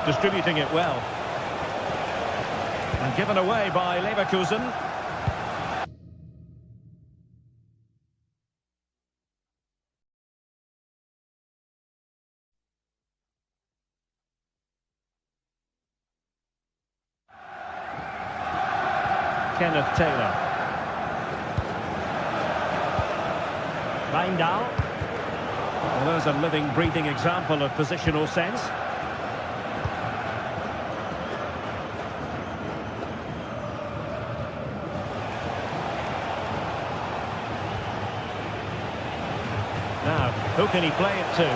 distributing it well. And given away by Leverkusen. Kenneth Taylor. Wijndal. Well, there's a living, breathing example of positional sense. Now, who can he play it to?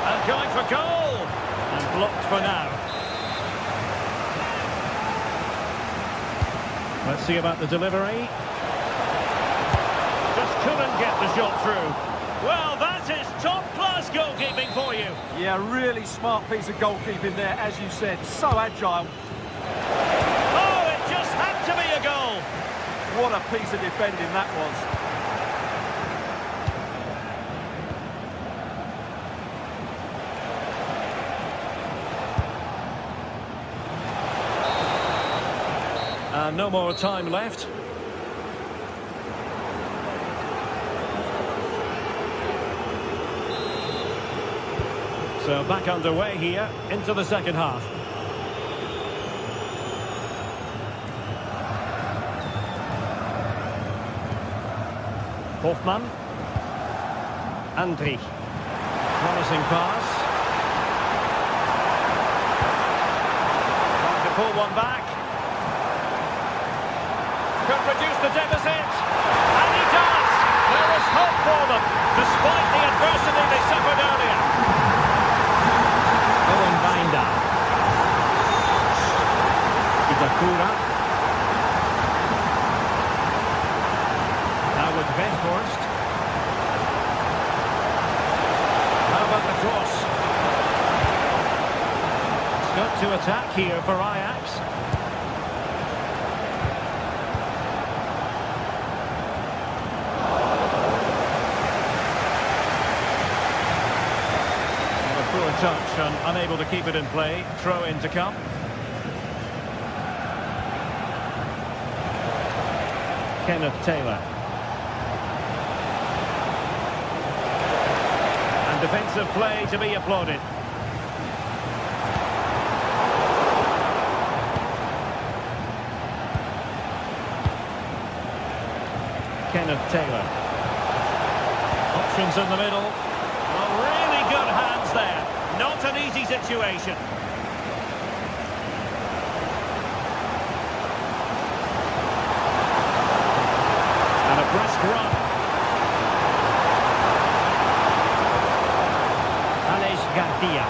And going for goal! And blocked for now. Let's see about the delivery. Just couldn't get the shot through. Well, that is top-class goalkeeping for you. Yeah, really smart piece of goalkeeping there, as you said. So agile. Oh, it just had to be a goal. What a piece of defending that was. No more time left. So back underway here into the second half. Hofmann. Andrich. Promising pass. Trying to pull one back. Could reduce the deficit, and he does! There is hope for them, despite the adversity they suffered earlier. Owen Wijndal. Itakura. Now with Weghorst. How about the cross? It's got to attack here for Ajax. Touch and unable to keep it in play. Throw in to come. Kenneth Taylor. And defensive play to be applauded. Kenneth Taylor. Options in the middle. Well, really good hands there. Not an easy situation. And a brisk run. Alex Garcia.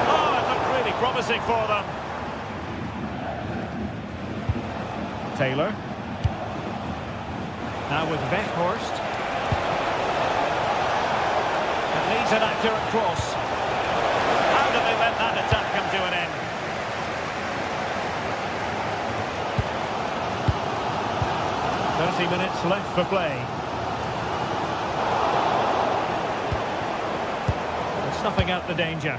Oh, it looked really promising for them. Taylor. Now with Weghorst. Needs an accurate cross. How do they let that attack come to an end? .30 minutes left for play. And snuffing out the danger.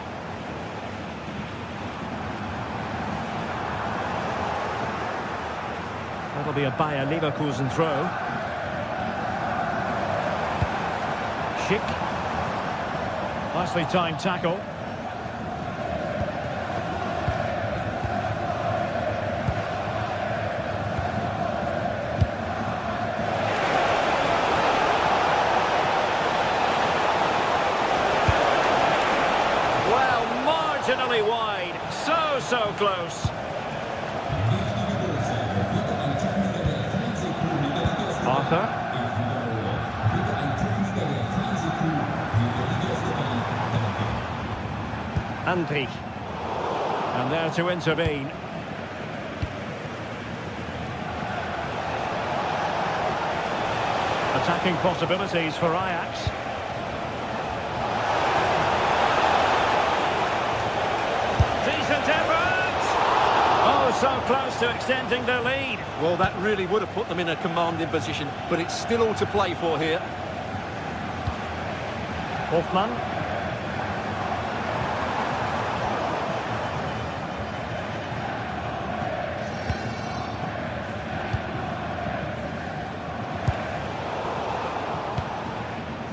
That'll be a Bayer Leverkusen throw. Schick. Nicely timed tackle. Well, marginally wide. So close. Arthur. Andrich. And there to intervene. Attacking possibilities for Ajax. Decent effort! Oh, so close to extending their lead. Well, that really would have put them in a commanding position, but it's still all to play for here. Hofmann.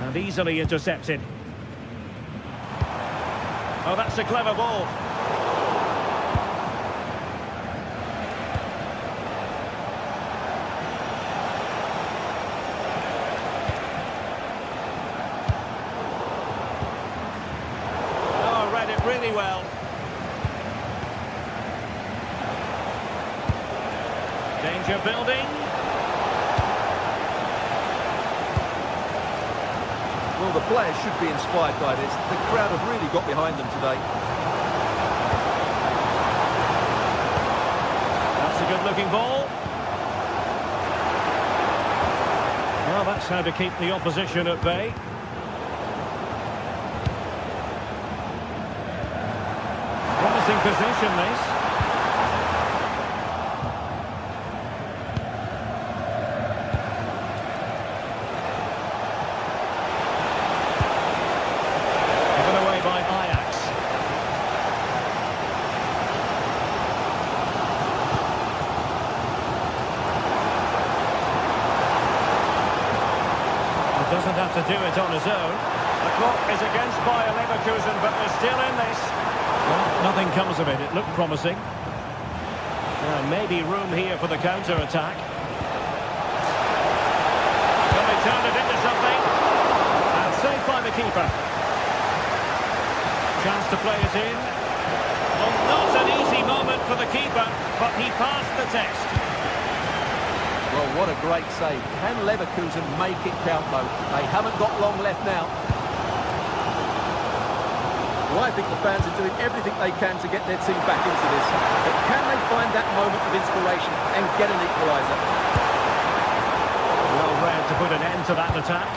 And easily intercepted. Oh, that's a clever ball. Oh, read it really well. Danger building. Well, the players should be inspired by this. The crowd have really got behind them today. That's a good-looking ball. Well, that's how to keep the opposition at bay. Promising position, this. Doesn't have to do it on his own. The clock is against Bayer Leverkusen, but they're still in this. Well, nothing comes of it. It looked promising. Maybe room here for the counter-attack. Can they turn it into something? And saved by the keeper. Chance to play it in. Well, not an easy moment for the keeper, but he passed the test. Well, what a great save. Can Leverkusen make it count, though? They haven't got long left now. Well, I think the fans are doing everything they can to get their team back into this. But can they find that moment of inspiration and get an equaliser? Well read to put an end to that attack.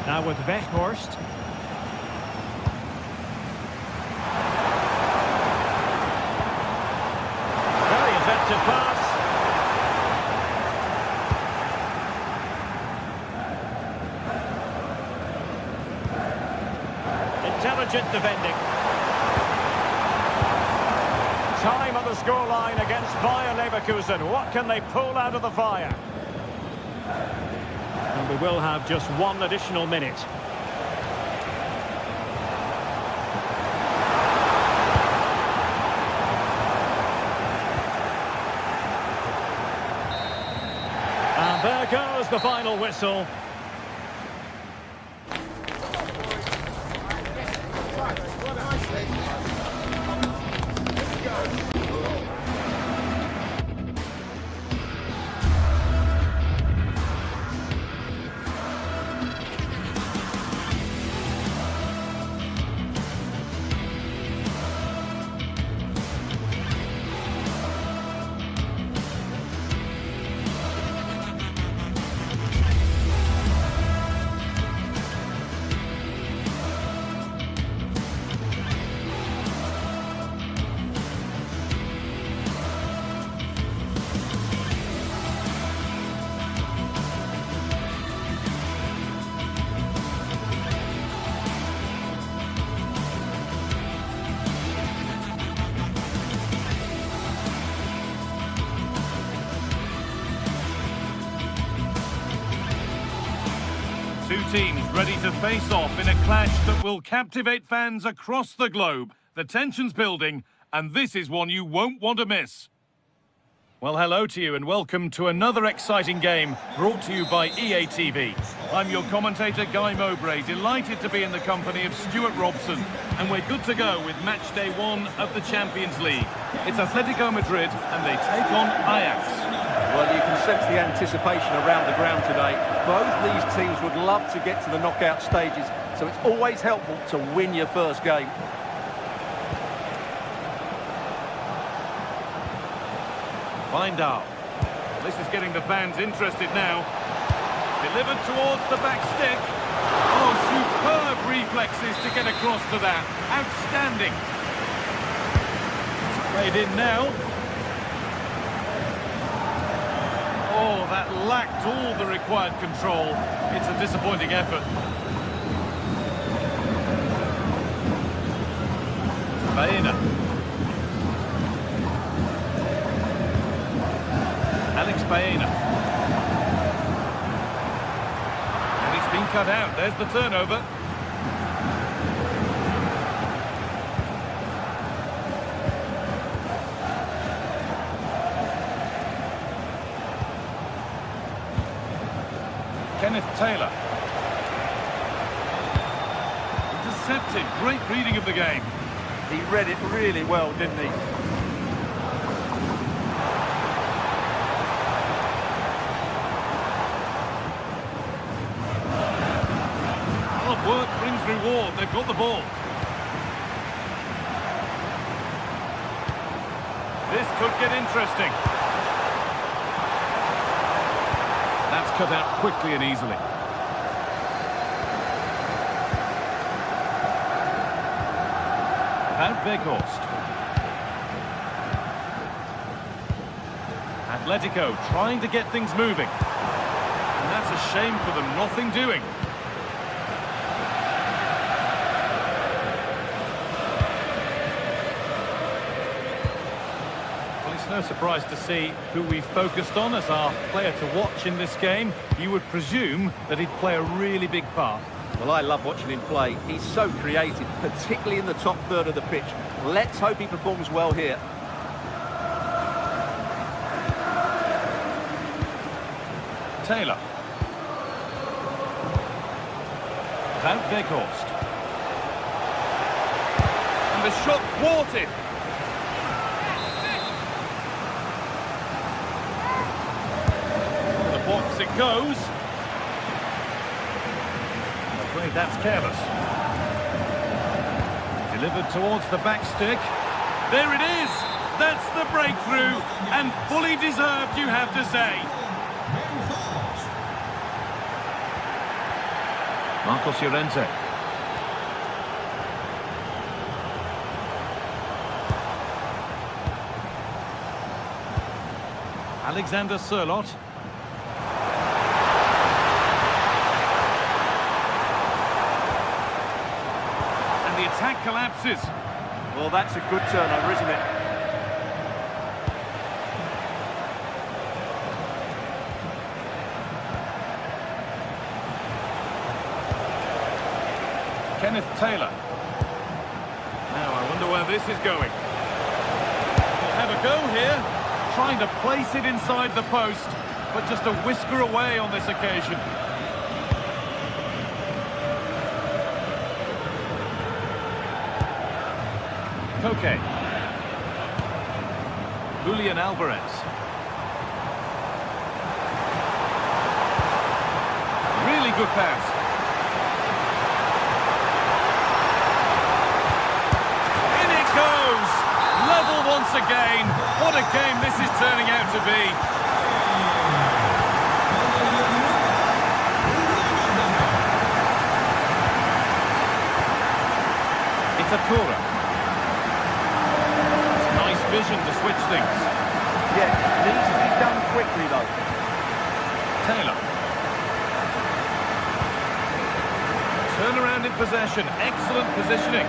Now with Weghorst. Pass. Intelligent defending. Time on the scoreline against Bayer Leverkusen. What can they pull out of the fire? And we will have just one additional minute. And there goes the final whistle. Two teams ready to face off in a clash that will captivate fans across the globe. The tension's building, and this is one you won't want to miss. Well, hello to you and welcome to another exciting game brought to you by EA TV. I'm your commentator, Guy Mowbray, delighted to be in the company of Stuart Robson, and we're good to go with match day 1 of the Champions League. It's Atletico Madrid, and they take on Ajax. Well, you can sense the anticipation around the ground today. Both these teams would love to get to the knockout stages, so it's always helpful to win your first game. Wijndal. Well, this is getting the fans interested now. Delivered towards the back stick. Oh, superb reflexes to get across to that. Outstanding. It's played in now. Oh, that lacked all the required control. It's a disappointing effort. Baena. Alex Baena. cut out. There's the turnover. Kenneth Taylor. Intercepted. Great reading of the game. He read it really well, didn't he? Hard work brings reward. They've got the ball. This could get interesting. That's cut out quickly and easily. Wout Weghorst. Atletico trying to get things moving. And that's a shame for them, nothing doing. Well, it's no surprise to see who we focused on as our player to watch in this game. You would presume that he'd play a really big part. Well, I love watching him play. He's so creative, particularly in the top third of the pitch. Let's hope he performs well here. Taylor. Wout Weghorst. And the shot thwarted. The box it goes. I'm afraid that's careless. Delivered towards the back stick. There it is! That's the breakthrough, and fully deserved, you have to say. Marcos Llorente. Alexander Sørloth. And the attack collapses. Well, that's a good turnover, isn't it? Kenneth Taylor. Now, I wonder where this is going. We'll have a go here. Trying to place it inside the post, but just a whisker away on this occasion. Koke. Julian Alvarez. Really good pass. In it goes! Level once again. What a game this is turning out to be. It's Akura. Nice vision to switch things. Yeah, needs to be done quickly though. Taylor. Turn around in possession. Excellent positioning.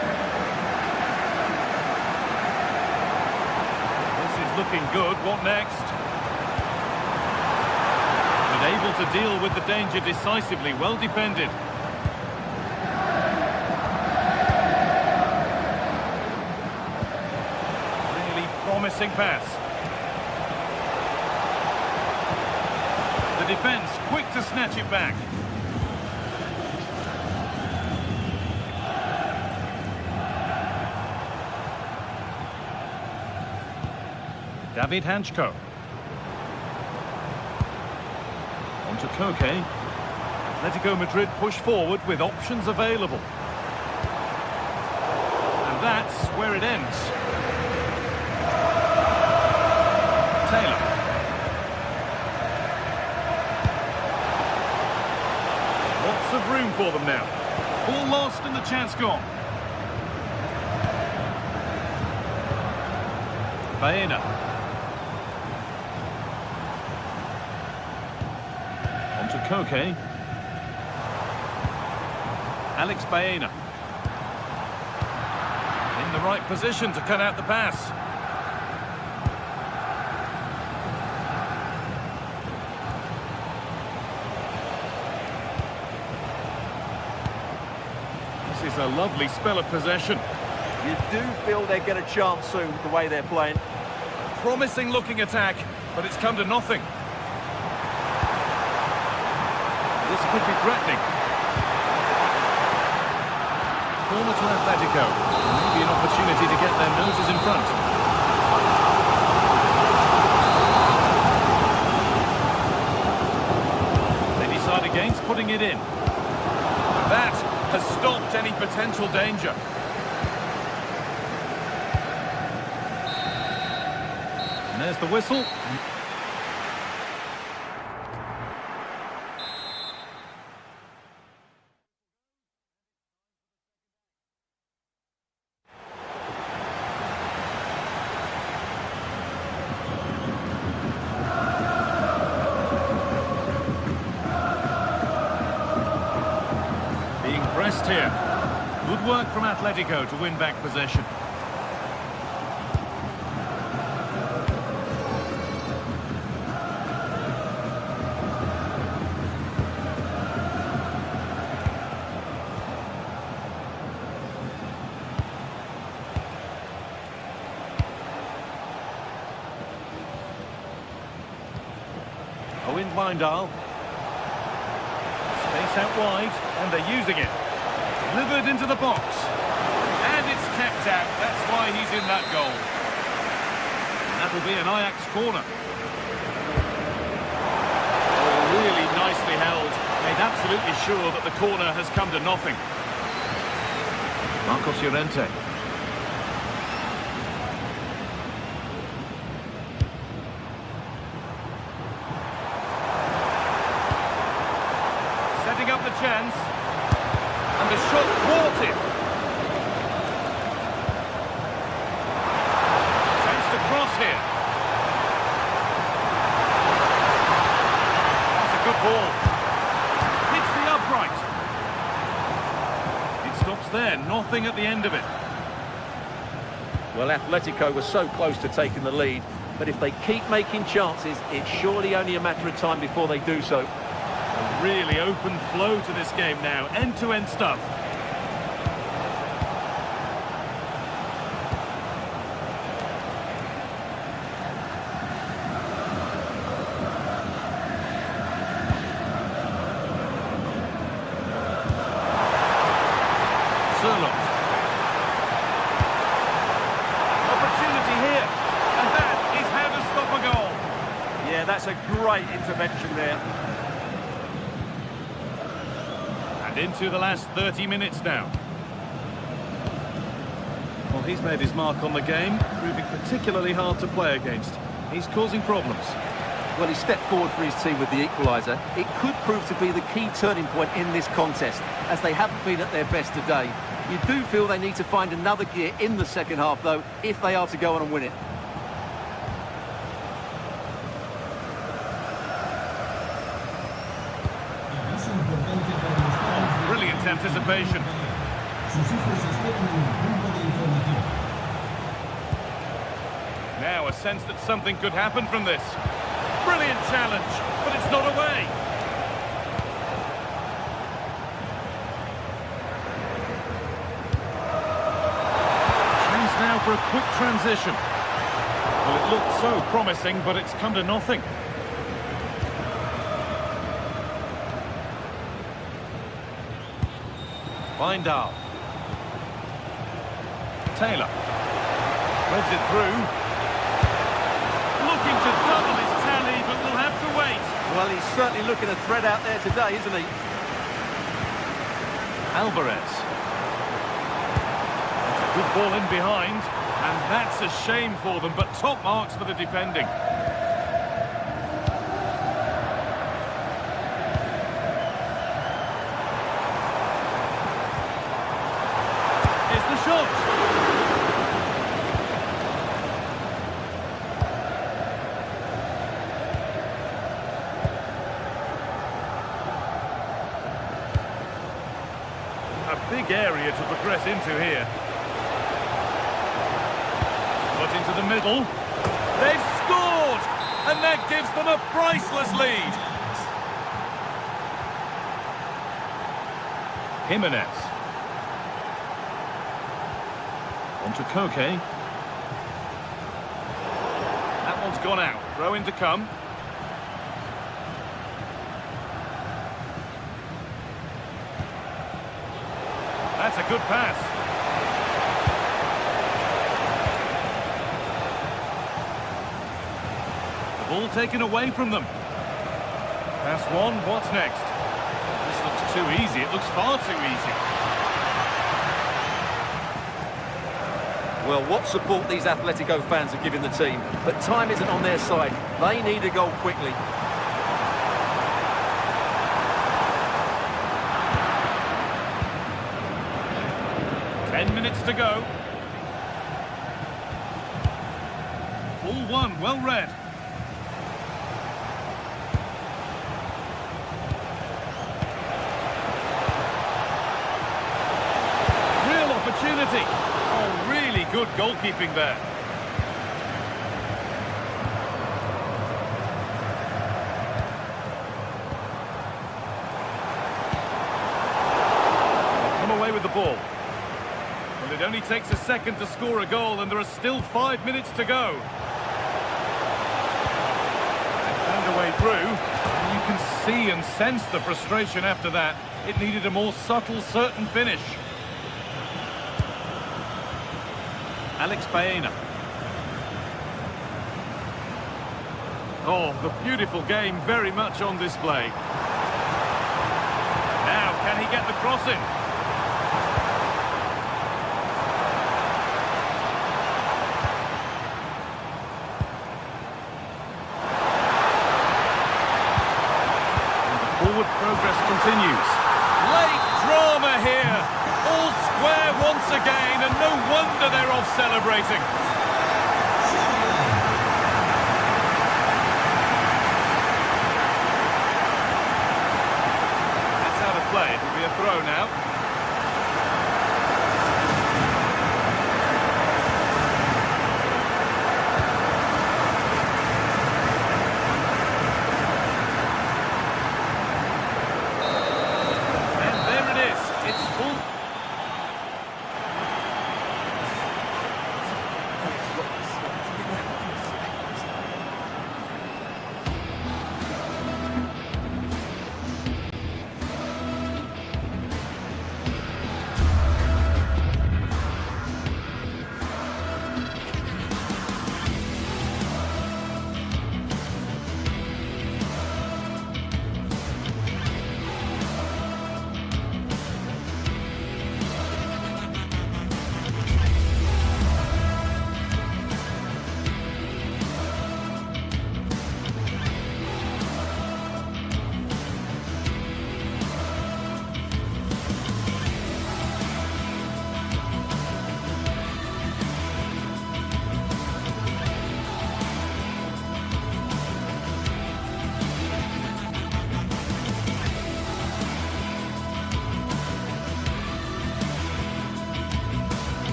This is looking good. What next? But able to deal with the danger decisively. Well defended. Promising pass. The defence quick to snatch it back. David Hanchko. On to Koke. Atletico Madrid push forward with options available. And that's where it ends. Taylor. Lots of room for them now. Ball lost and the chance gone. Baena. On to Koke. Alex Baena. In the right position to cut out the pass. a lovely spell of possession. You do feel they get a chance soon, the way they're playing. Promising looking attack, but it's come to nothing. This could be threatening. Corner to Atletico. Maybe an opportunity to get their noses in front. They decide against putting it in. That has stopped any potential danger. And there's the whistle. Being pressed here. Good work from Atletico to win back possession. Windal. Space out wide, and they're using it. Delivered into the box. And it's kept out. That's why he's in that goal. And that'll be an Ajax corner. Oh, really nicely held. Made absolutely sure that the corner has come to nothing. Marcos Llorente. Setting up the chance, and the shot thwarted. Chance to cross here. That's a good ball. Hits the upright. It stops there, nothing at the end of it. Well, Atletico were so close to taking the lead, but if they keep making chances, it's surely only a matter of time before they do so. A really open flow to this game now, end-to-end stuff. Opportunity here, and that is how to stop a goal. Yeah, that's a great intervention there. And into the last 30 minutes now. Well, he's made his mark on the game, proving particularly hard to play against. He's causing problems. Well, he stepped forward for his team with the equaliser. It could prove to be the key turning point in this contest, as they haven't been at their best today. You do feel they need to find another gear in the second half, though, if they are to go on and win it. Brilliant anticipation. Now a sense that something could happen from this. Brilliant challenge, but it's not away. Chance now for a quick transition. Well, it looked so promising, but it's come to nothing. Windal. Taylor. Threads it through. Looking to double his tally, but will have to wait. Well, he's certainly looking to thread out there today, isn't he? Alvarez. That's a good ball in behind, and that's a shame for them, but top marks for the defending. Here's the shot. A big area to progress into here. But into the middle. They've scored! And that gives them a priceless lead. Jimenez. On to Koke. That one's gone out. Throw in to come. That's a good pass. The ball taken away from them. Pass one, what's next? This looks too easy. It looks far too easy. Well, what support these Atletico fans are giving the team. But time isn't on their side. They need a goal quickly. Minutes to go. Ball one, well read. Real opportunity. Oh, really good goalkeeping there. Come away with the ball. It only takes a second to score a goal, and there are still 5 minutes to go. They found a way through. And you can see and sense the frustration after that. It needed a more subtle, certain finish. Alex Baena. Oh, the beautiful game very much on display. Now, can he get the cross in? Forward progress continues. Late drama here. All square once again, and no wonder they're off celebrating. That's out of play. It'll be a throw now.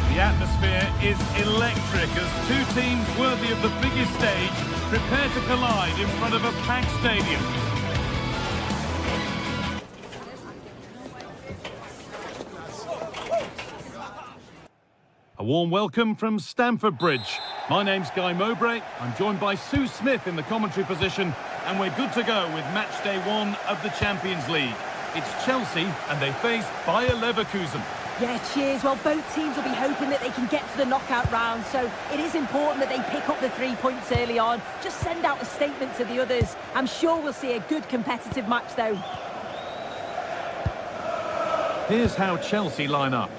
The atmosphere is electric as two teams worthy of the biggest stage prepare to collide in front of a packed stadium. A warm welcome from Stamford Bridge. My name's Guy Mowbray. I'm joined by Sue Smith in the commentary position, and we're good to go with match day 1 of the Champions League. It's Chelsea, and they face Bayer Leverkusen. Yeah, cheers. Well, both teams will be hoping that they can get to the knockout round, so it is important that they pick up the 3 points early on. Just send out a statement to the others. I'm sure we'll see a good competitive match, though. Here's how Chelsea line up.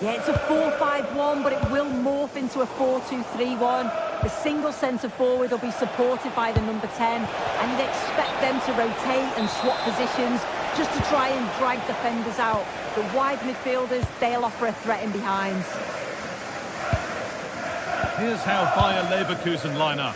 Yeah, it's a 4-5-1, but it will morph into a 4-2-3-1. The single centre-forward will be supported by the number 10, and you'd expect them to rotate and swap positions just to try and drag defenders out. The wide midfielders, they'll offer a threat in behind. Here's how Bayer Leverkusen line up.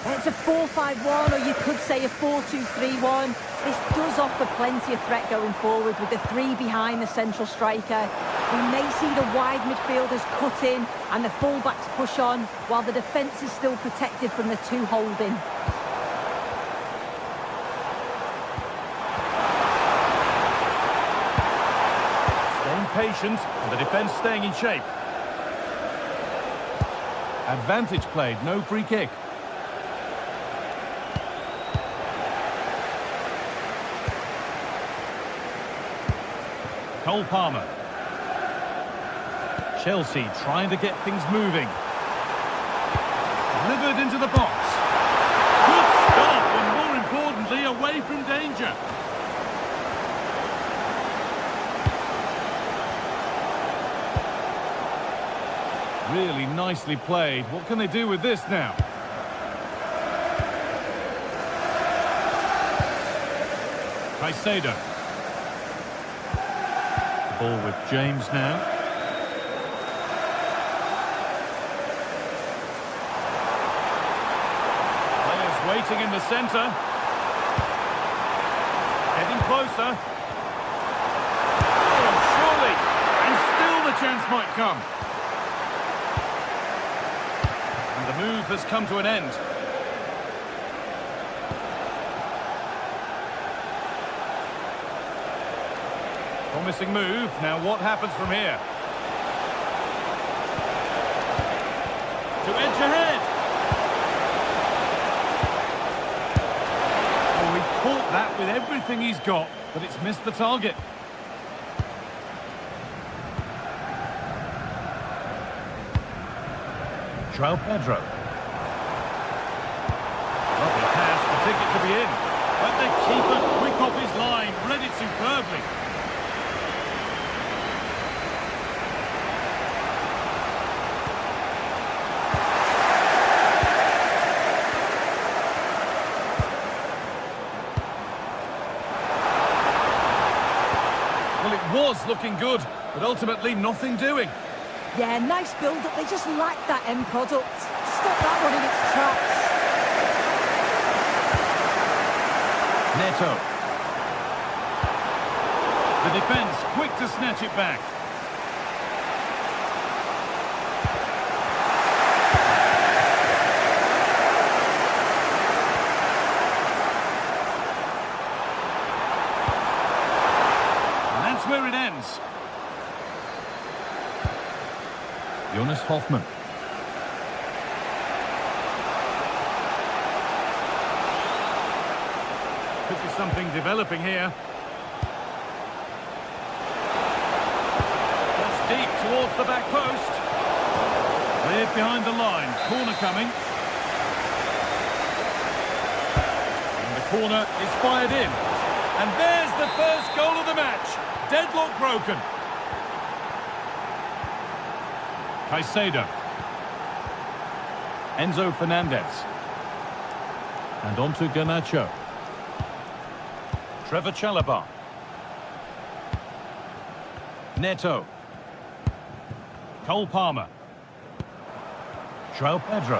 It's a 4-5-1, or you could say a 4-2-3-1. This does offer plenty of threat going forward with the 3 behind the central striker. We may see the wide midfielders cut in and the fullbacks push on, while the defence is still protected from the 2 holding. patient and the defence staying in shape. Advantage played, no free kick. Cole Palmer. Chelsea trying to get things moving. Delivered into the box. Good stop, and more importantly, away from danger. Really nicely played. What can they do with this now? Caicedo. Ball with James now. Players waiting in the centre. Getting closer. Oh, surely. And still the chance might come. And the move has come to an end. Promising move. Now what happens from here? To edge ahead. Oh, he caught that with everything he's got, but it's missed the target. João Pedro. Lovely pass, the ticket to be in. But the keeper quick off his line, read it superbly. Well, it was looking good, but ultimately nothing doing. Yeah, nice build-up. They just lack that end product. Stop that one in its tracks. Neto. The defence quick to snatch it back. And that's where it ends. Jonas Hoffmann. Could be something developing here. That's deep towards the back post. Cleared behind the line. Corner coming. And the corner is fired in. And there's the first goal of the match. Deadlock broken. Caicedo. Enzo Fernandez. And on to Garnacho. Trevor Chalobah. Neto. Cole Palmer. João Pedro.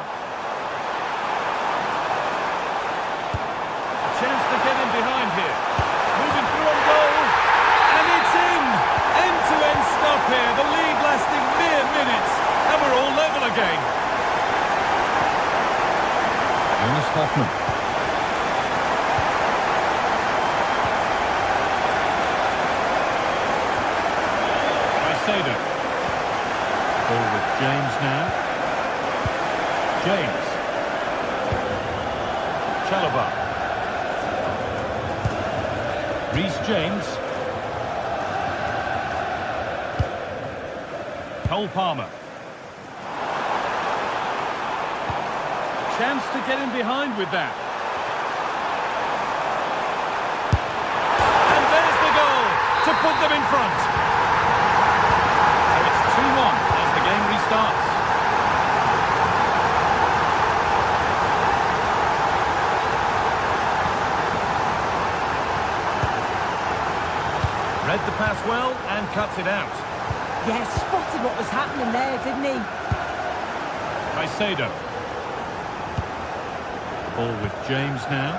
A chance to get in behind here. Moving through on goal. And it's in! End-to-end stuff here. The lead lasting mere minutes. And we're all level again. Jonas Hoffmann. Caicedo. Ball with James now. James. Chalobah. Reece James. Cole Palmer. Chance to get in behind with that. And there's the goal to put them in front. So it's 2-1 as the game restarts. Read the pass well and cuts it out. Yeah, spotted what was happening there, didn't he? Caicedo. Ball with James now.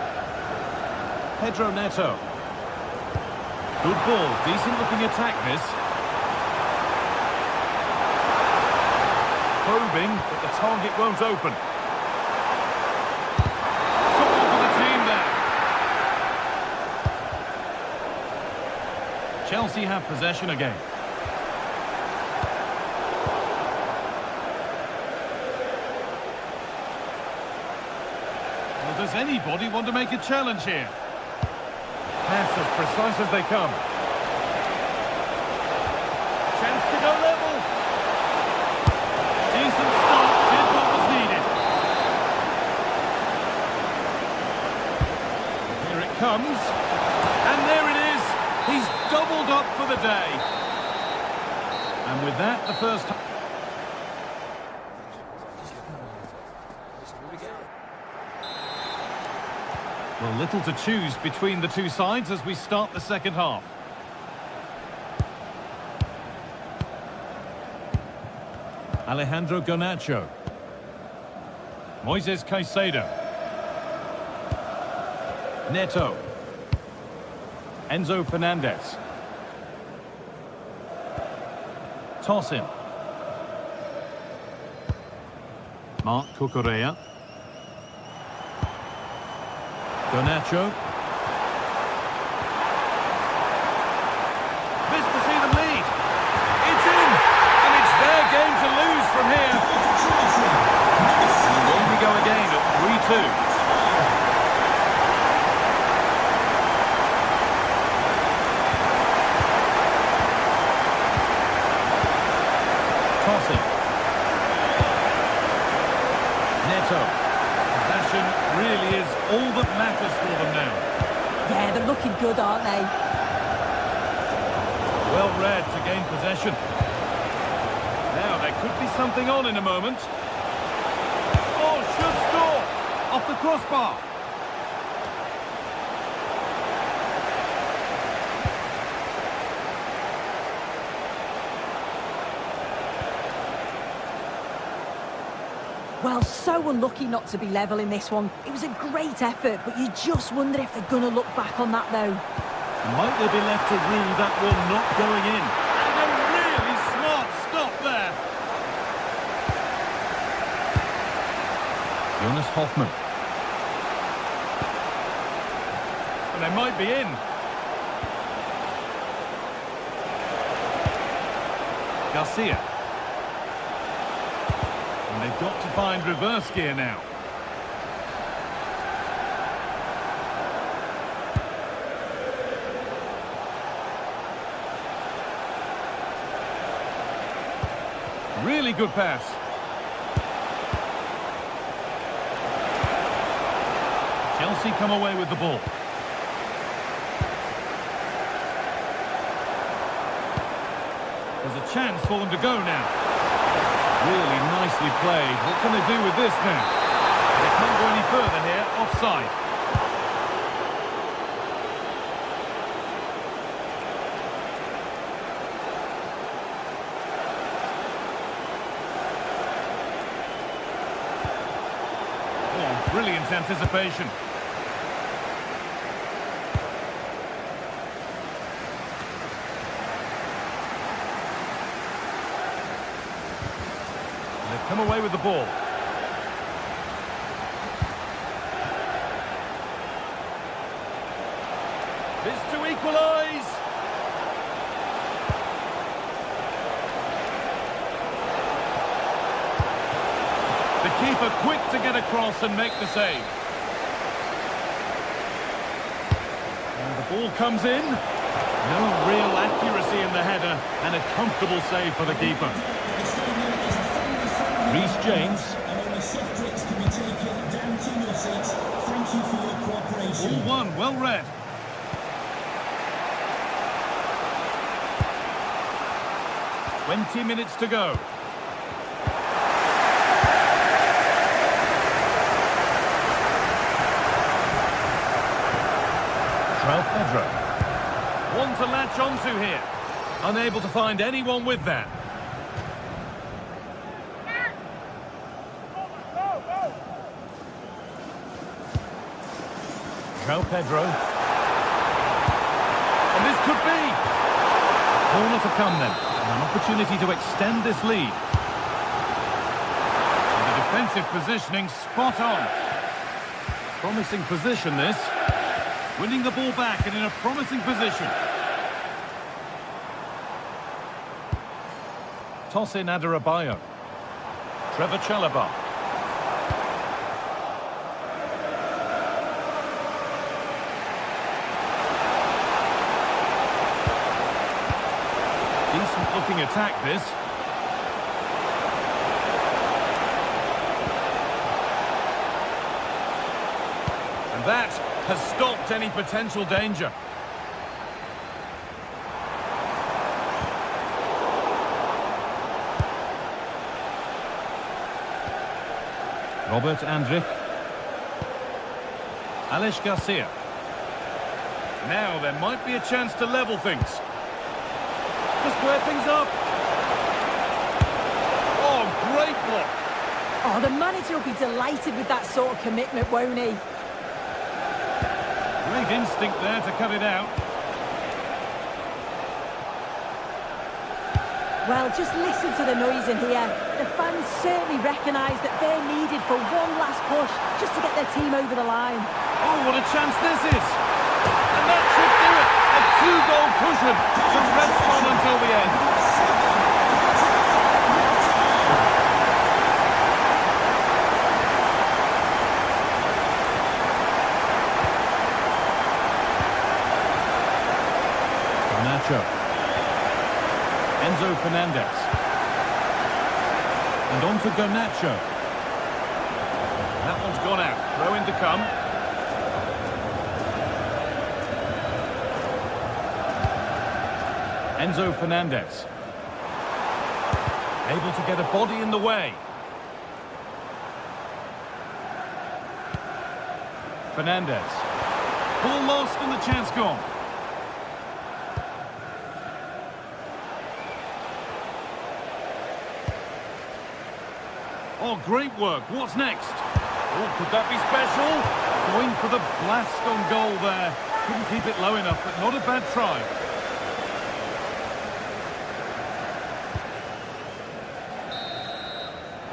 Pedro Neto. Good ball, decent looking attack this. Probing, but the target won't open. Football for the team there. Chelsea have possession again. does anybody want to make a challenge here? Pass as precise as they come. Chance to go level. Decent stop, did what was needed. Here it comes. And there it is. He's doubled up for the day. And with that, the first... Well, little to choose between the two sides as we start the second half. Alejandro Garnacho. Moises Caicedo. Neto. Enzo Fernandez. Tosin. Marc Cucurella. Garnacho. Missed to see them lead. It's in, and it's their game to lose from here. And away we go again at 3-2. Tosin. Neto. Possession really is all that matters for them now. Yeah, they're looking good, aren't they? Well read to gain possession. Now there could be something on in a moment. Oh, should score! Off the crossbar. Well, so unlucky not to be level in this one. It was a great effort, but you just wonder if they're going to look back on that, though. Might they be left to rue that one not going in? And a really smart stop there. Jonas Hoffmann. And they might be in. Garcia. And they've got to find reverse gear now. Really good pass. Chelsea come away with the ball. There's a chance for them to go now. Really nicely played. What can they do with this now? They can't go any further here. Offside. Oh, brilliant anticipation. They've come away with the ball. This to equalise. The keeper quick to get across and make the save. And the ball comes in. No real accuracy in the header and a comfortable save for the keeper. Reece James. All one, well read. "20 minutes to go. João Pedro. One to latch onto here. Unable to find anyone with that. João Pedro. And this could be. Corner to come then. An opportunity to extend this lead. And the defensive positioning spot on. Promising position this. Winning the ball back and in a promising position. Tosin Adarabioyo. Trevor Chalobah. Decent-looking attack, this. And that has stopped any potential danger. Robert Andrich. Alex Garcia. Now there might be a chance to level things. To square things up. Oh, great block. Oh, the manager will be delighted with that sort of commitment, won't he? Great instinct there to cut it out. Well, just listen to the noise in here. The fans certainly recognise that they're needed for one last push just to get their team over the line. Oh, what a chance this is. And that should do it. A two-goal cushion to rest on until the end. Nacho. Enzo Fernandez. And on to Garnacho. That one's gone out. Throw in to come. Enzo Fernandez. Able to get a body in the way. Fernandez. Ball lost and the chance gone. Oh, great work. What's next? Oh, could that be special? Going for the blast on goal there. Couldn't keep it low enough, but not a bad try.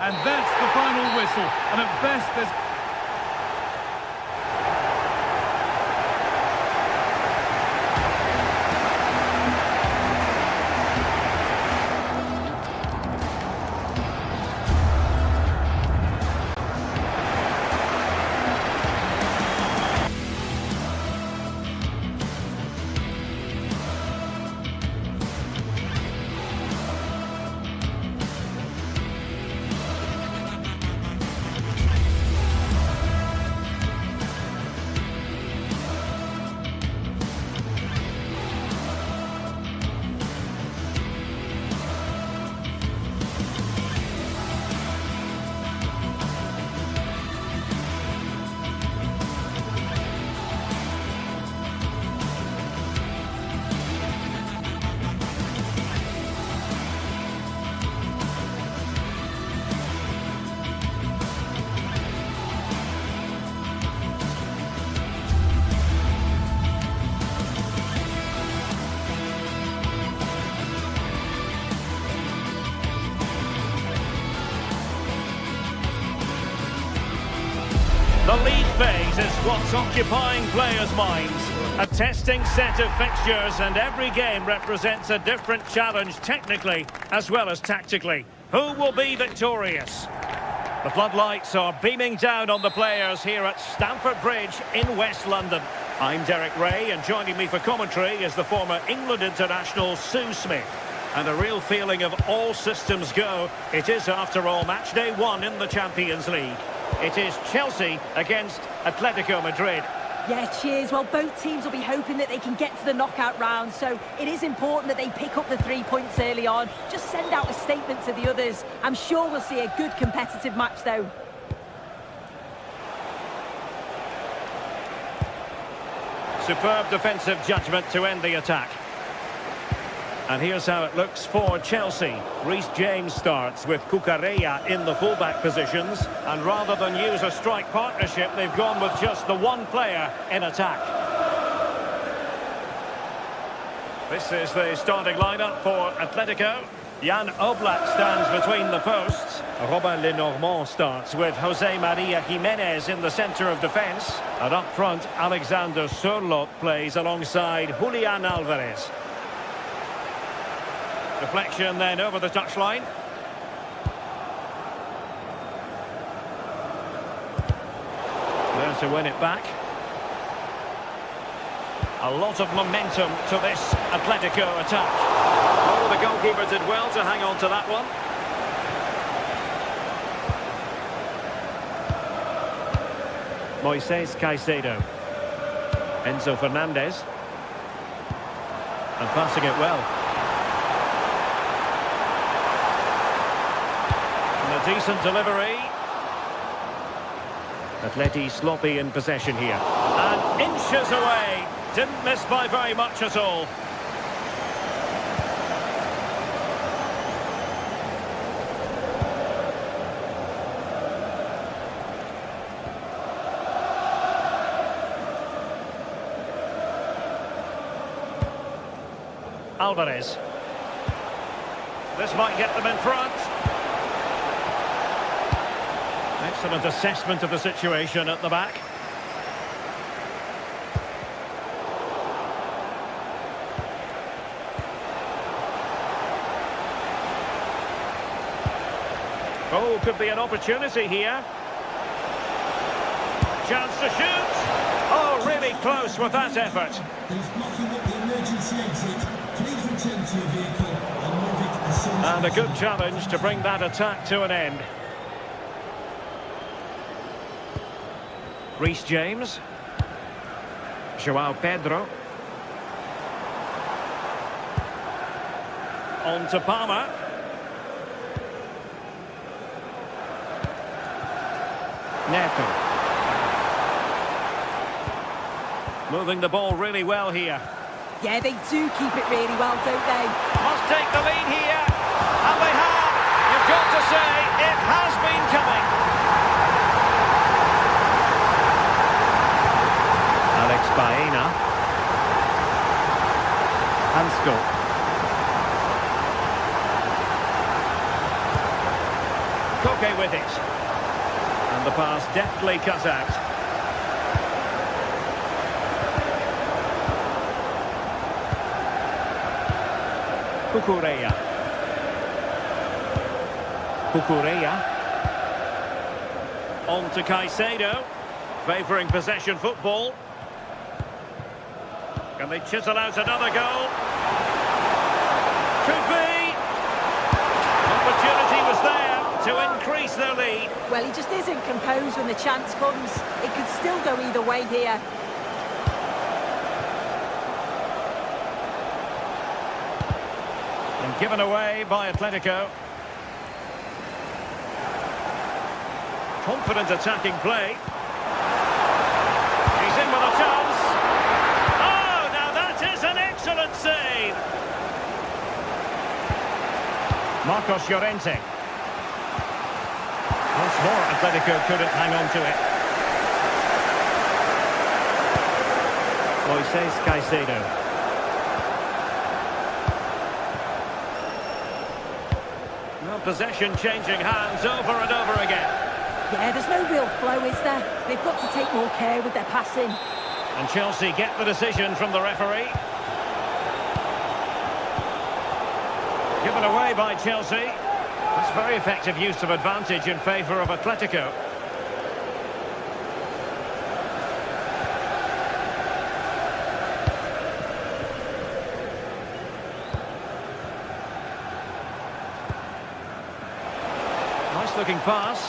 And that's the final whistle. And at best, there's... The league phase is what's occupying players' minds. A testing set of fixtures, and every game represents a different challenge technically as well as tactically. Who will be victorious? The floodlights are beaming down on the players here at Stamford Bridge in West London. I'm Derek Ray, and joining me for commentary is the former England international Sue Smith. And a real feeling of all systems go. It is, after all, match day one in the Champions League. It is Chelsea against Atletico Madrid. Yeah, cheers. Well, both teams will be hoping that they can get to the knockout round, so it is important that they pick up the 3 points early on. Just send out a statement to the others. I'm sure we'll see a good competitive match, though. Superb defensive judgment to end the attack. And here's how it looks for Chelsea. Reece James starts with Cucurella in the fullback positions. And rather than use a strike partnership, they've gone with just the one player in attack. This is the starting lineup for Atletico. Jan Oblak stands between the posts. Robin Lenormand starts with Jose Maria Jimenez in the centre of defence. And up front, Alexander Sørloth plays alongside Julian Alvarez. Deflection then over the touchline. There to win it back. A lot of momentum to this Atletico attack. Oh, the goalkeeper did well to hang on to that one. Moises Caicedo. Enzo Fernandez. And passing it well. And a decent delivery. Atleti sloppy in possession here. And inches away. Didn't miss by very much at all. Alvarez. This might get them in front. Excellent assessment of the situation at the back. Oh, could be an opportunity here. Chance to shoot. Oh, really close with that effort. He's blocking up the emergency exit. Please return to your vehicle and move it as soon as And a possible. good challenge to bring that attack to an end. Reece James. João Pedro. On to Palmer. Neto. Moving the ball really well here. Yeah, they do keep it really well, don't they? Must take the lead here. And they have. You've got to say, it has been coming. Alex Baena. Hansko. Koke with it. And the pass deftly cut out. Cucurella. On to Caicedo. Favouring possession football. Can they chisel out another goal? Could be. Opportunity was there to increase their lead. Well, he just isn't composed when the chance comes. It could still go either way here. And given away by Atletico. Confident attacking play. He's in with a chance. Oh, now that is an excellent save. Marcos Llorente. Once more, Atletico couldn't hang on to it. Moises Caicedo. Well, possession changing hands over and over again. Yeah, there's no real flow, is there? They've got to take more care with their passing. And Chelsea get the decision from the referee. Given away by Chelsea. That's very effective use of advantage in favour of Atletico. Nice looking pass.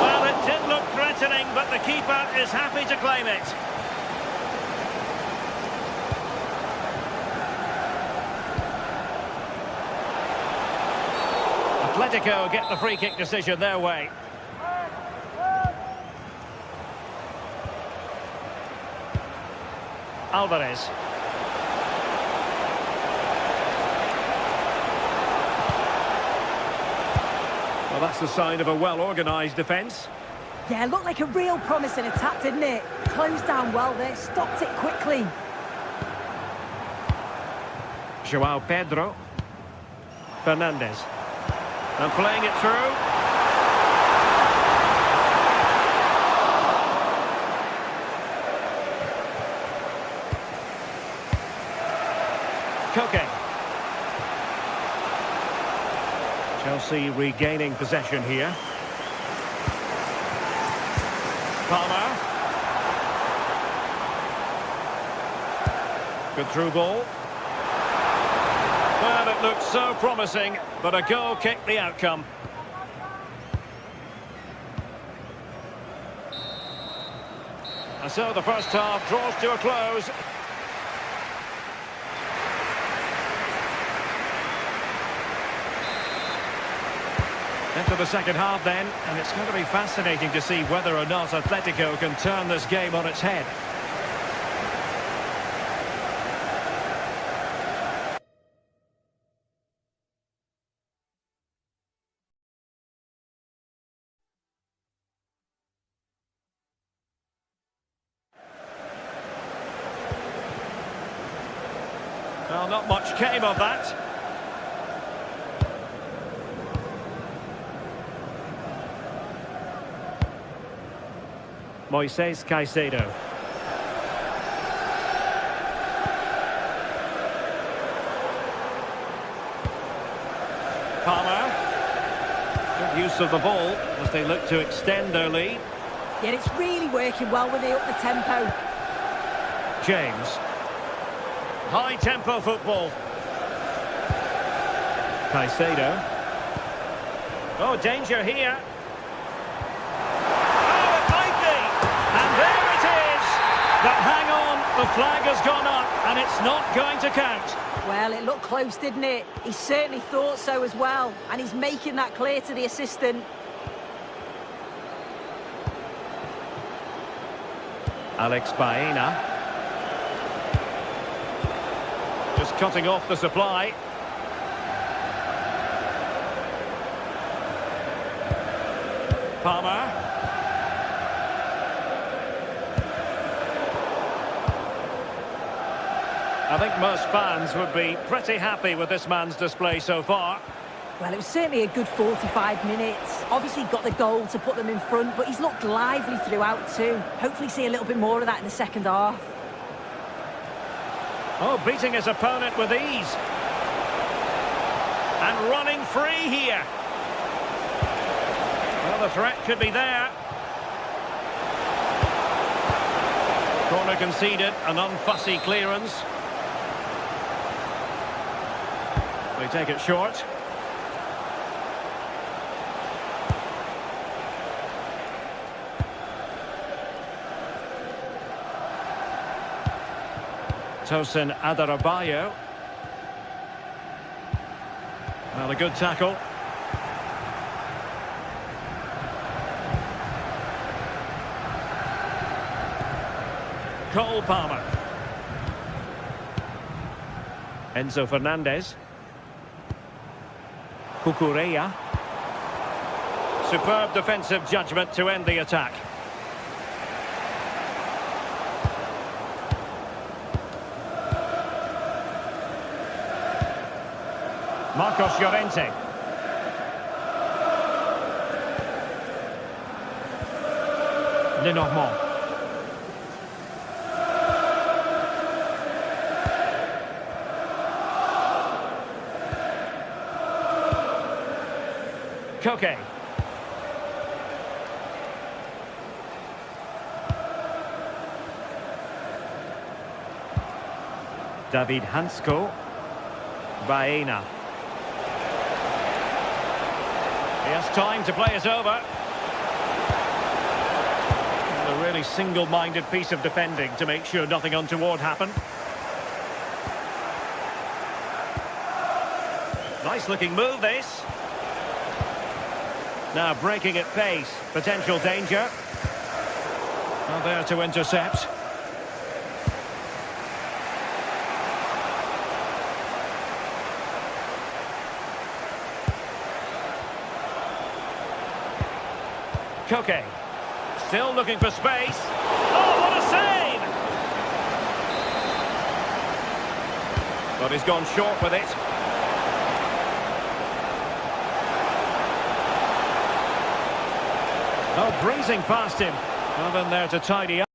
Well, it did look threatening, but the keeper is happy to claim it. Atletico get the free kick decision their way. Alvarez. Well, that's the sign of a well-organised defence. Yeah, looked like a real promising attack, didn't it? Closed down well there, stopped it quickly. João Pedro. Fernandez. And playing it through. Koke. Chelsea regaining possession here. Palmer. Good through ball. Well, it looked so promising, but a goal kicked the outcome. And so the first half draws to a close. Into the second half then, and it's going to be fascinating to see whether or not Atletico can turn this game on its head. Well, not much came of that. Moises Caicedo. Palmer. Good use of the ball as they look to extend their lead. Yeah, it's really working well when they up the tempo. James. High-tempo football. Caicedo. Oh, danger here. Oh, it might be. And there it is. But hang on, the flag has gone up, and it's not going to count. Well, it looked close, didn't it? He certainly thought so as well. And he's making that clear to the assistant. Alex Baena. Just cutting off the supply. Palmer. I think most fans would be pretty happy with this man's display so far. Well, it was certainly a good 45 minutes. Obviously got the goal to put them in front, but he's looked lively throughout too. Hopefully see a little bit more of that in the second half. Oh, beating his opponent with ease. And running free here. Well, the threat could be there. Corner conceded, an unfussy clearance. They take it short. Tosin Adarabayo. Well, a good tackle. Cole Palmer. Enzo Fernandez. Cucurella. Superb defensive judgment to end the attack. Marcos Llorente. Lenormand. Koke. David Hansko. Baena. He has time to play it over. And a really single-minded piece of defending to make sure nothing untoward happened. Nice-looking move, this. Now breaking at pace. Potential danger. Well, there to intercept. Koke. Still looking for space. Oh, what a save! But he's gone short with it. Oh, breezing past him. Nothing there to tidy up.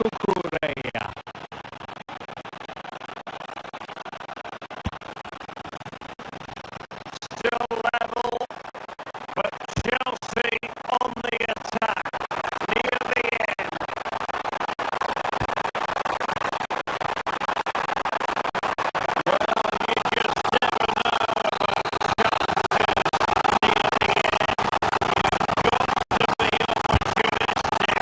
Cucurella. Still level, but Chelsea on the attack near the end. Well, you just never know about chances near the end. You've got to be opportunistic.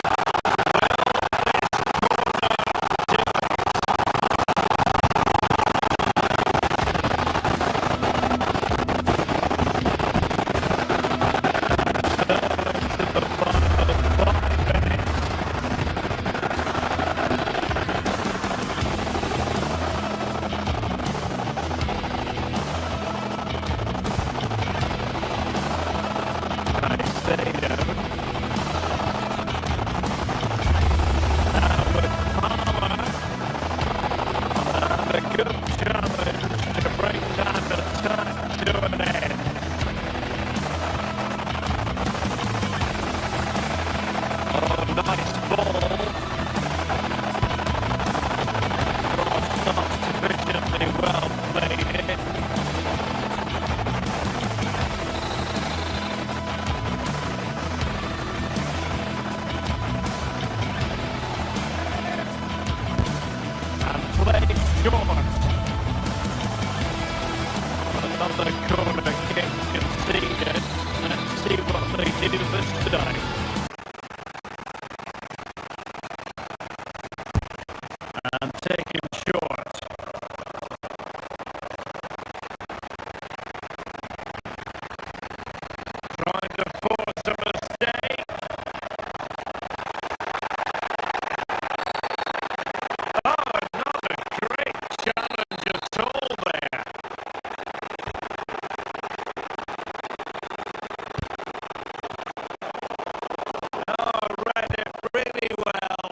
A good challenge to bring that attack to an end. Oh, nice ball. Cross not sufficiently well played it. And played short. Another corner kick conceded. Let's see what they do this time. And taken short. Trying to force a mistake. Oh, not a great challenge at all there. Oh, read it really well.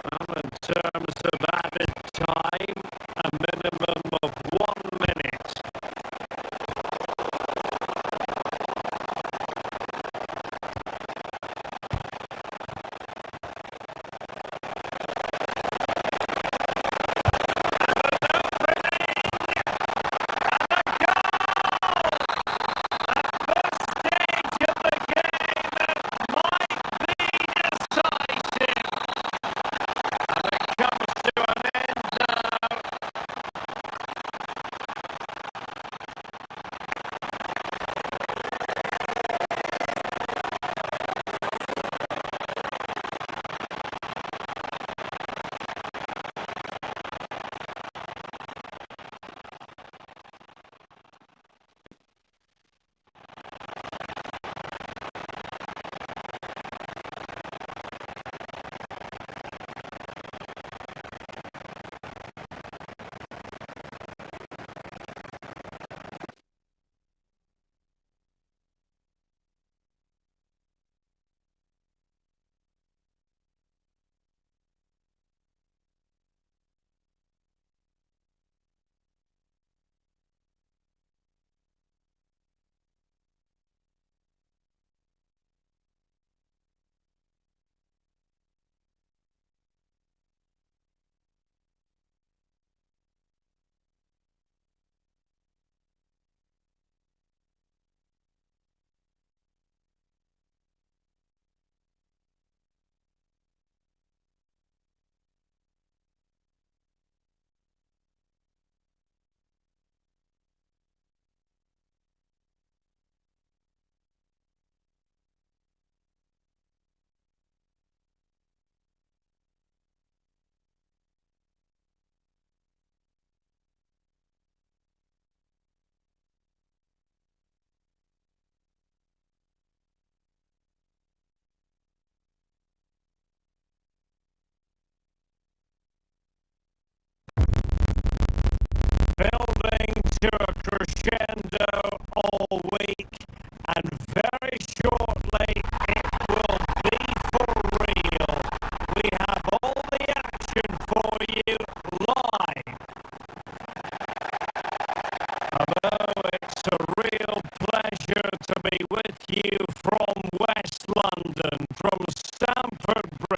Well, in terms of added time, a minimum of 1 minute. Building to a crescendo all week, and very shortly it will be for real. We have all the action for you live. Although it's a real pleasure to be with you from West London, from Stamford Bridge.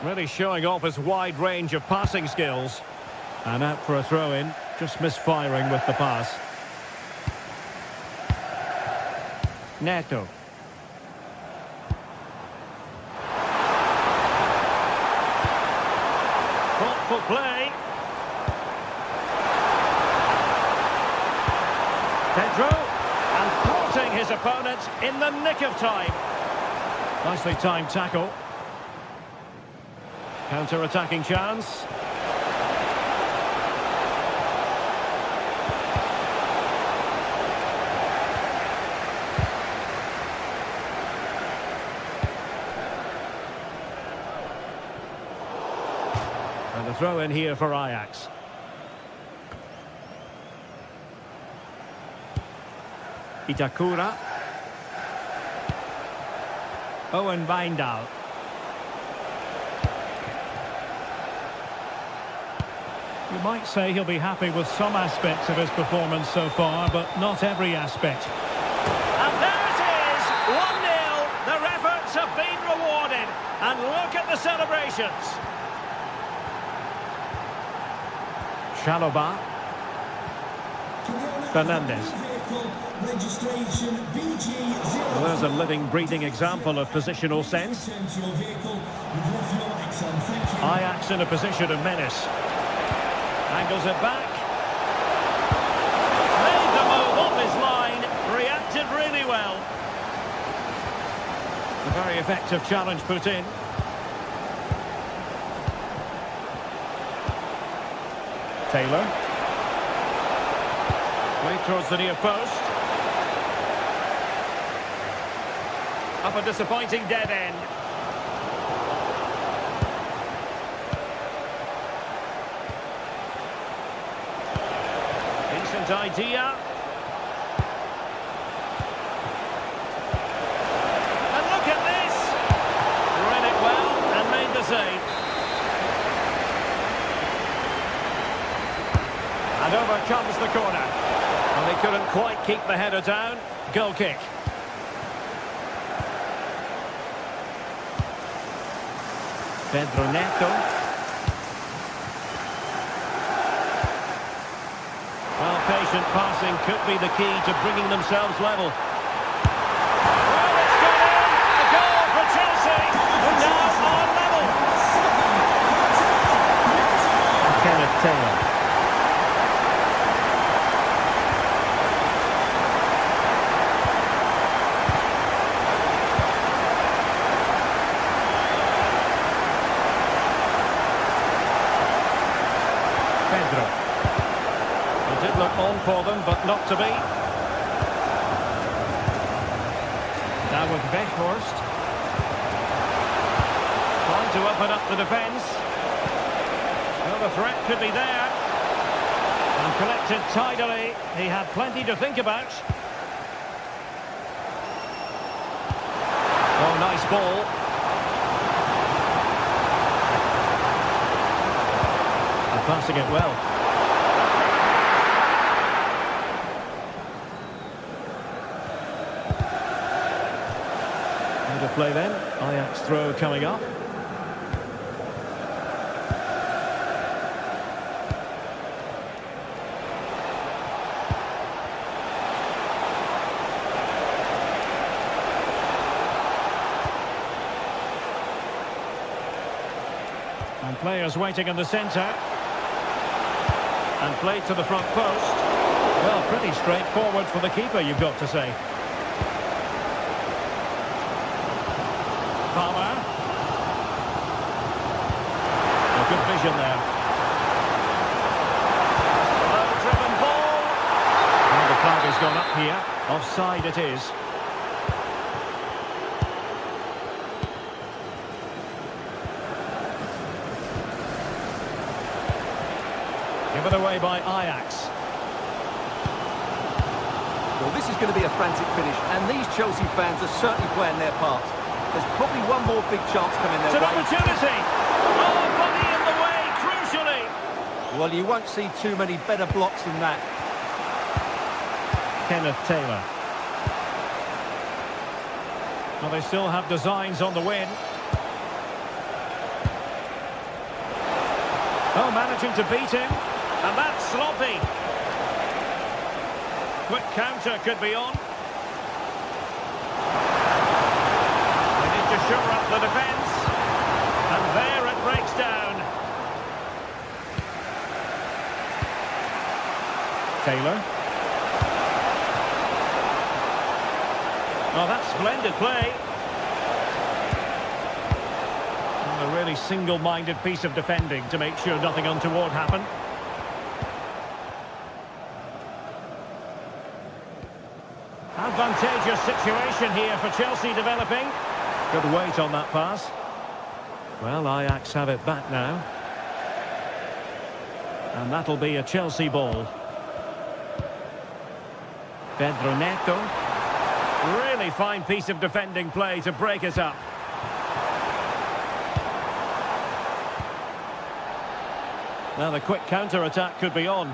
Really showing off his wide range of passing skills. And out for a throw-in, just misfiring with the pass. Neto. Thoughtful play. Pedro, and thwarting his opponent in the nick of time. Nicely timed tackle. Counter-attacking chance. And a throw in here for Ajax. Itakura. Owen Wijndal. You might say he'll be happy with some aspects of his performance so far, but not every aspect. And there it is, 1-0. Their efforts have been rewarded. And look at the celebrations. Chalobah. Fernandez. Well, there's a living, breathing example of positional sense. Ajax in a position of menace. Angles it back. Made the move off his line. Reacted really well. A very effective challenge put in. Taylor. Way towards the near post. Up a disappointing dead end. Decent idea. And look at this. Read it well and made the save. And over comes the corner. And they couldn't quite keep the header down. Goal kick. Pedro Neto. Well, patient passing could be the key to bringing themselves level. Well, it's got in! A goal for Chelsea, who now on level. Kenneth Taylor. Pedro. It did look on for them, but not to be. Now with Weghorst. Trying to open up the defence. Well, the threat could be there. And collected tidily. He had plenty to think about. Oh, nice ball. Passing it well. Out of play then. Ajax throw coming up. And players waiting in the centre. And played to the front post. Well, pretty straightforward for the keeper, you've got to say. Palmer. A good vision there. Well-driven ball. And the flag has gone up here. Offside it is. Given away by Ajax. Well, this is going to be a frantic finish, and these Chelsea fans are certainly playing their part. There's probably one more big chance coming their way. It's an opportunity! Oh, body in the way, crucially! Well, you won't see too many better blocks than that. Kenneth Taylor. Well, they still have designs on the win. Oh, managing to beat him. And that's sloppy. Quick counter could be on. They need to shore up the defence. And there it breaks down. Taylor. Oh, that's splendid play. And a really single-minded piece of defending to make sure nothing untoward happened. Advantageous situation here for Chelsea developing. Good weight on that pass. Well, Ajax have it back now. And that'll be a Chelsea ball. Pedro Neto. Really fine piece of defending play to break it up. Now the quick counter-attack could be on.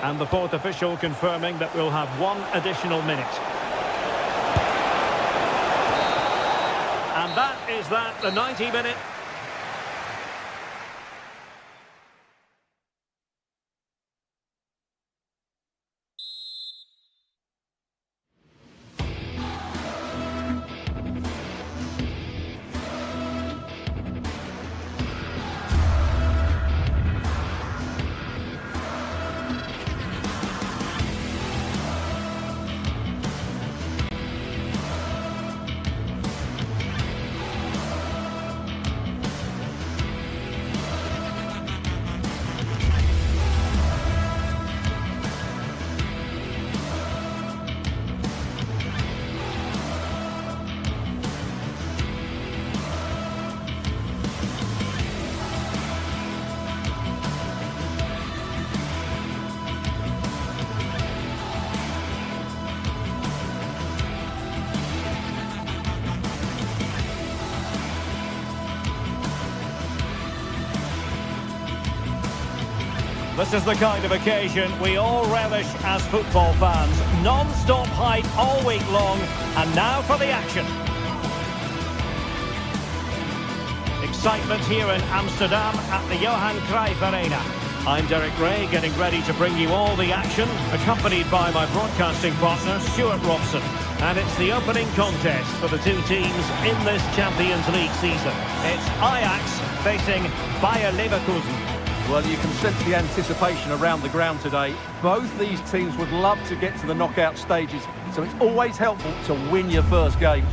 And the fourth official confirming that we'll have one additional minute. And that is that, the 90-minute. This is the kind of occasion we all relish as football fans. Non-stop hype all week long, and now for the action. Excitement here in Amsterdam at the Johan Cruyff Arena. I'm Derek Ray, getting ready to bring you all the action, accompanied by my broadcasting partner, Stuart Robson. And it's the opening contest for the two teams in this Champions League season. It's Ajax facing Bayer Leverkusen. Well, you can sense the anticipation around the ground today. Both these teams would love to get to the knockout stages, so it's always helpful to win your first game.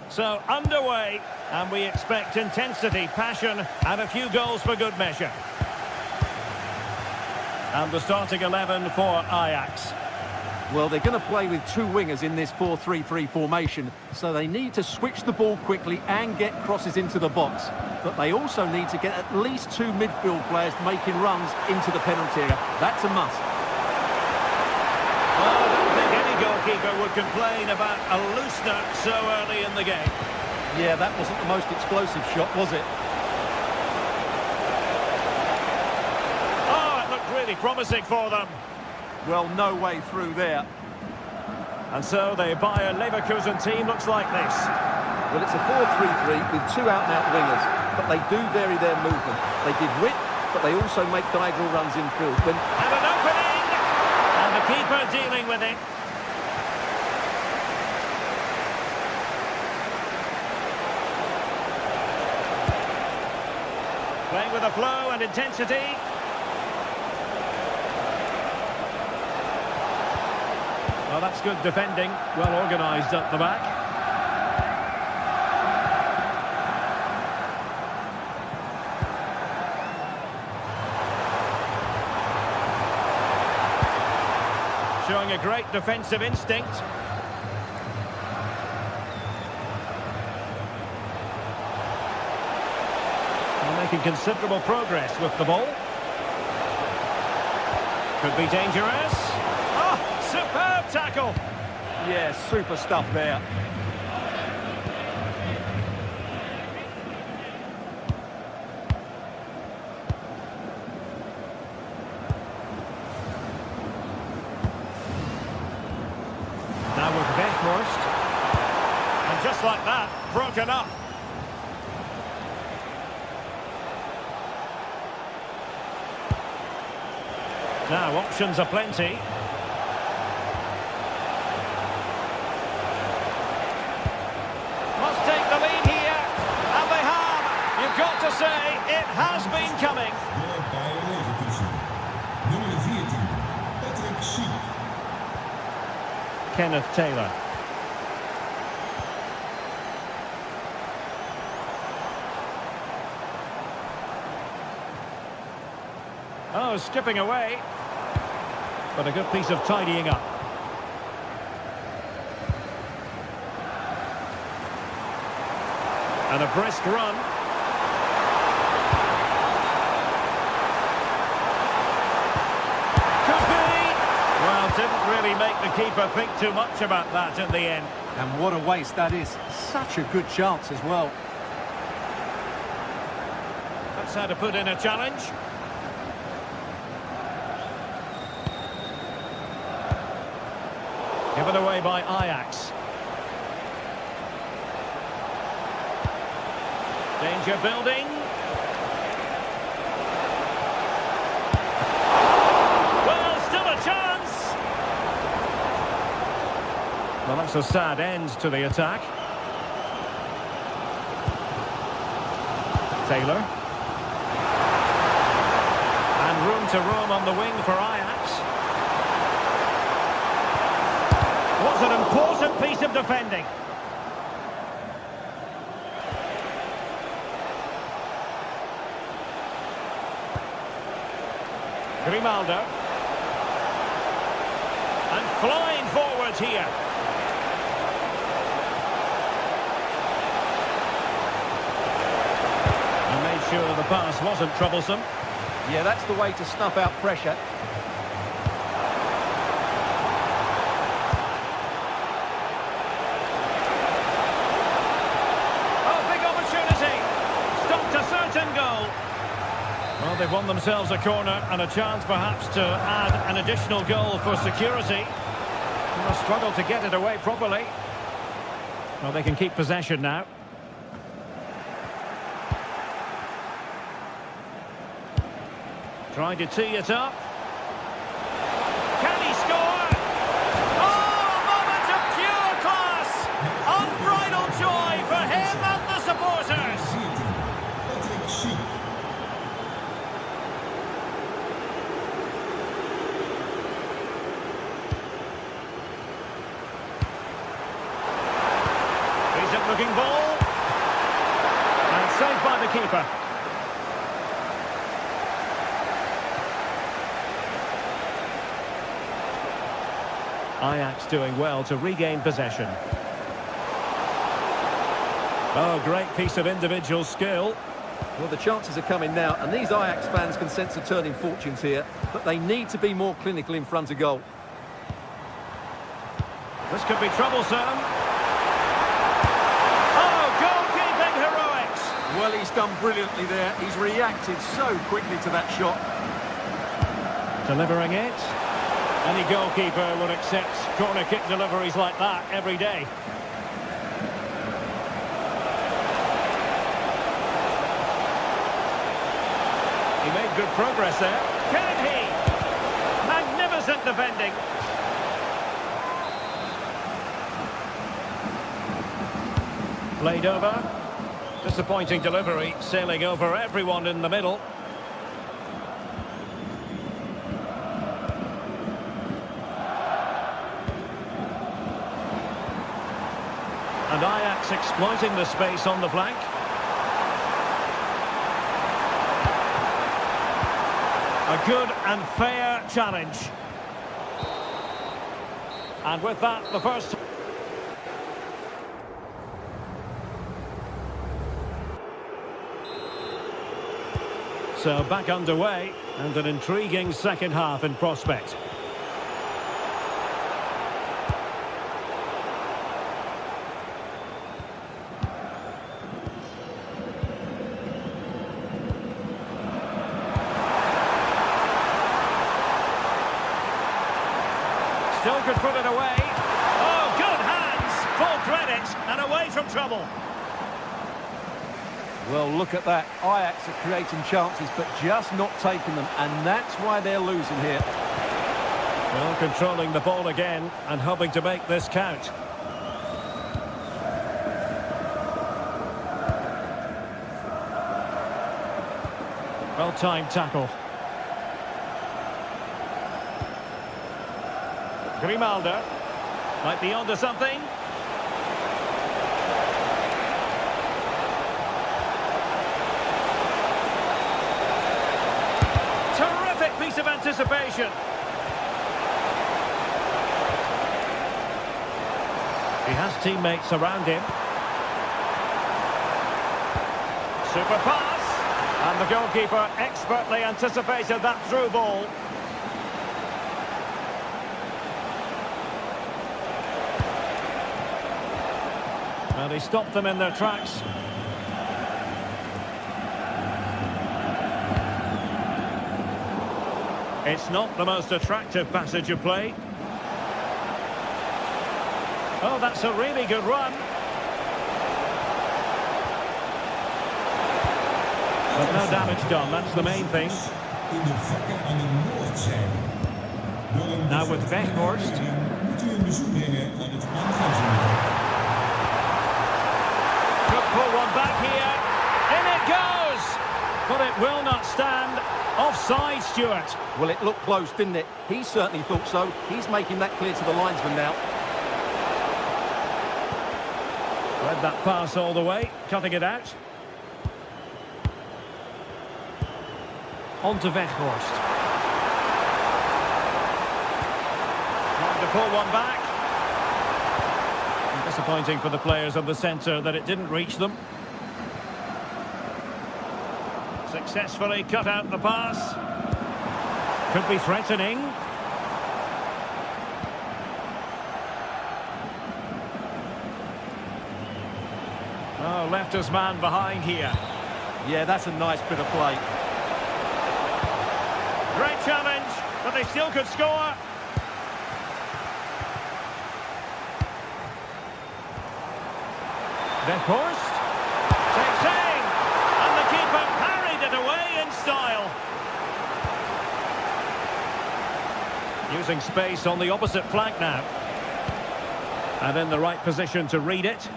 So, underway, and we expect intensity, passion, and a few goals for good measure. And the starting 11 for Ajax. Well, they're going to play with two wingers in this 4-3-3 formation, so they need to switch the ball quickly and get crosses into the box. But they also need to get at least two midfield players making runs into the penalty area. That's a must. Well, I don't think any goalkeeper would complain about a loosener so early in the game. Yeah, that wasn't the most explosive shot, was it? Really promising for them. Well, no way through there. And so the Bayer Leverkusen team looks like this. Well, it's a 4-3-3 with two out-and-out wingers, but they do vary their movement. They give width, but they also make diagonal runs infield. And an opening! And the keeper dealing with it. Playing with a flow and intensity. Well, that's good defending, well organised at the back. Showing a great defensive instinct. They're making considerable progress with the ball. Could be dangerous. Oh, superb tackle. Yeah, super stuff there. first. And just like that, broken up. Now, options are plenty. Must take the lead here, and they have. You've got to say, it has been coming. Kenneth Taylor. Oh, skipping away. But a good piece of tidying up. And a brisk run. Could be. Well, didn't really make the keeper think too much about that in the end. And what a waste that is. Such a good chance as well. That's how to put in a challenge. Given away by Ajax. Danger building. Well, still a chance. Well, that's a sad end to the attack. Taylor. And room to roam on the wing for Ajax. Was an important piece of defending. Grimaldo. And flying forwards here. And made sure the pass wasn't troublesome. Yeah, that's the way to snuff out pressure. Well, they've won themselves a corner and a chance perhaps to add an additional goal for security. They'll struggle to get it away properly. Well, they can keep possession now. Trying to tee it up. Can he score? Oh, a moment of pure class! Unbridled joy for him and the supporters! Looking ball, and saved by the keeper. Ajax doing well to regain possession. Oh, great piece of individual skill. Well, the chances are coming now, and these Ajax fans can sense a turn in fortunes here, but they need to be more clinical in front of goal. This could be troublesome. Well, he's done brilliantly there. He's reacted so quickly to that shot. Delivering it. Any goalkeeper would accept corner kick deliveries like that every day. He made good progress there. Can he? Magnificent defending. Played over. Disappointing delivery, sailing over everyone in the middle. And Ajax exploiting the space on the flank. A good and fair challenge. And with that, the first... So back underway, and an intriguing second half in prospect. Still could put it away. Oh, good hands! it and away from trouble. Well, look at that. Ajax are creating chances, but just not taking them, and that's why they're losing here. Well, controlling the ball again and hoping to make this count. Well-timed tackle. Grimaldo might be onto something. Terrific piece of anticipation. He has teammates around him. Super pass. And the goalkeeper expertly anticipated that through ball. Well, he stopped them in their tracks. It's not the most attractive passage of play. Oh, that's a really good run. But no damage done, that's the main thing. Now with Weghorst. Could pull one back here. In it goes! But it will not stand. Offside, Stuart. Well, it looked close, didn't it? He certainly thought so. He's making that clear to the linesman now. Read that pass all the way, cutting it out. On to Weghorst. Trying to pull one back. And disappointing for the players of the centre that it didn't reach them. Successfully cut out the pass. Could be threatening. Oh, left his man behind here. Yeah, that's a nice bit of play. Great challenge, but they still could score. Weghorst takes aim, and the keeper parried it away in style. Using space on the opposite flank now. And in the right position to read it.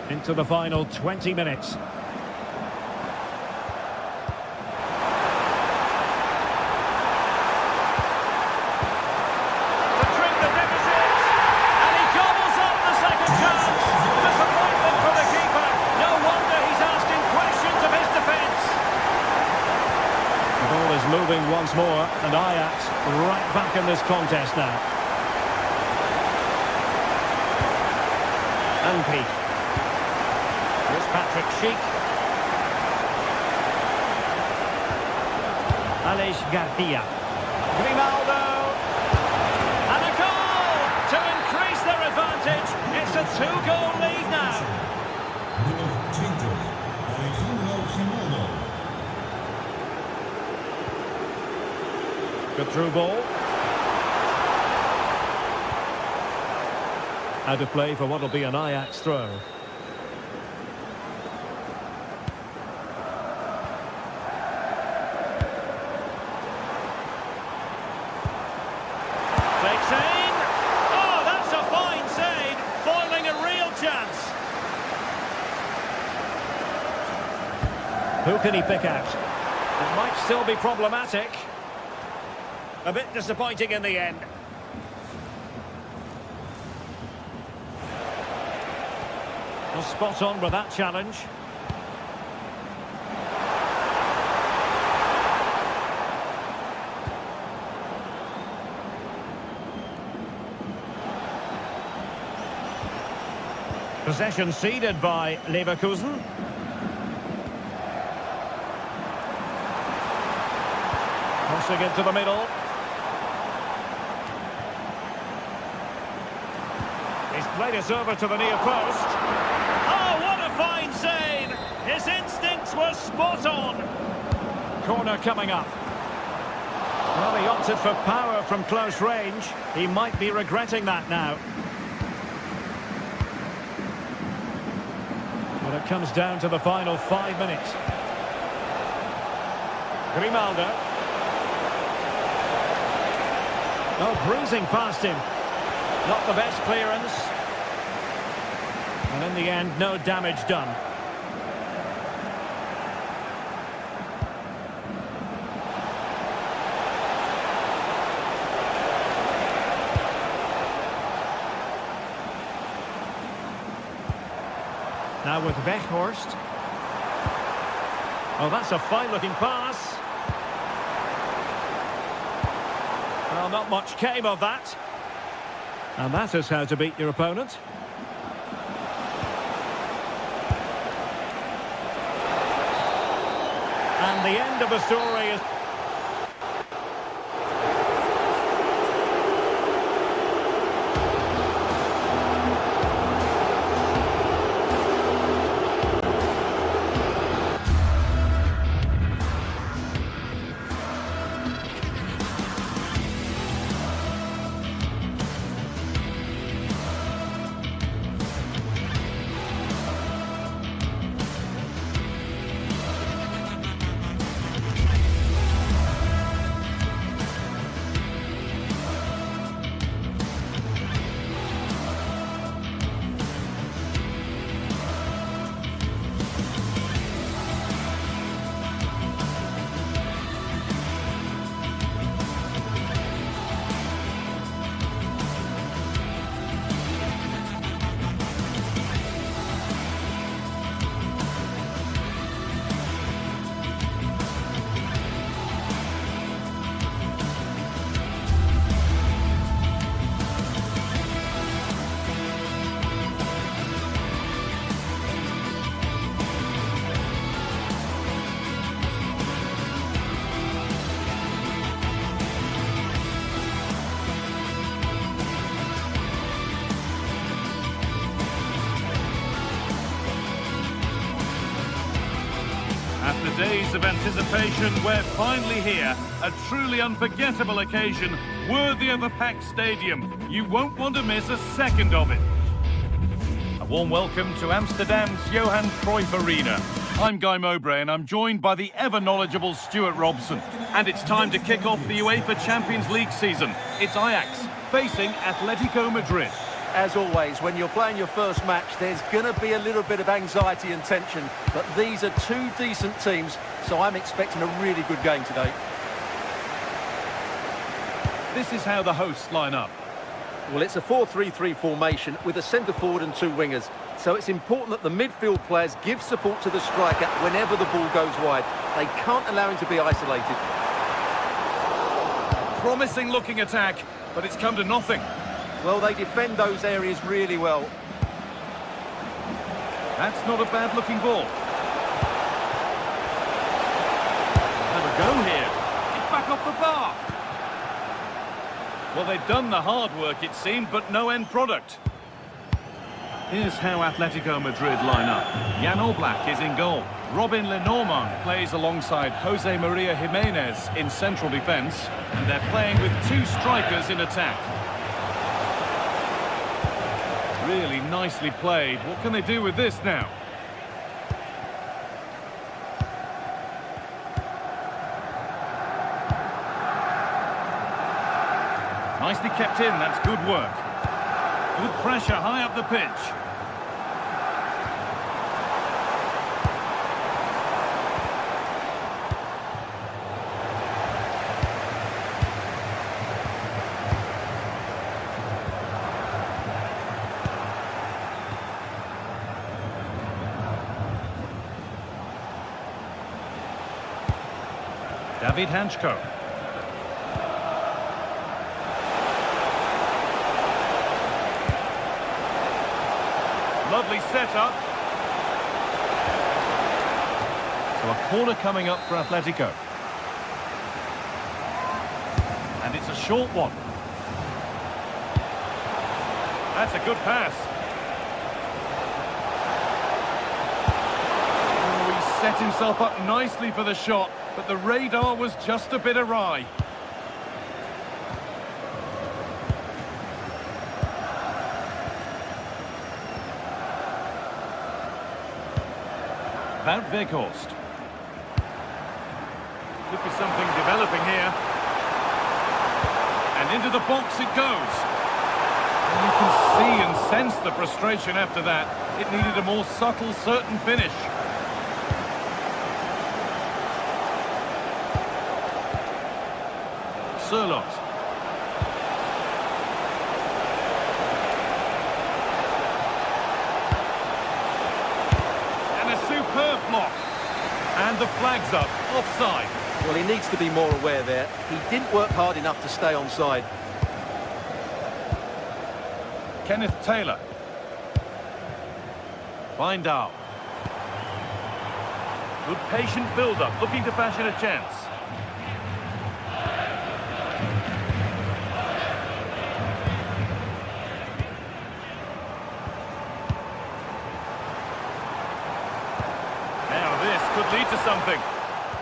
Into the final 20 minutes. Moving once more, and Ajax right back in this contest now. Anpi. Here's Patrick Schick. Aleix Garcia. Grimaldo. And a goal to increase their advantage. It's a two-goal lead now. Good through ball. Out of play for what will be an Ajax throw. Takes aim. Oh, that's a fine save. Foiling a real chance. Who can he pick out? It might still be problematic. A bit disappointing in the end. Well, spot on with that challenge. Possession ceded by Leverkusen. Crossing into the middle. He's played it over to the near post. Oh, what a fine save! His instincts were spot on. Corner coming up. Well, he opted for power from close range. He might be regretting that now. But it comes down to the final 5 minutes. Grimaldo. Oh, bruising past him. Not the best clearance. And in the end, no damage done. Now with Weghorst. Oh, that's a fine-looking pass. Well, not much came of that. And that is how to beat your opponent. And the end of the story is... After days of anticipation, we're finally here. A truly unforgettable occasion, worthy of a packed stadium. You won't want to miss a second of it. A warm welcome to Amsterdam's Johan Cruyff Arena. I'm Guy Mowbray and I'm joined by the ever-knowledgeable Stuart Robson. And it's time to kick off the UEFA Champions League season. It's Ajax facing Atletico Madrid. As always, when you're playing your first match, there's going to be a little bit of anxiety and tension. But these are two decent teams, so I'm expecting a really good game today. This is how the hosts line up. Well, it's a 4-3-3 formation with a centre forward and two wingers. So it's important that the midfield players give support to the striker whenever the ball goes wide. They can't allow him to be isolated. Promising looking attack, but it's come to nothing. Well, they defend those areas really well. That's not a bad-looking ball. Have a go here. It's back off the bar. Well, they've done the hard work, it seemed, but no end product. Here's how Atletico Madrid line up. Jan Oblak is in goal. Robin Lenormand plays alongside Jose Maria Jimenez in central defence. And they're playing with two strikers in attack. Really nicely played. What can they do with this now? Nicely kept in, that's good work. Good pressure high up the pitch. David Hanchko. Lovely setup. So a corner coming up for Atletico. short one. That's a good pass. Oh, he set himself up nicely for the shot, but the radar was just a bit awry. Wout Weghorst. Could be something developing here. And into the box it goes. And you can see and sense the frustration after that. It needed a more subtle, certain finish. Sørloth. And a superb block. And the flag's up, offside. Well, he needs to be more aware there. He didn't work hard enough to stay onside. Kenneth Taylor. Bindal. Good patient build-up, looking to fashion a chance. Now this could lead to something.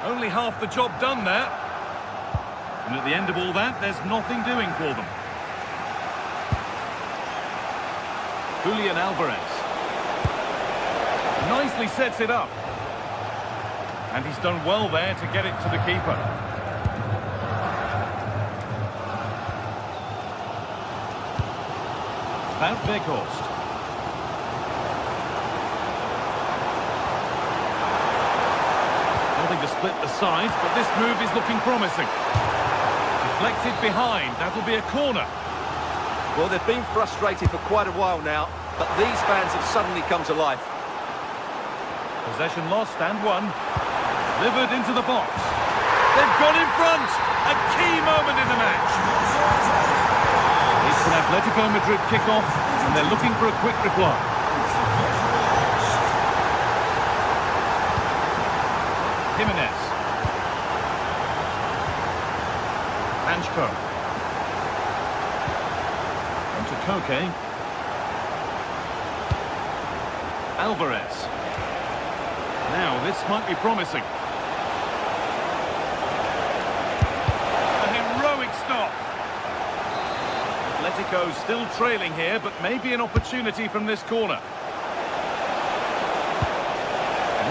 Only half the job done there. And at the end of all that, there's nothing doing for them. Julian Alvarez. Nicely sets it up. And he's done well there to get it to the keeper. Wout Weghorst. Nothing to split the sides, but this move is looking promising. Deflected behind, that'll be a corner. Well, they've been frustrated for quite a while now, but these fans have suddenly come to life. Possession lost and won. Delivered into the box. They've gone in front! A key moment in the match. It's an Atletico Madrid kickoff, and they're looking for a quick reply. Jimenez. Anchko. On to Koke. Alvarez. Now, this might be promising. A heroic stop. Atletico still trailing here, but maybe an opportunity from this corner.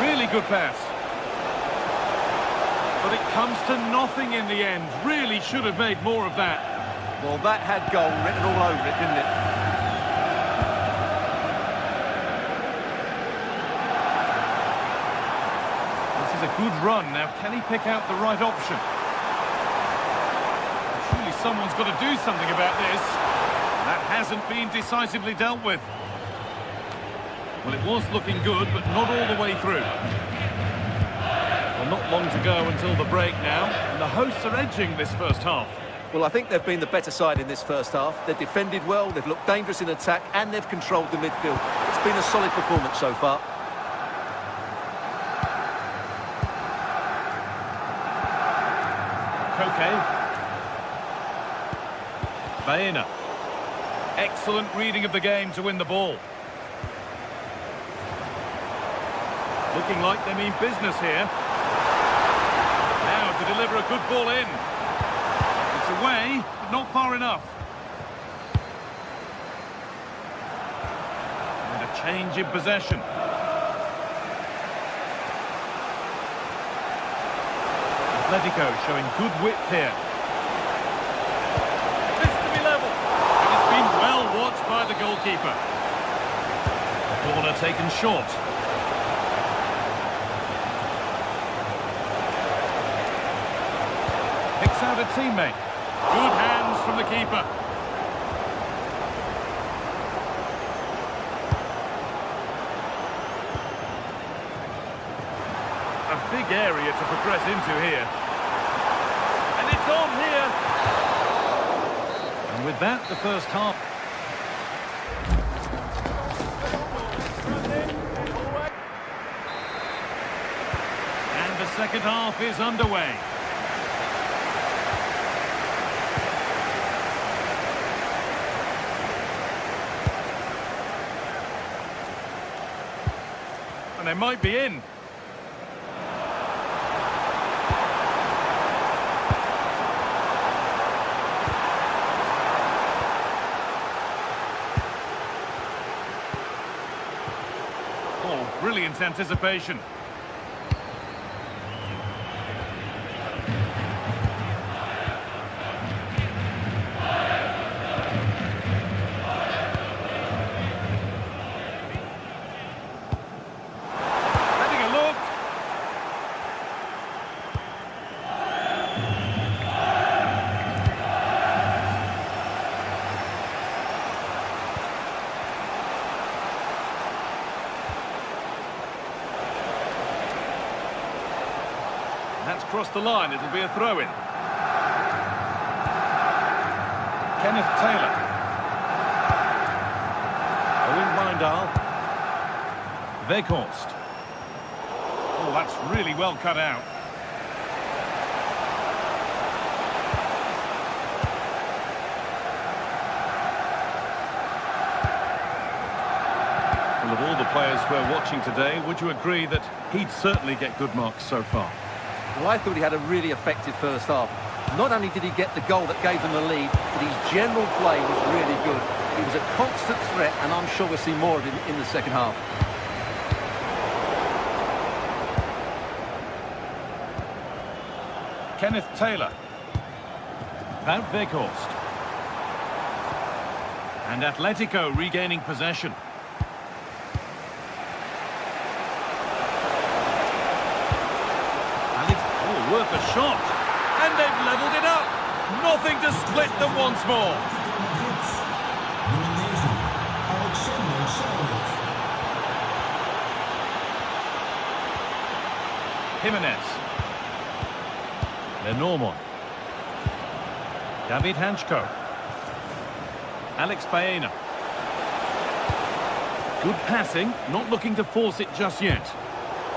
Really good pass. But it comes to nothing in the end. Really should have made more of that. Well, that had goal written all over it, didn't it? This is a good run. Now, can he pick out the right option? Surely someone's got to do something about this. That hasn't been decisively dealt with. Well, it was looking good, but not all the way through. Well, not long to go until the break now, and the hosts are edging this first half. Well, I think they've been the better side in this first half. They've defended well, they've looked dangerous in attack, and they've controlled the midfield. It's been a solid performance so far. Koke. Baena. Excellent reading of the game to win the ball. Looking like they mean business here. Now to deliver a good ball in. It's away, but not far enough. And a change in possession. Atletico showing good width here. This to be level. It has been well watched by the goalkeeper. Corner taken short. Picks out a teammate. Good hands from the keeper. A big area to progress into here. And it's on here. And with that, the first half. And the second half is underway. they might be in. Oh, brilliant anticipation. That's crossed the line. It'll be a throw-in. Kenneth Taylor. Owen Mindal. Weghorst. Oh, that's really well cut out. Well, of all the players we're watching today, would you agree that he'd certainly get good marks so far? Well, I thought he had a really effective first half. Not only did he get the goal that gave them the lead, but his general play was really good. He was a constant threat, and I'm sure we'll see more of him in the second half. Kenneth Taylor. Wout Weghorst. And Atletico regaining possession. Worth a shot, and they've levelled it up. Nothing to split them once more. Jimenez. Lenormand. David Hanchko. Alex Baena. Good passing, not looking to force it just yet,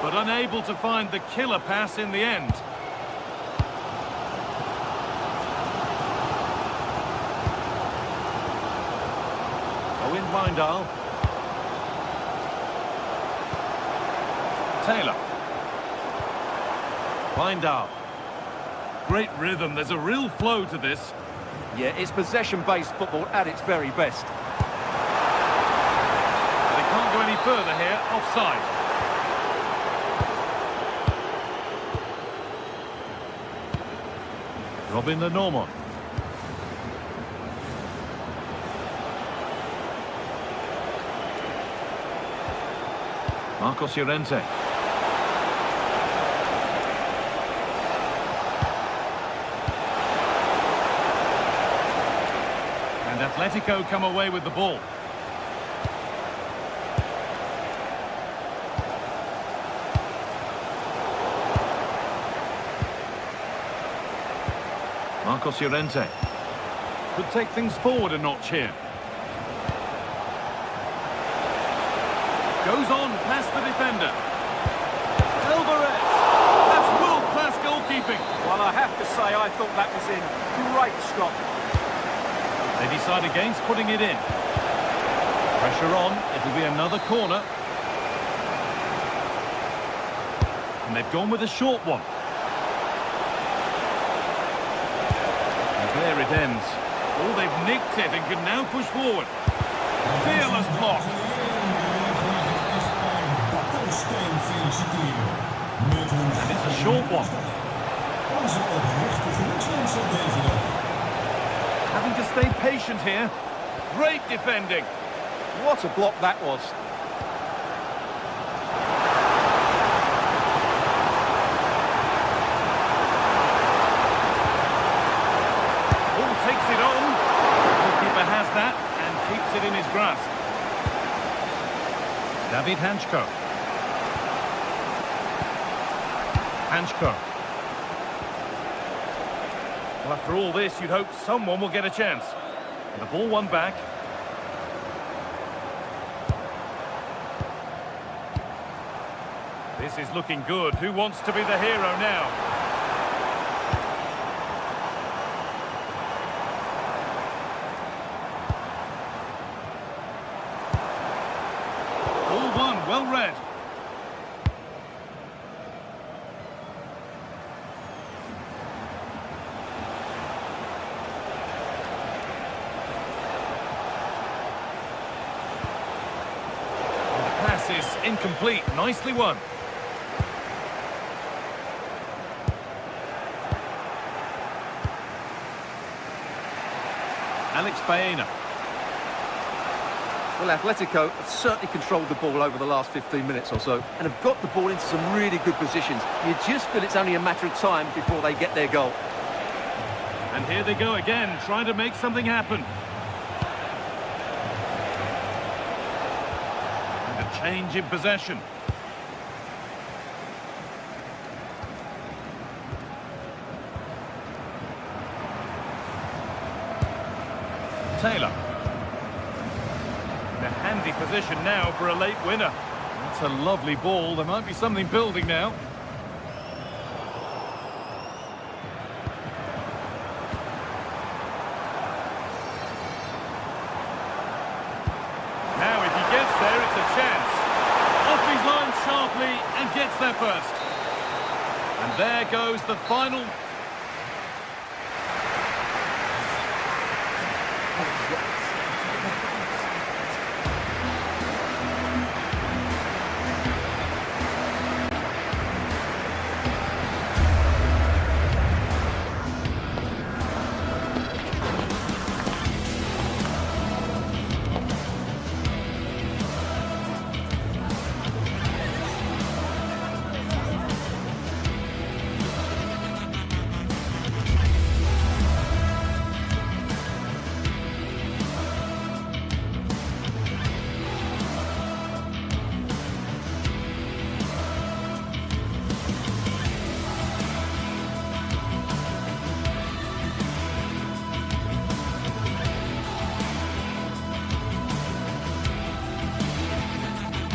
but unable to find the killer pass in the end. Owen Mindal. Taylor. Mindal. Great rhythm. There's a real flow to this. Yeah, it's possession-based football at its very best. They can't go any further here. Offside. Robin Lenormand. Marcos Llorente. And Atletico come away with the ball. Marcos Llorente. Could take things forward a notch here. Goes on past the defender. Alvarez. That's world-class goalkeeping. Well, I have to say, I thought that was in. Great stop. They decide against putting it in. Pressure on. It'll be another corner. And they've gone with a short one. And there it ends. Oh, they've nicked it and can now push forward. Fearless block. And it's a short one. Having to stay patient here. Great defending. What a block that was. Ball takes it on. The goalkeeper has that and keeps it in his grasp. David Hanchko. Hanchko. Well, after all this, you'd hope someone will get a chance. And the ball won back. This is looking good. Who wants to be the hero now? Ball won, well read. incomplete. Nicely won. Alex Baena. Well, Atletico have certainly controlled the ball over the last 15 minutes or so and have got the ball into some really good positions. You just feel it's only a matter of time before they get their goal. And here they go again, trying to make something happen. And a change in possession. Taylor. In a handy position now for a late winner. That's a lovely ball. There might be something building now. Now if he gets there, it's a chance. Off his line sharply and gets there first. And there goes the final.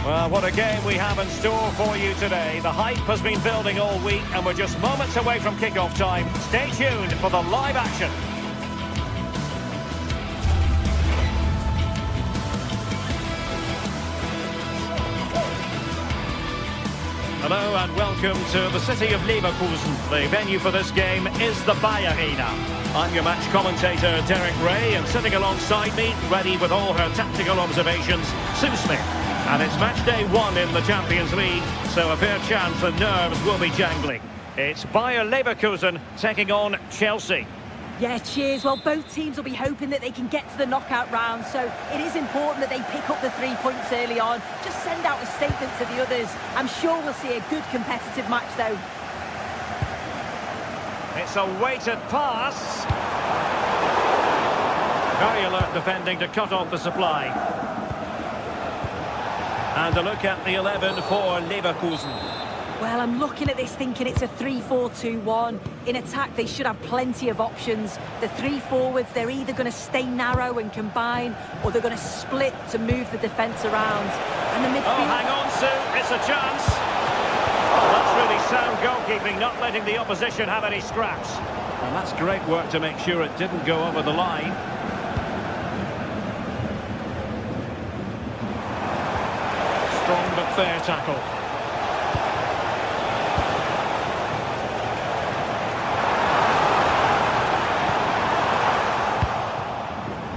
Well, what a game we have in store for you today. The hype has been building all week and we're just moments away from kick-off time. Stay tuned for the live action. Hello and welcome to the city of Leverkusen. The venue for this game is the Bayer Arena. I'm your match commentator, Derek Ray, and sitting alongside me, ready with all her tactical observations, Sue Smith. And it's match day 1 in the Champions League, so a fair chance the nerves will be jangling. It's Bayer Leverkusen taking on Chelsea. Yeah, cheers. Well, both teams will be hoping that they can get to the knockout round, so it is important that they pick up the 3 points early on. Just send out a statement to the others. I'm sure we'll see a good competitive match, though. It's a weighted pass. Very alert defending to cut off the supply. And a look at the 11 for Leverkusen. Well, I'm looking at this thinking it's a 3-4-2-1. In attack, they should have plenty of options. The 3 forwards, they're either going to stay narrow and combine, or they're going to split to move the defence around. And the midfield... Oh, hang on, Sue. It's a chance. Oh, that's really sound goalkeeping, not letting the opposition have any scraps. And that's great work to make sure it didn't go over the line. Strong but fair tackle.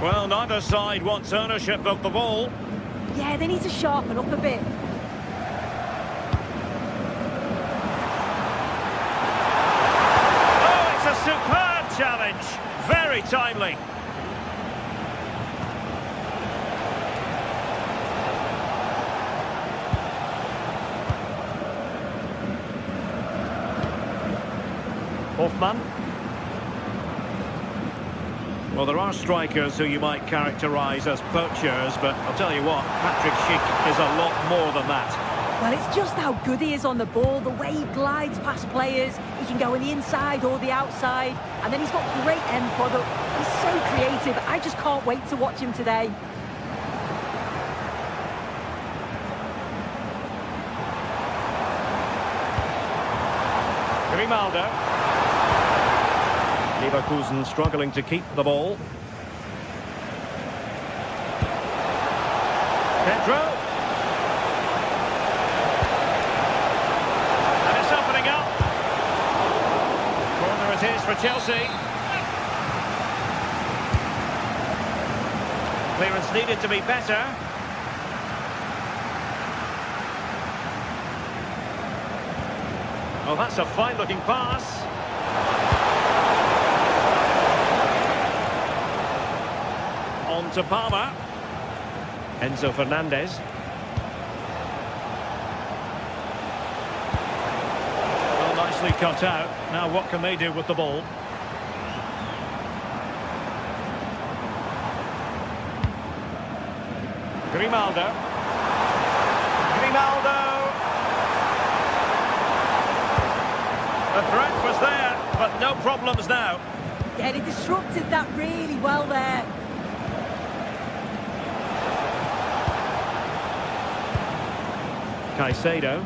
Well, neither side wants ownership of the ball. Yeah, they need to sharpen up a bit. Oh, it's a superb challenge. Very timely. Hoffman. Well, there are strikers who you might characterise as poachers, but I'll tell you what, Patrick Schick is a lot more than that. Well, it's just how good he is on the ball, the way he glides past players. He can go on the inside or the outside, and then he's got great end product. He's so creative. I just can't wait to watch him today. Grimaldo. Leverkusen struggling to keep the ball. Pedro. And it's opening up. Corner it is for Chelsea. Clearance needed to be better. Well, that's a fine-looking pass. On to Palmer. Enzo Fernandez. Well, nicely cut out. Now what can they do with the ball? Grimaldo. The threat was there, but no problems now. Yeah, he disrupted that really well there. Caicedo.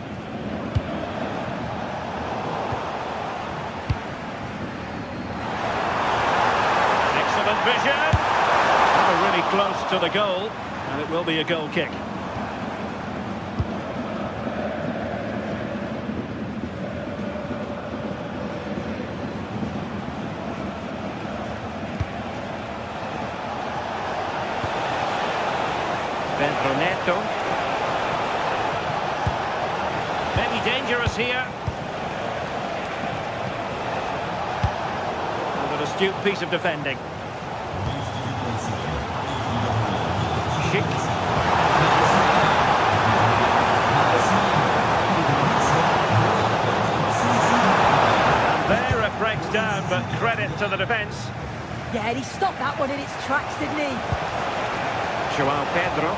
Excellent vision. Never really close to the goal, and it will be a goal kick. Neto. Maybe dangerous here. With an astute piece of defending. Schick. And there it breaks down, but credit to the defence. Yeah, he stopped that one in its tracks, didn't he? João Pedro.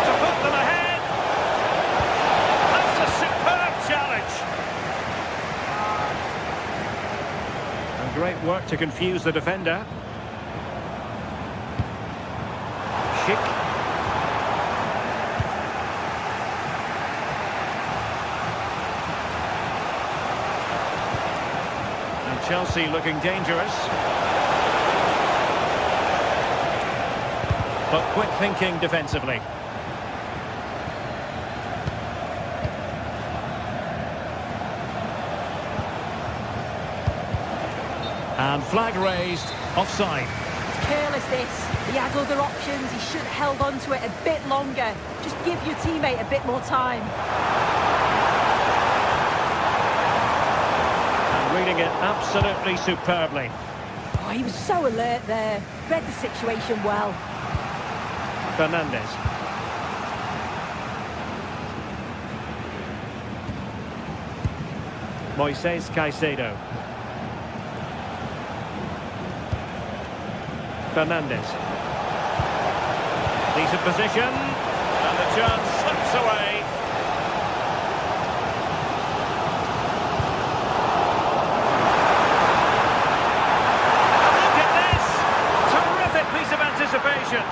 To put them ahead. That's a superb challenge. And great work to confuse the defender. Schick. And Chelsea looking dangerous. But quick thinking defensively. And flag raised, offside. It's careless this. He had other options. He should have held on to it a bit longer. Just give your teammate a bit more time. And reading it absolutely superbly. Oh, he was so alert there. Read the situation well. Fernandez. Moises Caicedo. Fernandez. Decent position. And the chance slips away. And look at this! Terrific piece of anticipation.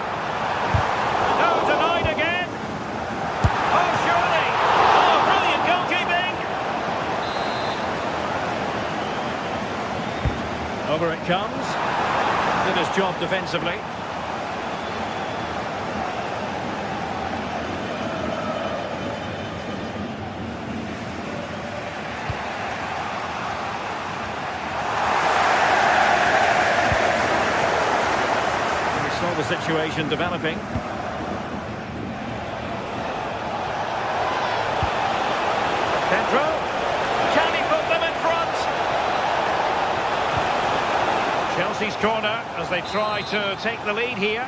No, denied again. Oh, surely. Oh, brilliant goalkeeping. Over it comes. Did his job defensively. We saw the situation developing. Pedro, can he put them in front? Chelsea's corner as they try to take the lead here.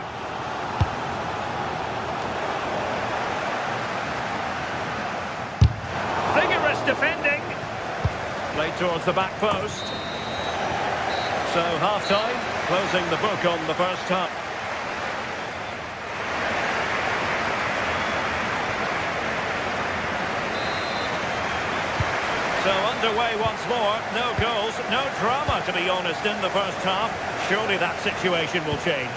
Vigorous defending. Played towards the back post. So half-time, closing the book on the first half. So underway once more, no goals, no drama to be honest in the first half. Surely that situation will change.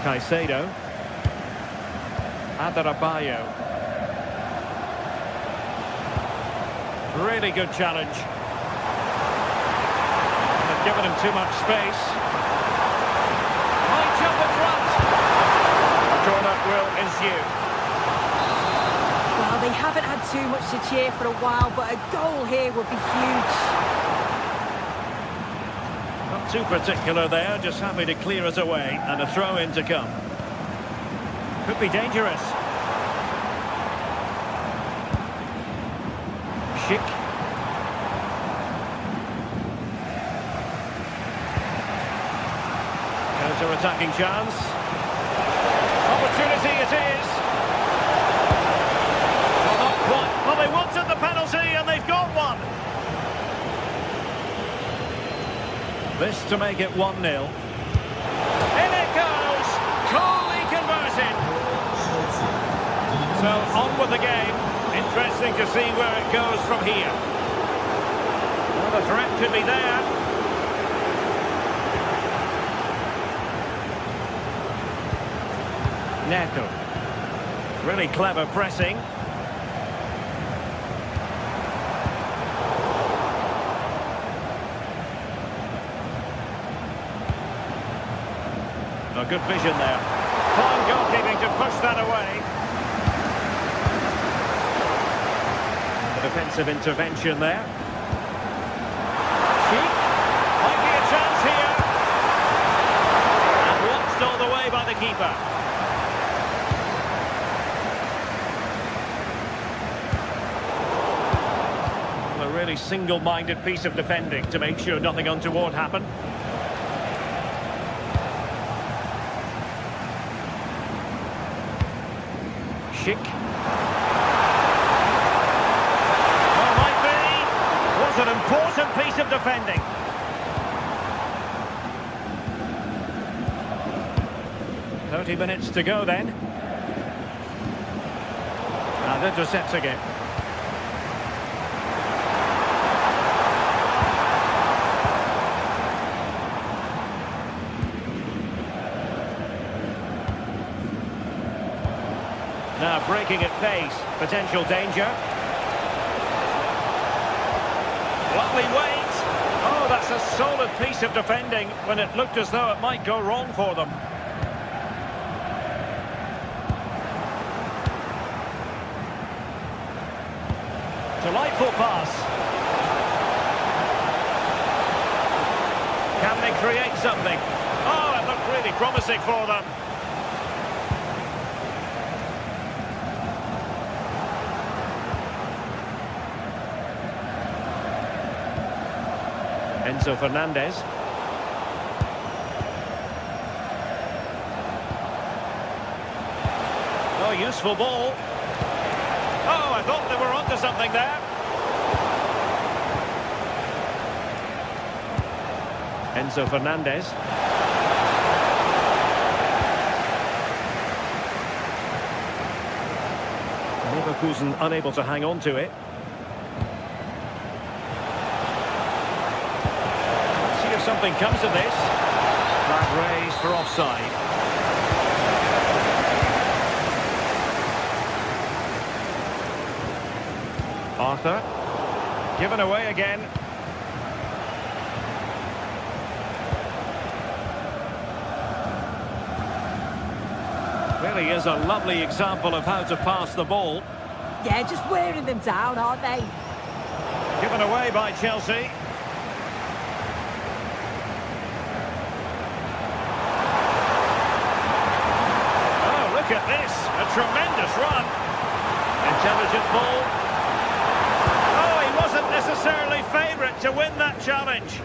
Caicedo. Adarabioyo. Really good challenge. They've given him too much space. Might jump in front. The corner will ensue. Well, they haven't had too much to cheer for a while, but a goal here would be huge. Not too particular there, just happy to clear us away, and a throw-in to come. Could be dangerous. Schick. Counter-attacking chance. Opportunity it is. Well, not quite. Well, they wanted the penalty and they've got one. This to make it 1-0. In it goes! Coolly converted. So on with the game. Interesting to see where it goes from here. Well, the threat could be there. Neto. Really clever pressing. A good vision there. Fine goalkeeping to push that away. A defensive intervention there. Cheek. Might be a chance here. And watched all the way by the keeper. Well, a really single-minded piece of defending to make sure nothing untoward happened. Schick. Well, might be. Was an important piece of defending. "30 minutes to go then. And intercepts again. Now breaking at pace, potential danger. Lovely weight. Oh, that's a solid piece of defending when it looked as though it might go wrong for them. Delightful pass. Can they create something? Oh, it looked really promising for them. Enzo Fernandez. Oh, useful ball. Oh, I thought they were onto something there. Enzo Fernandez. Leverkusen unable to hang on to it. Something comes of this. Flag raised for offside. Arthur. Given away again. Really is a lovely example of how to pass the ball. Yeah, just wearing them down, aren't they? Given away by Chelsea. Look at this, a tremendous run. Intelligent ball. Oh, he wasn't necessarily favourite to win that challenge.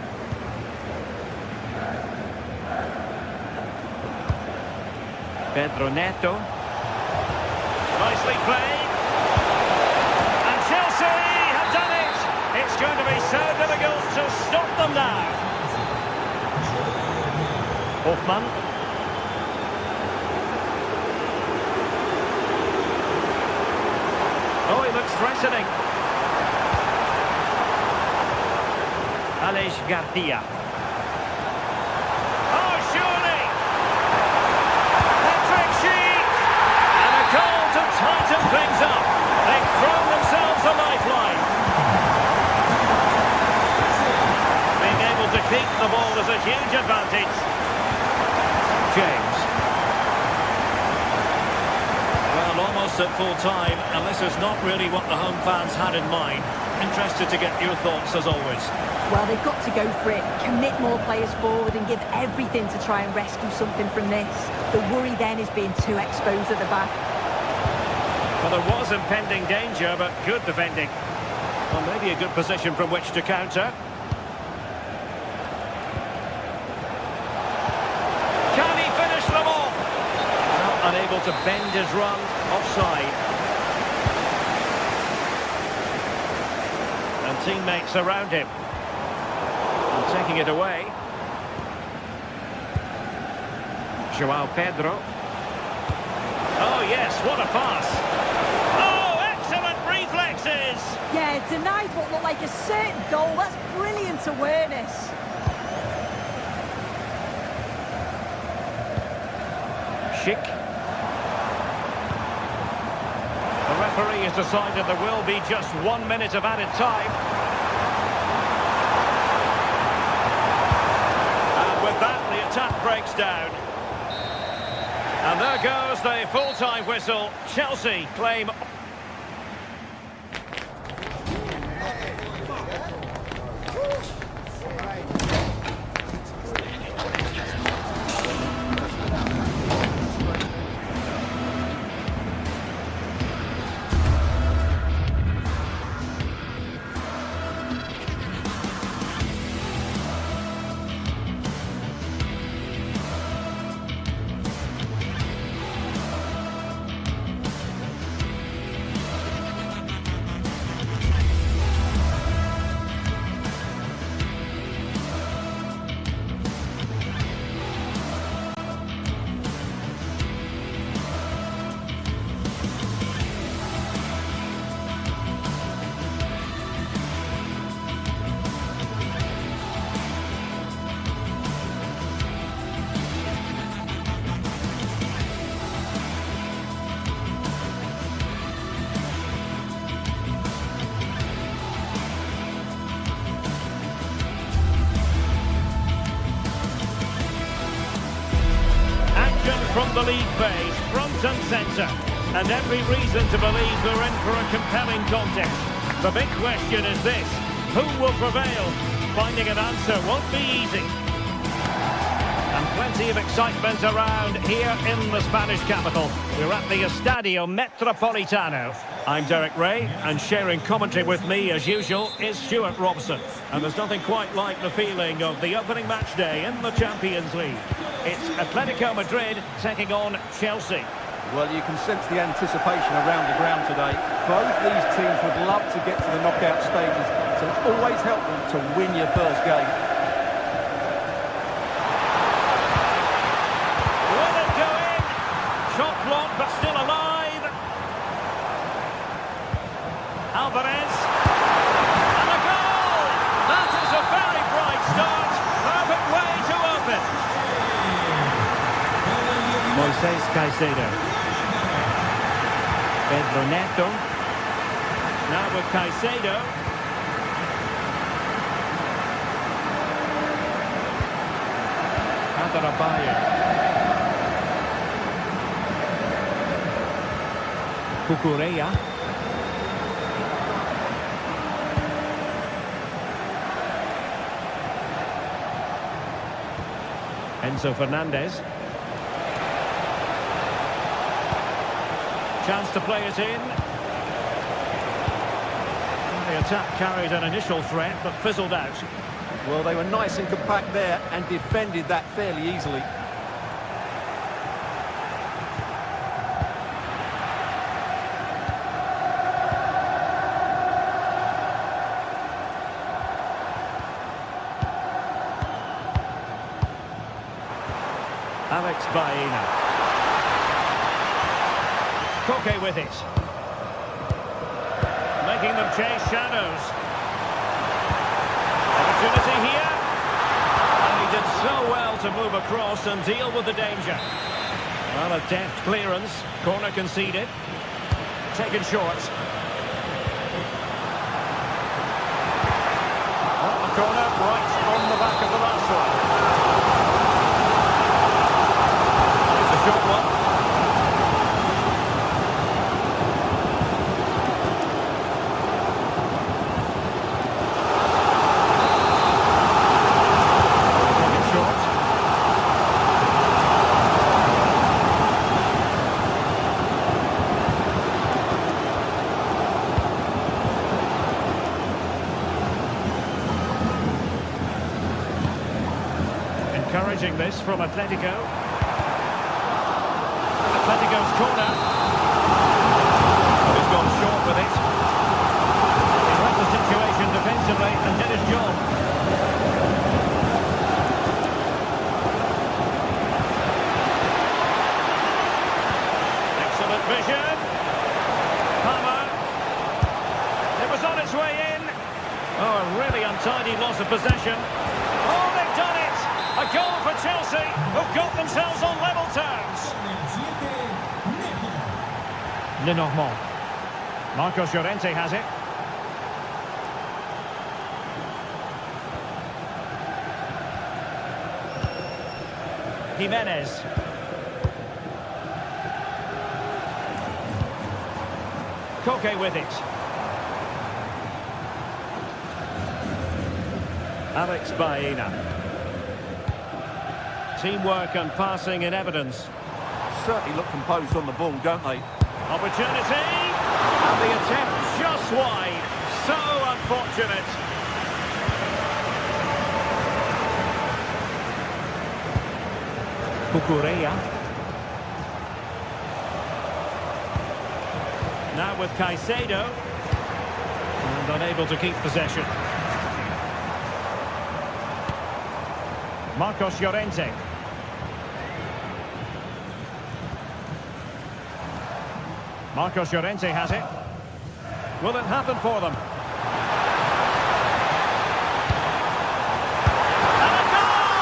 Pedro Neto. Nicely played. And Chelsea have done it. It's going to be so difficult to stop them now. Hoffmann. Oh, he looks threatening. Aleix Garcia. Oh, surely! Patrick Schick! And a goal to tighten things up. They've thrown themselves a lifeline. Being able to keep the ball is a huge advantage. James. Well, almost lost at full time, and this is not really what the home fans had in mind. Interested to get your thoughts as always. Well, they've got to go for it, commit more players forward and give everything to try and rescue something from this. The worry then is being too exposed at the back. Well, there was impending danger, but good defending. Well, maybe a good position from which to counter. Can he finish them off? Well, unable to bend his run, offside. And teammates around him. And taking it away. João Pedro. Oh yes, what a pass. Oh, excellent reflexes. Yeah, denied what looked like a certain goal. That's brilliant awareness. Schick. The referee has decided there will be just 1 minute of added time. And with that, the attack breaks down. And there goes the full-time whistle. Chelsea claim... From the league phase, front and centre, and every reason to believe we're in for a compelling contest. The big question is this: who will prevail? Finding an answer won't be easy. And plenty of excitement around here in the Spanish capital. We're at the Estadio Metropolitano. I'm Derek Ray, and sharing commentary with me, as usual, is Stuart Robson. And there's nothing quite like the feeling of the opening match day in the Champions League. It's Atletico Madrid taking on Chelsea. Well, you can sense the anticipation around the ground today. Both these teams would love to get to the knockout stages, so it's always helpful to win your first game. Will it go in? Shot blocked, but still alive. Alvarez. And a goal! That is a very bright start. Perfect way to open. Moisés Caicedo. Pedro Neto. Now with Caicedo. Adarabioyo. Cucurella. Enzo Fernandez. Chance to play it in. The attack carried an initial threat, but fizzled out. Well, they were nice and compact there and defended that fairly easily. Alex Baena. Koke with it. Making them chase shadows. Opportunity here. And he did so well to move across and deal with the danger. Well, a deft clearance. Corner conceded. Taken short. Well, the corner right on the back of the last one. It's a short one. managing this from Atletico. Atletico's corner. But he's gone short with it. He read the situation defensively and did his job. Excellent vision. Palmer. It was on its way in. Oh, a really untidy loss of possession. Oh, they've done it! A goal for Chelsea, who've got themselves on level terms. Lenormand. Marcos Llorente has it. Jimenez. Koke with it. Alex Baena. Teamwork and passing in evidence. Certainly look composed on the ball, don't they? Opportunity. And the attempt just wide. So unfortunate. Cucurella. Now with Caicedo. And unable to keep possession. Marcos Llorente. Marcos Llorente has it. Will it happen for them? And a goal!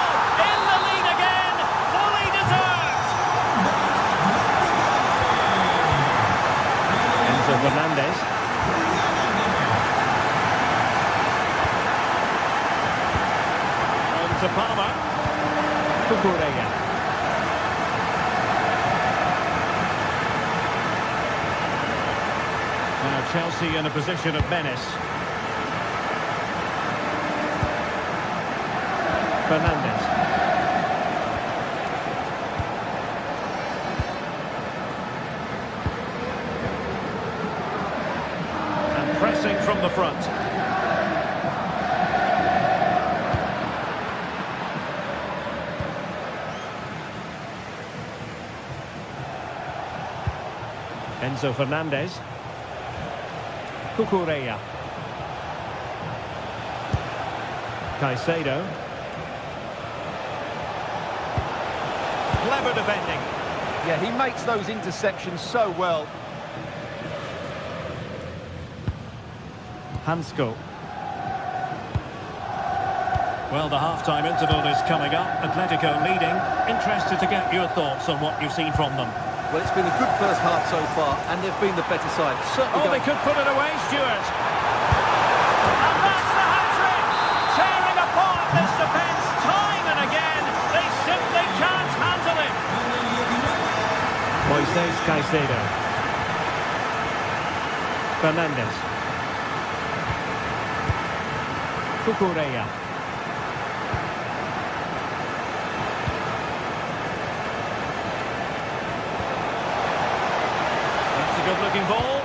In the lead again! Fully deserved! Enzo Fernandez. On to Palmer. Cucurella. Now Chelsea in a position of menace. Fernandez. And pressing from the front. Enzo Fernandez. Cucurella. Caicedo. Clever defending. Yeah, he makes those intersections so well. Hansko. Well, the half-time interval is coming up. Atletico leading. Interested to get your thoughts on what you've seen from them. Well, it's been a good first half so far, and they've been the better side. Certainly Oh, they could put it away, Stuart. And that's the hat-trick! Tearing apart this defence time and again. They simply can't handle it. Moises Caicedo. Fernandez. Cucurella. Good-looking ball,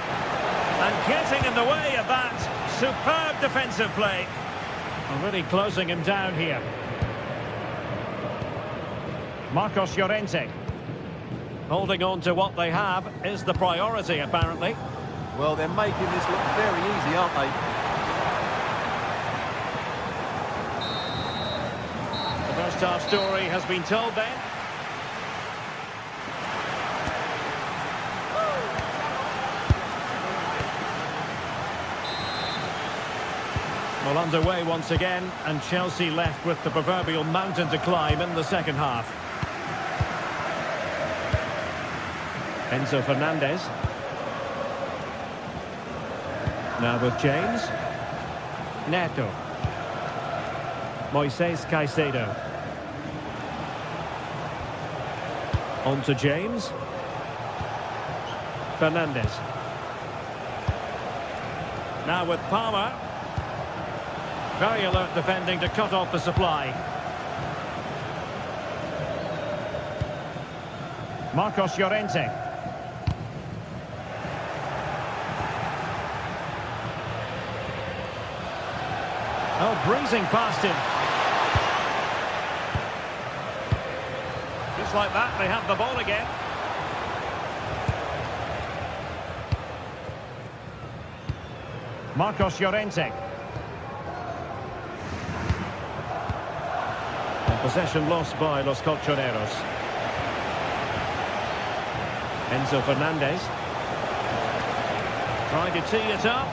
and getting in the way of that superb defensive play. Already closing him down here. Marcos Llorente. Holding on to what they have is the priority, apparently. Well, they're making this look very easy, aren't they? The first half story has been told then. Well, underway once again, and Chelsea left with the proverbial mountain to climb in the second half. Enzo Fernandez. Now with James. Neto. Moises Caicedo. On to James. Fernandez. Now with Palmer. Very alert defending to cut off the supply. Marcos Llorente. Oh, breezing past him. Just like that, they have the ball again. Marcos Llorente. And possession lost by Los Colchoneros. Enzo Fernandez. Trying to tee it up.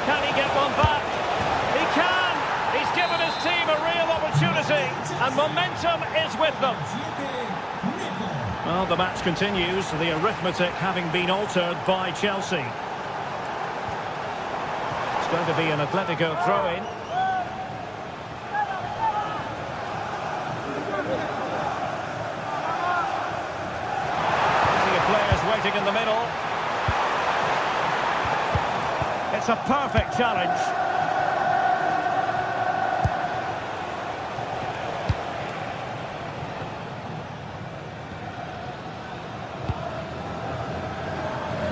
Can he get one back? He can! He's given his team a real opportunity, and momentum is with them. Well, the match continues, the arithmetic having been altered by Chelsea. It's going to be an Atletico throw-in. See players waiting in the middle. It's a perfect challenge.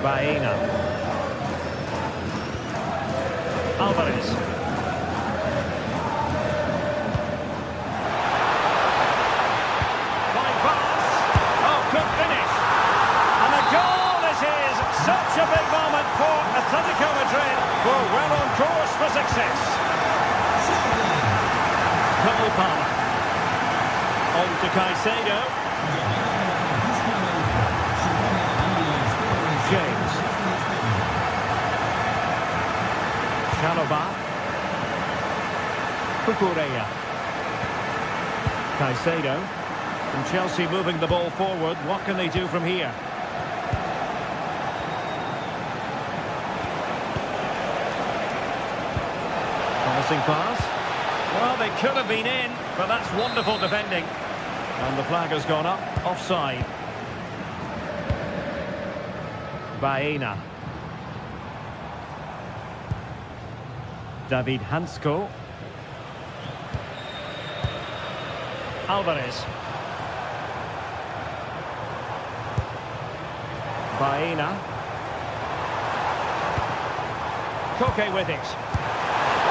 Baena. Alvarez. Fine pass. Oh, good finish. And the goal is his. Such a big moment for Atletico Madrid, who are well on course for success. Cole Palmer. On to Caicedo. James. Chalobah. Cucurella. Caicedo. And Chelsea moving the ball forward. What can they do from here? Passing pass. Well, they could have been in, but that's wonderful defending. And the flag has gone up. Offside. Baena. David Hansko. Alvarez. Baena. Koke with it.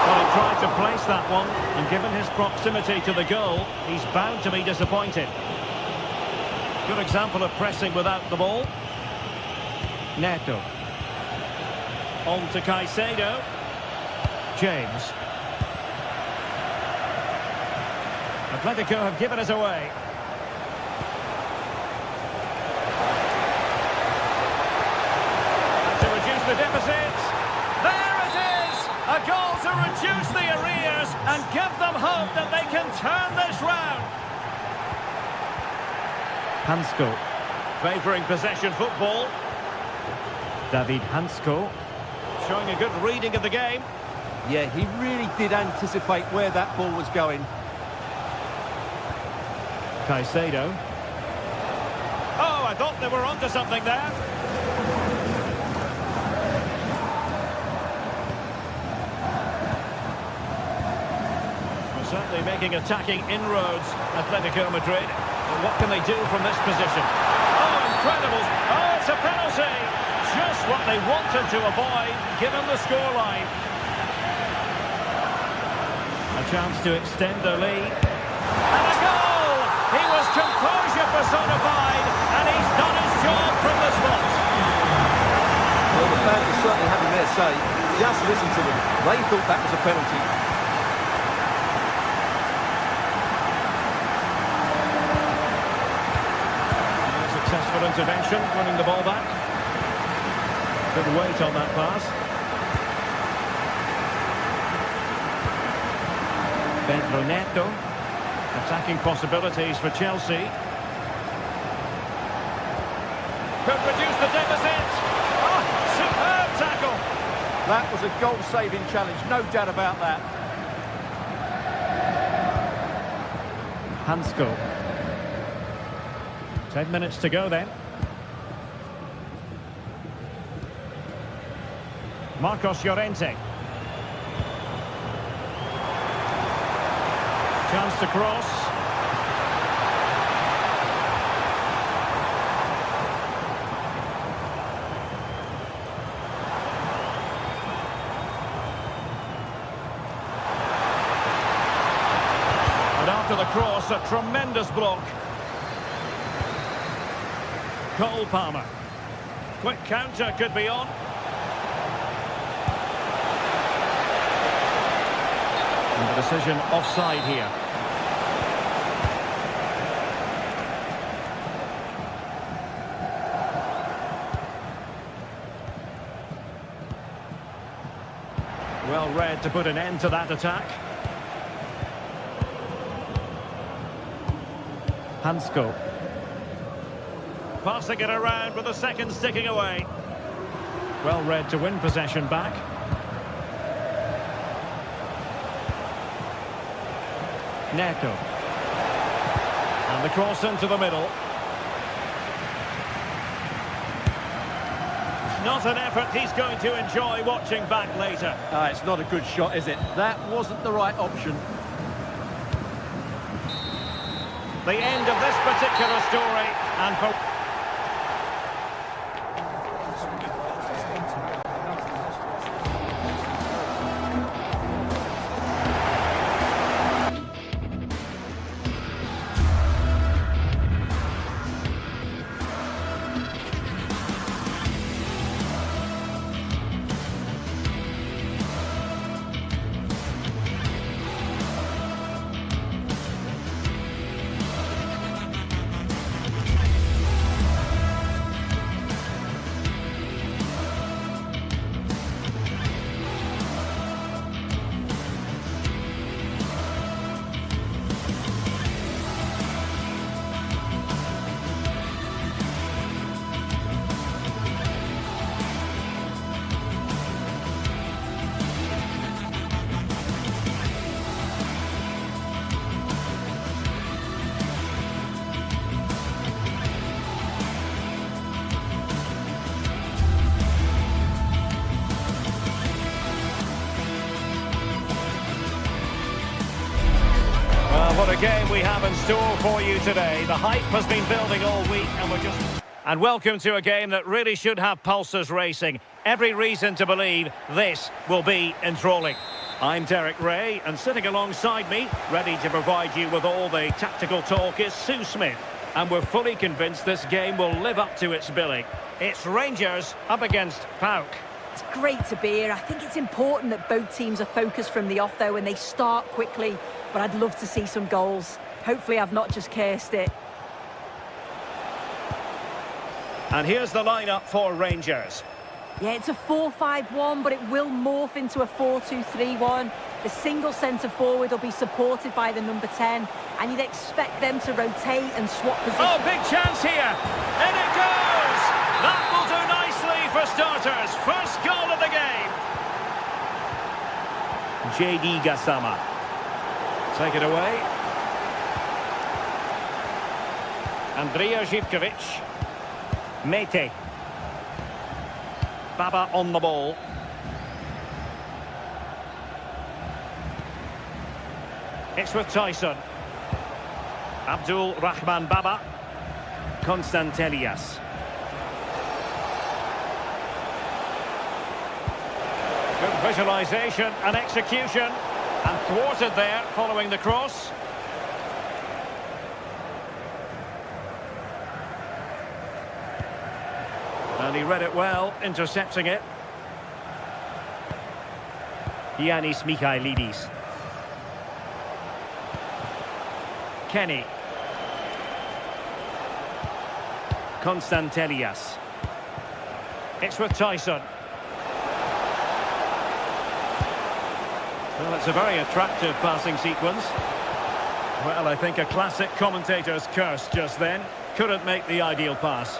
Well, he tried to place that one, and given his proximity to the goal, he's bound to be disappointed. Good example of pressing without the ball. Neto. On to Caicedo. James. Atletico have given us away. To reduce the deficit. There it is! A goal to reduce the arrears and give them hope that they can turn this round. Hansko. Favouring possession football. David Hansko. Showing a good reading of the game. Yeah, he really did anticipate where that ball was going. Caicedo. Oh, I thought they were onto something there. We're certainly making attacking inroads, Atletico Madrid. But what can they do from this position? Oh, incredible. Oh, it's a penalty. Just what they wanted to avoid, given the scoreline. A chance to extend their lead. And a goal! He was composure personified, and he's done his job from the spot. Well, the fans are certainly having their say. Just listen to them. They thought that was a penalty. Successful intervention, winning the ball back. Good weight on that pass. Pedro Neto. Attacking possibilities for Chelsea. Could reduce the deficit. Oh, superb tackle. That was a goal-saving challenge, no doubt about that. Hansko. 10 minutes to go then. Marcos Llorente. Chance to cross. And after the cross, a tremendous block. Cole Palmer. Quick counter could be on. And the decision offside here. Well read to put an end to that attack. Hansko. Passing it around with a second sticking away. Well read to win possession back. Neto. And the cross into the middle. Not an effort he's going to enjoy watching back later. It's not a good shot, is it? That wasn't the right option. The end of this particular story, and for... What a game we have in store for you today. The hype has been building all week and we're just... And welcome to a game that really should have pulses racing. Every reason to believe this will be enthralling. I'm Derek Ray, and sitting alongside me, ready to provide you with all the tactical talk, is Sue Smith. And we're fully convinced this game will live up to its billing. It's Rangers up against PAOK. It's great to be here. I think it's important that both teams are focused from the off, though, and they start quickly. But I'd love to see some goals. Hopefully I've not just cursed it. And here's the lineup for Rangers. Yeah, it's a 4-5-1, but it will morph into a 4-2-3-1. The single centre-forward will be supported by the number 10, and you'd expect them to rotate and swap positions. Oh, big chance here! And it goes! That will do nicely for starters. First goal of the game. J.D. Gassama. Take it away. Andrija Živković. Mete. Baba on the ball. It's with Tyson. Abdul Rahman Baba. Konstantelias. Good visualisation and execution. And thwarted there following the cross. And he read it well, intercepting it. Yanis Michailidis. Kenny. Konstantelias. It's with Tyson. Well, it's a very attractive passing sequence. Well, I think a classic commentator's curse just then. Couldn't make the ideal pass.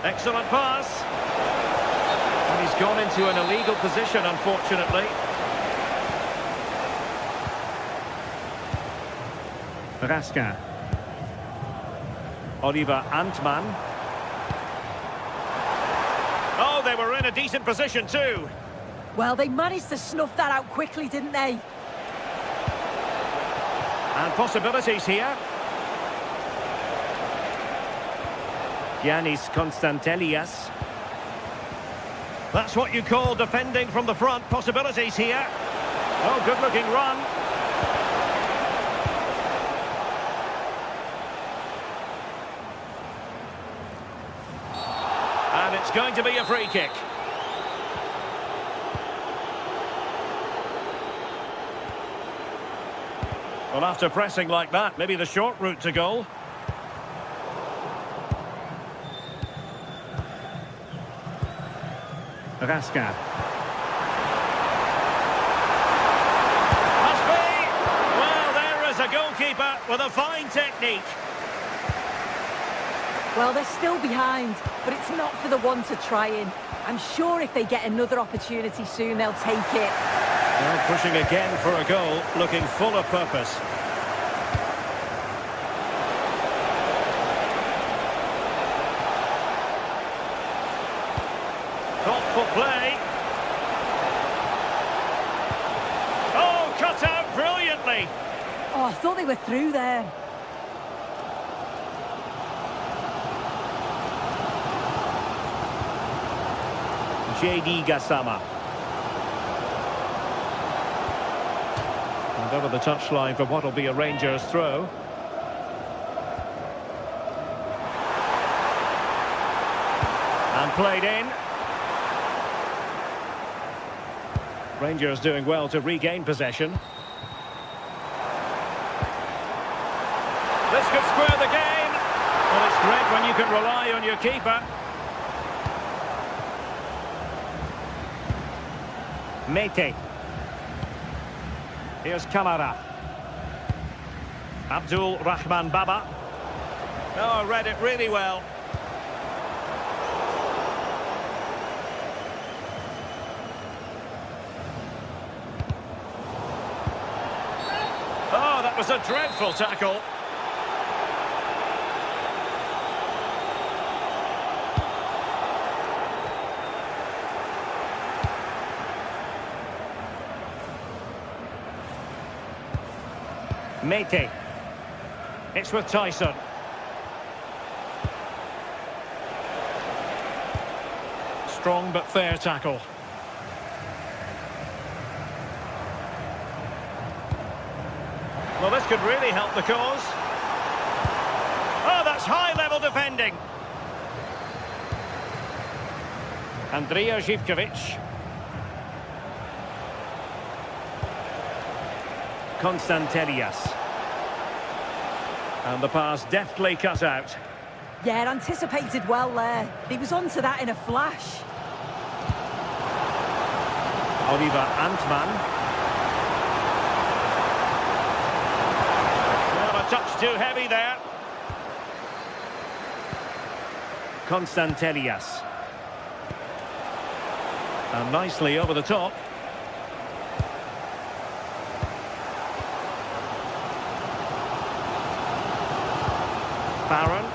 Excellent pass. And he's gone into an illegal position, unfortunately. Raska. Oliver Antman. Oh, they were in a decent position too. Well, they managed to snuff that out quickly, didn't they? And possibilities here. Yanis Konstantelias. That's what you call defending from the front. Possibilities here. Oh, good-looking run. And it's going to be a free kick. Well, after pressing like that, maybe the short route to goal. Rasca. Must be! Well, there is a goalkeeper with a fine technique. Well, they're still behind, but it's not for the want of trying. I'm sure if they get another opportunity soon, they'll take it. Well, pushing again for a goal, looking full of purpose. Thoughtful play. Oh, cut out brilliantly. Oh, I thought they were through there. JD Gassama. And over the touchline for what will be a Rangers throw. And played in. Rangers doing well to regain possession. This could square the game. Well, it's great when you can rely on your keeper. Mete. Here's Kamara. Abdul Rahman Baba. Oh, read it really well. Oh, that was a dreadful tackle. Mete. It's with Tyson. Strong but fair tackle. Well, this could really help the cause. Oh, that's high-level defending. Andrija Zivkovic. Konstantelias. And the pass deftly cut out. Yeah, anticipated well there. He was onto that in a flash. Oliver Antman. Well, a touch too heavy there. Konstantelias. And nicely over the top. Barron,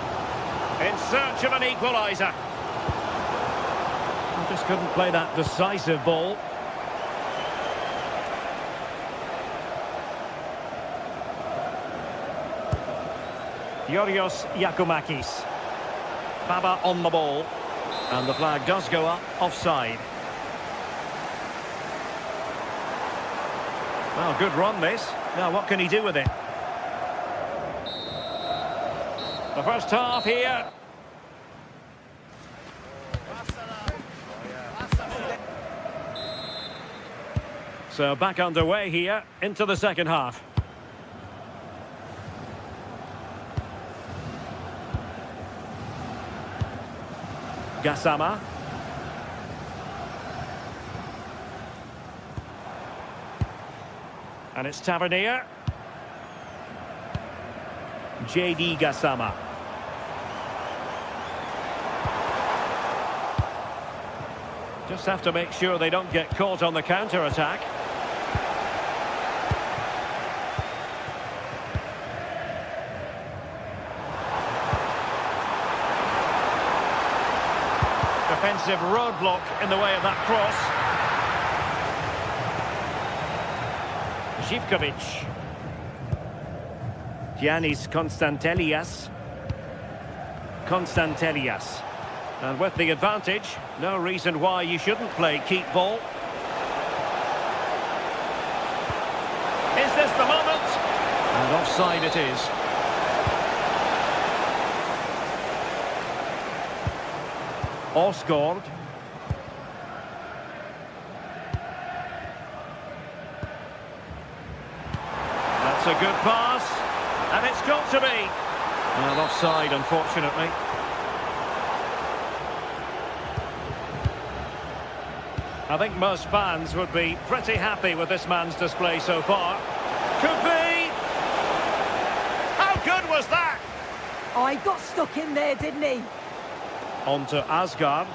in search of an equaliser. Just couldn't play that decisive ball. Yorios Yakumakis. Baba on the ball. And the flag does go up, offside. Well, good run this. Now, what can he do with it? The first half here. So back underway here into the second half. Gassama. And it's Tavernier. JD Gassama. Just have to make sure they don't get caught on the counter-attack. Defensive roadblock in the way of that cross. Zivkovic. Giannis Konstantelias. Konstantelias. And with the advantage, no reason why you shouldn't play keep ball. Is this the moment? And offside it is. Osgård. That's a good pass. And it's got to be. Well, offside, unfortunately. I think most fans would be pretty happy with this man's display so far. Could be. How good was that? Oh, he got stuck in there, didn't he? On to Asgard.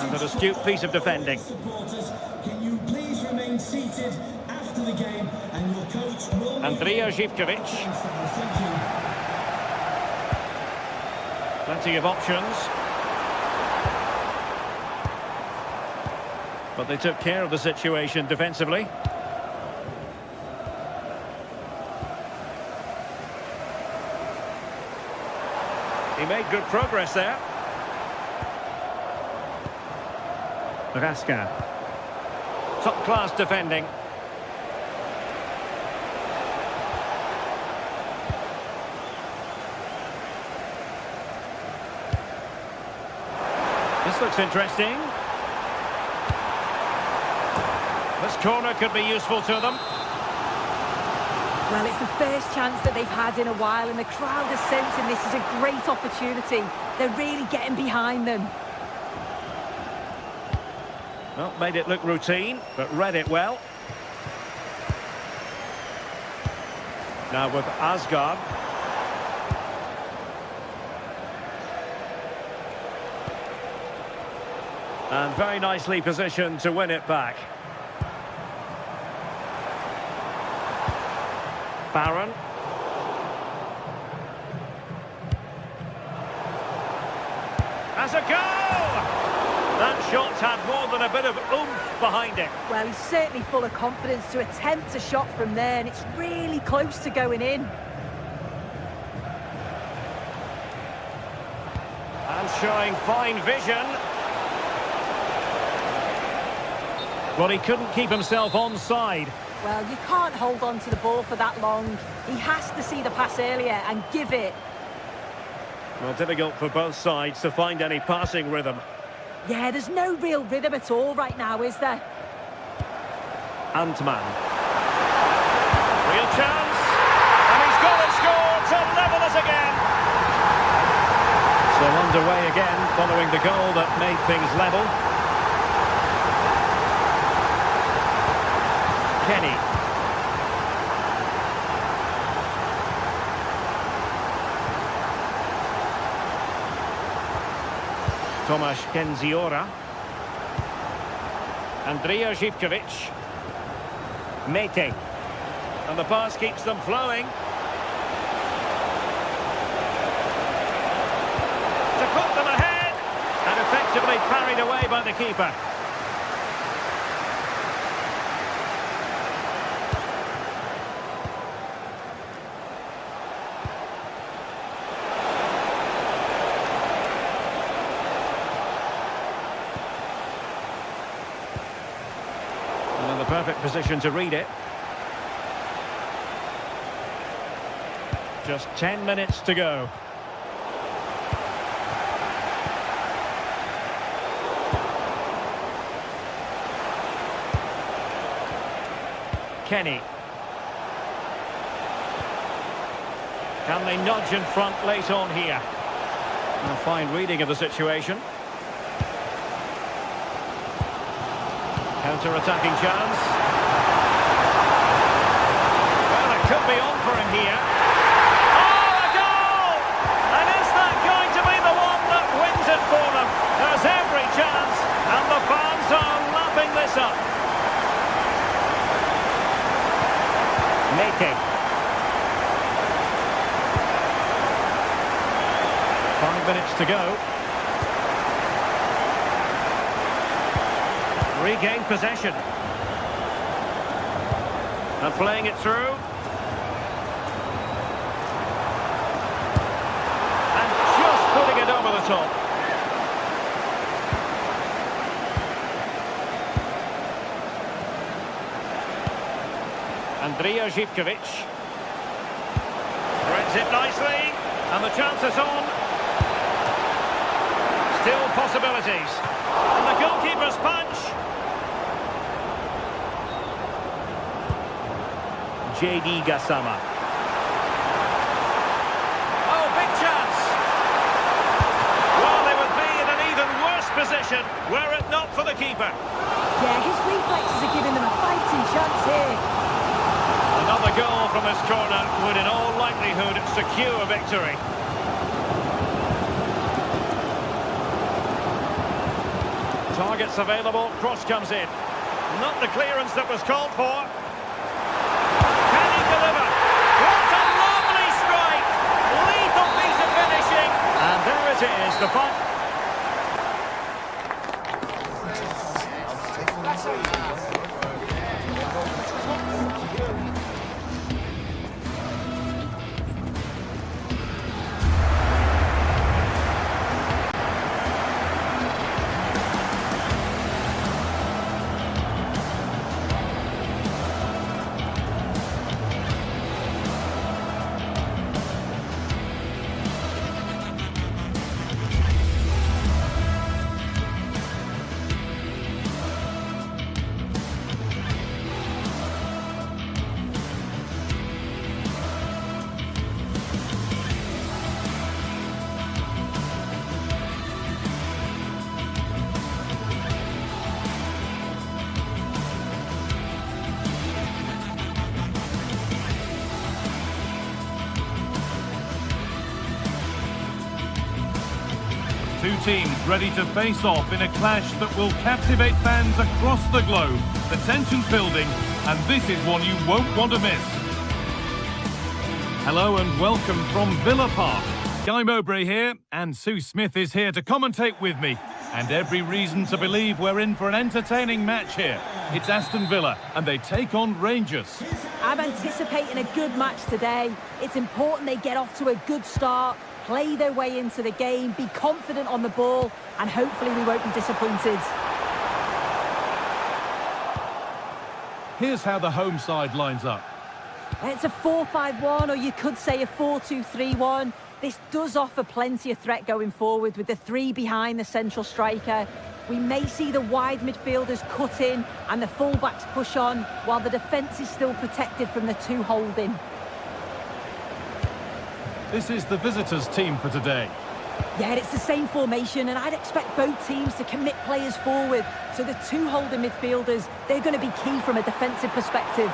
And an astute piece of defending. Supporters, can you please remain seated after the game, and your coach will... Andrija Živković. Thank you. Plenty of options. But they took care of the situation defensively. He made good progress there. Raska. Top-class defending. This looks interesting. This corner could be useful to them. Well, it's the first chance that they've had in a while, and the crowd is sensing this is a great opportunity. They're really getting behind them. Well, made it look routine, but read it well. Now with Asgard. And very nicely positioned to win it back. Barron. As a goal! That shot had more than a bit of oomph behind it. Well, he's certainly full of confidence to attempt a shot from there, and it's really close to going in. And showing fine vision. Well, he couldn't keep himself onside. Well, you can't hold on to the ball for that long. He has to see the pass earlier and give it. Well, difficult for both sides to find any passing rhythm. Yeah, there's no real rhythm at all right now, is there? Antman. Real chance. And he's got it scored to level us again. So underway again following the goal that made things level. Kenny. Tomasz Kenziora. Andrija Živković. Mete. And the pass keeps them flowing. To put them ahead. And effectively parried away by the keeper. And the perfect position to read it. Just 10 minutes to go. Kenny. Can they nudge in front late on here? A fine reading of the situation. Counter-attacking chance. Well, it could be on for him here. Oh, a goal! And is that going to be the one that wins it for them? There's every chance, and the fans are lapping this up. Mete. 5 minutes to go. Regain possession. And playing it through. And just putting it over the top. Andrija Zivkovic. Threads it nicely, and the chance is on. Still possibilities. And the goalkeeper's punch. J.D. Gassama. Oh, big chance. Well, they would be in an even worse position were it not for the keeper. Yeah, his reflexes are giving them a fighting chance here. Another goal from this corner would in all likelihood secure victory. Targets available, cross comes in. Not the clearance that was called for. Can he deliver? What a lovely strike! Lethal piece of finishing. And there it is, the final. Two teams ready to face off in a clash that will captivate fans across the globe. The tension's building, and this is one you won't want to miss. Hello and welcome from Villa Park. Guy Mowbray here, and Sue Smith is here to commentate with me. And every reason to believe we're in for an entertaining match here. It's Aston Villa, and they take on Rangers. I'm anticipating a good match today. It's important they get off to a good start, play their way into the game, be confident on the ball, and hopefully we won't be disappointed. Here's how the home side lines up. It's a 4-5-1, or you could say a 4-2-3-1. This does offer plenty of threat going forward with the three behind the central striker. We may see the wide midfielders cut in and the fullbacks push on, while the defence is still protected from the two holding. This is the visitors' team for today. Yeah, it's the same formation, and I'd expect both teams to commit players forward. So the two holding midfielders, they're going to be key from a defensive perspective.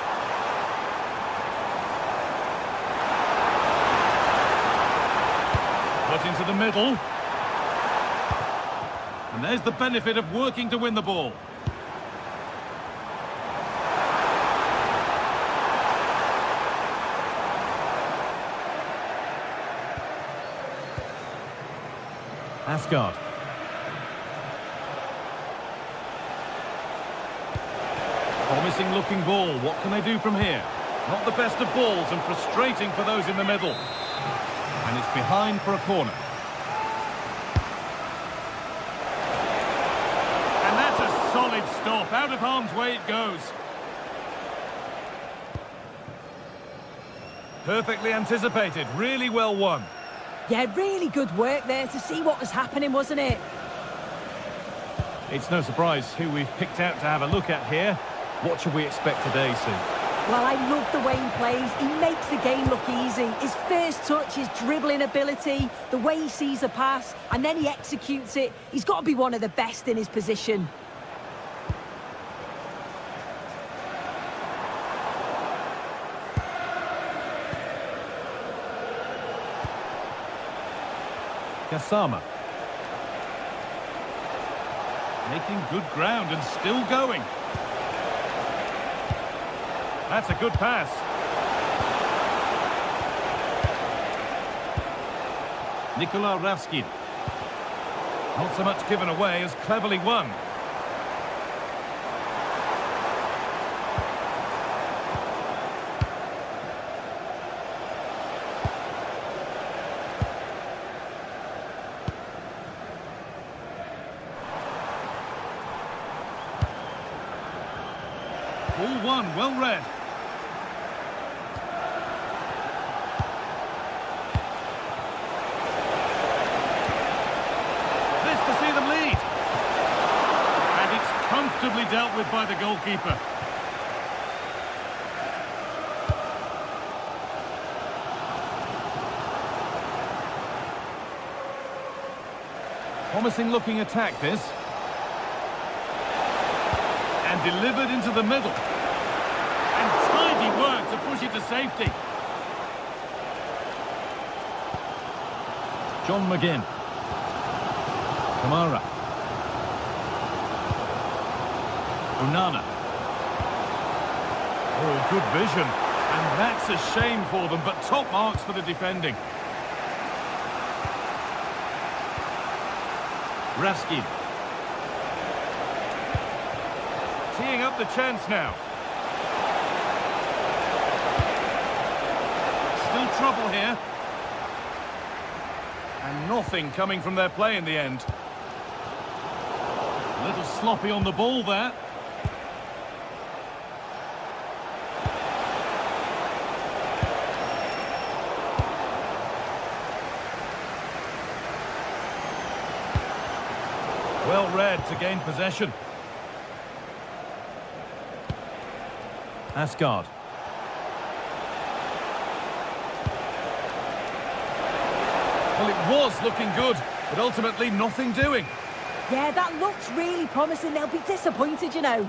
Put into the middle. And there's the benefit of working to win the ball. Asgard. Promising looking ball. What can they do from here? Not the best of balls and frustrating for those in the middle. And it's behind for a corner. And that's a solid stop. Out of harm's way it goes. Perfectly anticipated. Really well won. Yeah, really good work there to see what was happening, wasn't it? It's no surprise who we've picked out to have a look at here. What should we expect today, Sue? Well, I love the way he plays. He makes the game look easy. His first touch, his dribbling ability, the way he sees a pass, and then he executes it. He's got to be one of the best in his position. Gassama. Making good ground and still going. That's a good pass. Nikola Ravskin. Not so much given away as cleverly won. Ball one, well read. This to see them lead. And it's comfortably dealt with by the goalkeeper. Promising looking attack this. And delivered into the middle. And tidy work to push it to safety. John McGinn. Kamara. Onana. Oh, good vision. And that's a shame for them, but top marks for the defending. Raskin. Teeing up the chance now. Still trouble here. And nothing coming from their play in the end. A little sloppy on the ball there. Well read to gain possession. Asgard. Well, it was looking good, but ultimately nothing doing. Yeah, that looks really promising. They'll be disappointed, you know.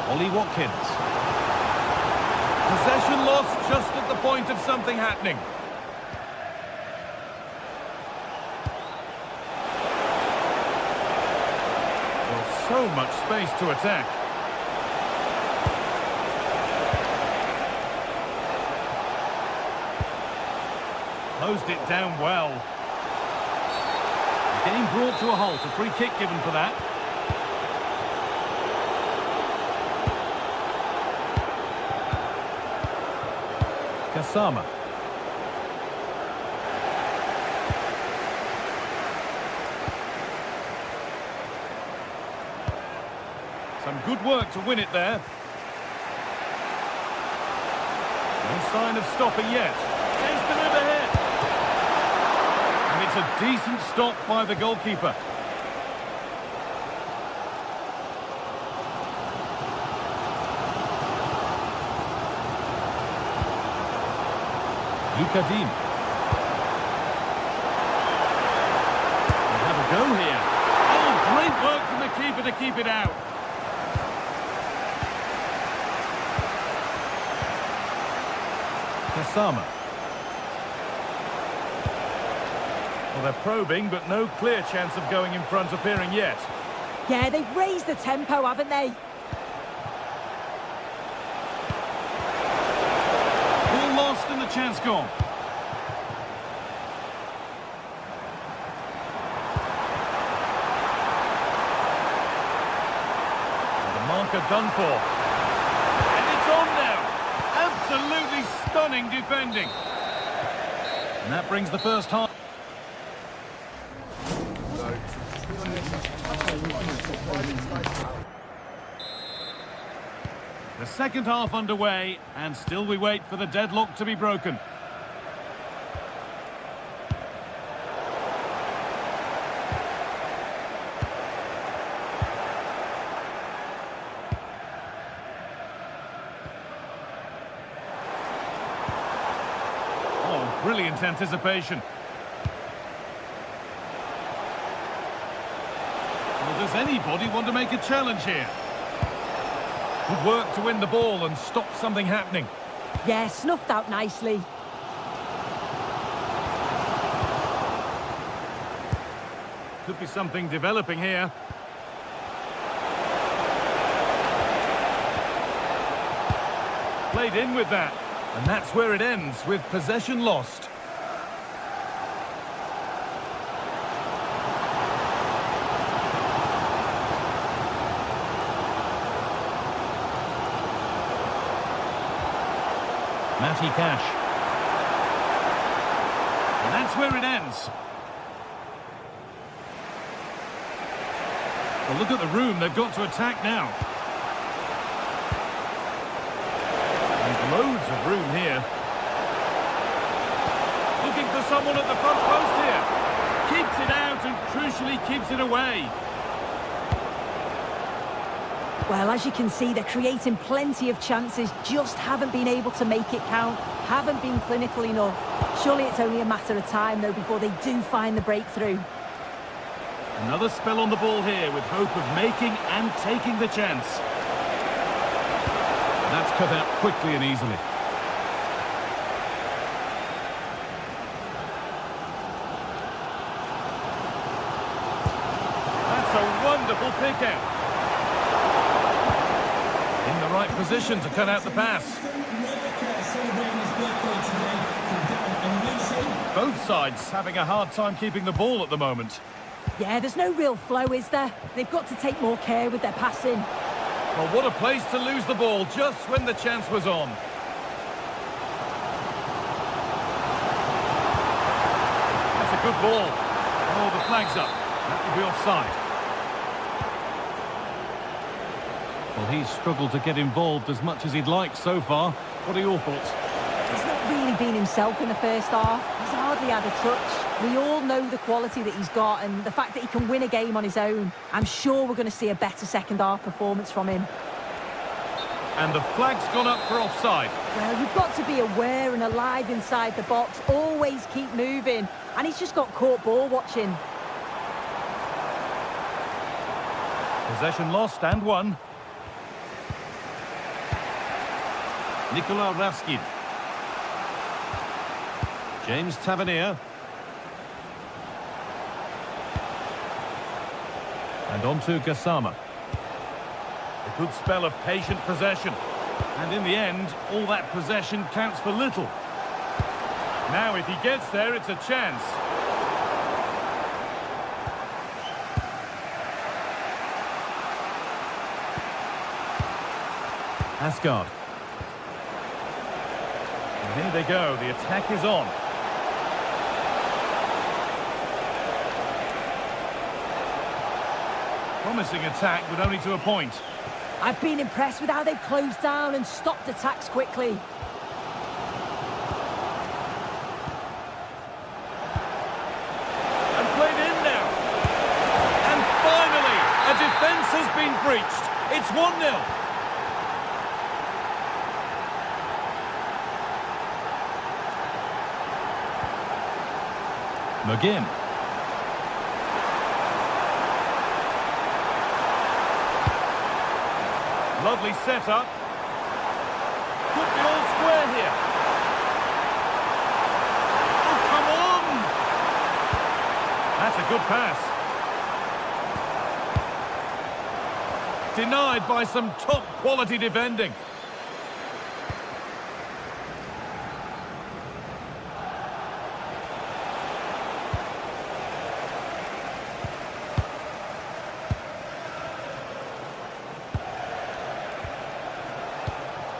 Ollie Watkins. Possession lost just at the point of something happening. So much space to attack. Closed it down well. Game brought to a halt. A free kick given for that. Kasama. Some good work to win it there. No sign of stopping yet. Chance to move ahead. And it's a decent stop by the goalkeeper. Lukadim. Have a go here. Oh, great work from the keeper to keep it out. Kasama. Well, they're probing, but no clear chance of going in front appearing yet. Yeah, they've raised the tempo, haven't they? Ball lost and the chance gone. And the marker done for. And it's on now. Absolutely stunning defending. And that brings the first half. The second half underway, and still we wait for the deadlock to be broken. Oh, brilliant anticipation. Well, does anybody want to make a challenge here? Good work to win the ball and stop something happening. Yeah, snuffed out nicely. Could be something developing here. Played in with that. And that's where it ends, with possession lost. Matty Cash. And that's where it ends. Well, look at the room they've got to attack now. room here. Looking for someone at the front post here. Keeps it out and crucially keeps it away. Well, as you can see, they're creating plenty of chances, just haven't been able to make it count, haven't been clinical enough. Surely it's only a matter of time, though, before they do find the breakthrough. Another spell on the ball here with hope of making and taking the chance. That's cut out quickly and easily. That's a wonderful pick out. In the right position to cut out the pass. Both sides having a hard time keeping the ball at the moment. Yeah, there's no real flow, is there? They've got to take more care with their passing. Well, what a place to lose the ball just when the chance was on. That's a good ball. Oh, the flag's up. That will be offside. Well, he's struggled to get involved as much as he'd like so far. What are your thoughts? He's not really been himself in the first half. He's hardly had a touch. We all know the quality that he's got and the fact that he can win a game on his own. I'm sure we're going to see a better second half performance from him. And the flag's gone up for offside. Well, you've got to be aware and alive inside the box. Always keep moving. And he's just got caught ball watching. Possession lost and won. Nicola Raskin. James Tavernier. And on to Gassama. A good spell of patient possession. And in the end, all that possession counts for little. Now, if he gets there, it's a chance. Asgard. And here they go, the attack is on. Promising attack, but only to a point. I've been impressed with how they've closed down and stopped attacks quickly. And played in now. And finally, a defence has been breached. It's 1-0. McGinn. Lovely setup. Could be all square here. Oh, come on! That's a good pass. Denied by some top-quality defending.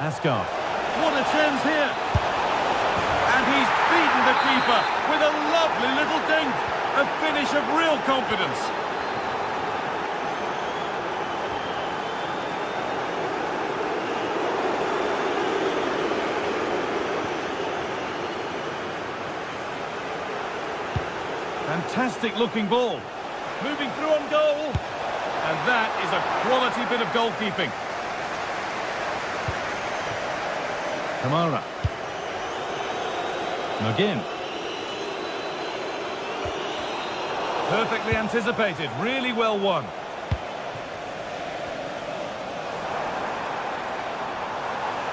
Asgard. What a chance here. And he's beaten the keeper with a lovely little dink. A finish of real confidence. Fantastic looking ball. Moving through on goal. And that is a quality bit of goalkeeping. Kamara. McGinn. Perfectly anticipated, really well won.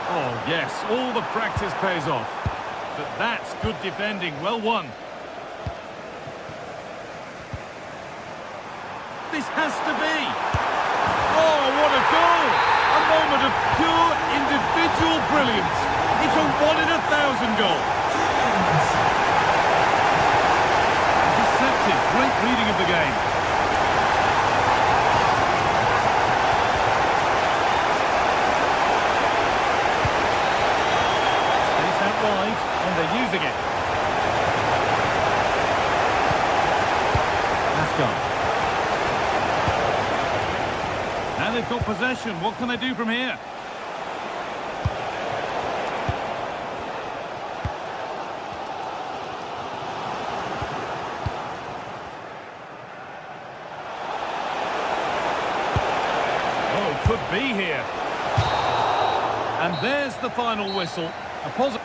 Oh yes, all the practice pays off. But that's good defending, well won. This has to be. Oh, what a goal! A moment of pure individual brilliance. It's a 1 in 1,000 goal. Deceptive, great reading of the game. Space out wide, and they're using it. Asgard. Now they've got possession. What can they do from here? could be here. And there's the final whistle. A positive.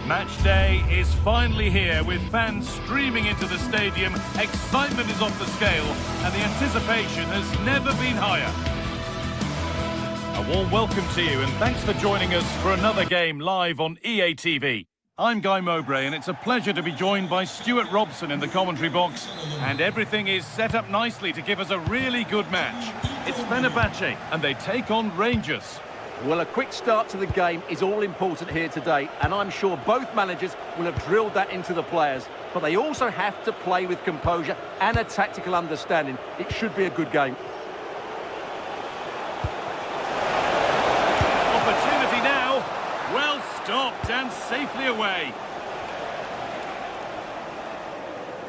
Match day is finally here with fans streaming into the stadium. Excitement is off the scale and the anticipation has never been higher. A warm welcome to you and thanks for joining us for another game live on EA TV. I'm Guy Mowbray and it's a pleasure to be joined by Stuart Robson in the commentary box. And everything is set up nicely to give us a really good match. It's Fenerbahce and they take on Rangers. Well, a quick start to the game is all important here today, and I'm sure both managers will have drilled that into the players. But they also have to play with composure and a tactical understanding. It should be a good game. Opportunity now. Well stopped and safely away.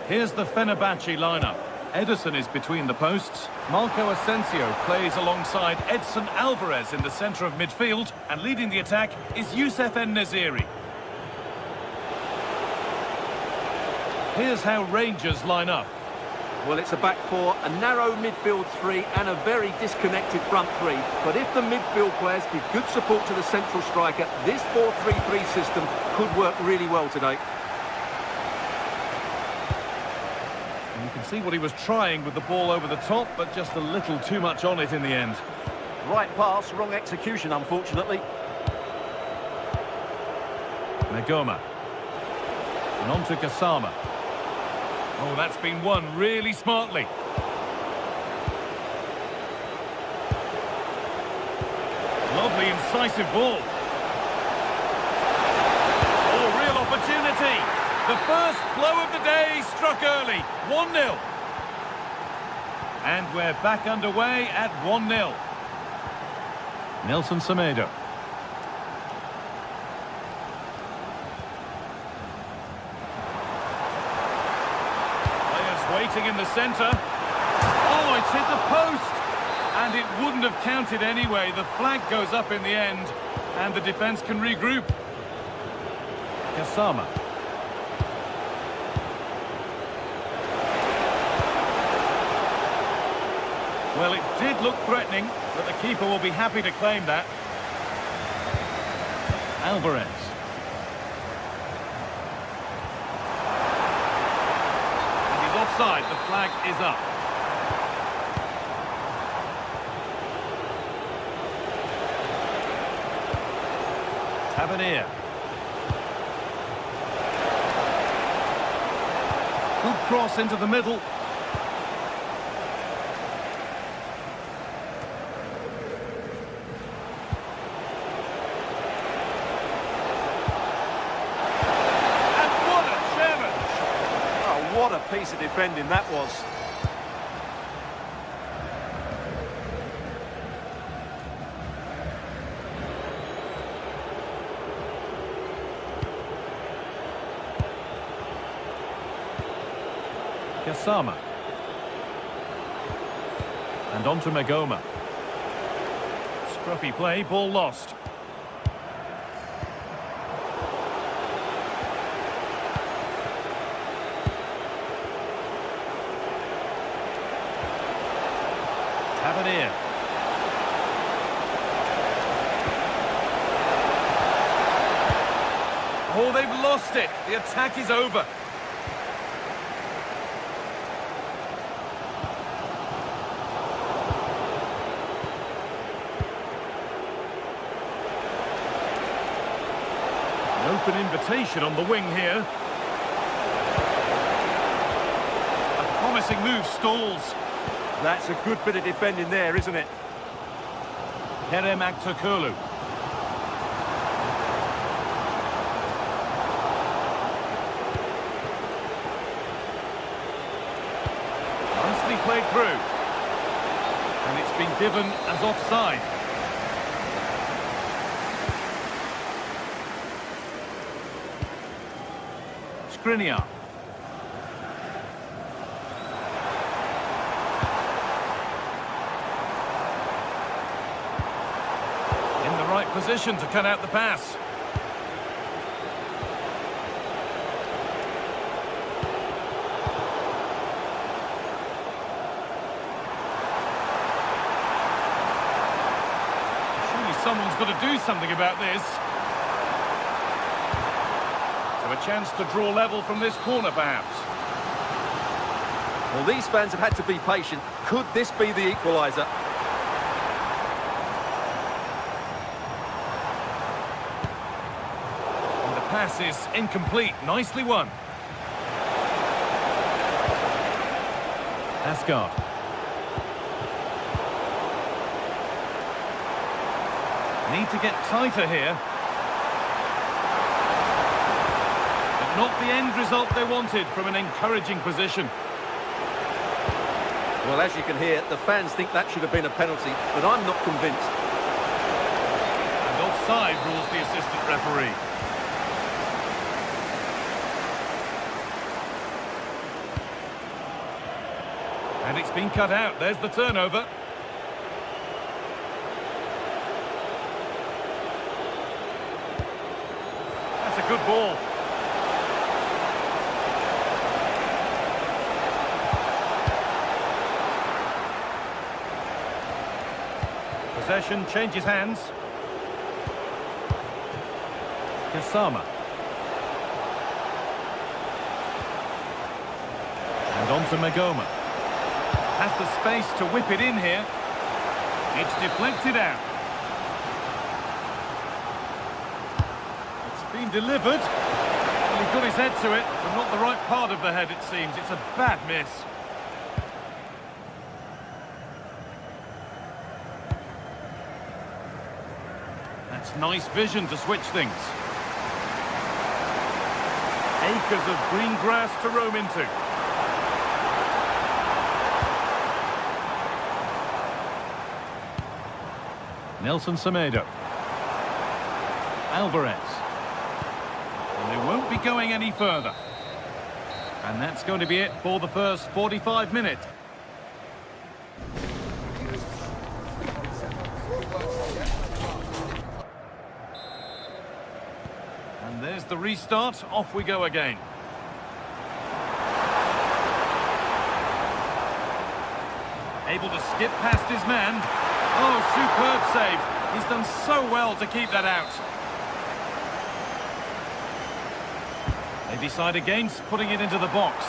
Here's the Fenerbahce lineup. Ederson is between the posts. Marco Asensio plays alongside Edson Alvarez in the centre of midfield. And leading the attack is Youssef En-Nesyri. Here's how Rangers line up. Well, it's a back four, a narrow midfield three and a very disconnected front three. But if the midfield players give good support to the central striker, this 4-3-3 system could work really well today. You can see what he was trying with the ball over the top, but just a little too much on it in the end. Right pass, wrong execution, unfortunately. Megoma. And on to Gassama. Oh, that's been won really smartly. Lovely, incisive ball. Oh, real opportunity. The first blow of the day struck early. 1-0. And we're back underway at 1-0. Nelson Semedo. Players waiting in the centre. Oh, it's hit the post. And it wouldn't have counted anyway. The flag goes up in the end. And the defence can regroup. Gassama. Well, it did look threatening, but the keeper will be happy to claim that. Alvarez. And he's offside. The flag is up. Tavernier. Good cross into the middle. What a piece of defending that was. Kasama. And on to Magoma. Scruffy play, ball lost. Tavernier. Oh, they've lost it. The attack is over. An open invitation on the wing here. A promising move stalls. That's a good bit of defending there, isn't it? Kerem Aktürkoğlu. Nicely played through. And it's been given as offside. Skriniar. In the right position to cut out the pass. Surely someone's got to do something about this. So a chance to draw level from this corner, perhaps. Well, these fans have had to be patient. Could this be the equaliser? And the pass is incomplete. Nicely won. Asgard. Need to get tighter here. But not the end result they wanted from an encouraging position. Well, as you can hear, the fans think that should have been a penalty, but I'm not convinced. And offside rules the assistant referee. And it's been cut out. There's the turnover. That's a good ball. Possession changes hands. Kasama. And on to Magoma. Has the space to whip it in here. It's deflected out. It's been delivered. Well, he got his head to it, but not the right part of the head, it seems. It's a bad miss. That's nice vision to switch things. Acres of green grass to roam into. Nelson Semedo. Alvarez. And they won't be going any further. And that's going to be it for the first 45 minutes. And there's the restart. Off we go again. Able to skip past his man. Oh, superb save. He's done so well to keep that out. They decide against putting it into the box.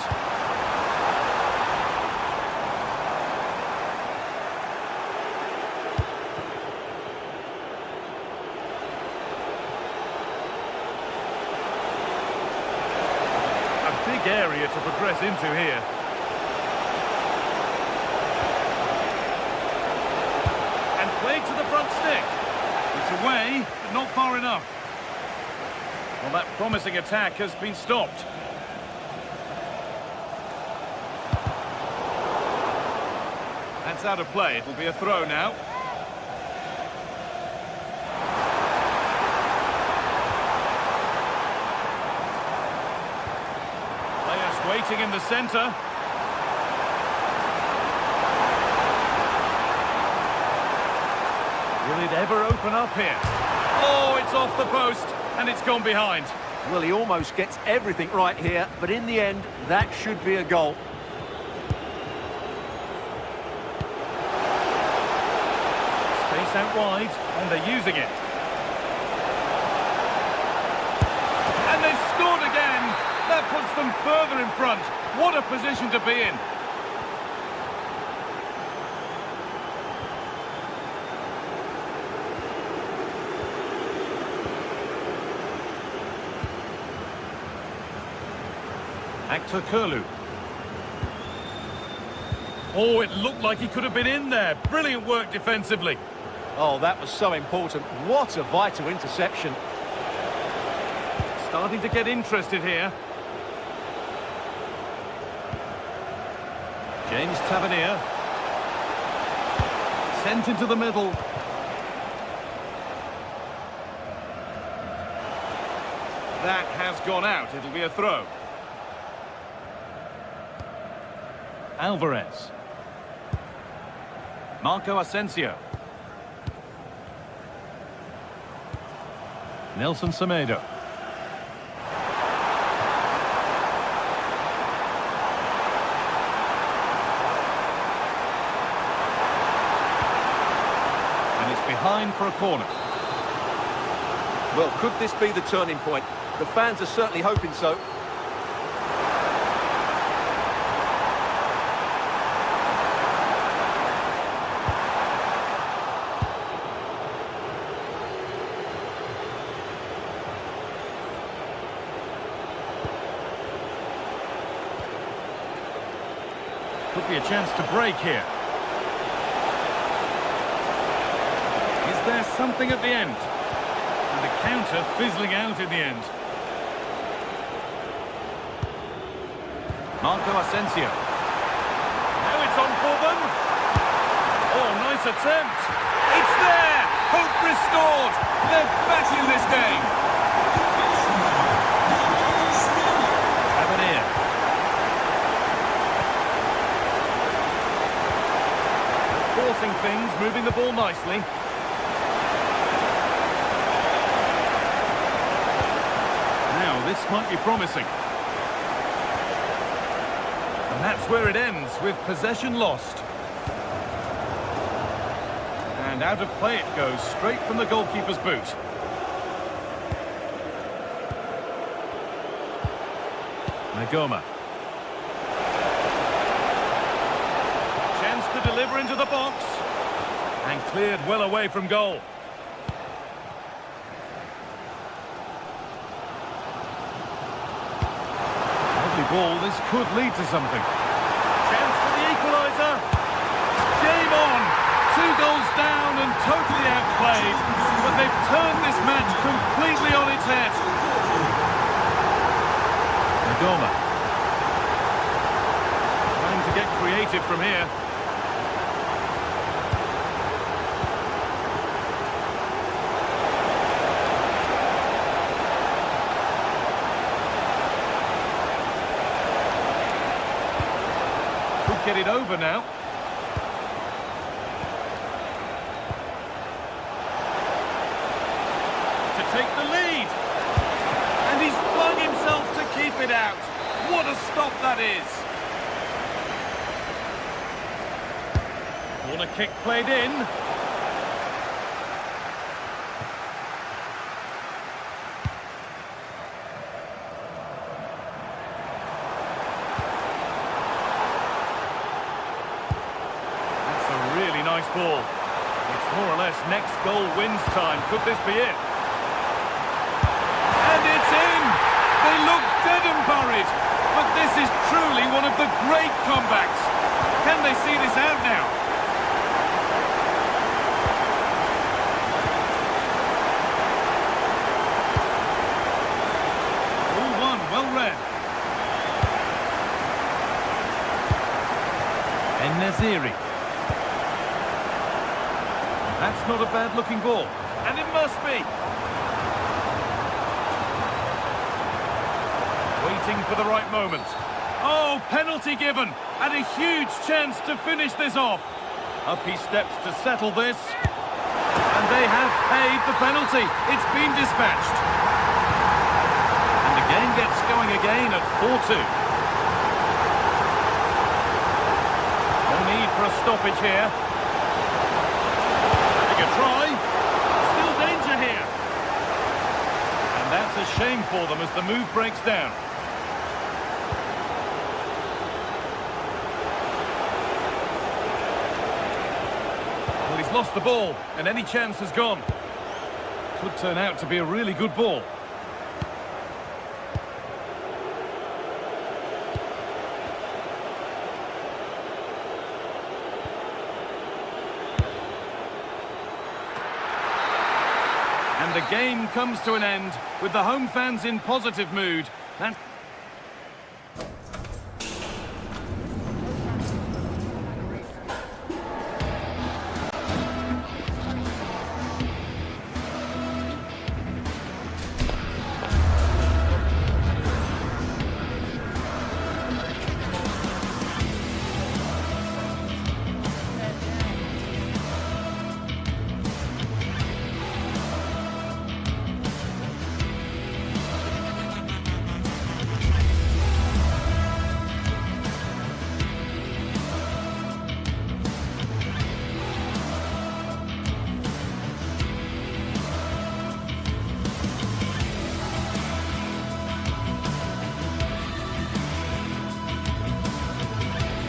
A big area to progress into here. Played to the front stick. It's away, but not far enough. Well, that promising attack has been stopped. That's out of play. It'll be a throw now. Players waiting in the centre. it ever open up here? Oh, it's off the post, and it's gone behind. Well, he almost gets everything right here, but in the end, that should be a goal. Space out wide, and they're using it. And they've scored again! That puts them further in front. What a position to be in. Actor Kurlu. Oh, it looked like he could have been in there. Brilliant work defensively. Oh, that was so important. What a vital interception. Starting to get interested here. James Tavernier. Sent into the middle. That has gone out. It'll be a throw. Alvarez. Marco Asensio. Nelson Semedo. And it's behind for a corner. Well, could this be the turning point? The fans are certainly hoping so. Could be a chance to break here. Is there something at the end? And the counter fizzling out in the end. Marco Asensio. Now it's on for them. Oh, nice attempt. It's there! Hope restored! They're back in this game. Tavernier. Forcing things, moving the ball nicely. Now, this might be promising. And that's where it ends, with possession lost. And out of play it goes, straight from the goalkeeper's boot. Nagoma. Chance to deliver into the box. And cleared well away from goal. Lovely ball, this could lead to something. Chance for the equaliser. Game on! 2 goals down and totally outplayed. But they've turned this match completely on its head. Nagoma. Trying to get creative from here. Could get it over now. To take the lead. And he's flung himself to keep it out. What a stop that is. Corner kick played in. That's a really nice ball. It's more or less next goal wins time. Could this be it? And it's in! They look dead and buried. But this is truly one of the great comebacks. Can they see this out now? All one, well read. En-Nesyri. That's not a bad-looking ball. And it must be. Waiting for the right moment. Oh, penalty given, and a huge chance to finish this off. Up he steps to settle this. And they have paid the penalty. It's been dispatched. And the game gets going again at 4-2. No need for a stoppage here. Having a try. Still danger here. And that's a shame for them as the move breaks down. Well, he's lost the ball, and any chance has gone. Could turn out to be a really good ball. And the game comes to an end with the home fans in positive mood. And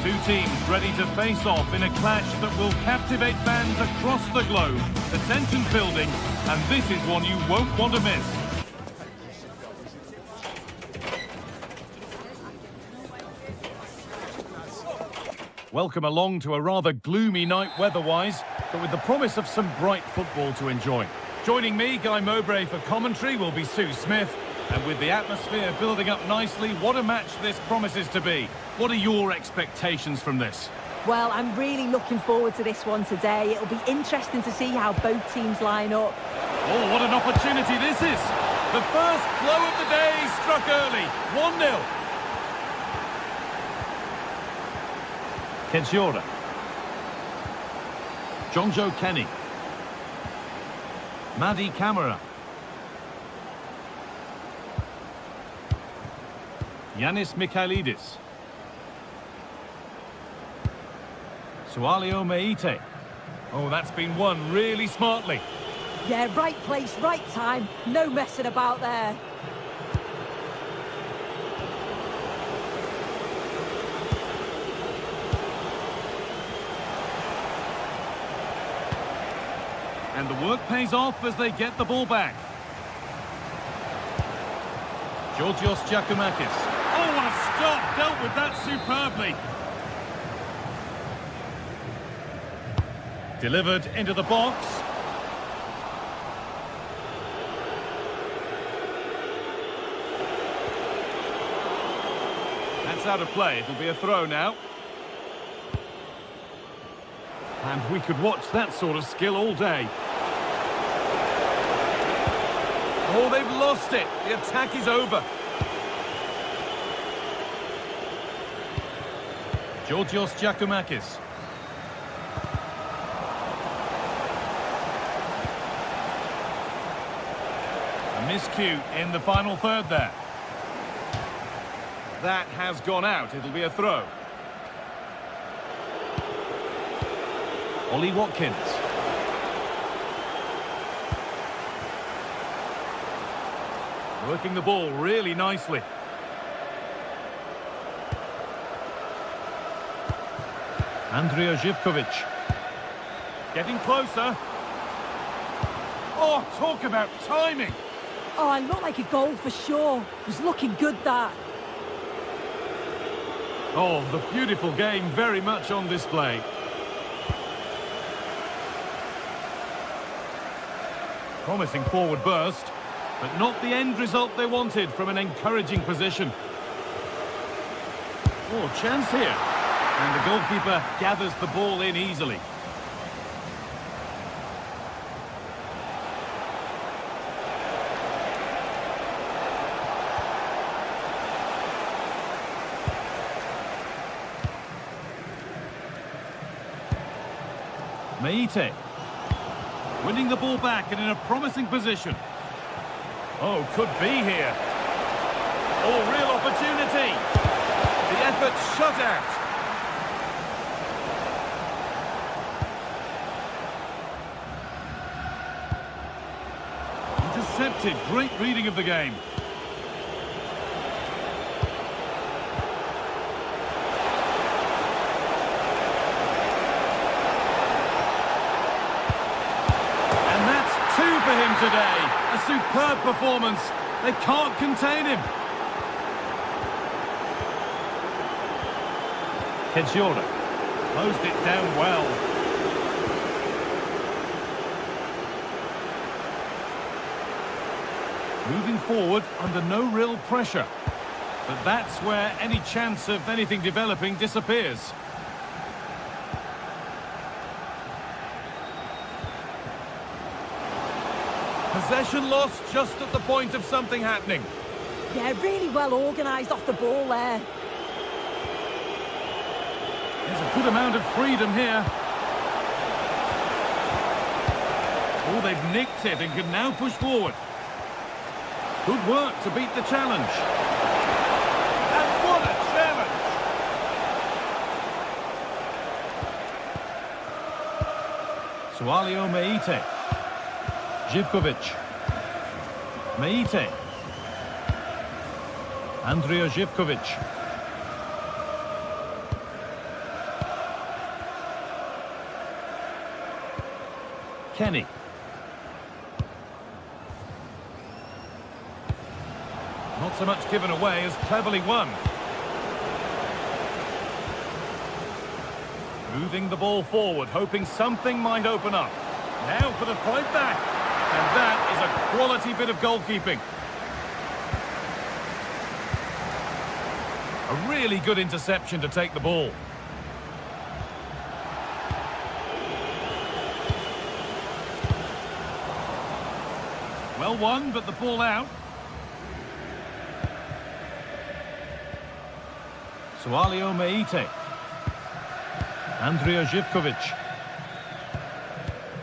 two teams ready to face off in a clash that will captivate fans across the globe. The tension's building, and this is one you won't want to miss. Welcome along to a rather gloomy night weather-wise, but with the promise of some bright football to enjoy. Joining me, Guy Mowbray, for commentary will be Sue Smith. And with the atmosphere building up nicely, what a match this promises to be. What are your expectations from this? Well, I'm really looking forward to this one today. It'll be interesting to see how both teams line up. Oh, what an opportunity this is! The first blow of the day struck early. 1-0. Kensiora. John Joe Kenny. Madi Camara. Yanis Mikhailidis. Sualio Meite. Oh, that's been won really smartly. Yeah, right place, right time. No messing about there. And the work pays off as they get the ball back. Georgios Giacomakis. Oh, what a stop! Dealt with that superbly. Delivered into the box. That's out of play. It'll be a throw now. And we could watch that sort of skill all day. Oh, they've lost it. The attack is over. Georgios Giacomakis. A miscue in the final third there. That has gone out. It'll be a throw. Ollie Watkins. Working the ball really nicely. Andrija Živković. Getting closer. Oh, talk about timing. Oh, it looked like a goal for sure. It was looking good, that. Oh, the beautiful game very much on display. Promising forward burst, but not the end result they wanted from an encouraging position. Oh, chance here. And the goalkeeper gathers the ball in easily. Meite. Winning the ball back and in a promising position. Oh, could be here. Oh, real opportunity. The effort shut out. Intercepted. Great reading of the game. And that's two for him today. A superb performance. They can't contain him. Kedjora closed it down well. Moving forward under no real pressure. But that's where any chance of anything developing disappears. Possession lost just at the point of something happening. Yeah, really well organised off the ball there. There's a good amount of freedom here. Oh, they've nicked it and can now push forward. Good work to beat the challenge. And what a challenge! Sualio Meite. Živković. Meite. Andrija Živković. Kenny. Not so much given away as cleverly won. Moving the ball forward, hoping something might open up. Now for the fight back. And that is a quality bit of goalkeeping. A really good interception to take the ball. Well won, but the ball out. Sualio Meite. Andrija Živković.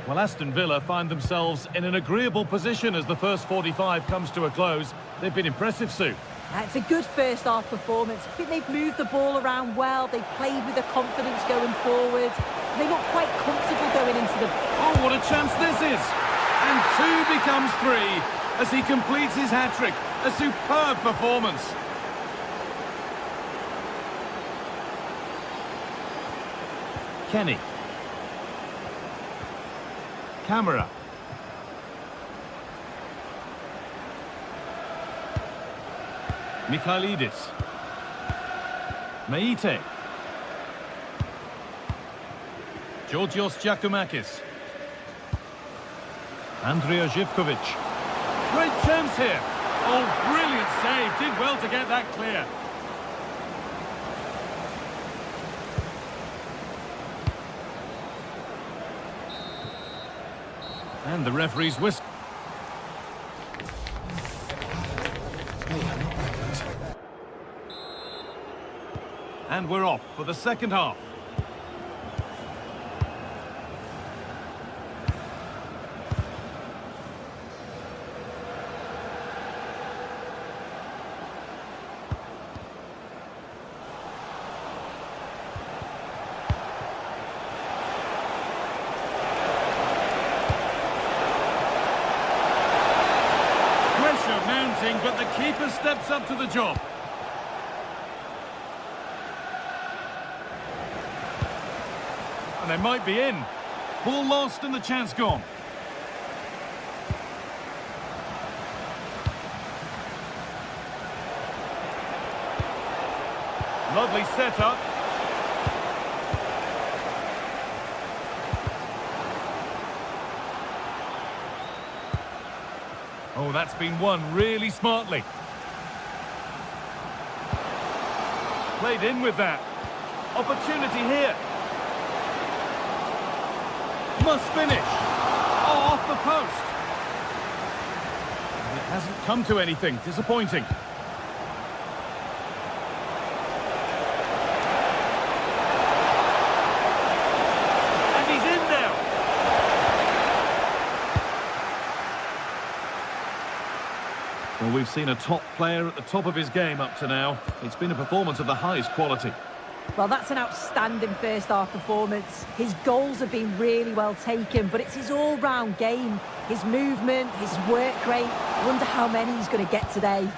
Well, Aston Villa find themselves in an agreeable position as the first 45 comes to a close. They've been impressive, Sue. It's a good first-half performance. I think they've moved the ball around well. They've played with the confidence going forward. They're not quite comfortable going into the... Oh, what a chance this is! And two becomes three as he completes his hat-trick. A superb performance. Kenny. Camera. Mikhailidis. Meite. Georgios Giacomakis. Andrija Živković. Great chance here. Oh, brilliant save. Did well to get that clear. And the referee's whistle. And we're off for the second half. Pressure mounting, but the keeper steps up to the job. And they might be in. Ball lost and the chance gone. Lovely setup. Oh, that's been won really smartly. Played in with that. Opportunity here. Must finish. Oh, off the post. And it hasn't come to anything. Disappointing. And he's in now. we've seen a top player at the top of his game up to now. It's been a performance of the highest quality. Well, that's an outstanding first-half performance. His goals have been really well taken, but it's his all-round game. His movement, his work rate. I wonder how many he's going to get today.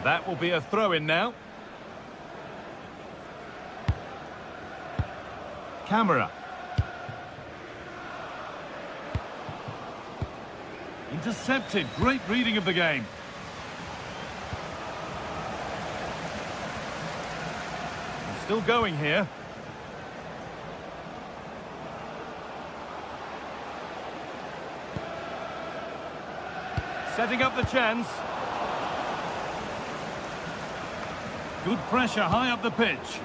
That will be a throw-in now. Camera. Intercepted. Great reading of the game. And still going here. Setting up the chance. Good pressure high up the pitch.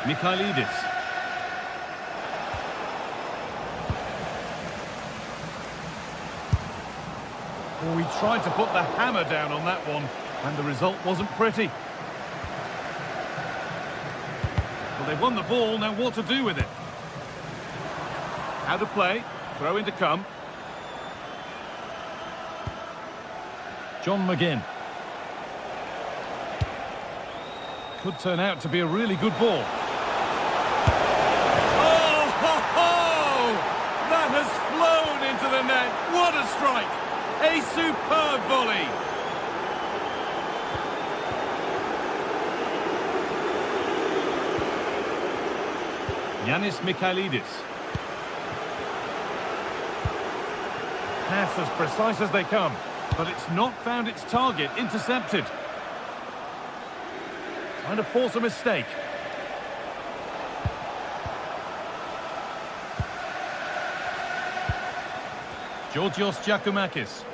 Mikhailidis. Well, we tried to put the hammer down on that one, and the result wasn't pretty. Well, they've won the ball, now what to do with it? How to play, throw in to come. John McGinn. Could turn out to be a really good ball. Oh, ho, ho! That has flown into the net. What a strike! A superb volley. Yanis Mikhailidis. Pass as precise as they come, but it's not found its target. Intercepted. Trying to force a mistake. Georgios Giacomakis.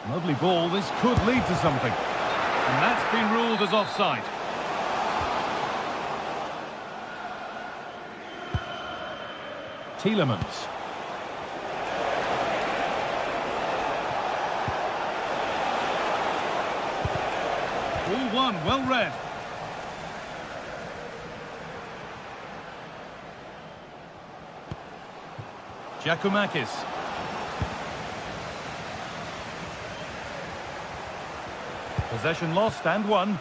Lovely ball. This could lead to something. And that's been ruled as offside. Tielemans. Ball one, well read. Giacomakis. Possession lost and won.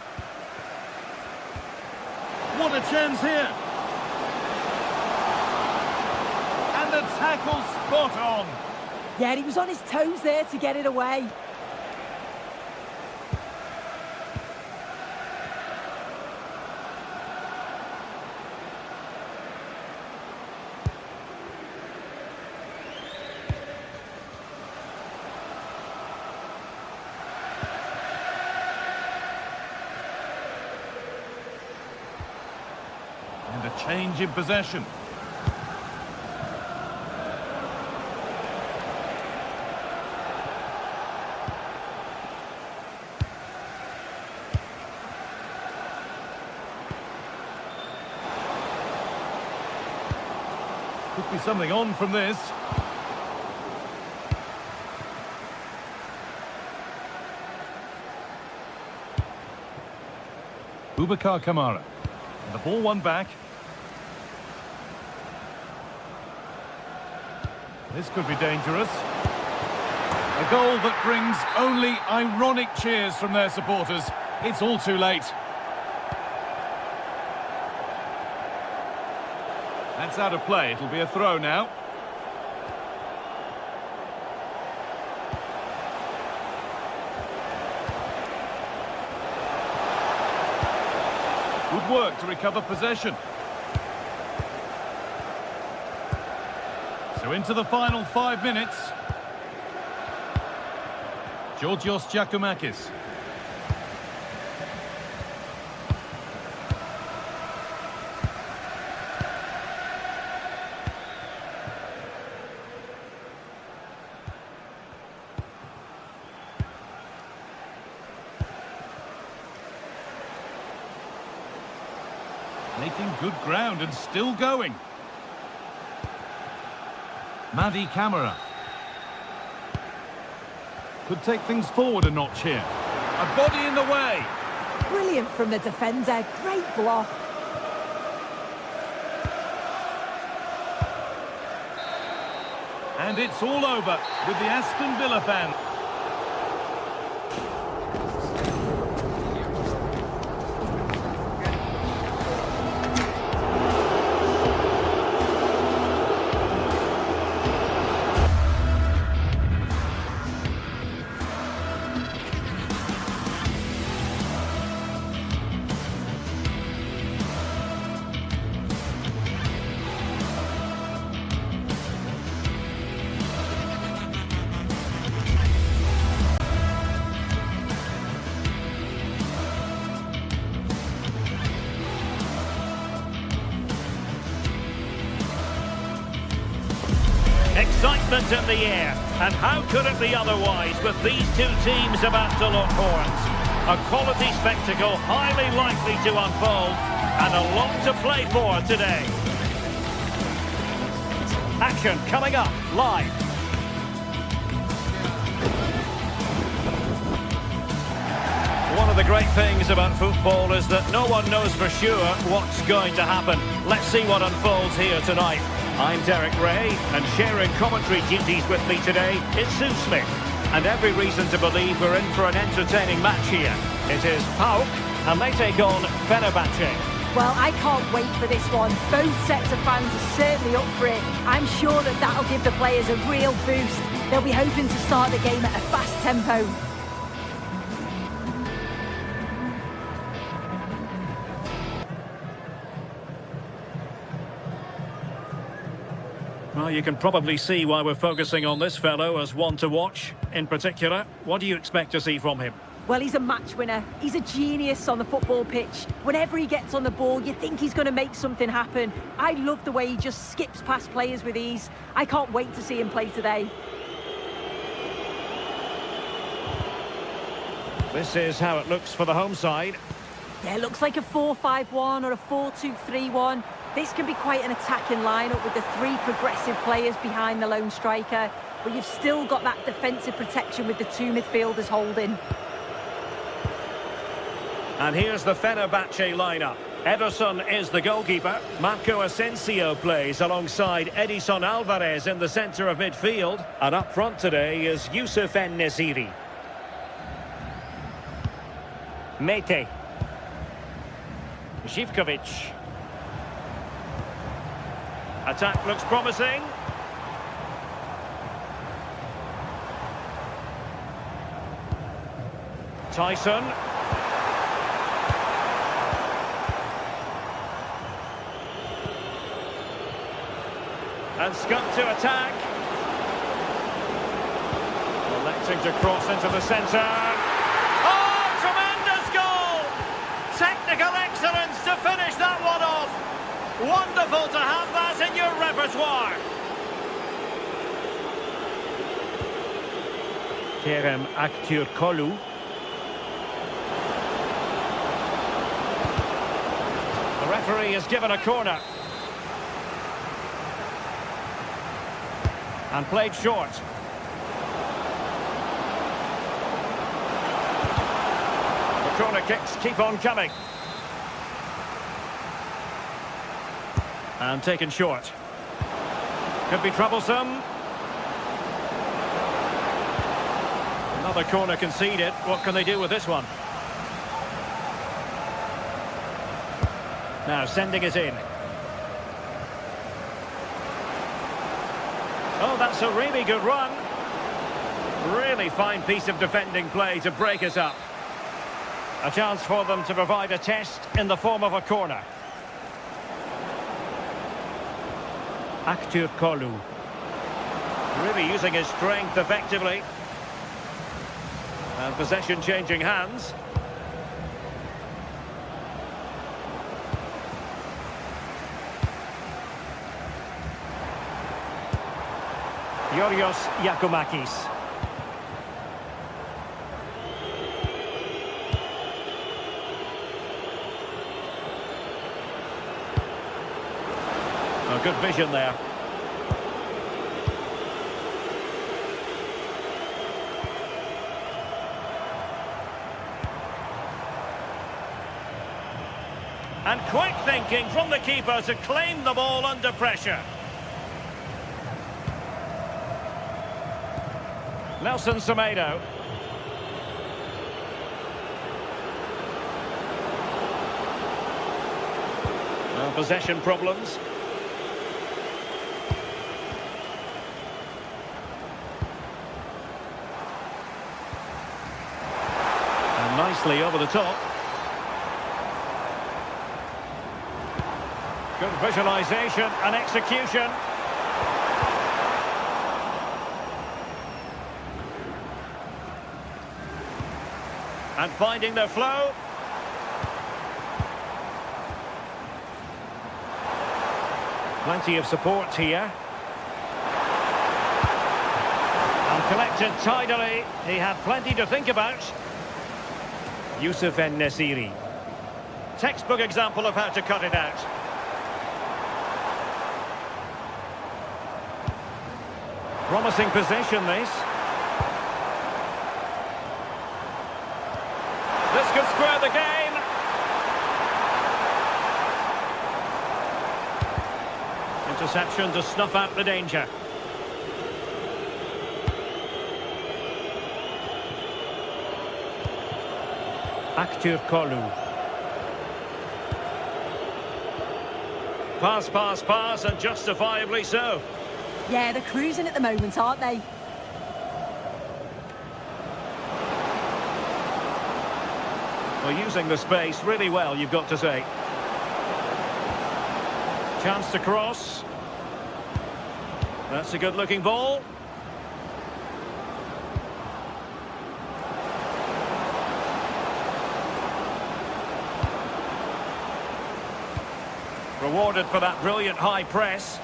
What a chance here. And the tackle spot on. Yeah, he was on his toes there to get it away. And a change in possession. Could be something on from this. Boubacar Kamara. And the ball won back. This could be dangerous. A goal that brings only ironic cheers from their supporters. It's all too late. That's out of play. It'll be a throw now. Good work to recover possession. So into the final 5 minutes. Georgios Giacomakis. Making good ground and still going. Madi Camara. Could take things forward a notch here. A body in the way. Brilliant from the defender. Great block. And it's all over with the Aston Villa fan. Excitement in the air, and how could it be otherwise with these two teams about to lock horns? A quality spectacle highly likely to unfold, and a lot to play for today. Action coming up live. One of the great things about football is that no one knows for sure what's going to happen. Let's see what unfolds here tonight. I'm Derek Ray, and sharing commentary duties with me today is Sue Smith. And every reason to believe we're in for an entertaining match here. It is PAOK, and they take on Fenerbahce. Well, I can't wait for this one. Both sets of fans are certainly up for it. I'm sure that that'll give the players a real boost. They'll be hoping to start the game at a fast tempo. Well, you can probably see why we're focusing on this fellow as one to watch. In particular, what do you expect to see from him? Well, he's a match winner. He's a genius on the football pitch. Whenever he gets on the ball, you think he's going to make something happen. I love the way he just skips past players with ease. I can't wait to see him play today. This is how it looks for the home side. Yeah, it looks like a 4-5-1 or a 4-2-3-1. This can be quite an attacking lineup with the three progressive players behind the lone striker, but you've still got that defensive protection with the two midfielders holding. And here's the Fenerbahce lineup. Ederson is the goalkeeper. Marco Asensio plays alongside Edison Alvarez in the centre of midfield. And up front today is Youssef En-Nesyri. Mete. Živkovic. Attack looks promising. Tyson. And Scott to attack. Electing to cross into the centre. Oh, tremendous goal! Technical excellence to finish that one off. Wonderful to have that in your repertoire. Kerem Aktürkoğlu. The referee has given a corner. And played short. The corner kicks keep on coming. And taken short. Could be troublesome. Another corner conceded. What can they do with this one? Now sending it in. Oh, that's a really good run. Really fine piece of defending play to break us up. A chance for them to provide a test in the form of a corner. Aktürkoğlu. Really using his strength effectively. And possession changing hands. Yorios Yakumakis. Oh, good vision there. And quick thinking from the keeper to claim the ball under pressure. Nelson Semedo. Well, possession problems. And nicely over the top. Good visualisation and execution. And finding the flow. Plenty of support here. And collected tidily. He had plenty to think about. Youssef En-Nesyri. Textbook example of how to cut it out. Promising position, this. This could square the game. Interception to snuff out the danger. Aktür Kolu. Pass, and justifiably so. Yeah, they're cruising at the moment, aren't they? Well, using the space really well, you've got to say. Chance to cross. That's a good-looking ball. Rewarded for that brilliant high press.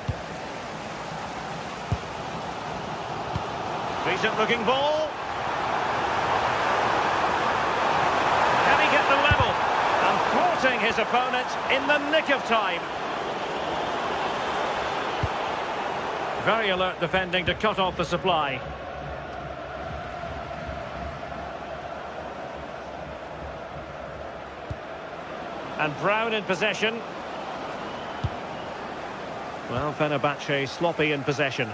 Decent-looking ball. Can he get the level? And thwarting his opponent in the nick of time. Very alert defending to cut off the supply. And Brown in possession. Well, Fenerbahce sloppy in possession.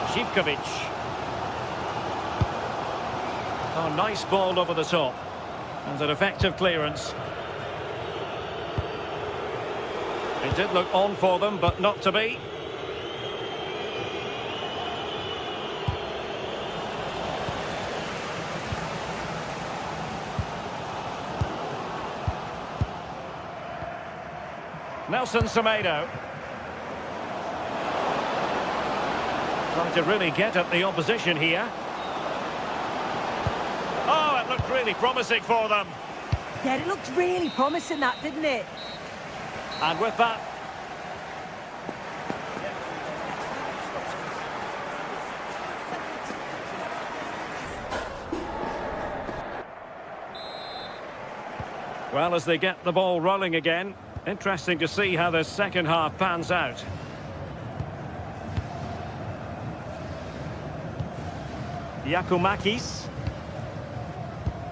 Živkovic. Oh, nice ball over the top. And an effective clearance. It did look on for them, but not to be. Nelson Semedo. Trying to really get at the opposition here. Oh, it looked really promising for them. Yeah, it looked really promising, that, didn't it? And with that... Well, as they get the ball rolling again, interesting to see how the second half pans out. Giacomakis.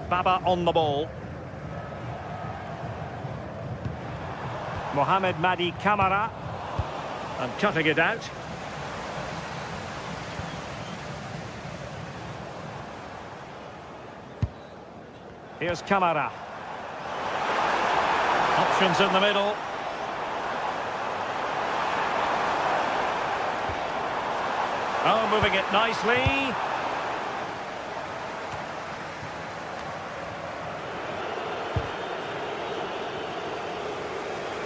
Baba on the ball. Mohamed Madi Camara. And cutting it out. Here's Camara. Options in the middle. Oh, moving it nicely.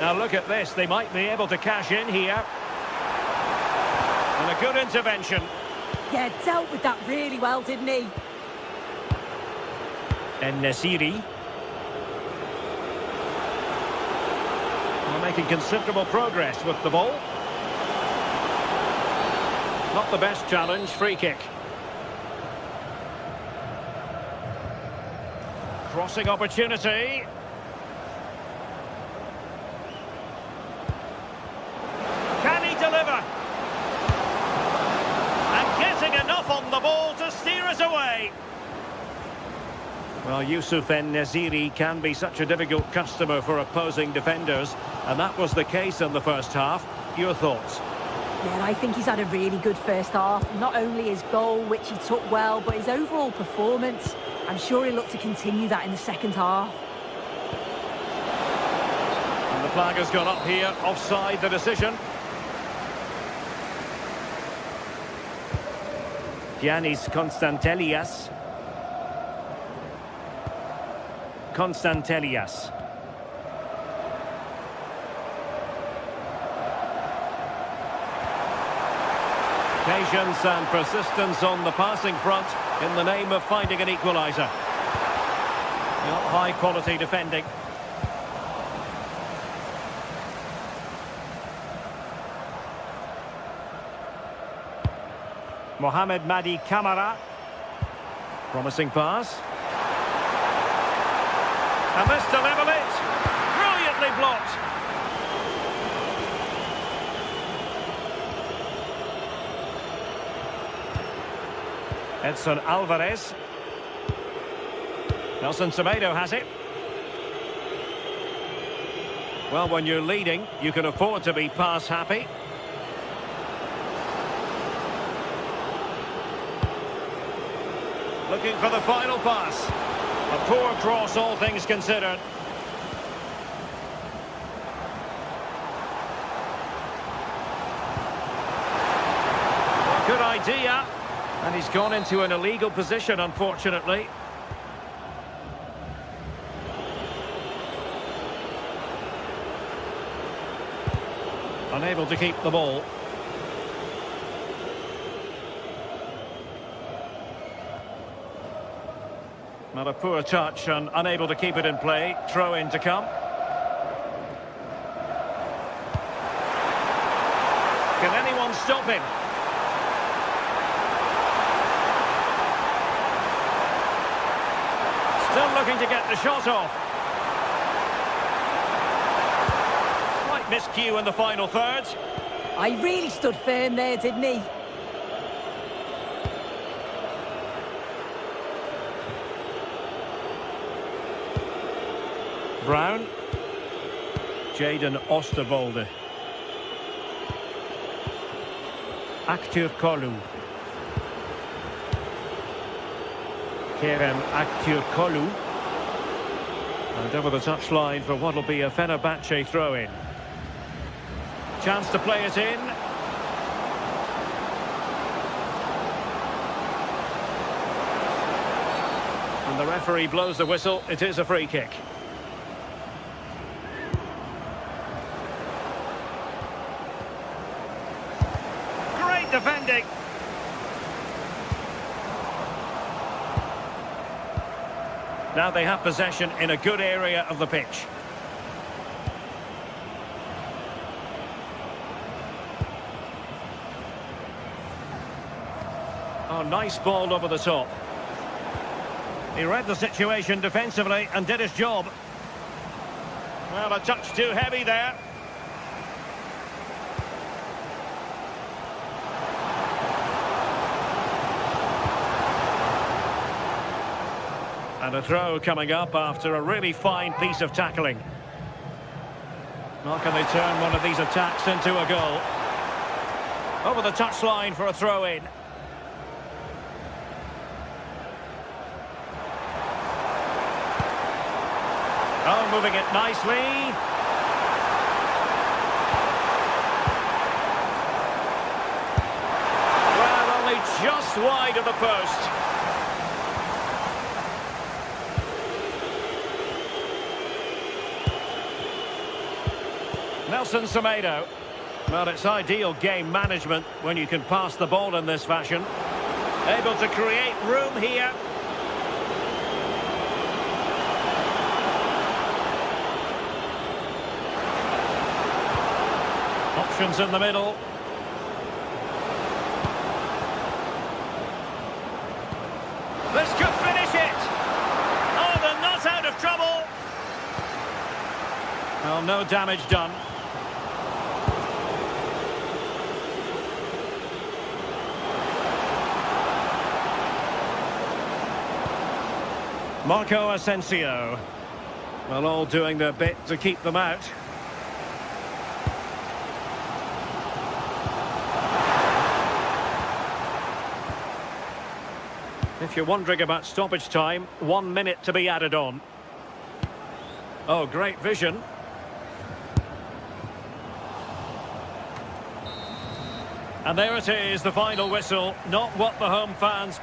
Now look at this, they might be able to cash in here. And a good intervention. Yeah, dealt with that really well, didn't he? En-Nesyri. They're making considerable progress with the ball. Not the best challenge, free kick. Crossing opportunity. Can he deliver? And getting enough on the ball to steer us away. Well, Yusuf En-Nesyri can be such a difficult customer for opposing defenders, and that was the case in the first half. Your thoughts? Yeah, I think he's had a really good first half. Not only his goal, which he took well, but his overall performance. I'm sure he'll look to continue that in the second half. And the flag has gone up here, offside the decision. Giannis Konstantelias. Konstantelias. Patience and persistence on the passing front in the name of finding an equaliser. Not high quality defending. Mohamed Madi Camara. Promising pass. And this to level it. Brilliantly blocked. Edson Alvarez. Nelson Semedo has it. Well, when you're leading, you can afford to be pass happy. Looking for the final pass. A poor cross, all things considered. Well, good idea. And he's gone into an illegal position, unfortunately. Unable to keep the ball. Not a poor touch and unable to keep it in play. Throw in to come. Can anyone stop him? Still looking to get the shot off. Slight miscue in the final third. I really stood firm there, didn't he? Brown. Jaden Osterwolde. Aktürkoğlu. Kerem Aktürkoğlu. And over the touchline for what will be a Fenerbahce throw-in. Chance to play it in. And the referee blows the whistle. It is a free kick. Great defending. Now they have possession in a good area of the pitch. Oh, nice ball over the top. He read the situation defensively and did his job. Well, a touch too heavy there. And a throw coming up after a really fine piece of tackling. Well, can they turn one of these attacks into a goal? Over the touchline for a throw-in. Oh, moving it nicely. Well, only just wide of the post. Nelson Semedo. Well, it's ideal game management when you can pass the ball in this fashion. Able to create room here. Options in the middle. This could finish it. Oh, they're not out of trouble. Well, no damage done. Marco Asensio. Well, all doing their bit to keep them out. If you're wondering about stoppage time, 1 minute to be added on. Oh, great vision. And there it is, the final whistle. Not what the home fans...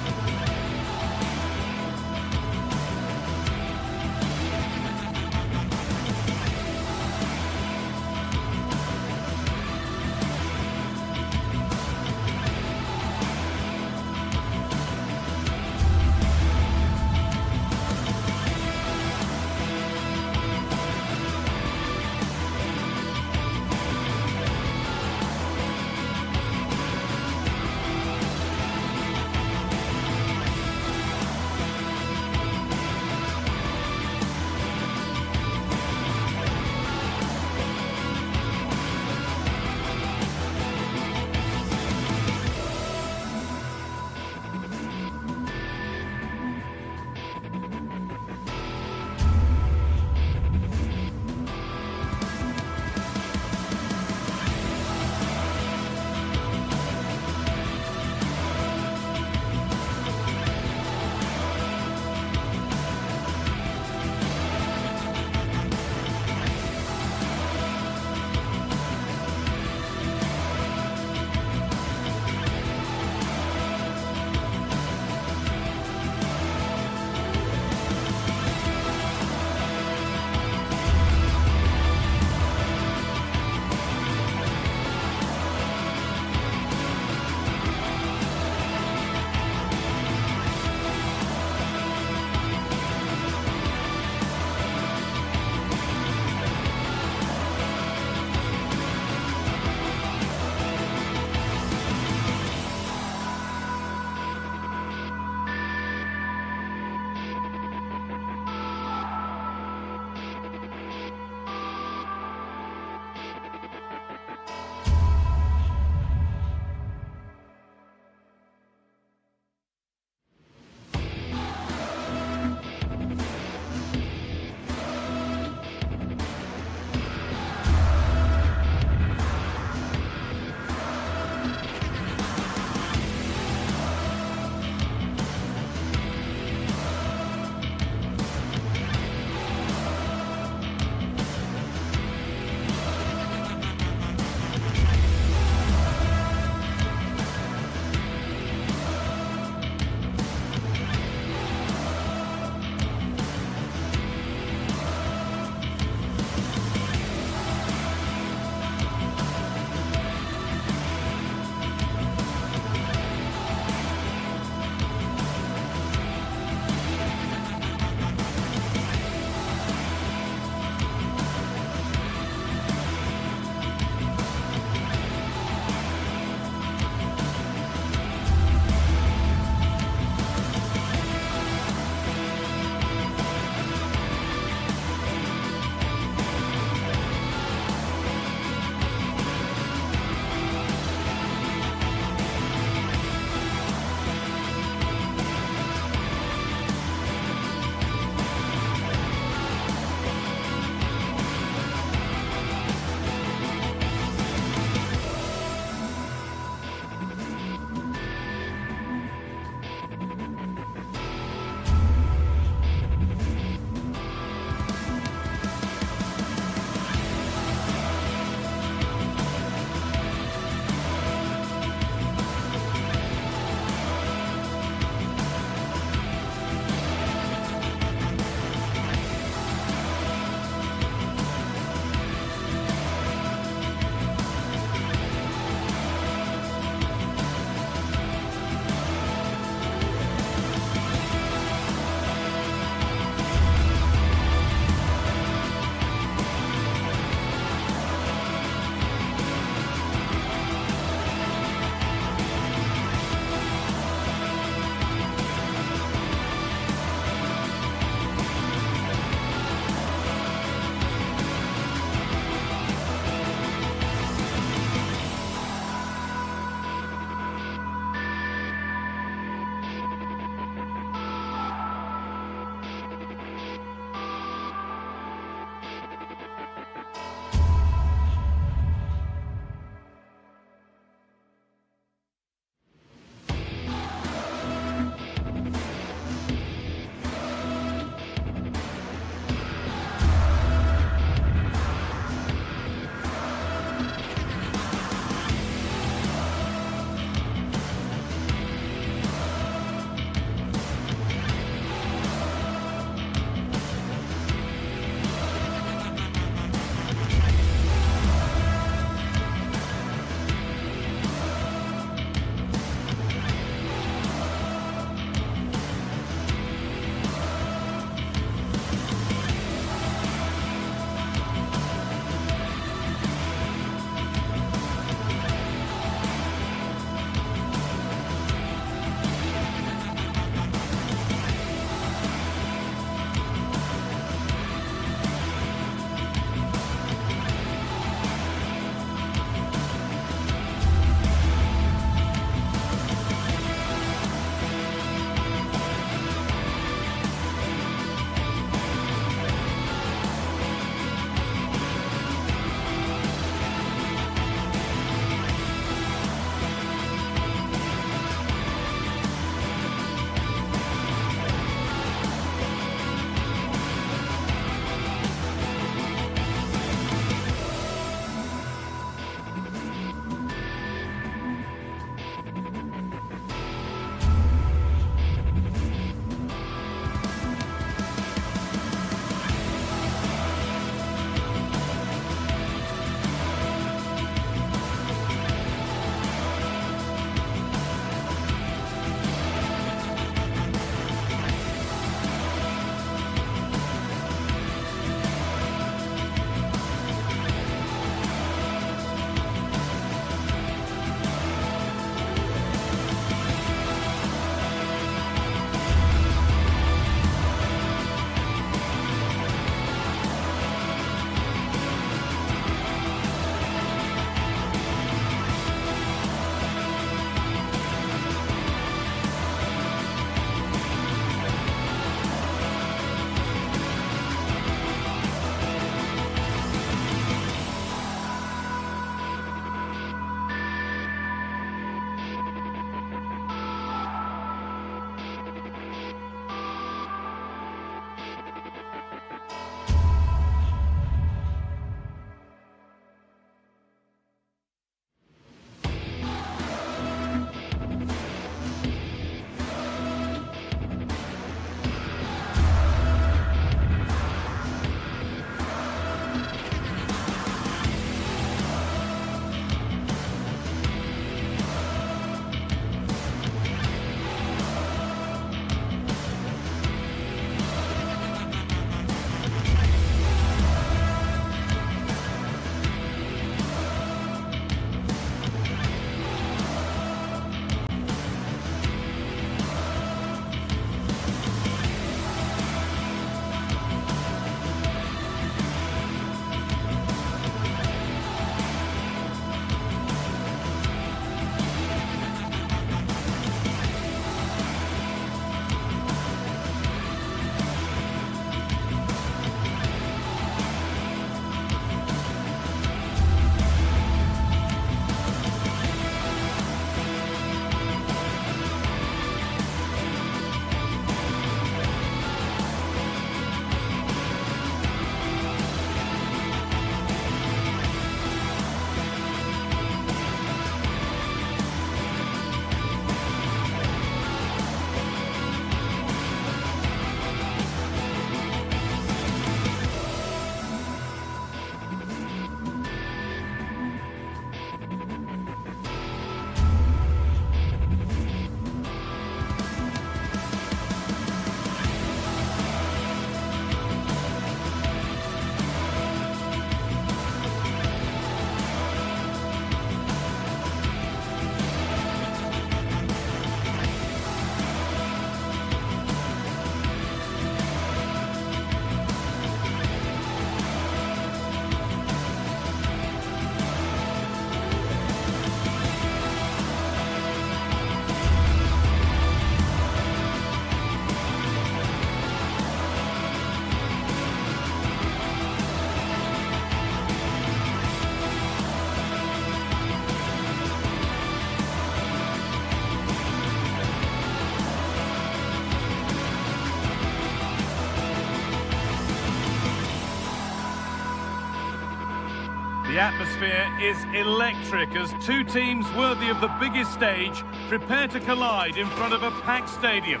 The atmosphere is electric as two teams worthy of the biggest stage prepare to collide in front of a packed stadium.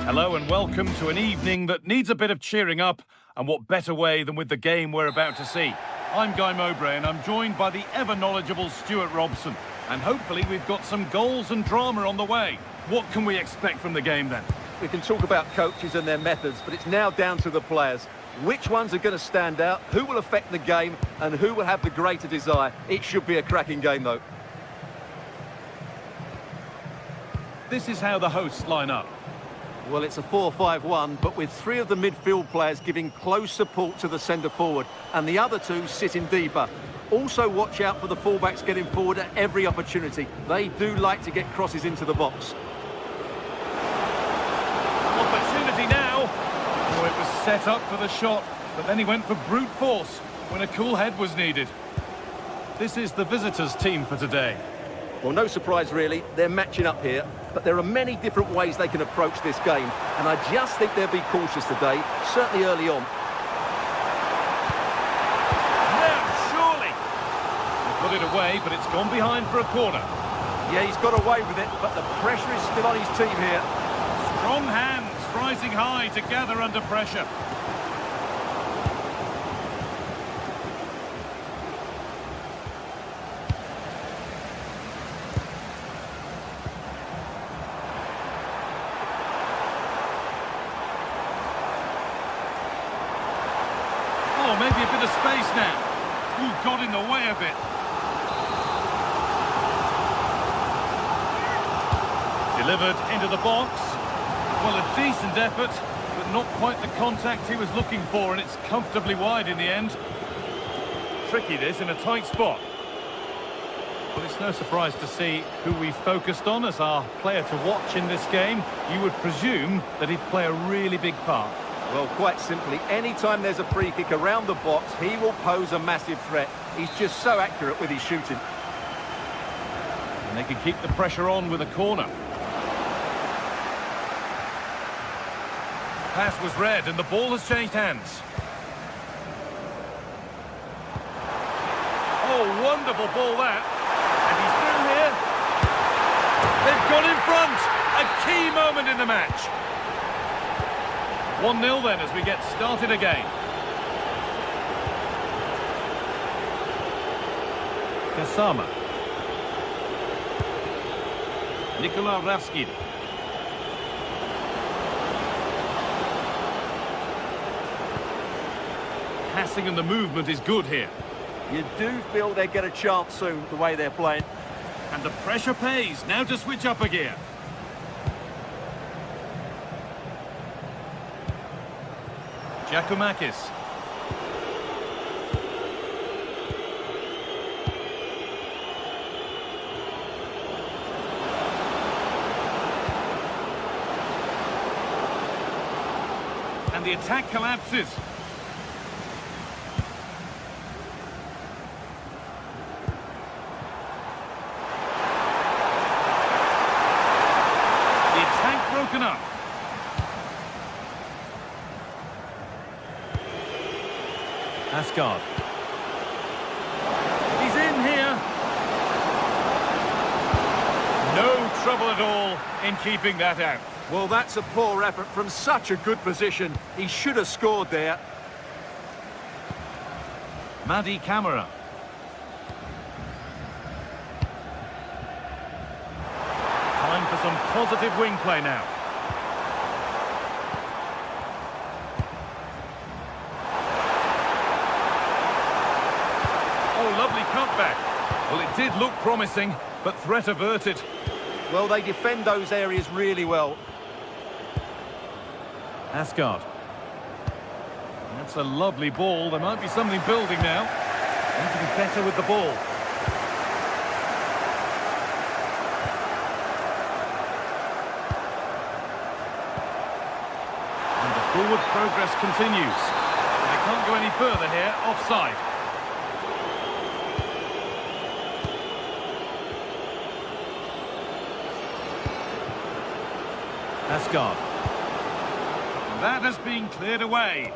Hello and welcome to an evening that needs a bit of cheering up, and what better way than with the game we're about to see. I'm Guy Mowbray and I'm joined by the ever-knowledgeable Stuart Robson. And hopefully we've got some goals and drama on the way. What can we expect from the game then? We can talk about coaches and their methods, but it's now down to the players. Which ones are going to stand out, who will affect the game, and who will have the greater desire? It should be a cracking game, though. This is how the hosts line up. Well, it's a 4-5-1, but with three of the midfield players giving close support to the centre-forward, and the other two sitting deeper. Also watch out for the fullbacks getting forward at every opportunity. They do like to get crosses into the box. Opportunity now. Oh, it was set up for the shot, but then he went for brute force when a cool head was needed. This is the visitors' team for today. Well, no surprise really, they're matching up here, but there are many different ways they can approach this game, and I just think they'll be cautious today, certainly early on. Now, surely! They put it away, but it's gone behind for a corner. Yeah, he's got away with it, but the pressure is still on his team here. Strong hands rising high to gather under pressure. Oh, maybe a bit of space now. Ooh, got in the way a bit. Delivered into the box. Well, a decent effort, but not quite the contact he was looking for, and it's comfortably wide in the end. Tricky this in a tight spot. Well, it's no surprise to see who we focused on as our player to watch in this game. You would presume that he'd play a really big part. Well, quite simply, anytime there's a free kick around the box, he will pose a massive threat. He's just so accurate with his shooting. And they can keep the pressure on with a corner. Pass was read and the ball has changed hands. Oh, wonderful ball that. And he's through here. They've got in front. A key moment in the match. 1-0 then as we get started again. Kasama. Nikola Ravskin. Passing and the movement is good here. You do feel they get a chance soon, the way they're playing. And the pressure pays. Now to switch up a gear. Giacomakis. And the attack collapses. The attack broken up. Asgard. He's in here. No trouble at all in keeping that out. Well, that's a poor effort from such a good position. He should have scored there. Madi Camara. Time for some positive wing play now. Lovely cutback. Well, it did look promising, but threat averted. Well, they defend those areas really well. Asgard. That's a lovely ball. There might be something building now. Need to be better with the ball. And the forward progress continues. They can't go any further here, offside. Asgard. That has been cleared away.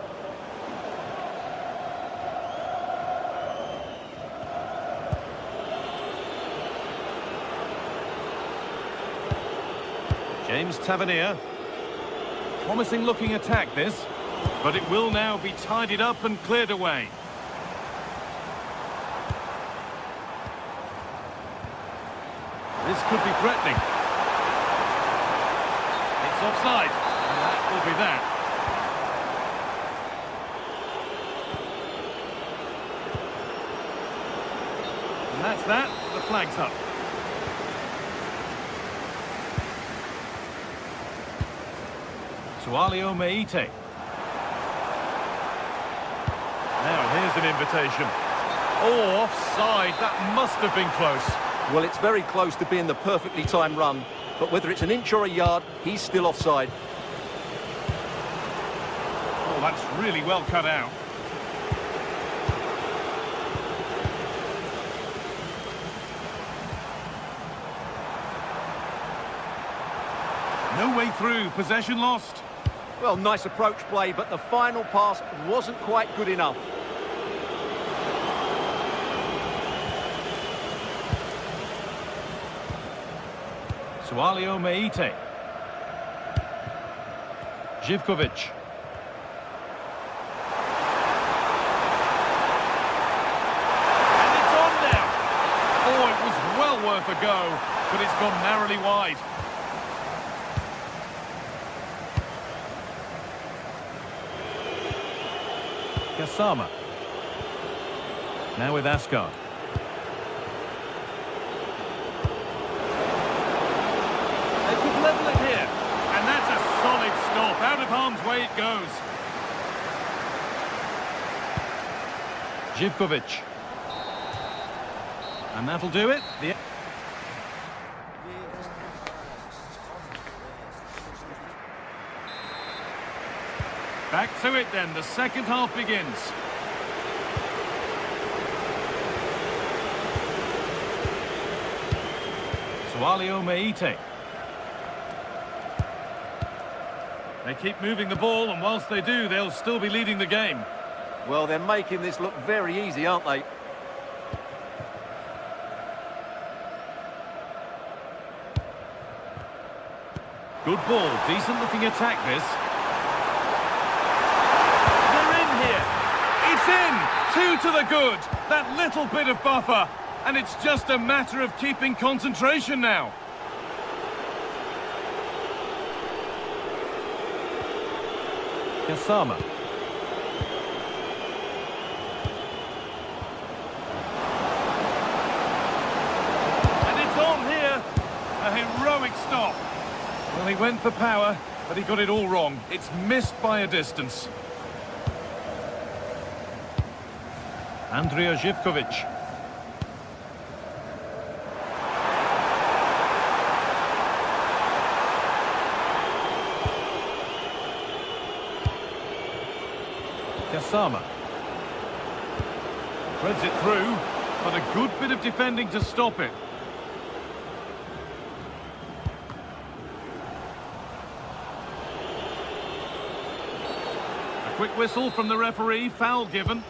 James Tavernier. Promising looking attack this, but it will now be tidied up and cleared away. This could be threatening. It's offside, and that will be that. And that's that, the flag's up. Sualio Meite. Now here's an invitation. Oh, offside, that must have been close. Well, it's very close to being the perfectly timed run, but whether it's an inch or a yard, he's still offside. Oh, that's really well cut out. No way through, possession lost. Well, nice approach play, but the final pass wasn't quite good enough. Sualio Meite. Živković. And it's on now. Oh, it was well worth a go, but it's gone narrowly wide. Kasama. Now with Asgard. They could level it here. And that's a solid stop. Out of harm's way it goes. Živković. And that'll do it. Back to it then, the second half begins. Sualio Meite. They keep moving the ball, and whilst they do, they'll still be leading the game. Well, they're making this look very easy, aren't they? Good ball, decent looking attack this. It's in! 2 to the good! That little bit of buffer. And it's just a matter of keeping concentration now. Kasama. And it's on here. A heroic stop. Well, he went for power, but he got it all wrong. It's missed by a distance. Andrija Živković. Kasama. Threads it through, but a good bit of defending to stop it. A quick whistle from the referee, foul given.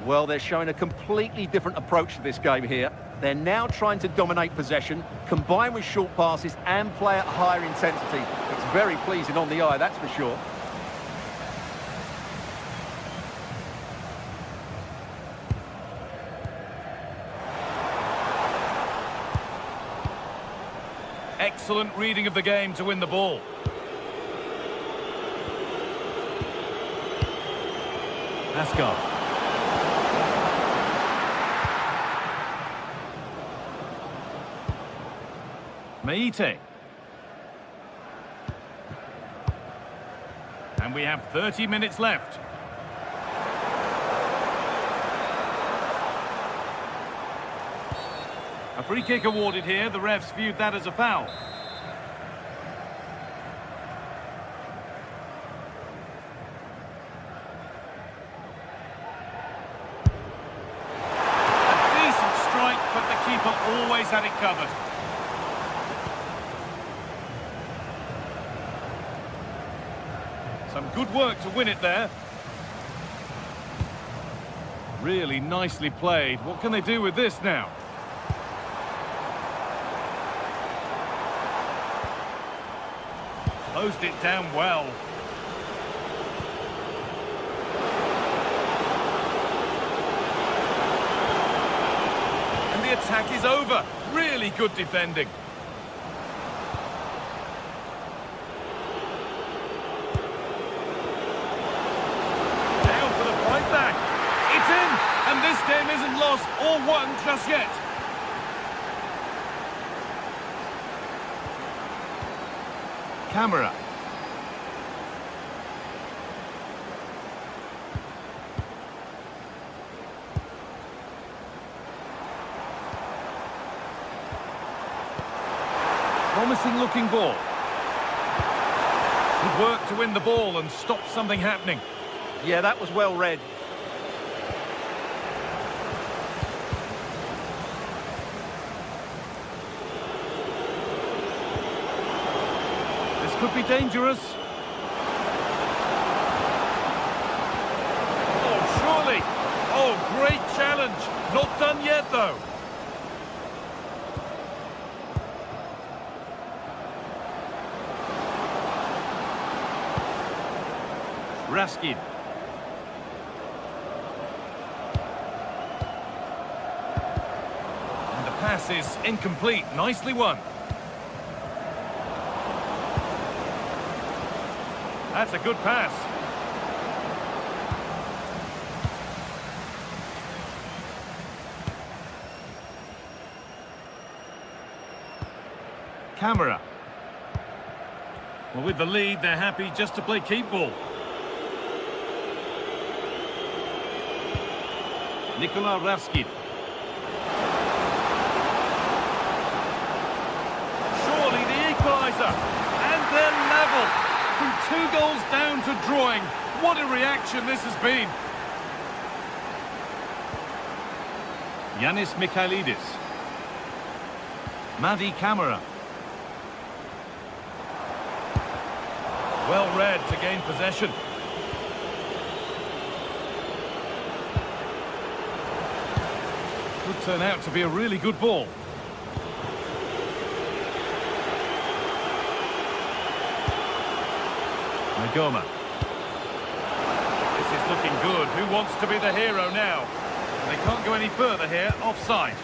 Well, they're showing a completely different approach to this game here. They're now trying to dominate possession, combine with short passes and play at higher intensity. It's very pleasing on the eye, that's for sure. Excellent reading of the game to win the ball. Asgard. Meite. And we have 30 minutes left. A free kick awarded here. The refs viewed that as a foul. A decent strike, but the keeper always had it covered. Some good work to win it there. Really nicely played. What can they do with this now? Closed it down well. And the attack is over. Really good defending. Down for the fight back. It's in, and this game isn't lost or won just yet. Camera. Promising looking ball. Good work to win the ball and stop something happening. Yeah, that was well read. This could be dangerous. Oh, surely. Oh, great challenge. Not done yet, though. Raskin. And the pass is incomplete. Nicely won. That's a good pass. Camera. Well, with the lead, they're happy just to play keep ball. Nikola Raskin. Surely the equaliser. And they're level. From 2 goals down to drawing. What a reaction this has been. Yanis Mikhailidis. Madi Camara. Well read to gain possession. Could turn out to be a really good ball. Goma. This is looking good. Who wants to be the hero now? They can't go any further here. Offside.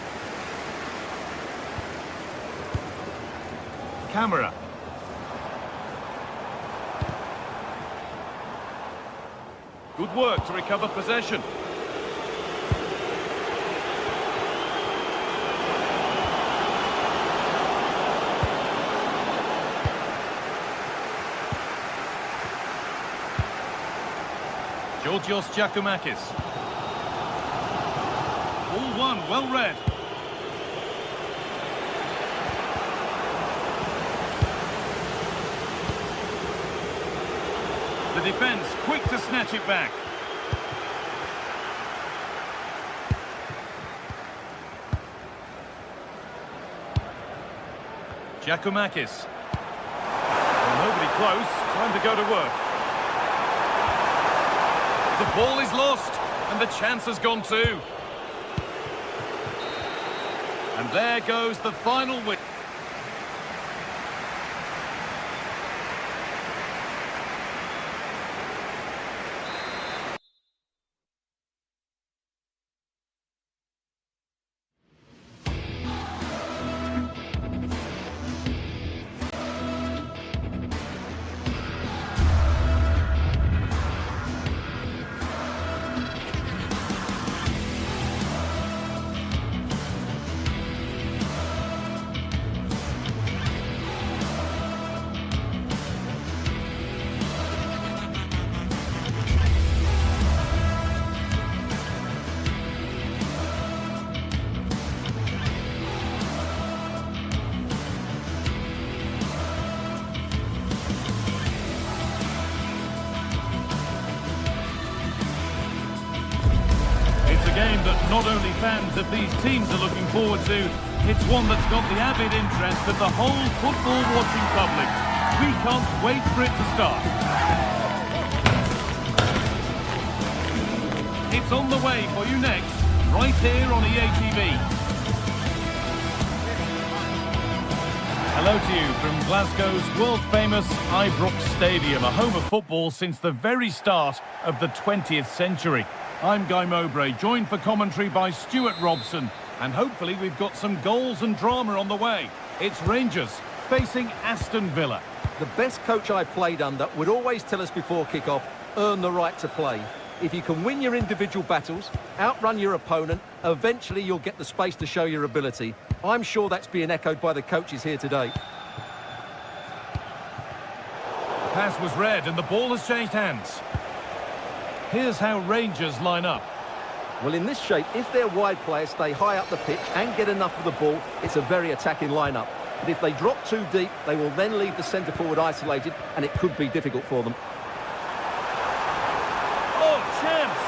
Camera. Good work to recover possession. Georgios Giacomakis. All one, well read. The defence quick to snatch it back. Giacomakis. Well, nobody close. Time to go to work. The ball is lost, and the chance has gone too. And there goes the final win. Game that not only fans of these teams are looking forward to, it's one that's got the avid interest of the whole football watching public. We can't wait for it to start. It's on the way for you next, right here on EA TV. Hello to you from Glasgow's world-famous Ibrox Stadium, a home of football since the very start of the 20th century. I'm Guy Mowbray, joined for commentary by Stuart Robson, and hopefully we've got some goals and drama on the way. It's Rangers facing Aston Villa. The best coach I played under would always tell us before kick-off, earn the right to play. If you can win your individual battles, outrun your opponent, eventually you'll get the space to show your ability. I'm sure that's being echoed by the coaches here today. The pass was read and the ball has changed hands. Here's how Rangers line up. Well, in this shape, if their wide players stay high up the pitch and get enough of the ball, it's a very attacking lineup. But if they drop too deep, they will then leave the centre forward isolated, and it could be difficult for them. Oh, chance!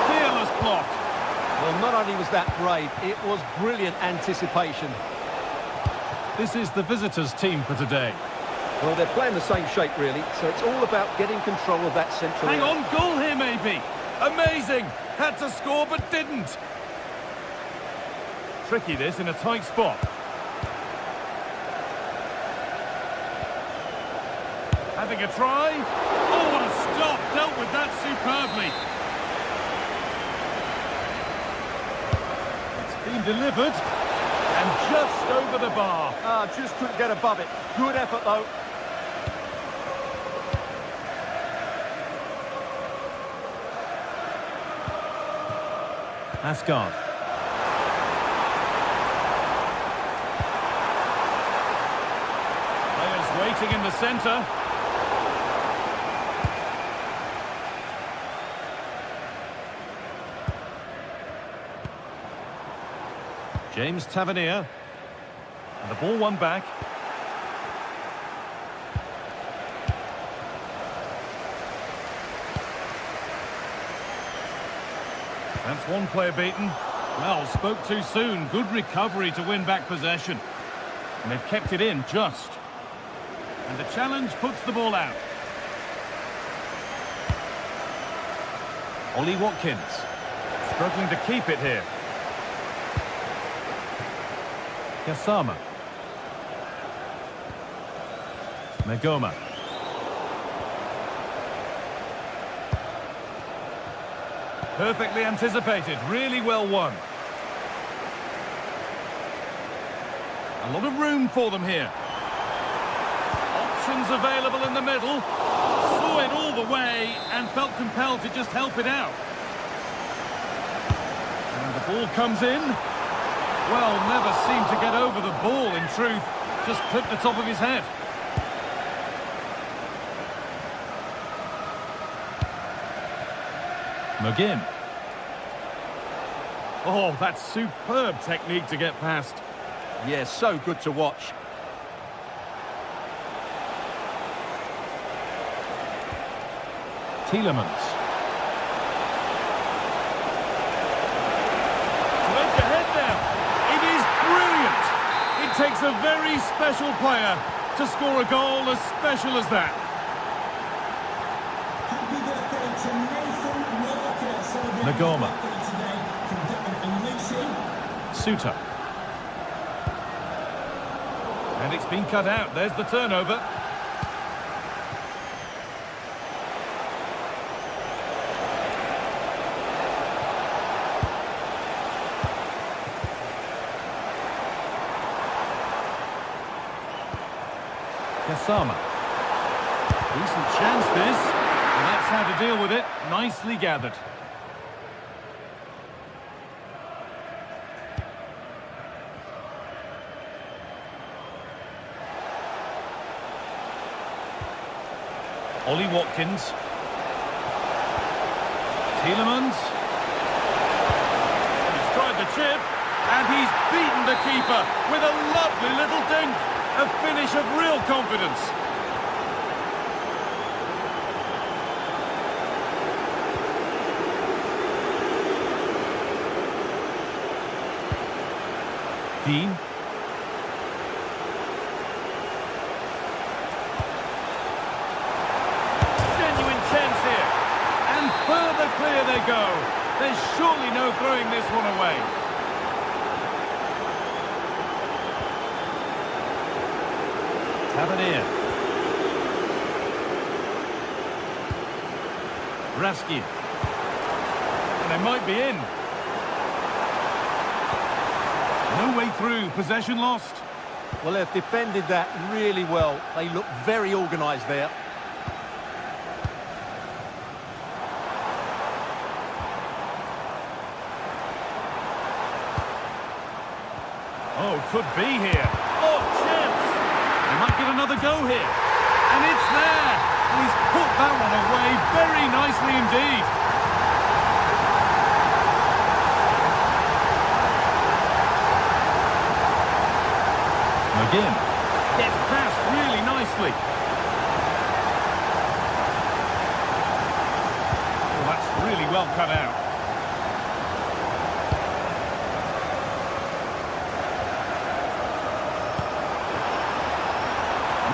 Fearless block. Well, not only was that brave, it was brilliant anticipation. This is the visitors' team for today. Well, they're playing the same shape, really, so it's all about getting control of that central Hang area. on, goal here maybe. Amazing! Had to score but didn't. Tricky this in a tight spot. Having a try. Oh, what a stop! Dealt with that superbly. It's been delivered. And just over the bar. Just couldn't get above it. Good effort, though. Asgard. Players waiting in the centre. James Tavernier. And the ball won back. That's one player beaten. Well, spoke too soon. Good recovery to win back possession. And they've kept it in just. And the challenge puts the ball out. Ollie Watkins. Struggling to keep it here. Gassama. Megoma. Perfectly anticipated, really well won. A lot of room for them here. Options available in the middle. Saw it all the way and felt compelled to just help it out. And the ball comes in. Well, never seemed to get over the ball in truth. Just clipped the top of his head. McGinn. Oh, that's superb technique to get past. Yeah, so good to watch. Tielemans. Went ahead there. It is brilliant. It takes a very special player to score a goal as special as that. Happy birthday to Nathan Walker, celebrating Megoma. his birthday today from Devon and Lucy. Suter. And it's been cut out. There's the turnover. Gassama. Decent chance this. And that's how to deal with it. Nicely gathered. Ollie Watkins. Tielemans. He's tried the chip, and he's beaten the keeper with a lovely little dink. A finish of real confidence. Dean. Genuine chance here. And further clear they go. There's surely no throwing this one away. Tavernier. Raskin. And they might be in. No way through. Possession lost. Well, they've defended that really well. They look very organised there. Oh, could be here. Oh, chance! They might get another go here. And it's there! He's put that one away very nicely indeed. Again, gets past really nicely. Well, that's really well cut out.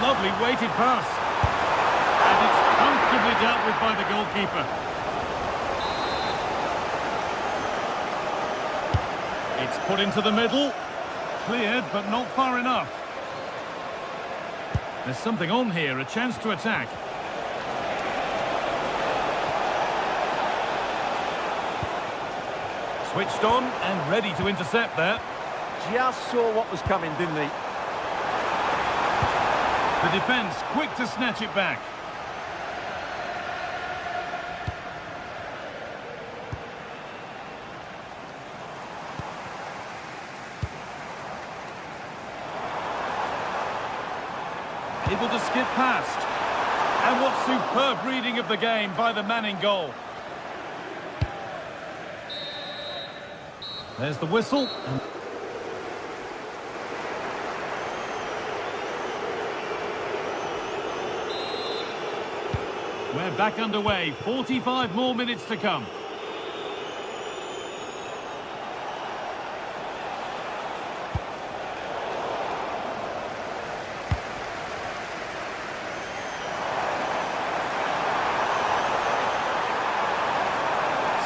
Lovely weighted pass. And it's comfortably dealt with by the goalkeeper. It's put into the middle. Cleared, but not far enough. There's something on here, a chance to attack. Switched on and ready to intercept there. Just saw what was coming, didn't he? The defence quick to snatch it back. Able to skip past. And what superb reading of the game by the man in goal. There's the whistle. We're back underway. 45 more minutes to come.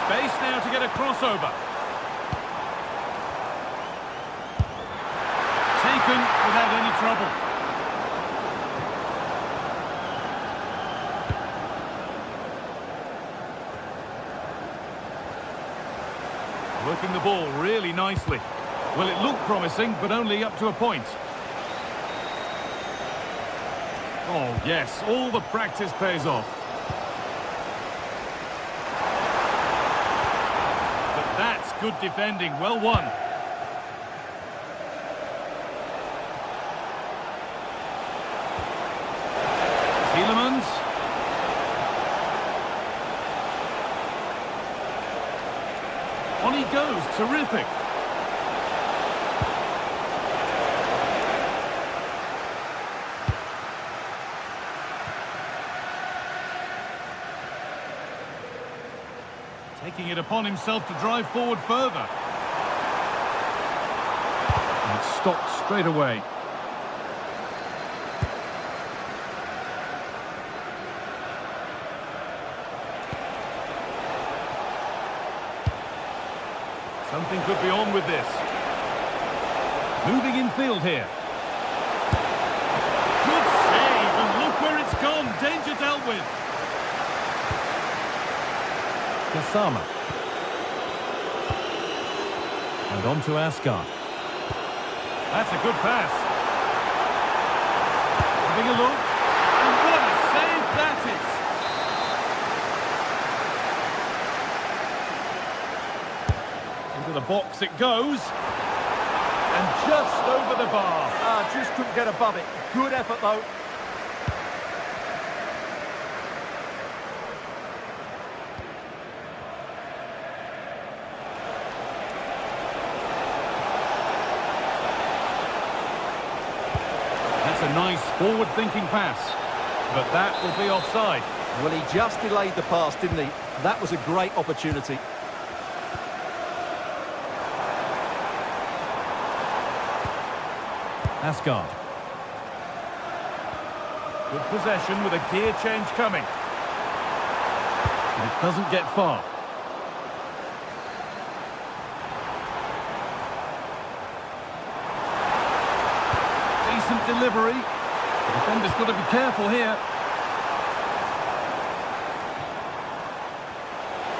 Space now to get a crossover. Taken without any trouble. Working the ball really nicely. Well, it looked promising, but only up to a point. Oh, yes, all the practice pays off. That's good defending, well won. Tielemans. On he goes, terrific. Taking it upon himself to drive forward further. And it's stopped straight away. Something could be on with this. Moving in field here. Good save, and look where it's gone. Danger dealt with. Kasama. And on to Asgard. That's a good pass. Having a look. And what a save that is. Into the box it goes. And just over the bar. Just couldn't get above it. Good effort, though. That's a nice forward-thinking pass. But that will be offside. Well, he just delayed the pass, didn't he? That was a great opportunity. Asgard. Good possession with a gear change coming. And it doesn't get far. delivery. The defender's got to be careful here.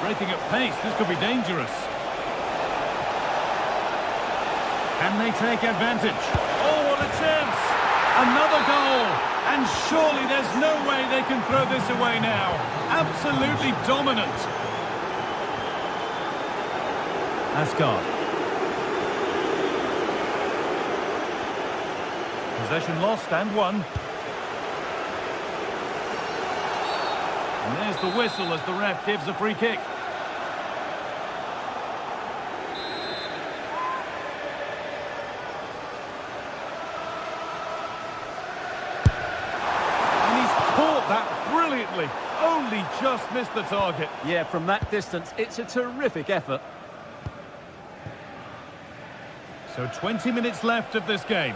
Breaking at pace, this could be dangerous. Can they take advantage? Oh, what a chance! Another goal! And surely there's no way they can throw this away now. Absolutely dominant. Asgard. Possession lost and won. And there's the whistle as the ref gives a free kick. And he's caught that brilliantly. Only just missed the target. Yeah, from that distance, it's a terrific effort. So 20 minutes left of this game.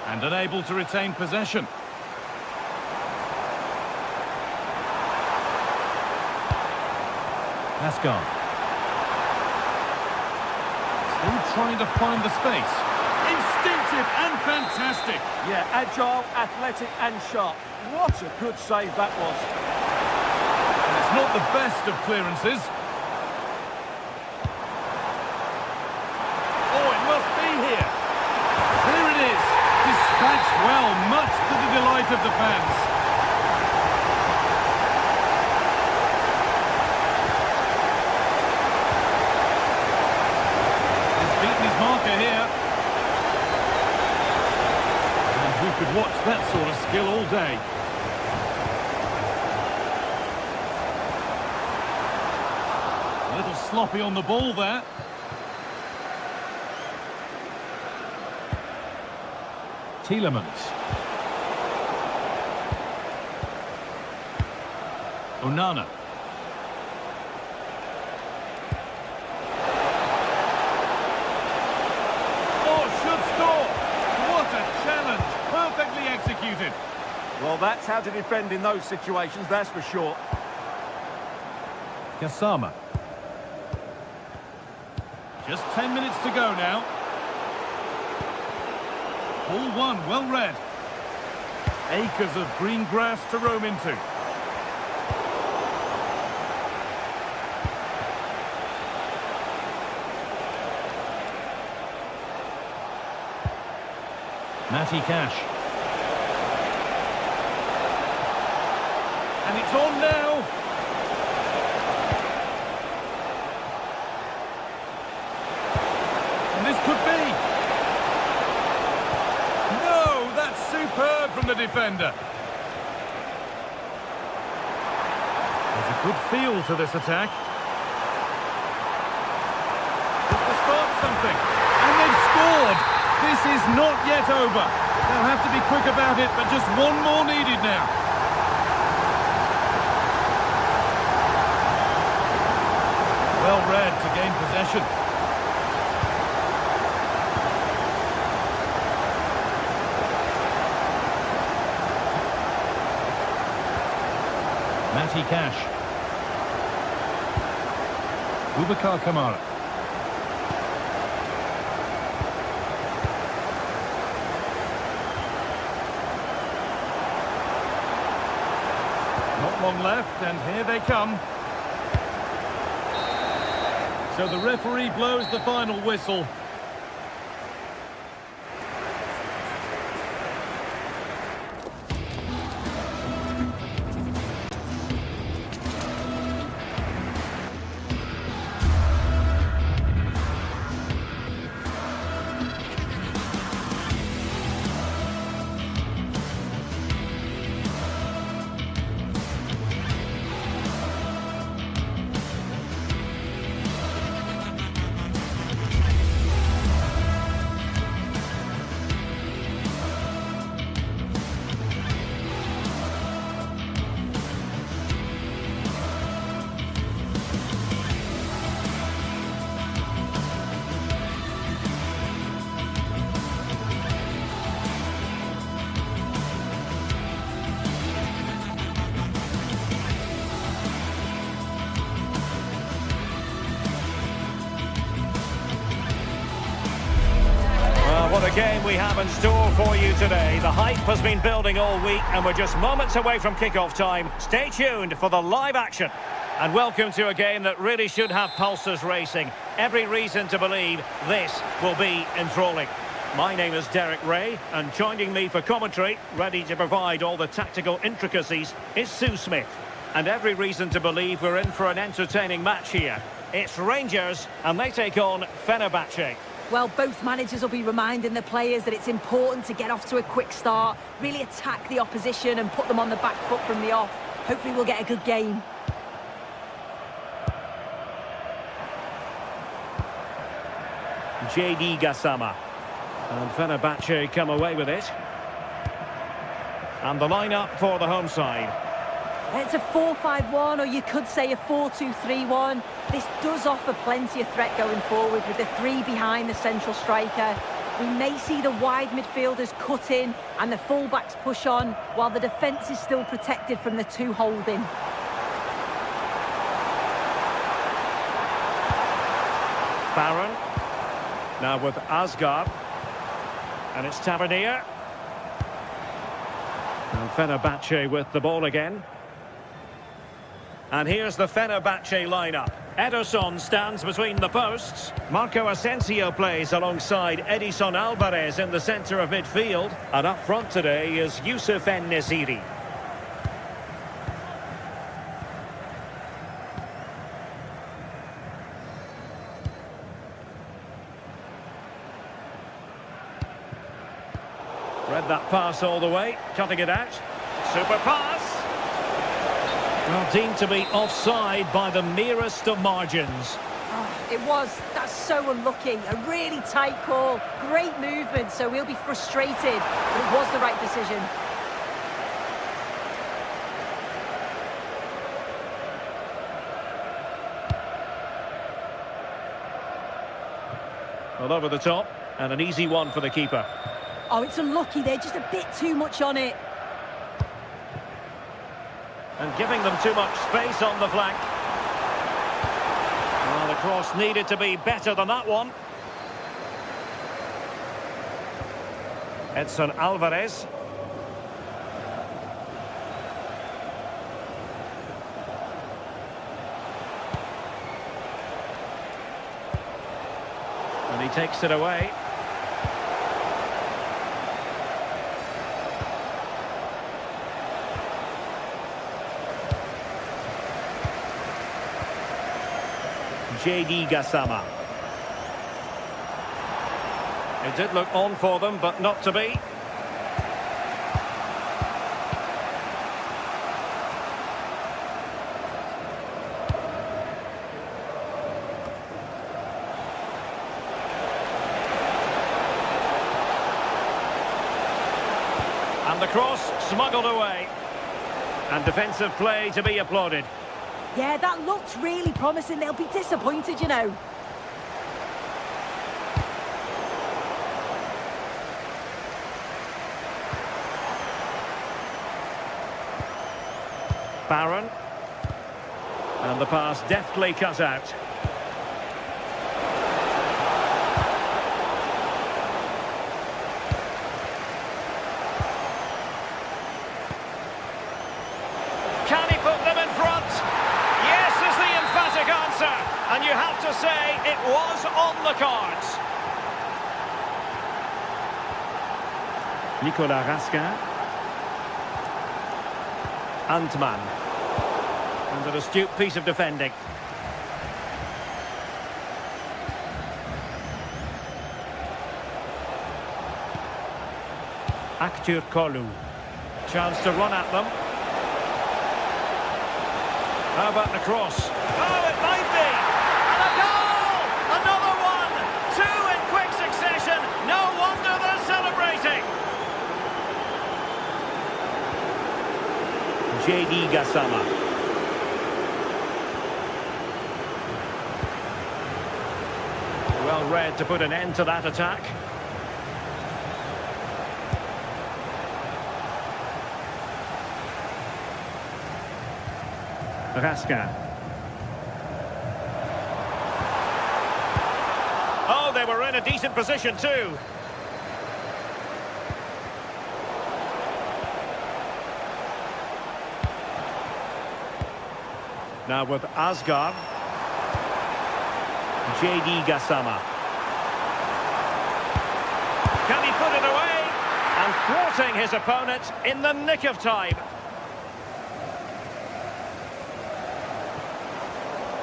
And unable to retain possession. Asgard. Still trying to find the space. Instinctive and fantastic. Yeah, agile, athletic and sharp. What a good save that was. And it's not the best of clearances. Oh, it must be here. Here it is. Dispatched well, much to the delight of the fans. He's beaten his marker here. And we could watch that sort of skill all day. A little sloppy on the ball there. Tielemans. Onana. Oh, should score! What a challenge! Perfectly executed. Well, that's how to defend in those situations, that's for sure. Kasama. Just 10 minutes to go now. Ball one, well read. Acres of green grass to roam into. Matty Cash. And it's on now. And this could be. No, that's superb from the defender. There's a good feel to this attack. Just to start something. And they've scored. This is not yet over. They'll have to be quick about it, but just one more needed now. Well read to gain possession. Matty Cash. Boubacar Kamara. Not long left, and here they come. So the referee blows the final whistle. game we have in store for you today. The hype has been building all week and we're just moments away from kick-off time. Stay tuned for the live action. And welcome to a game that really should have pulses racing. Every reason to believe this will be enthralling. My name is Derek Ray, and joining me for commentary, ready to provide all the tactical intricacies, is Sue Smith. And every reason to believe we're in for an entertaining match here. It's Rangers, and they take on Fenerbahce. Well, both managers will be reminding the players that it's important to get off to a quick start, really attack the opposition and put them on the back foot from the off. Hopefully we'll get a good game. JD Gassama. And Fenerbahce come away with it. And the lineup for the home side. It's a 4-5-1, or you could say a 4-2-3-1. This does offer plenty of threat going forward with the three behind the central striker. We may see the wide midfielders cut in and the fullbacks push on, while the defence is still protected from the two holding. Barron. Now with Asgard. And it's Tavernier. And Fenerbahce with the ball again. And here's the Fenerbahce lineup. Ederson stands between the posts. Marco Asensio plays alongside Edison Alvarez in the centre of midfield. And up front today is Youssef En-Nesyri. Read that pass all the way, cutting it out. Super pass. Well, deemed to be offside by the merest of margins. Oh, it was. That's so unlucky. A really tight call. Great movement, so we'll be frustrated. But it was the right decision. Well, over the top, and an easy one for the keeper. Oh, it's unlucky. They're just a bit too much on it. And giving them too much space on the flank. Well, the cross needed to be better than that one. Edson Alvarez. And he takes it away. JD Gassama. It did look on for them, but not to be. And the cross smuggled away. And defensive play to be applauded. Yeah, that looked really promising. They'll be disappointed, you know. Barron. And the pass deftly cut out. Can he put them in front? Yes is the emphatic answer. And you have to say it was on the cards. Nicolas Raskin. Antman. And an astute piece of defending. Aktür Kolu. Chance to run at them. How about the cross? Oh, it might be! And a goal! Another one! Two in quick succession. No wonder they're celebrating. JD Gassama. Well read to put an end to that attack. Raskin. Oh, they were in a decent position too. Now with Asgar. JD Gassama. Can he put it away? And thwarting his opponent in the nick of time.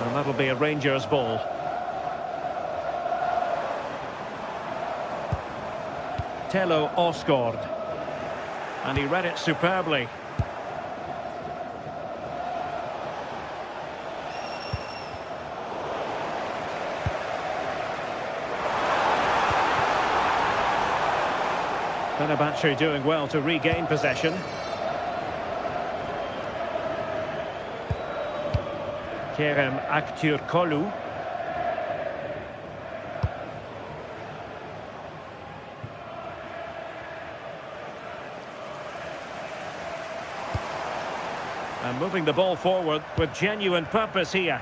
And that'll be a Rangers ball. Tello Osgård. And he read it superbly. Fenerbahce doing well to regain possession. Kerem Aktürkoğlu. And moving the ball forward with genuine purpose here.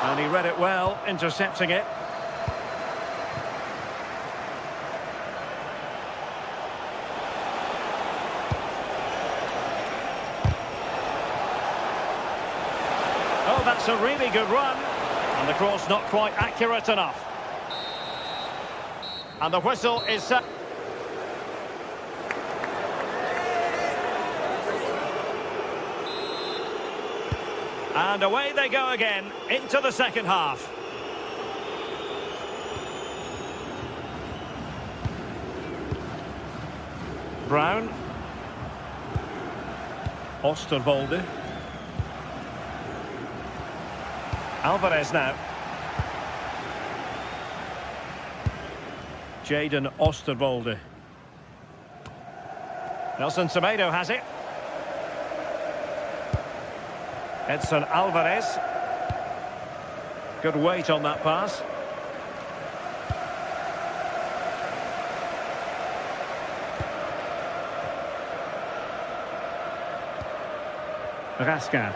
And he read it well, intercepting it. Oh, that's a really good run. And the cross not quite accurate enough. And the whistle is set. And away they go again, into the second half. Brown. Oosterwolde. Alvarez now. Jadon Oosterwolde. Nelson Semedo has it. Edson Alvarez. Good weight on that pass. Raskin.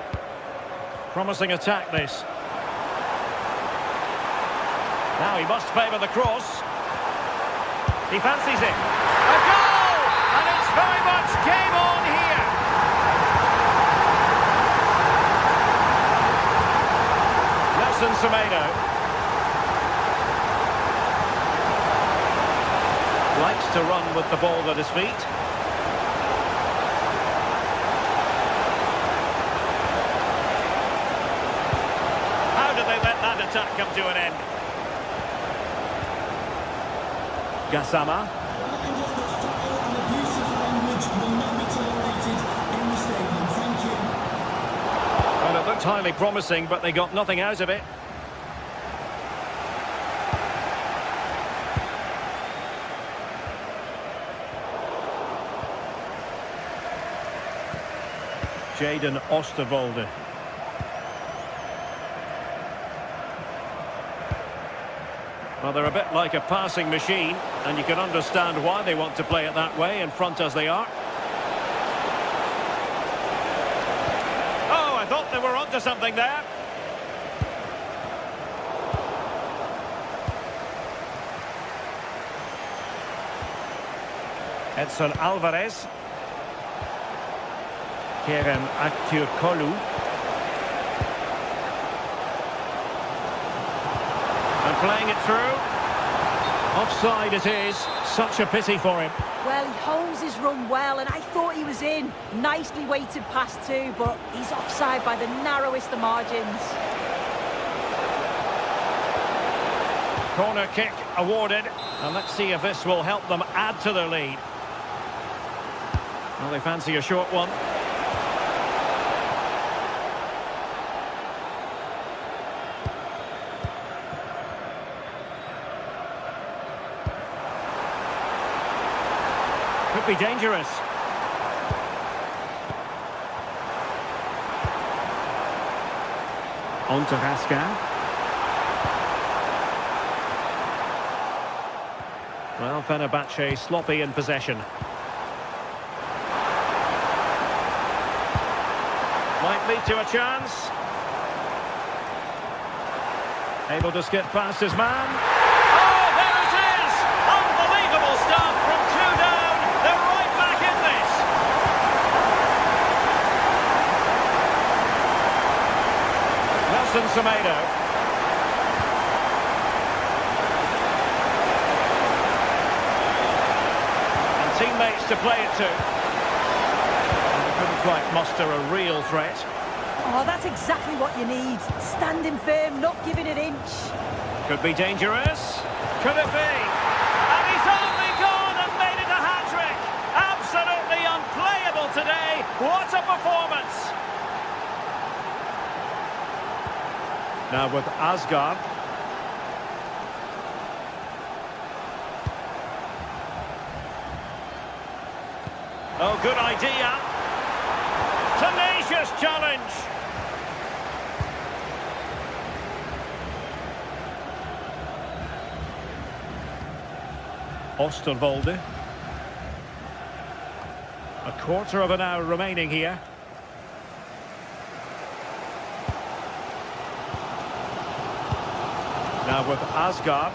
Promising attack this. Now he must favour the cross. He fancies it. A goal! And it's very much game on here. Nelson Semedo. Likes to run with the ball at his feet. How did they let that attack come to an end? Gassama. Well, it looked highly promising, but they got nothing out of it. Jadon Oosterwolde. Well, they're a bit like a passing machine, and you can understand why they want to play it that way, in front as they are. Oh, I thought they were onto something there. Edson Alvarez. Kerem Aktürkoğlu. And playing it through. Offside it is. Such a pity for him. Well, he holds his run well, and I thought he was in. Nicely weighted pass too, but he's offside by the narrowest of margins. Corner kick awarded. And let's see if this will help them add to their lead. Well, they fancy a short one. Could be dangerous. On to Raskin. Well, Fenerbahce sloppy in possession. Might lead to a chance. Able to skip past his man. Oh, there it is! Unbelievable stuff from two down. They're right back in this. teammates to play it to. They couldn't quite muster a real threat. Oh, that's exactly what you need. Standing firm, not giving an inch. Could be dangerous. Could it be? And he's only gone and made it a hat-trick. Absolutely unplayable today. What a performance. Now with Asgard. Oh, good idea. Tenacious challenge. Osterwolde. A quarter of an hour remaining here. Now with Asgard.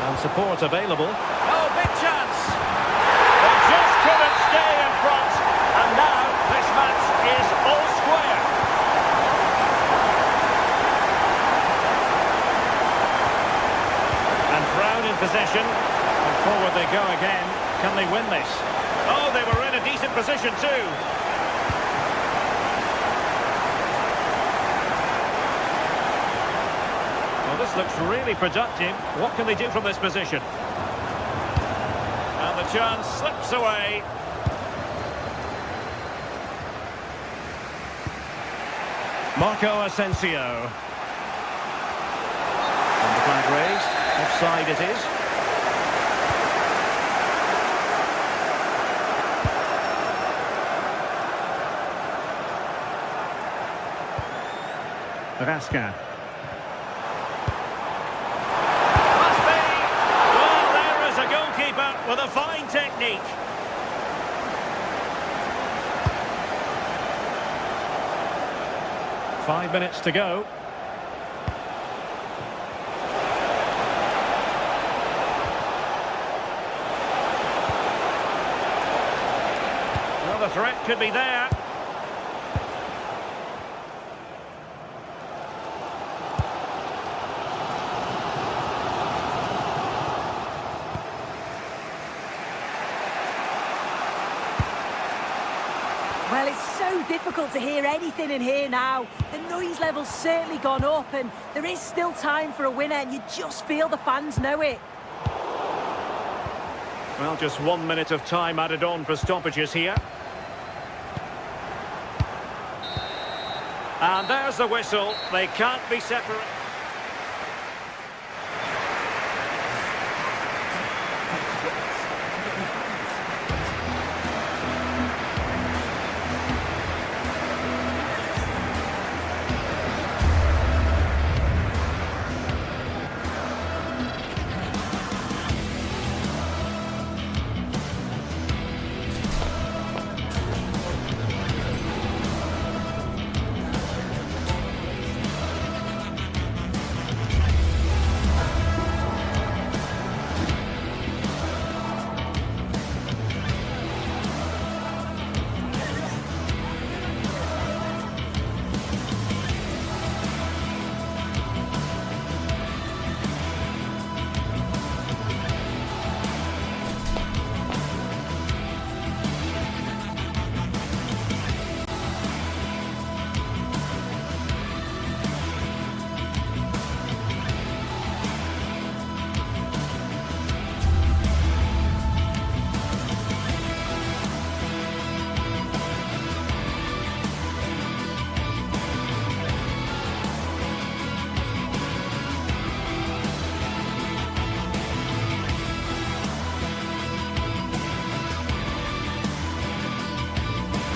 And support available. Oh, big chance! They just couldn't stay in front. And now this match is all square. And Brown in possession. And forward they go again. Can they win this? Oh, they were in a decent position too. This looks really productive. What can they do from this position? And the chance slips away. Marco Asensio. And the flag raised. Offside it is. Rasca. With a fine technique. Five minutes to go. Well, the threat could be there. Well, it's so difficult to hear anything in here now. The noise level's certainly gone up, and there is still time for a winner, and you just feel the fans know it. Well, just 1 minute of time added on for stoppages here. And there's the whistle. They can't be separated.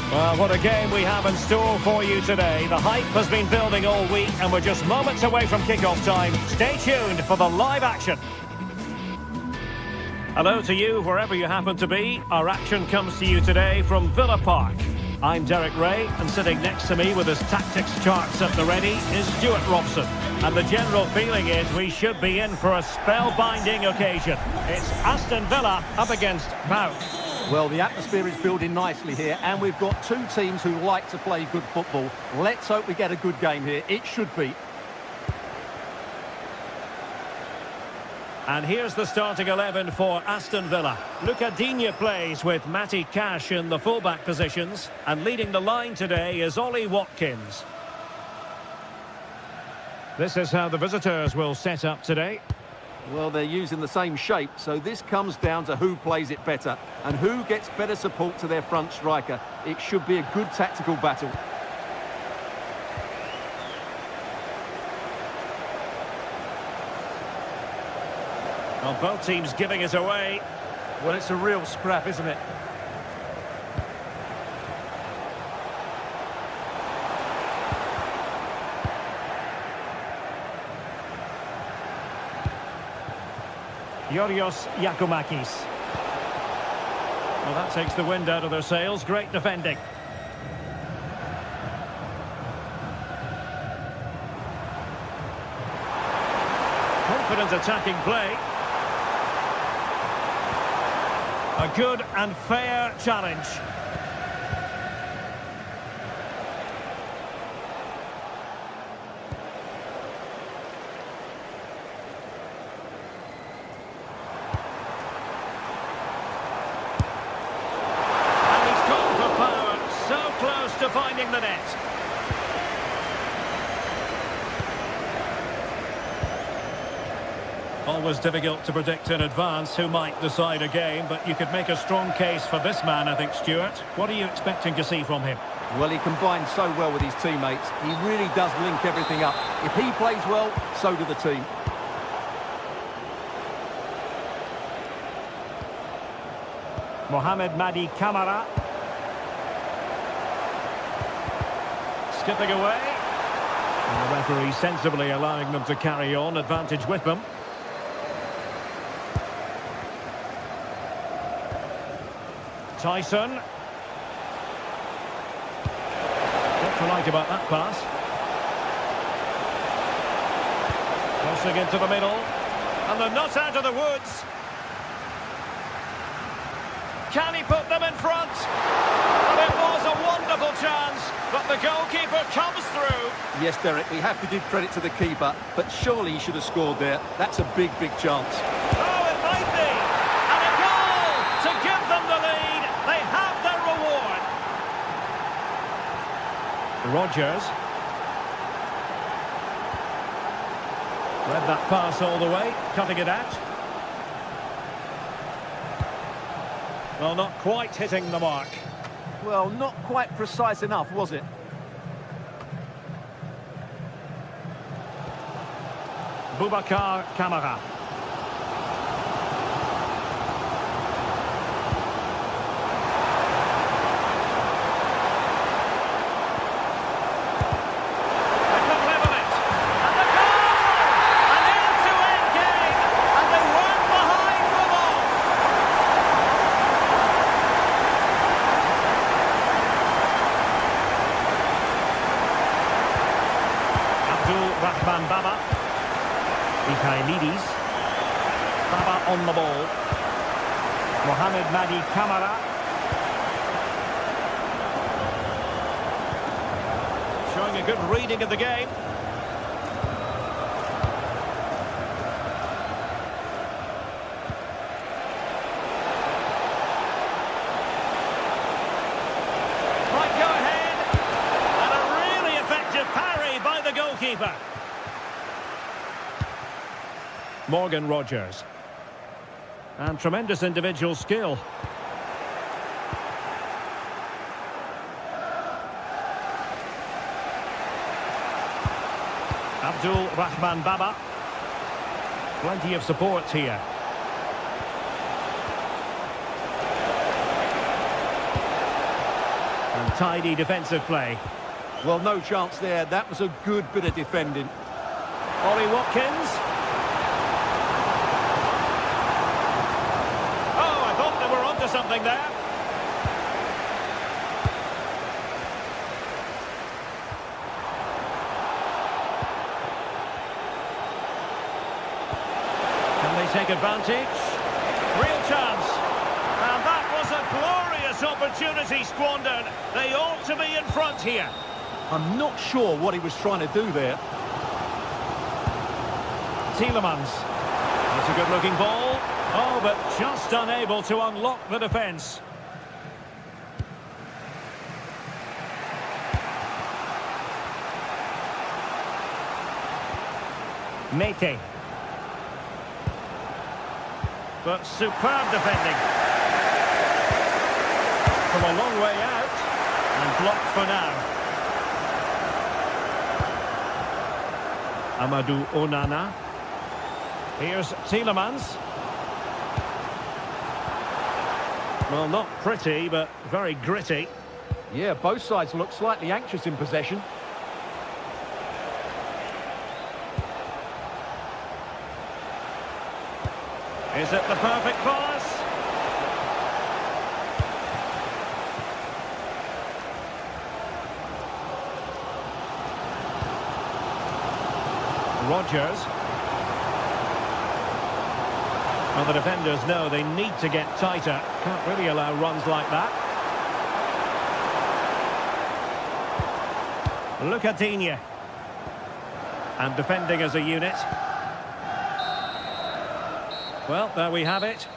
Well, what a game we have in store for you today. The hype has been building all week and we're just moments away from kick-off time. Stay tuned for the live action. Hello to you, wherever you happen to be. Our action comes to you today from Villa Park. I'm Derek Ray, and sitting next to me with his tactics charts at the ready is Stuart Robson. And the general feeling is we should be in for a spellbinding occasion. It's Aston Villa up against PAOK. Well, the atmosphere is building nicely here, and we've got two teams who like to play good football. Let's hope we get a good game here. It should be. And here's the starting 11 for Aston Villa. Luca Digne plays with Matty Cash in the fullback positions. And leading the line today is Ollie Watkins. This is how the visitors will set up today. Well, they're using the same shape, so this comes down to who plays it better and who gets better support to their front striker. It should be a good tactical battle. Well, both teams giving it away. Well, it's a real scrap, isn't it? Yorios Yakumakis. Well, that takes the wind out of their sails. Great defending. Confident attacking play. A good and fair challenge. And he's gone for power. So close to finding the net. Always difficult to predict in advance who might decide a game, but you could make a strong case for this man, I think, Stuart. What are you expecting to see from him? Well, he combines so well with his teammates. He really does link everything up. If he plays well, so do the team. Mohamed Madi Kamara. Skipping away. And the referee sensibly allowing them to carry on. Advantage with them. Tyson. What to like about that pass? Crossing into the middle. And they're not out of the woods. Can he put them in front? Well, it was a wonderful chance, but the goalkeeper comes through. Yes, Derek, we have to give credit to the keeper, but surely he should have scored there. That's a big, big chance. Oh, it might be. And a goal to give them the lead. They have their reward. Rodgers. Read that pass all the way, cutting it out. Well, not quite hitting the mark. Well, not quite precise enough, was it? Boubacar Kamara. They could level it. And the goal! An end-to-end game. And they weren't behind for long. Abdul Rahman Baba. Mikhailidis. Baba on the ball. Mohamed Madi Kamara. Showing a good reading of the game. Might go ahead. And a really effective parry by the goalkeeper. Morgan Rodgers. And tremendous individual skill. Abdul Rahman Baba. Plenty of support here. And tidy defensive play. Well, no chance there. That was a good bit of defending. Ollie Watkins. Something there. Can they take advantage? Real chance. And that was a glorious opportunity squandered. They ought to be in front here. I'm not sure what he was trying to do there. Tielemans. The It's a good-looking ball. Oh, but just unable to unlock the defence. Mete. But superb defending. From a long way out. And blocked for now. Amadou Onana. Here's Tielemans. Well, not pretty, but very gritty. Yeah, both sides look slightly anxious in possession. Is it the perfect pass? Rodgers. Well, the defenders know they need to get tighter. Can't really allow runs like that. Look at Digne. And defending as a unit. Well, there we have it.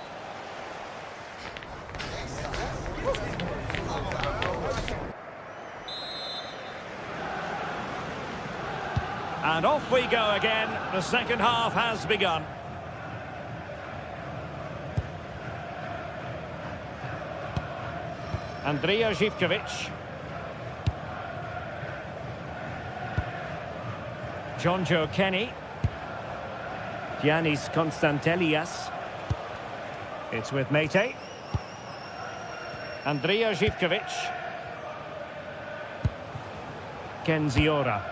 And off we go again. The second half has begun. Andrija Zivkovic. Jonjo Kenny. Giannis Constantelias. It's with Mete. Andrija Zivkovic. Kenziora.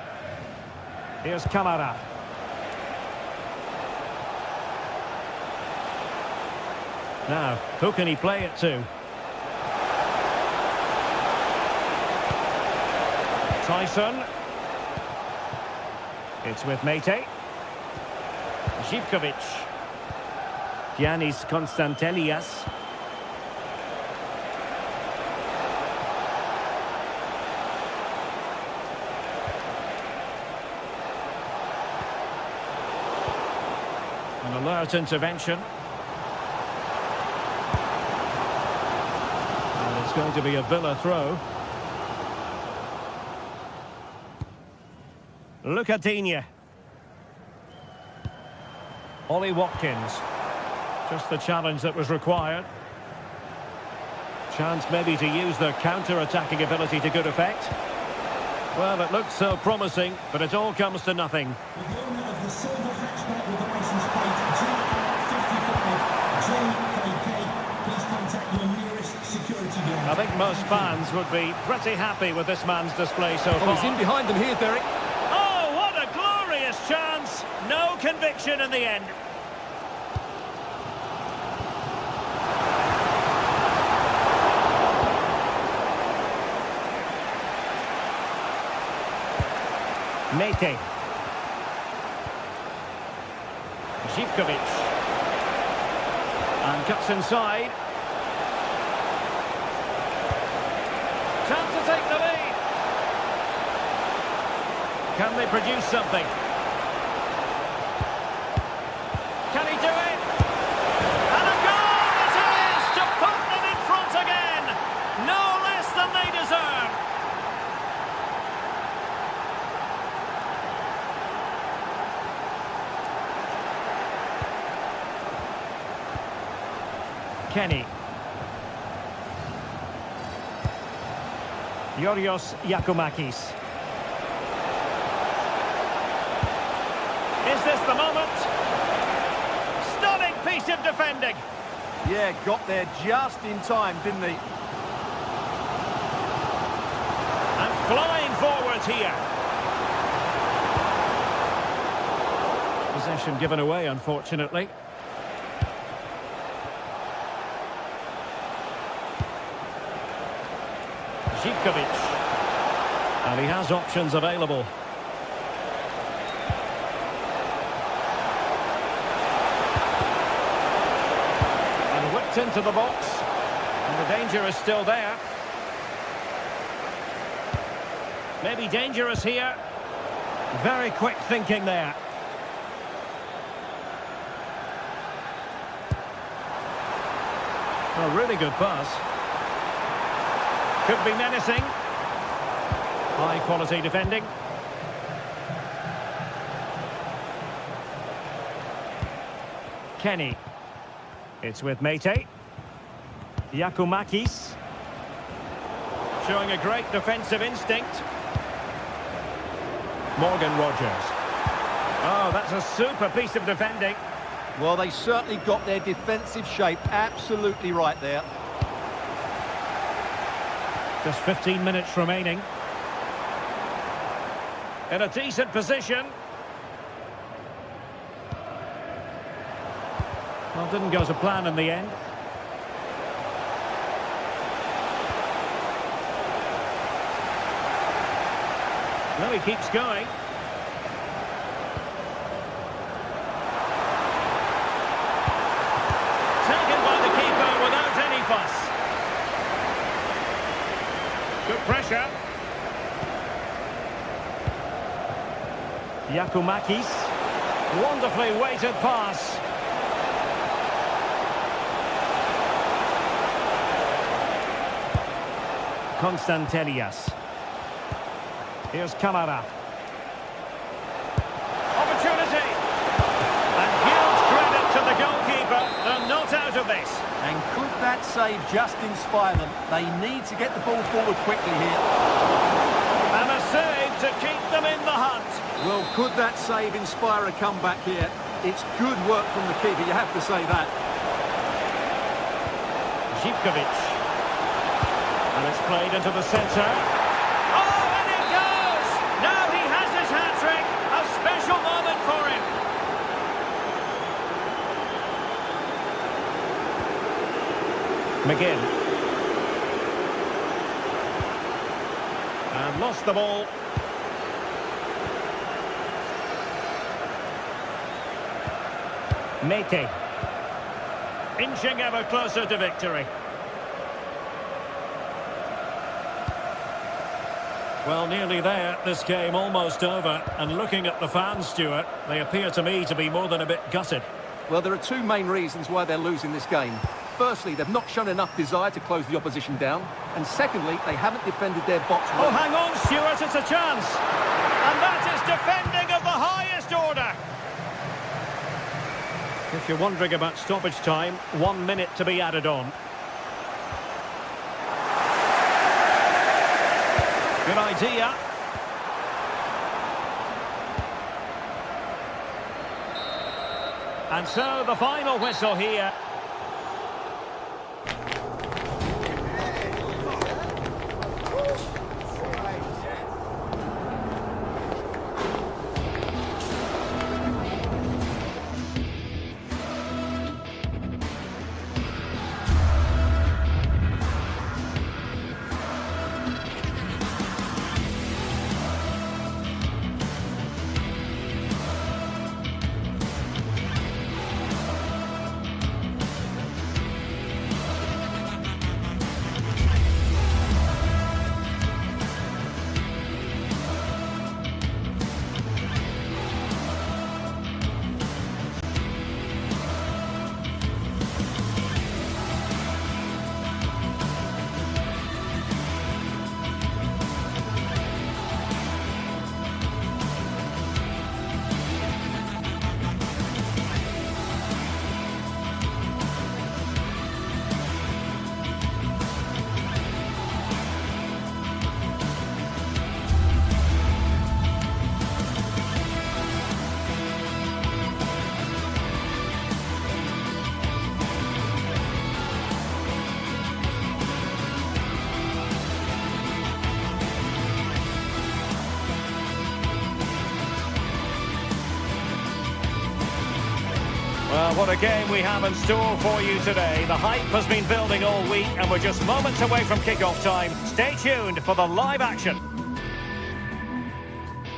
Here's Camara. Now, who can he play it to? Tyson. It's with Mete. Zivkovic. Giannis Constantelias. An alert intervention. And it's going to be a Villa throw. Look at Digne. Ollie Watkins. Just the challenge that was required. Chance maybe to use their counter-attacking ability to good effect. Well, it looked so promising, but it all comes to nothing. With the owner of the silver hatchback with the license plate G55 JKK, please contact your nearest security guard. I think most fans would be pretty happy with this man's display so far. Oh, he's in behind them here, Derek. Oh, what a glorious chance! No conviction in the end. Mete. Zivkovic. And cuts inside. Chance to take the lead. Can they produce something? Can he do it? And a goal it is to put them in front again. No less than they deserve. Kenny. Yorios Yakumakis. Is this the moment? Stunning piece of defending. Yeah, got there just in time, didn't he? And flying forwards here. Possession given away, unfortunately. Zivkovic. And he has options available. And whipped into the box. And the danger is still there. Maybe dangerous here. Very quick thinking there. A really good pass. Could be menacing. High quality defending. Kenny. It's with Mete. Yakumakis. Showing a great defensive instinct. Morgan Rogers. Oh, that's a super piece of defending. Well, they certainly got their defensive shape absolutely right there. Just 15 minutes remaining. In a decent position. Well, didn't go to plan in the end. Well, he keeps going. Taken by the keeper without any fuss. Good pressure. Yakumakis. Wonderfully weighted pass. Konstantelias. Here's Kamara. Opportunity. And huge credit to the goalkeeper. They're not out of this. And could that save just inspire them? They need to get the ball forward quickly here. And a save to keep them in the hunt. Well, could that save inspire a comeback here? It's good work from the keeper, you have to say that. Zivkovic. And it's played into the centre. Oh, and it goes! Now he has his hat-trick. A special moment for him. McGinn. And lost the ball. Mete. Inching ever closer to victory. Well, nearly there. This game almost over. And looking at the fans, Stuart, they appear to me to be more than a bit gutted. Well, there are two main reasons why they're losing this game. Firstly, they've not shown enough desire to close the opposition down. And secondly, they haven't defended their box well. Oh, hang on, Stuart, it's a chance. And that is defending of the highest order. If you're wondering about stoppage time, 1 minute to be added on. Good idea. And so the final whistle here. Well, what a game we have in store for you today. The hype has been building all week and we're just moments away from kick-off time. Stay tuned for the live action.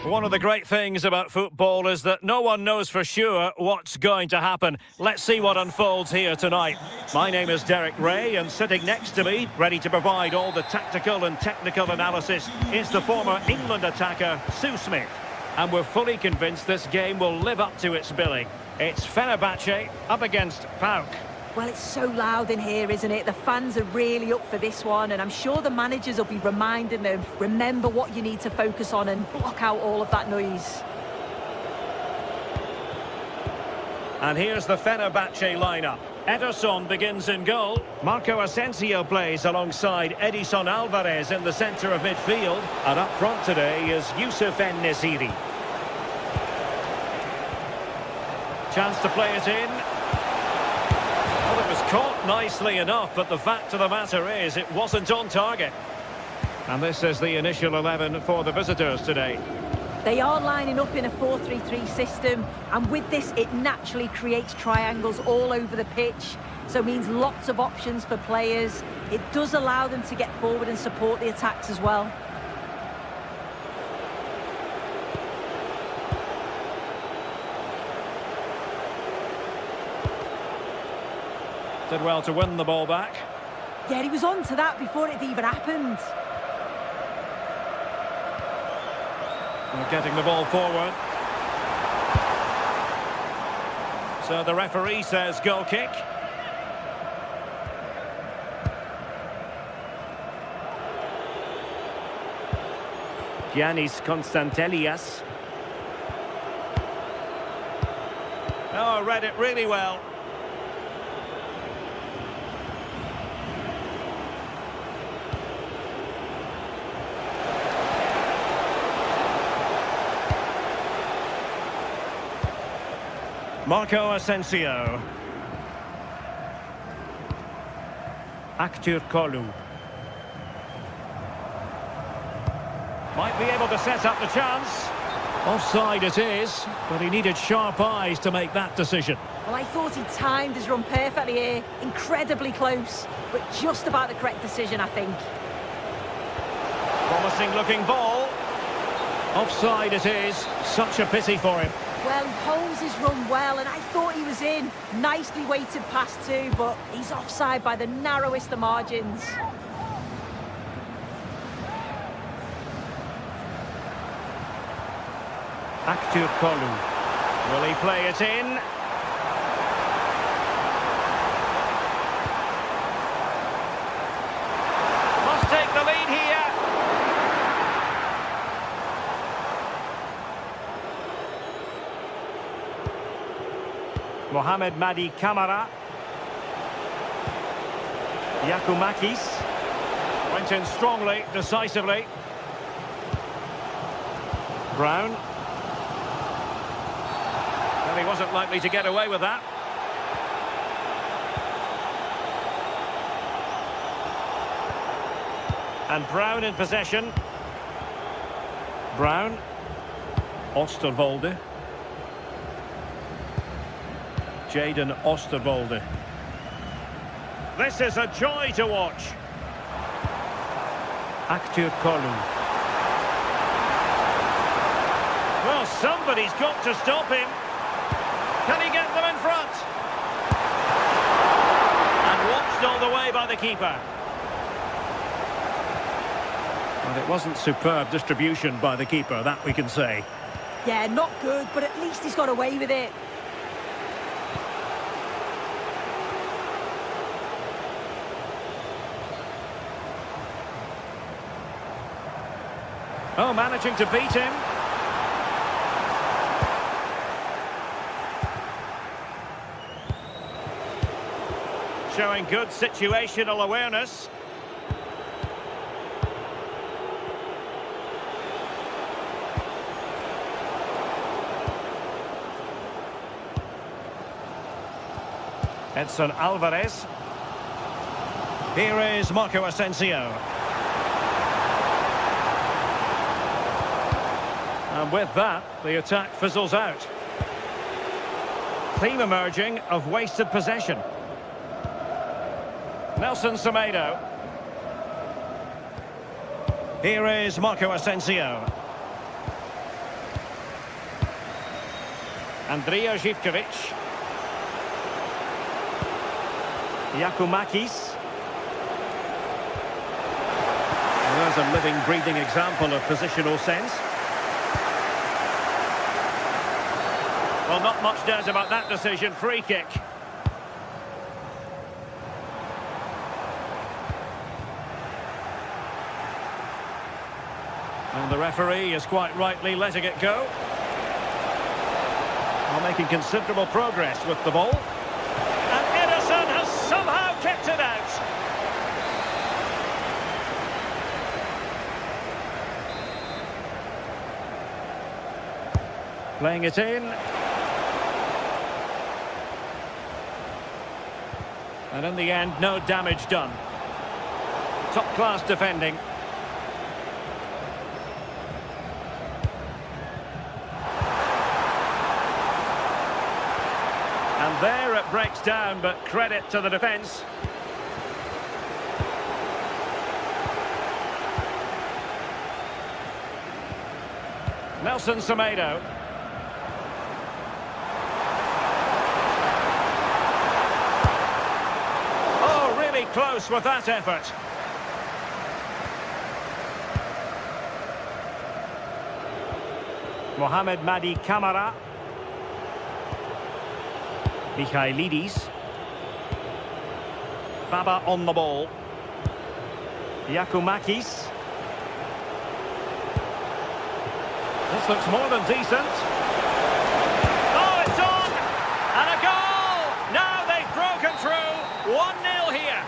One of the great things about football is that no one knows for sure what's going to happen. Let's see what unfolds here tonight. My name is Derek Ray, and sitting next to me, ready to provide all the tactical and technical analysis, is the former England attacker, Sue Smith. And we're fully convinced this game will live up to its billing. It's Fenerbahce up against PAOK. Well, it's so loud in here, isn't it? The fans are really up for this one, and I'm sure the managers will be reminding them, remember what you need to focus on and block out all of that noise. And here's the Fenerbahce lineup. Ederson begins in goal. Marco Asensio plays alongside Edison Alvarez in the centre of midfield. And up front today is Youssef En-Nesyri. Chance to play it in. Well, it was caught nicely enough, but the fact of the matter is it wasn't on target. And this is the initial 11 for the visitors today. They are lining up in a 4-3-3 system, and with this it naturally creates triangles all over the pitch, so it means lots of options for players. It does allow them to get forward and support the attacks as well. Did well to win the ball back. Yeah, he was on to that before it even happened. Getting the ball forward. So the referee says goal kick. Giannis Konstantelias. Oh, read it really well. Marco Asensio. Aktür Kolu. Might be able to set up the chance. Offside it is, but he needed sharp eyes to make that decision. Well, I thought he timed his run perfectly here. Incredibly close, but just about the correct decision, I think. Promising looking ball. Offside it is. Such a pity for him. Well, he holds his run well, and I thought he was in. Nicely weighted pass too, but he's offside by the narrowest of margins. Aktür Kolu. Will he play it in? Must take the lead here. Mohamed Madi Kamara. Yakumakis. Went in strongly, decisively. Brown. Well, he wasn't likely to get away with that. And Brown in possession. Brown. Osterwolde. Jadon Osterwolde. This is a joy to watch. Aktür Kolu. Well, somebody's got to stop him. Can he get them in front? And watched all the way by the keeper. Well, it wasn't superb distribution by the keeper, that we can say. Yeah, not good, but at least he's got away with it. Oh, managing to beat him. Showing good situational awareness. Edson Alvarez. Here is Marco Asensio. And with that, the attack fizzles out. Theme emerging of wasted possession. Nelson Semedo. Here is Marco Asensio. Andrija Živković. Yakumakis. And there's a living, breathing example of positional sense. Well, not much doubt about that decision. Free kick. And the referee is quite rightly letting it go. Well, making considerable progress with the ball. And Ederson has somehow kept it out. Playing it in. And in the end, no damage done. Top-class defending. And there it breaks down, but credit to the defence. Nelson Semedo. Oh, really close with that effort. Mohamed Madi Camara. Michailidis. Baba on the ball. Giacomakis. This looks more than decent. Oh, it's on! And a goal! Now they've broken through. 1-0 here.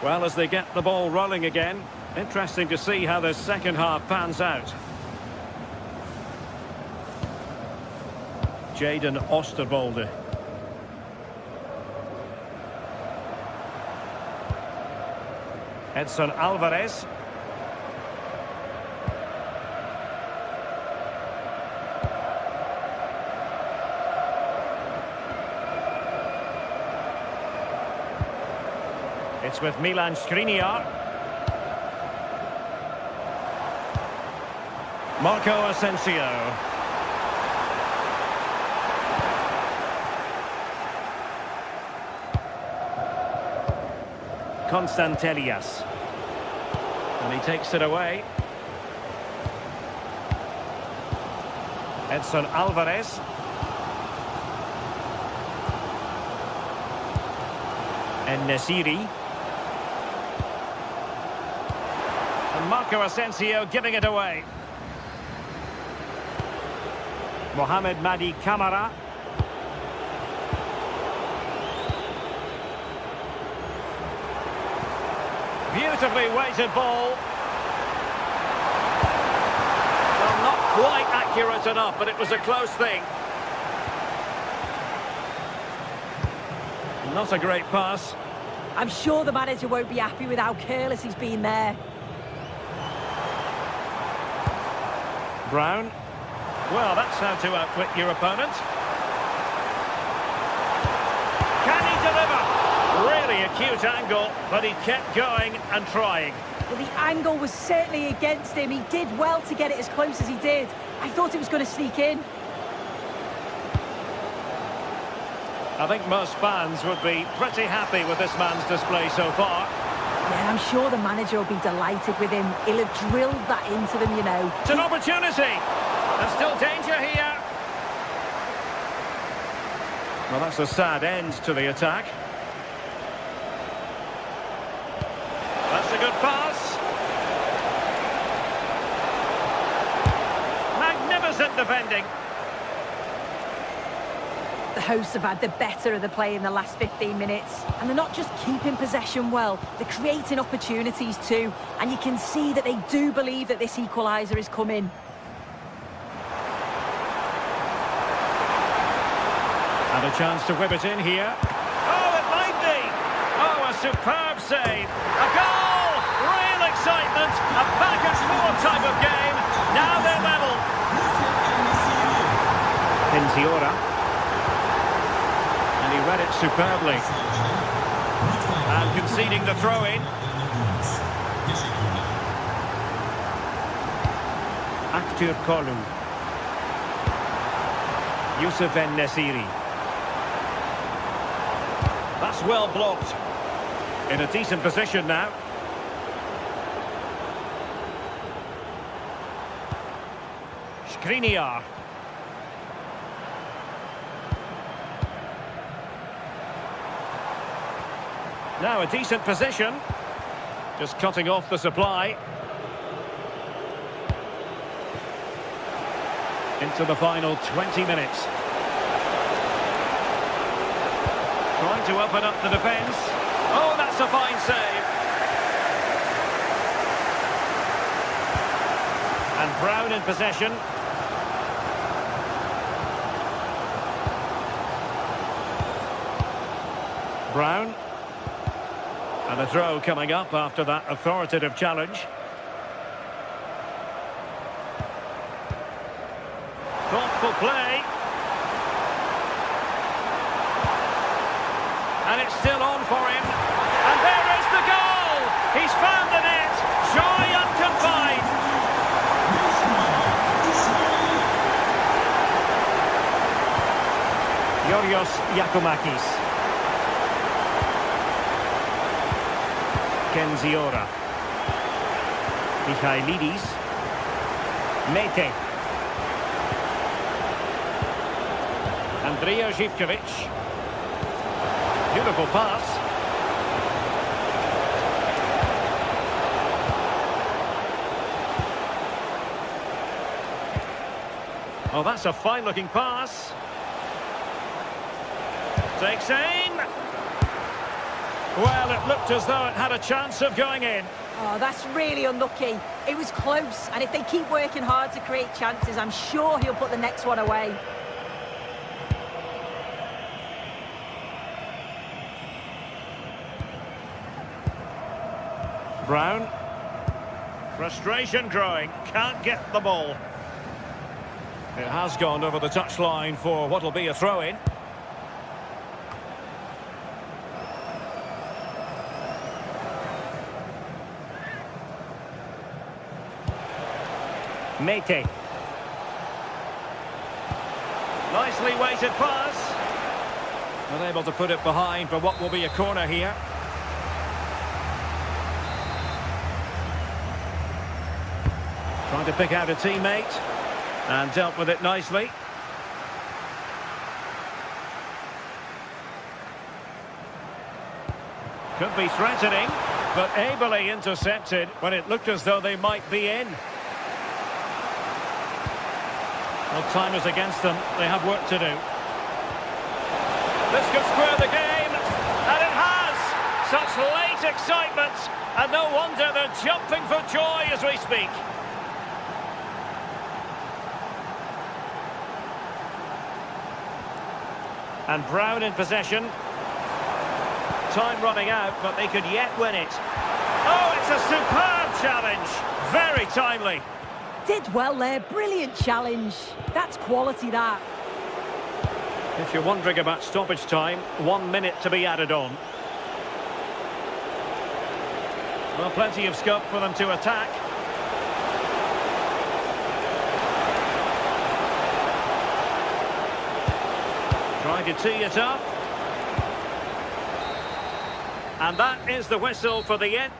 Well, as they get the ball rolling again, interesting to see how the second half pans out. Jadon Oosterwolde. Edson Alvarez. It's with Milan Skriniar. Marco Asensio. Constantelias. And he takes it away. Edson Alvarez. En-Nesyri. And Marco Asensio giving it away. Mohamed Madi Camara. Beautifully weighted ball. Well, not quite accurate enough, but it was a close thing. Not a great pass. I'm sure the manager won't be happy with how careless he's been there. Brown. Well, that's how to outwit your opponent. Can he deliver? Really acute angle, but he kept going and trying. Well, the angle was certainly against him. He did well to get it as close as he did. I thought it was going to sneak in. I think most fans would be pretty happy with this man's display so far. Yeah, I'm sure the manager will be delighted with him. He'll have drilled that into them, you know. It's an opportunity. There's still danger here. Well, that's a sad end to the attack. That's a good pass. Magnificent defending. The hosts have had the better of the play in the last 15 minutes. And they're not just keeping possession well, they're creating opportunities too. And you can see that they do believe that this equaliser is coming. And a chance to whip it in here. Oh, it might be. Oh, a superb save. A goal! Real excitement. A back-and-forth type of game. Now they're level. Pinziora. And he read it superbly. And conceding the throw-in. Aktür Kolu. Youssef En-Nesyri. That's well blocked. In a decent position now. Skriniar. Now a decent position. Just cutting off the supply. Into the final 20 minutes. Trying to open up the defence. Oh, that's a fine save. And Brown in possession. Brown. And a throw coming up after that authoritative challenge. Thoughtful play. And it's still on for him. And there is the goal! He's found the net. Joy unconfined. Yorios Yakomakis. Kenziora. Michailidis. Mete. Andrea Zivkovic. Beautiful pass. Oh, that's a fine-looking pass. Takes aim. Well, it looked as though it had a chance of going in. Oh, that's really unlucky. It was close, and if they keep working hard to create chances, I'm sure he'll put the next one away. Brown. Frustration growing. Can't get the ball. It has gone over the touchline for what will be a throw-in. Mete. Nicely weighted pass. Unable to put it behind for what will be a corner here. Trying to pick out a teammate. And dealt with it nicely. Could be threatening, but ably intercepted when it looked as though they might be in. Well, time is against them. They have work to do. This could square the game, and it has! Such late excitement, and no wonder they're jumping for joy as we speak. And Brown in possession. Time running out, but they could yet win it. Oh, it's a superb challenge. Very timely. Did well there, brilliant challenge. That's quality, that. If you're wondering about stoppage time, 1 minute to be added on. Well, plenty of scope for them to attack. Trying to tee it up. And that is the whistle for the end.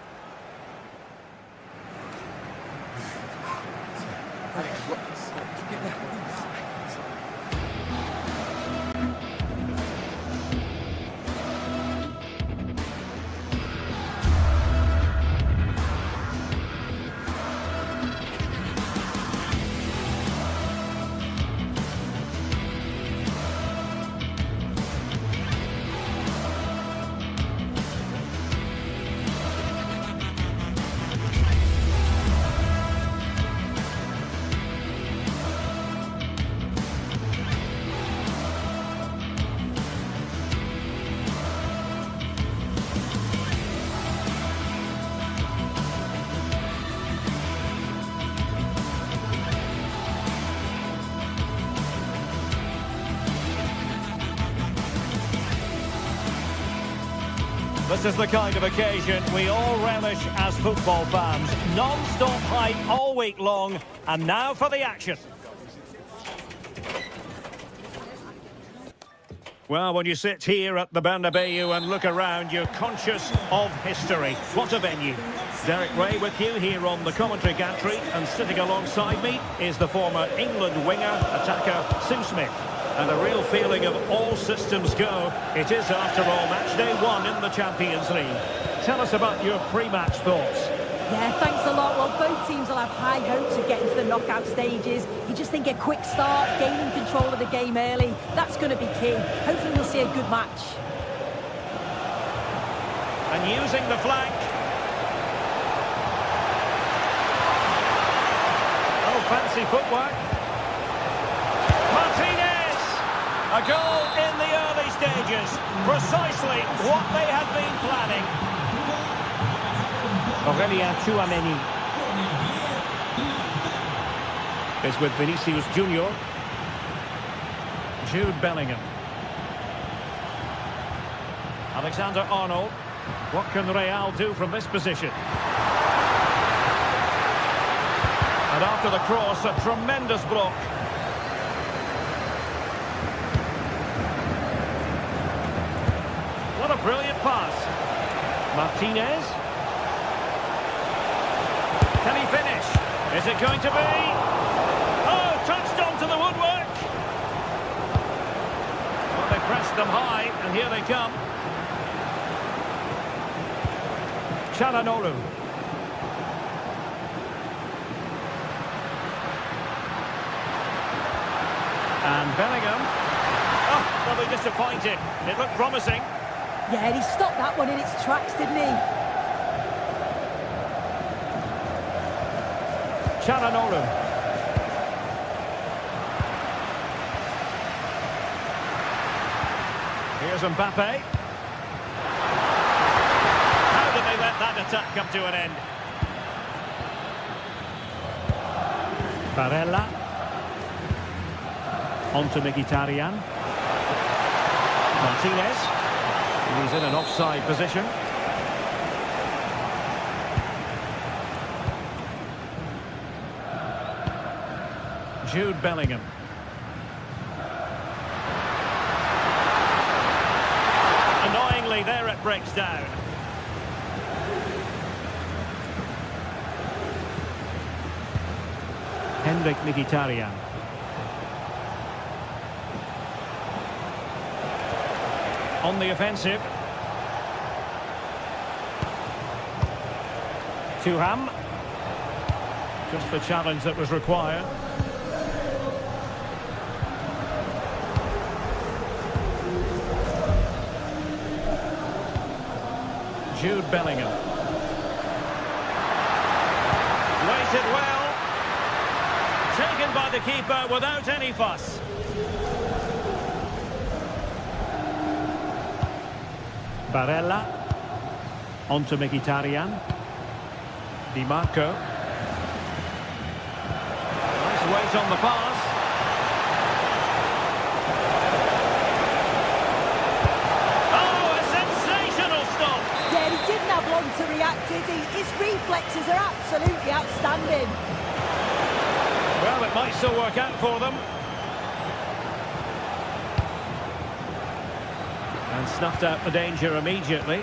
This is the kind of occasion we all relish as football fans. Non-stop hype all week long, and now for the action. Well, when you sit here at the Bernabeu and look around, you're conscious of history. What a venue. Derek Ray with you here on the commentary gantry, and sitting alongside me is the former England winger, attacker, Sim Smith. And a real feeling of all systems go. It is, after all, match day 1 in the Champions League. Tell us about your pre-match thoughts. Yeah, thanks a lot. Well, both teams will have high hopes of getting to the knockout stages. You just think a quick start, gaining control of the game early, that's going to be key. Hopefully we'll see a good match. And using the flank. Oh, fancy footwork. Martinez! A goal in the early stages. Precisely what they had been planning. Aurelien Tchouameni is with Vinicius Junior. Jude Bellingham. Alexander-Arnold. What can Real do from this position? And after the cross, a tremendous block. What a brilliant pass. Martinez. Can he finish? Is it going to be? Oh, touched onto the woodwork. Well, they pressed them high, and here they come. Çalhanoğlu. And Bellingham. Oh, they'll be disappointed. It looked promising. Yeah, he stopped that one in its tracks, didn't he? Çalhanoğlu. Here's Mbappe. How did they let that attack come to an end? Barella. On to Mkhitaryan. Martinez. He's in an offside position. Jude Bellingham. Annoyingly, there it breaks down. Henrik Mkhitaryan. On the offensive. Thuram. Just the challenge that was required. Jude Bellingham. Waited well. Taken by the keeper without any fuss. Barella. On to Mkhitaryan. Di Marco. Nice weight on the pass. Oh, a sensational stop. Yeah, he didn't have long to react, did he? His reflexes are absolutely outstanding. Well, it might still work out for them. And snuffed out the danger immediately.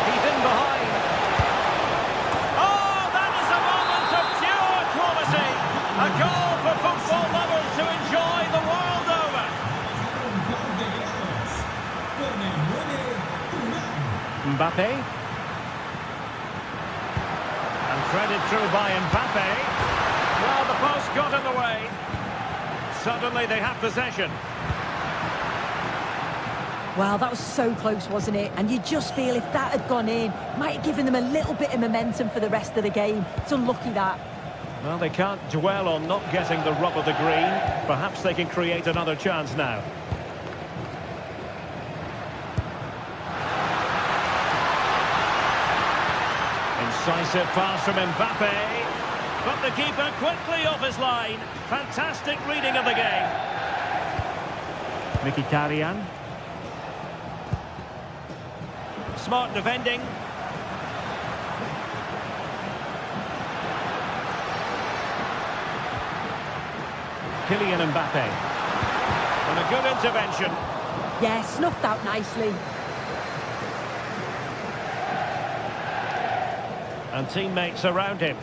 He's in behind. Oh, that is a moment of pure quality. A goal for football lovers to enjoy the world over. Mbappe. And threaded through by Mbappe. Well, the post got in the way. Suddenly they have possession. Well, that was so close, wasn't it? And you just feel if that had gone in, might have given them a little bit of momentum for the rest of the game. It's unlucky that. Well, they can't dwell on not getting the rub of the green. Perhaps they can create another chance now. Incisive pass from Mbappe. But the keeper quickly off his line. Fantastic reading of the game. Mkhitaryan. Smart defending. Kylian Mbappe. And a good intervention. Yeah, snuffed out nicely. And teammates around him.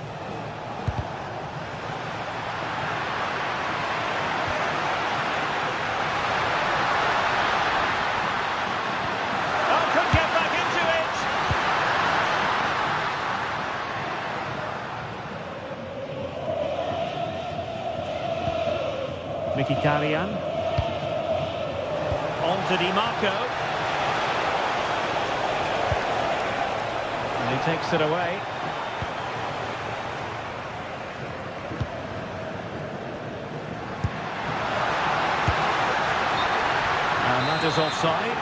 Mkhitaryan. On to Di Marco. And he takes it away. And that is offside.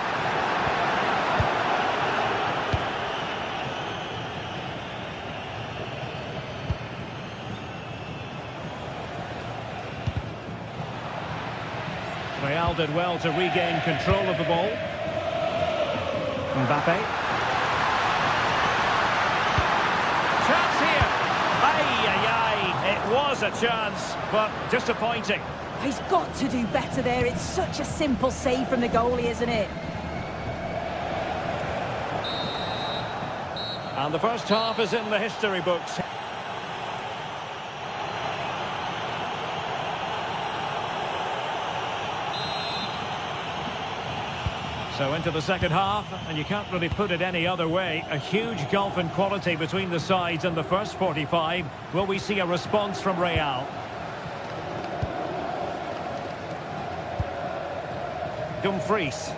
Real did well to regain control of the ball. Mbappe. Chance here. Ay, ay, ay. It was a chance, but disappointing. He's got to do better there. It's such a simple save from the goalie, isn't it? And the first half is in the history books. So into the second half, and you can't really put it any other way. A huge gulf in quality between the sides in the first 45. Will we see a response from Real? Dumfries.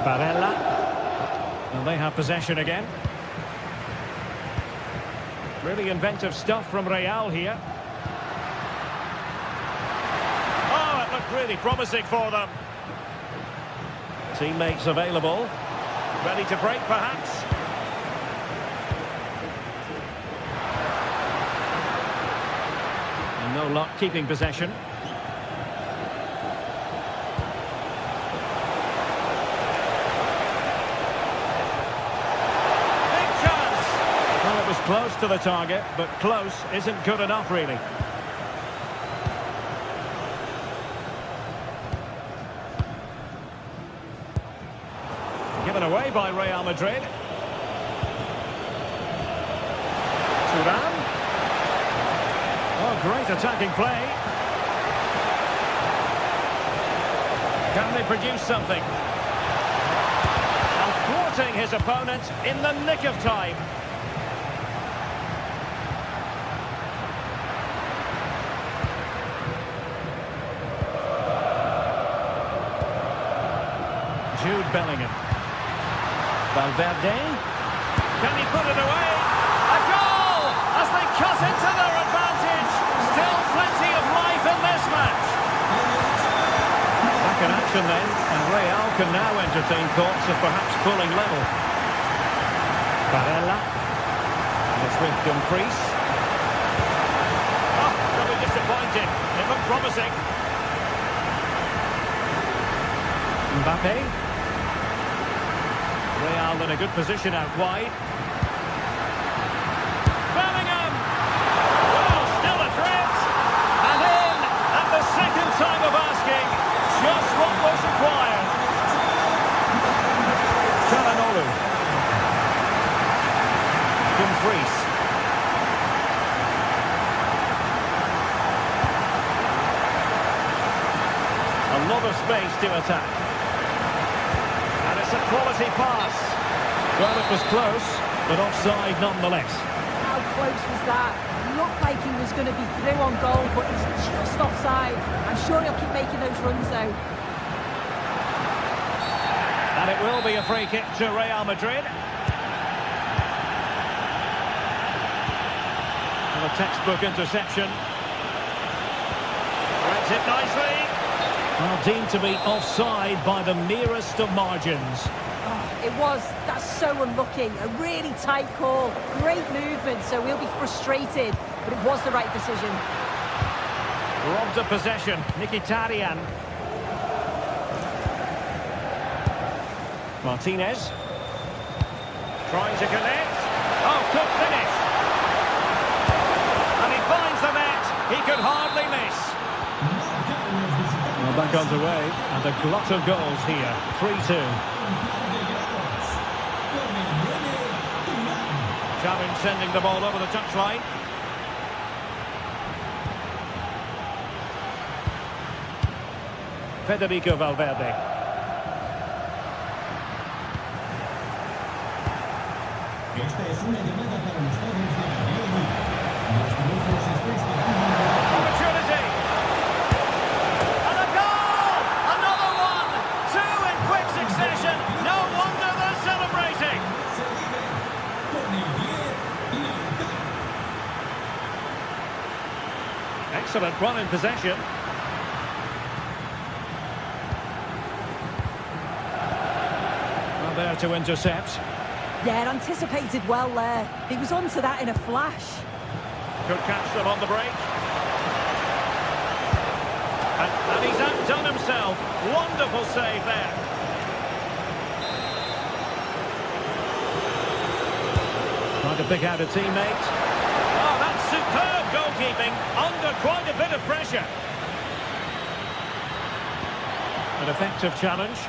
Barella. And they have possession again. Really inventive stuff from Real here. Oh, it looked really promising for them. Teammates available. Ready to break, perhaps. And no luck keeping possession. Big chance! Well, it was close to the target, but close isn't good enough, really. Given away by Real Madrid. Thuram. Oh, great attacking play. Can they produce something? And thwarting his opponent in the nick of time. Jude Bellingham. Valverde. Can he put it away? A goal! As they cut into their advantage. Still plenty of life in this match. Back in action then, and Real can now entertain thoughts of perhaps pulling level. Barella. And it's with Dumfries. Oh, probably disappointed. It looked promising. Mbappe. Real in a good position out wide. Bellingham! Oh, still a threat! And in at the second time of asking. Just what was required. Çalhanoğlu. Dumfries. A lot of space to attack. And it's a quality pass. Well, it was close, but offside nonetheless. How close was that? Looked like he was going to be through on goal, but he's just offside. I'm sure he'll keep making those runs, though. And it will be a free kick to Real Madrid. And a textbook interception. Threads it nicely. Well, deemed to be offside by the merest of margins. Oh, it was. That's so unlucky. A really tight call. Great movement, so we'll be frustrated. But it was the right decision. Robbed of possession. Mkhitaryan. Martinez. Trying to connect. Oh, good finish. And he finds the net. He could hardly miss. Well, back underway, and a glut of goals here. 3-2. Xavi sending the ball over the touchline. Federico Valverde. Opportunity. Excellent run in possession. Well, there to intercept. Yeah, anticipated well there. He was onto that in a flash. Could catch them on the break. And he's outdone himself. Wonderful save there. Trying to pick out a teammate. Oh, that's superb goalkeeping. Under quite a bit of pressure. An effective challenge.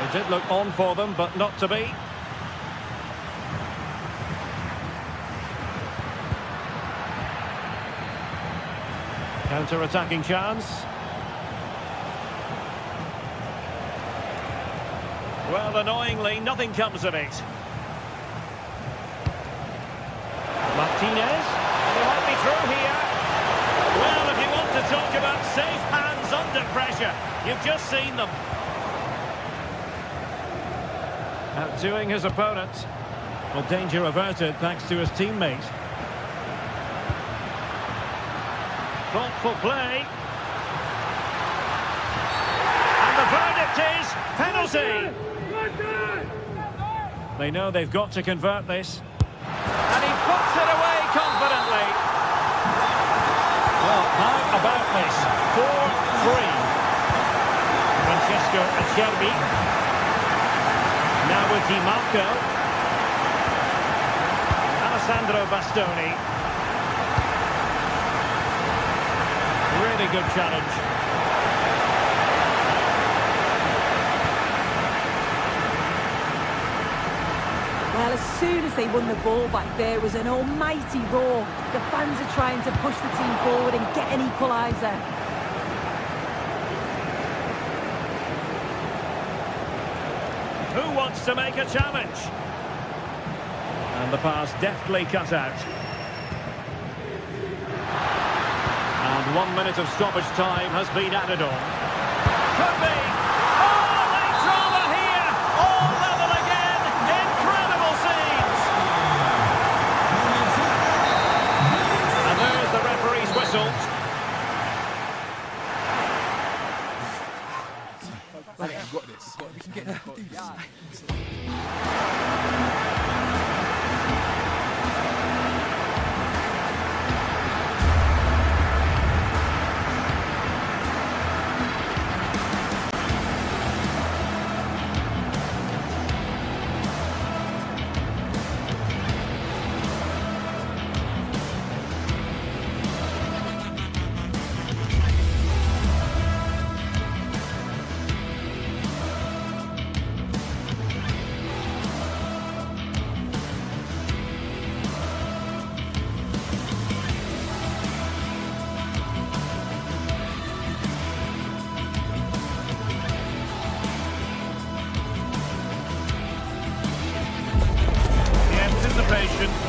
It did look on for them, but not to be. Counter-attacking chance. Well, annoyingly, nothing comes of it. Martinez. He might be through here. Well, if you want to talk about safe hands under pressure, you've just seen them. Outdoing his opponent. Well, danger averted thanks to his teammate. Thoughtful play. And the verdict is penalty. They know they've got to convert this. And he puts it away confidently. Well, how about this? 4-3. Francesco Acerbi. Now with Di Marco. Alessandro Bastoni. Really good challenge. Well, as soon as they won the ball back, there was an almighty roar. The fans are trying to push the team forward and get an equaliser. Who wants to make a challenge? And the pass deftly cut out. And 1 minute of stoppage time has been added on. Could be. Oh, late drama here. All level again. Incredible scenes. And there's the referee's whistle.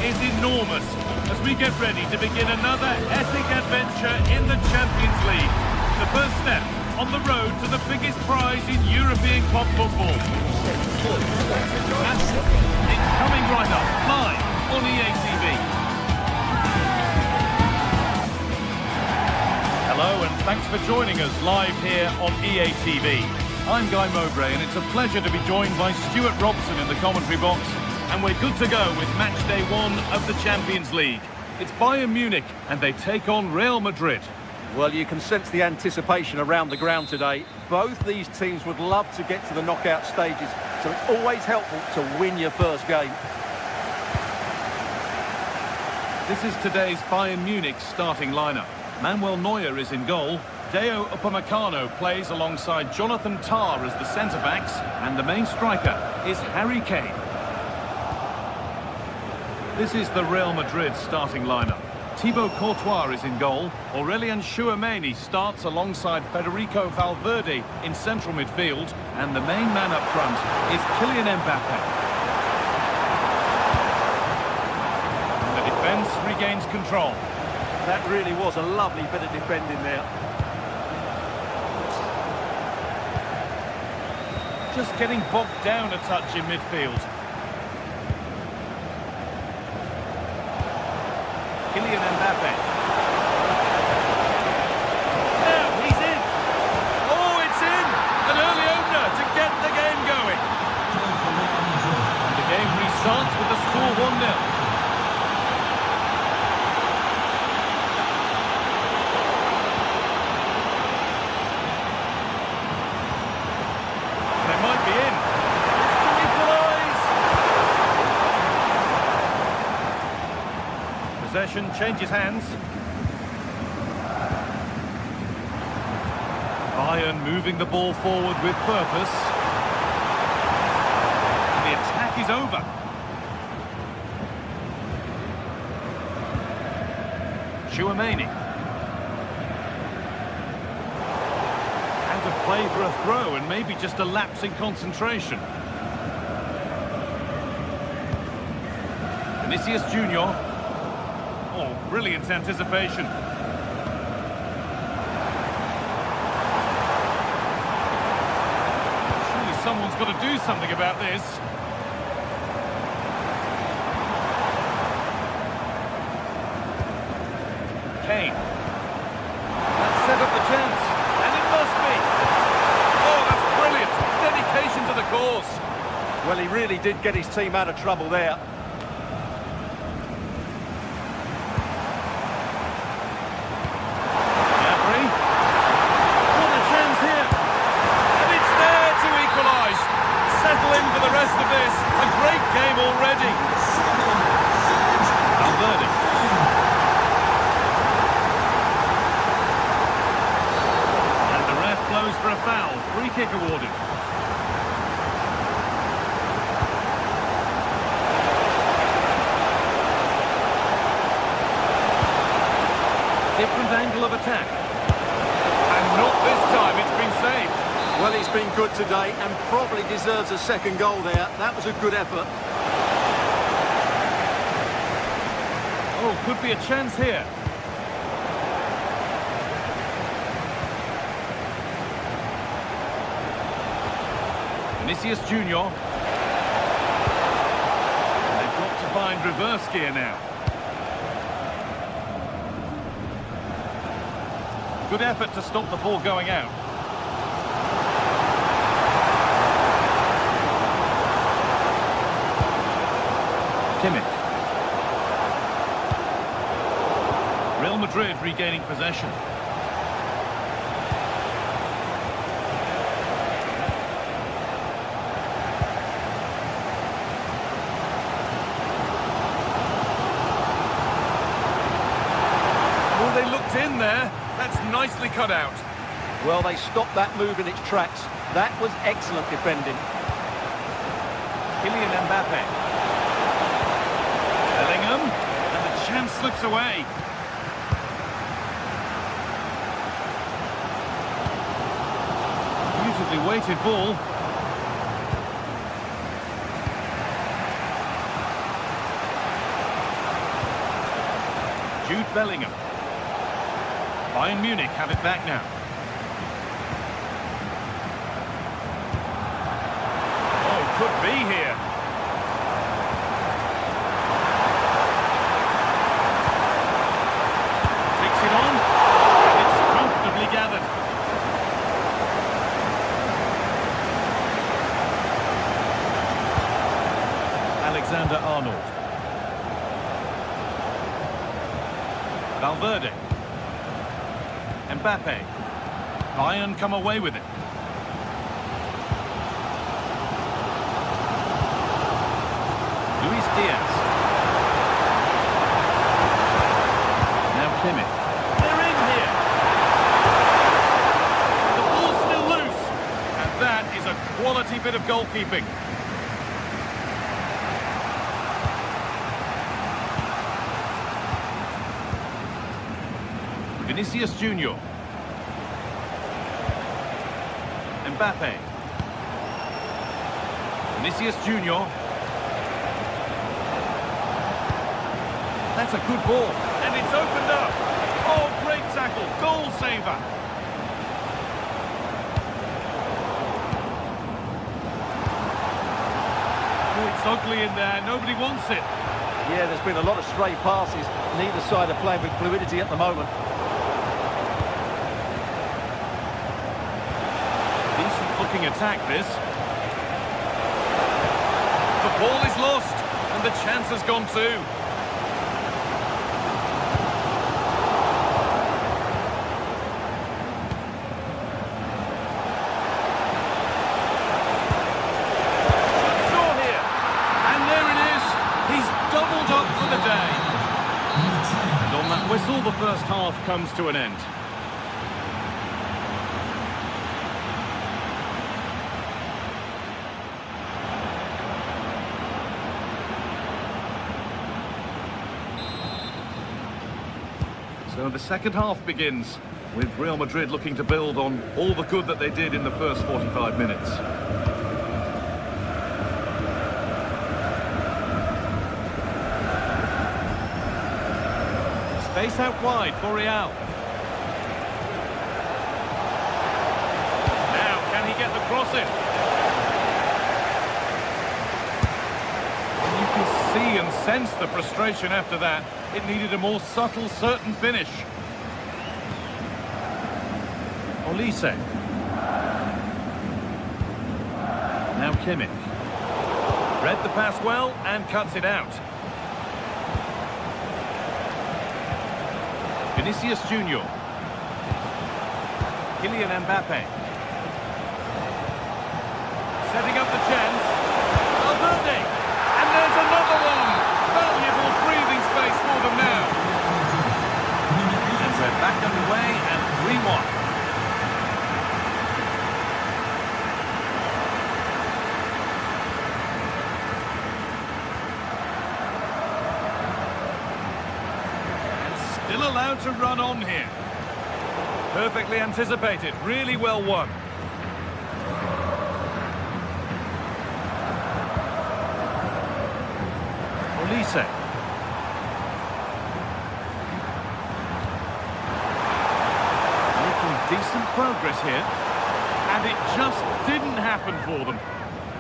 Is enormous as we get ready to begin another epic adventure in the Champions League. The first step on the road to the biggest prize in European club football. It's coming right up, live on EA TV. Hello and thanks for joining us live here on EA TV. I'm Guy Mowbray and it's a pleasure to be joined by Stuart Robson in the commentary box. And we're good to go with match day 1 of the Champions League. It's Bayern Munich and they take on Real Madrid. Well, you can sense the anticipation around the ground today. Both these teams would love to get to the knockout stages, so it's always helpful to win your first game. This is today's Bayern Munich starting lineup. Manuel Neuer is in goal. Deo Upamecano plays alongside Jonathan Tah as the centre-backs. And the main striker is Harry Kane. This is the Real Madrid starting lineup. Thibaut Courtois is in goal. Aurelien Tchouameni starts alongside Federico Valverde in central midfield. And the main man up front is Kylian Mbappe. The defence regains control. That really was a lovely bit of defending there. Just getting bogged down a touch in midfield. Kylian Mbappe. Now he's in. Oh, it's in! An early opener to get the game going. And the game restarts with the score 1-0. They might be in. It's to equalise. Possession changes hands. Bayern moving the ball forward with purpose. The attack is over. Chouameni. Out of play for a throw and maybe just a lapse in concentration. Vinicius Junior. Oh, brilliant anticipation. Surely someone's got to do something about this. Kane. That set up the chance, and it must be. Oh, that's brilliant. Dedication to the cause. Well, he really did get his team out of trouble there. Gnabry. What a chance here. And it's there to equalise. Settle in for the rest of this. A great game already. Valverde. For a foul, free kick awarded. Different angle of attack. And not this time, it's been saved. Well, he's been good today and probably deserves a second goal there. That was a good effort. Oh, could be a chance here. Vinicius Junior. They've got to find reverse gear now. Good effort to stop the ball going out. Kimmich. Real Madrid regaining possession. They looked in there. That's nicely cut out. Well, they stopped that move in its tracks. That was excellent defending. Kylian Mbappe. Bellingham. And the chance slips away. Beautifully weighted ball. Jude Bellingham. Bayern Munich have it back now. Oh, could be here. Takes it on. And it's comfortably gathered. Alexander-Arnold. Valverde. Mbappe. Bayern come away with it. Luis Diaz. Now Kimmich. They're in here. The ball's still loose. And that is a quality bit of goalkeeping. Vinicius Junior. Mbappe. Vinicius Junior. That's a good ball. And it's opened up. favour. Oh, it's ugly in there. Nobody wants it. Yeah, there's been a lot of stray passes. Neither side are playing with fluidity at the moment. Decent-looking attack, this. The ball is lost, and the chance has gone too. Whistle, the first half comes to an end. So the second half begins, with Real Madrid looking to build on all the good that they did in the first 45 minutes. Space out wide for Real. Now, can he get the cross in? You can see and sense the frustration after that. It needed a more subtle, certain finish. Olise. Now Kimmich. Read the pass well and cuts it out. Vinicius Junior. Kylian Mbappe. Setting up the chance. Valverde. And there's another one. Valuable breathing space for them now. And we're back underway and 3-1. Still allowed to run on here. Perfectly anticipated, really well won. Olise. Making decent progress here. And it just didn't happen for them.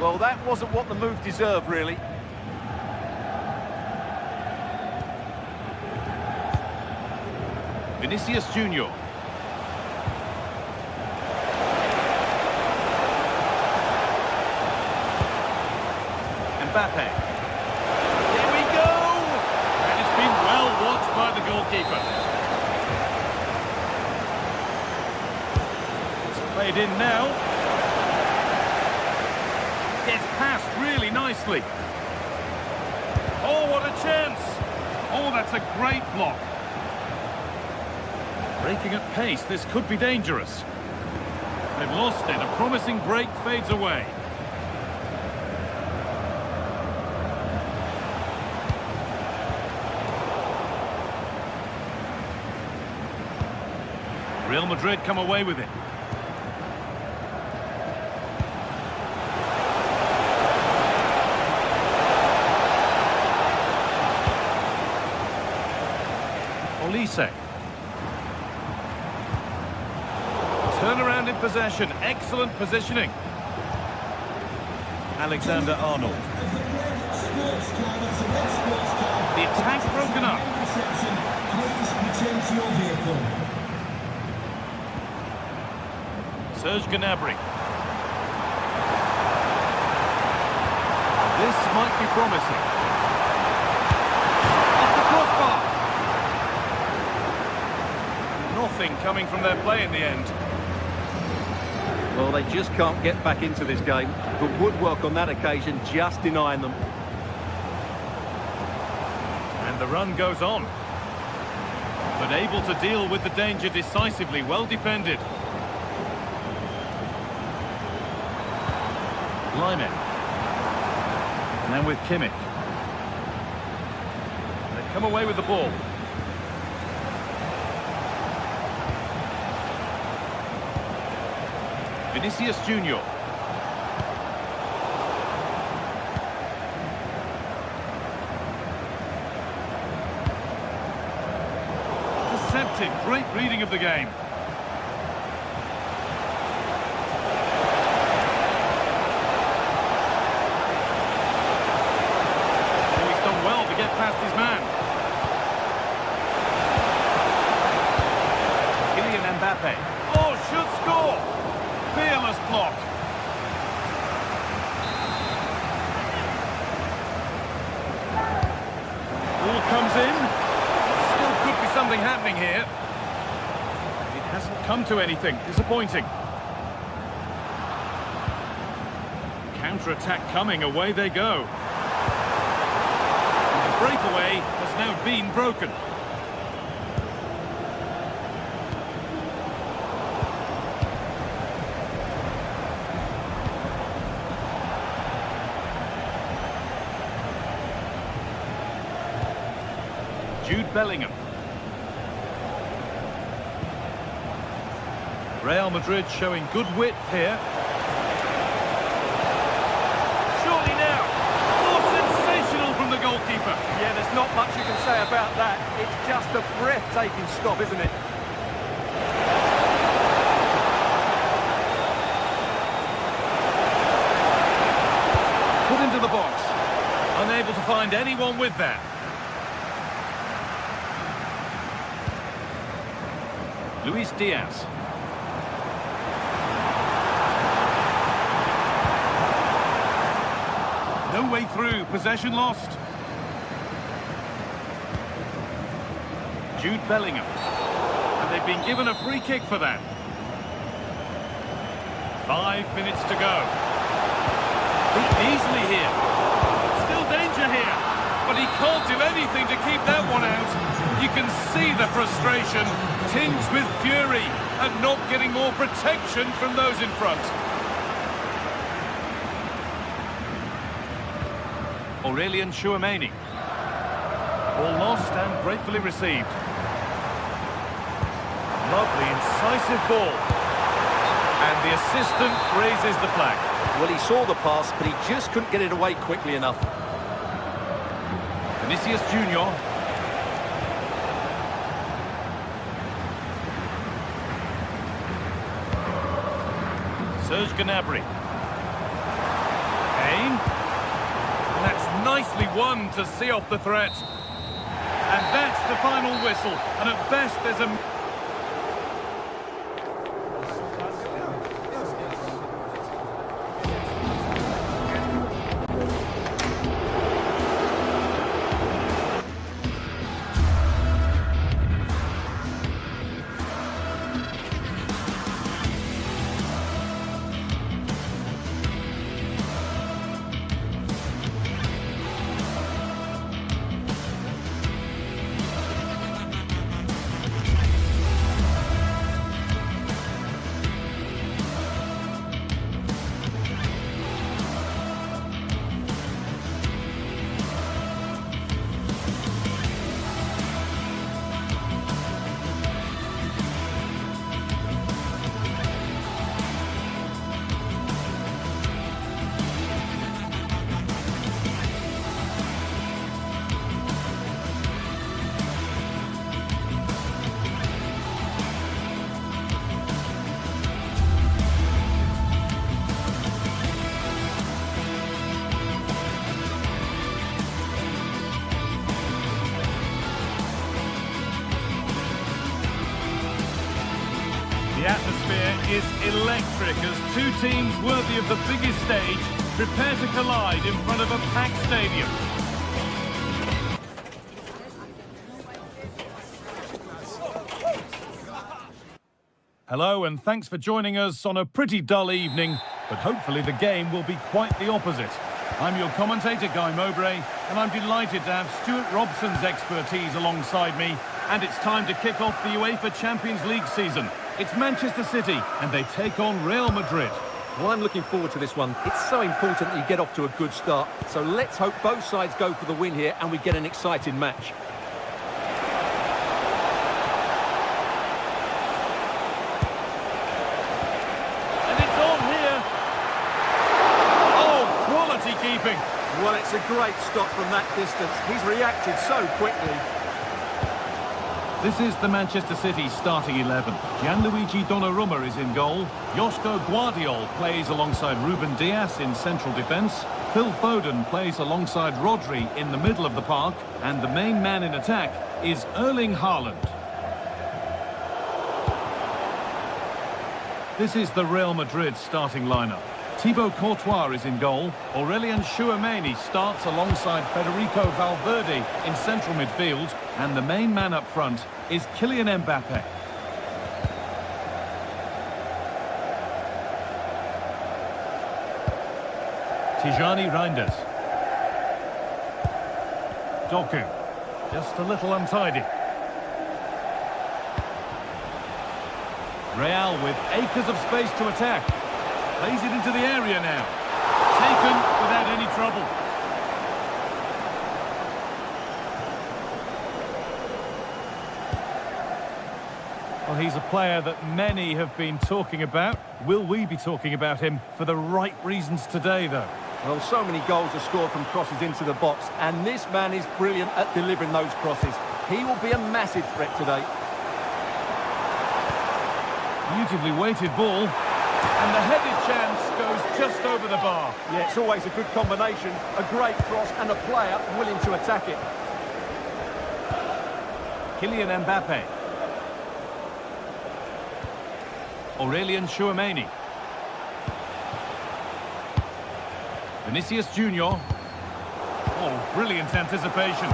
Well, that wasn't what the move deserved, really. Vinicius Junior. Mbappe. Here we go! And it's been well watched by the goalkeeper. It's played in now. It's passed really nicely. Oh, what a chance! Oh, that's a great block. Breaking at pace, this could be dangerous. They've lost it. A promising break fades away. Real Madrid come away with it. Olise. Turnaround in possession, excellent positioning. Alexander-Arnold. The attack broken up. Serge Gnabry. This might be promising. Off the crossbar. Nothing coming from their play in the end. Well, they just can't get back into this game. But woodwork on that occasion just denying them. And the run goes on. But able to deal with the danger decisively, well defended. Lyman. Now with Kimmich. They've come away with the ball. Vinicius Junior. Intercepted, great reading of the game. something happening here. It hasn't come to anything. Disappointing. Counter-attack coming. Away they go. The breakaway has now been broken. Jude Bellingham. Real Madrid showing good width here. Surely now. Oh, sensational from the goalkeeper. Yeah, there's not much you can say about that. It's just a breathtaking stop, isn't it? Put into the box. Unable to find anyone with that. Luis Diaz. No way through. Possession lost. Jude Bellingham. And they've been given a free kick for that. 5 minutes to go. Beaten easily here. Still danger here. But he can't do anything to keep that one out. You can see the frustration, tinged with fury, at not getting more protection from those in front. Aurelien Tchouameni. Ball lost and gratefully received. Lovely, incisive ball. And the assistant raises the flag. Well, he saw the pass, but he just couldn't get it away quickly enough. Vinicius Junior. Serge Gnabry. Kane. And that's nicely won to see off the threat. And that's the final whistle. And at best there's a... The atmosphere is electric as two teams worthy of the biggest stage prepare to collide in front of a packed stadium. Hello and thanks for joining us on a pretty dull evening, but hopefully the game will be quite the opposite. I'm your commentator, Guy Mowbray, and I'm delighted to have Stuart Robson's expertise alongside me, and it's time to kick off the UEFA Champions League season. It's Manchester City, and they take on Real Madrid. Well, I'm looking forward to this one. It's so important that you get off to a good start, so let's hope both sides go for the win here and we get an exciting match. And it's on here. Oh, quality keeping. Well, it's a great stop from that distance. He's reacted so quickly. This is the Manchester City starting 11. Gianluigi Donnarumma is in goal. Joško Guardiol plays alongside Ruben Dias in central defence. Phil Foden plays alongside Rodri in the middle of the park. And the main man in attack is Erling Haaland. This is the Real Madrid starting lineup. Thibaut Courtois is in goal. Aurélien Tchouameni starts alongside Federico Valverde in central midfield. And the main man up front is Kylian Mbappe. Tijani Reinders. Doku. Just a little untidy. Real with acres of space to attack. Plays it into the area now. Taken without any trouble. Well, he's a player that many have been talking about. Will we be talking about him for the right reasons today, though? Well, so many goals are scored from crosses into the box, and this man is brilliant at delivering those crosses. He will be a massive threat today. Beautifully weighted ball. And the headed chance goes just over the bar. Yeah, it's always a good combination. A great cross and a player willing to attack it. Kylian Mbappe. Aurélien Tchouameni. Vinicius Junior. Oh, brilliant anticipation.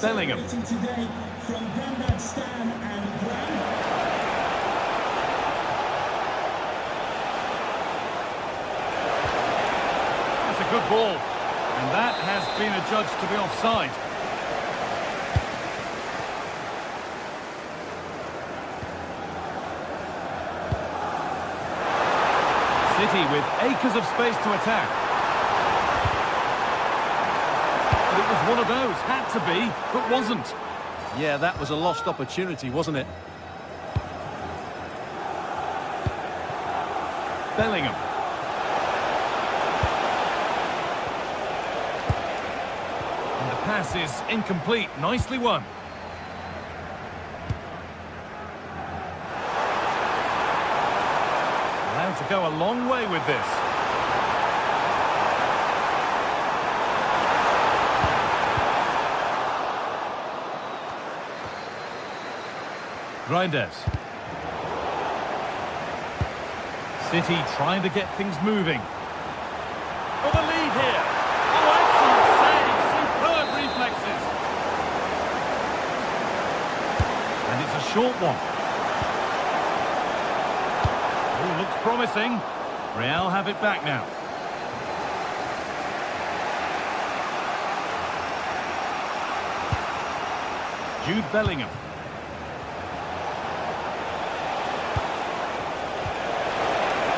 Bellingham. Today from Grandad Stan and Gran. That's a good ball. And that has been adjudged to be offside. City with acres of space to attack. But it was one of those, had to be, but wasn't. Yeah, that was a lost opportunity, wasn't it? Bellingham. And the pass is incomplete, nicely won. Allowed to go a long way with this. Reinders. City trying to get things moving. For the lead here. Oh, excellent save. Superb reflexes. And it's a short one. Oh, looks promising. Real have it back now. Jude Bellingham.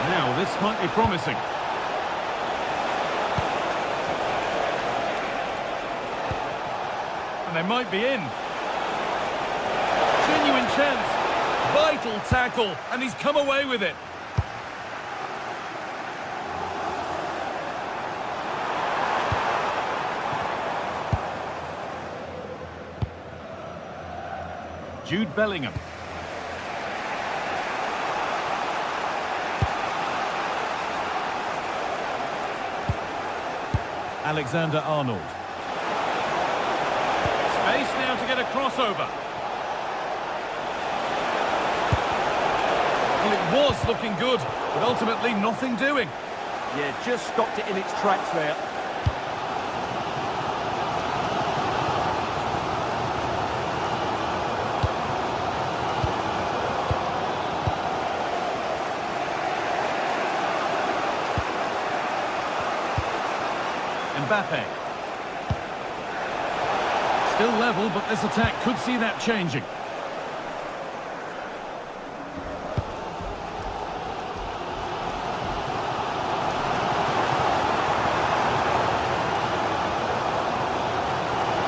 Now, this might be promising. And they might be in. Genuine chance. Vital tackle. And he's come away with it. Jude Bellingham. Alexander-Arnold. Space now to get a crossover. Well, it was looking good, but ultimately nothing doing. Yeah, just stopped it in its tracks there. Mbappe. Still level, but this attack could see that changing.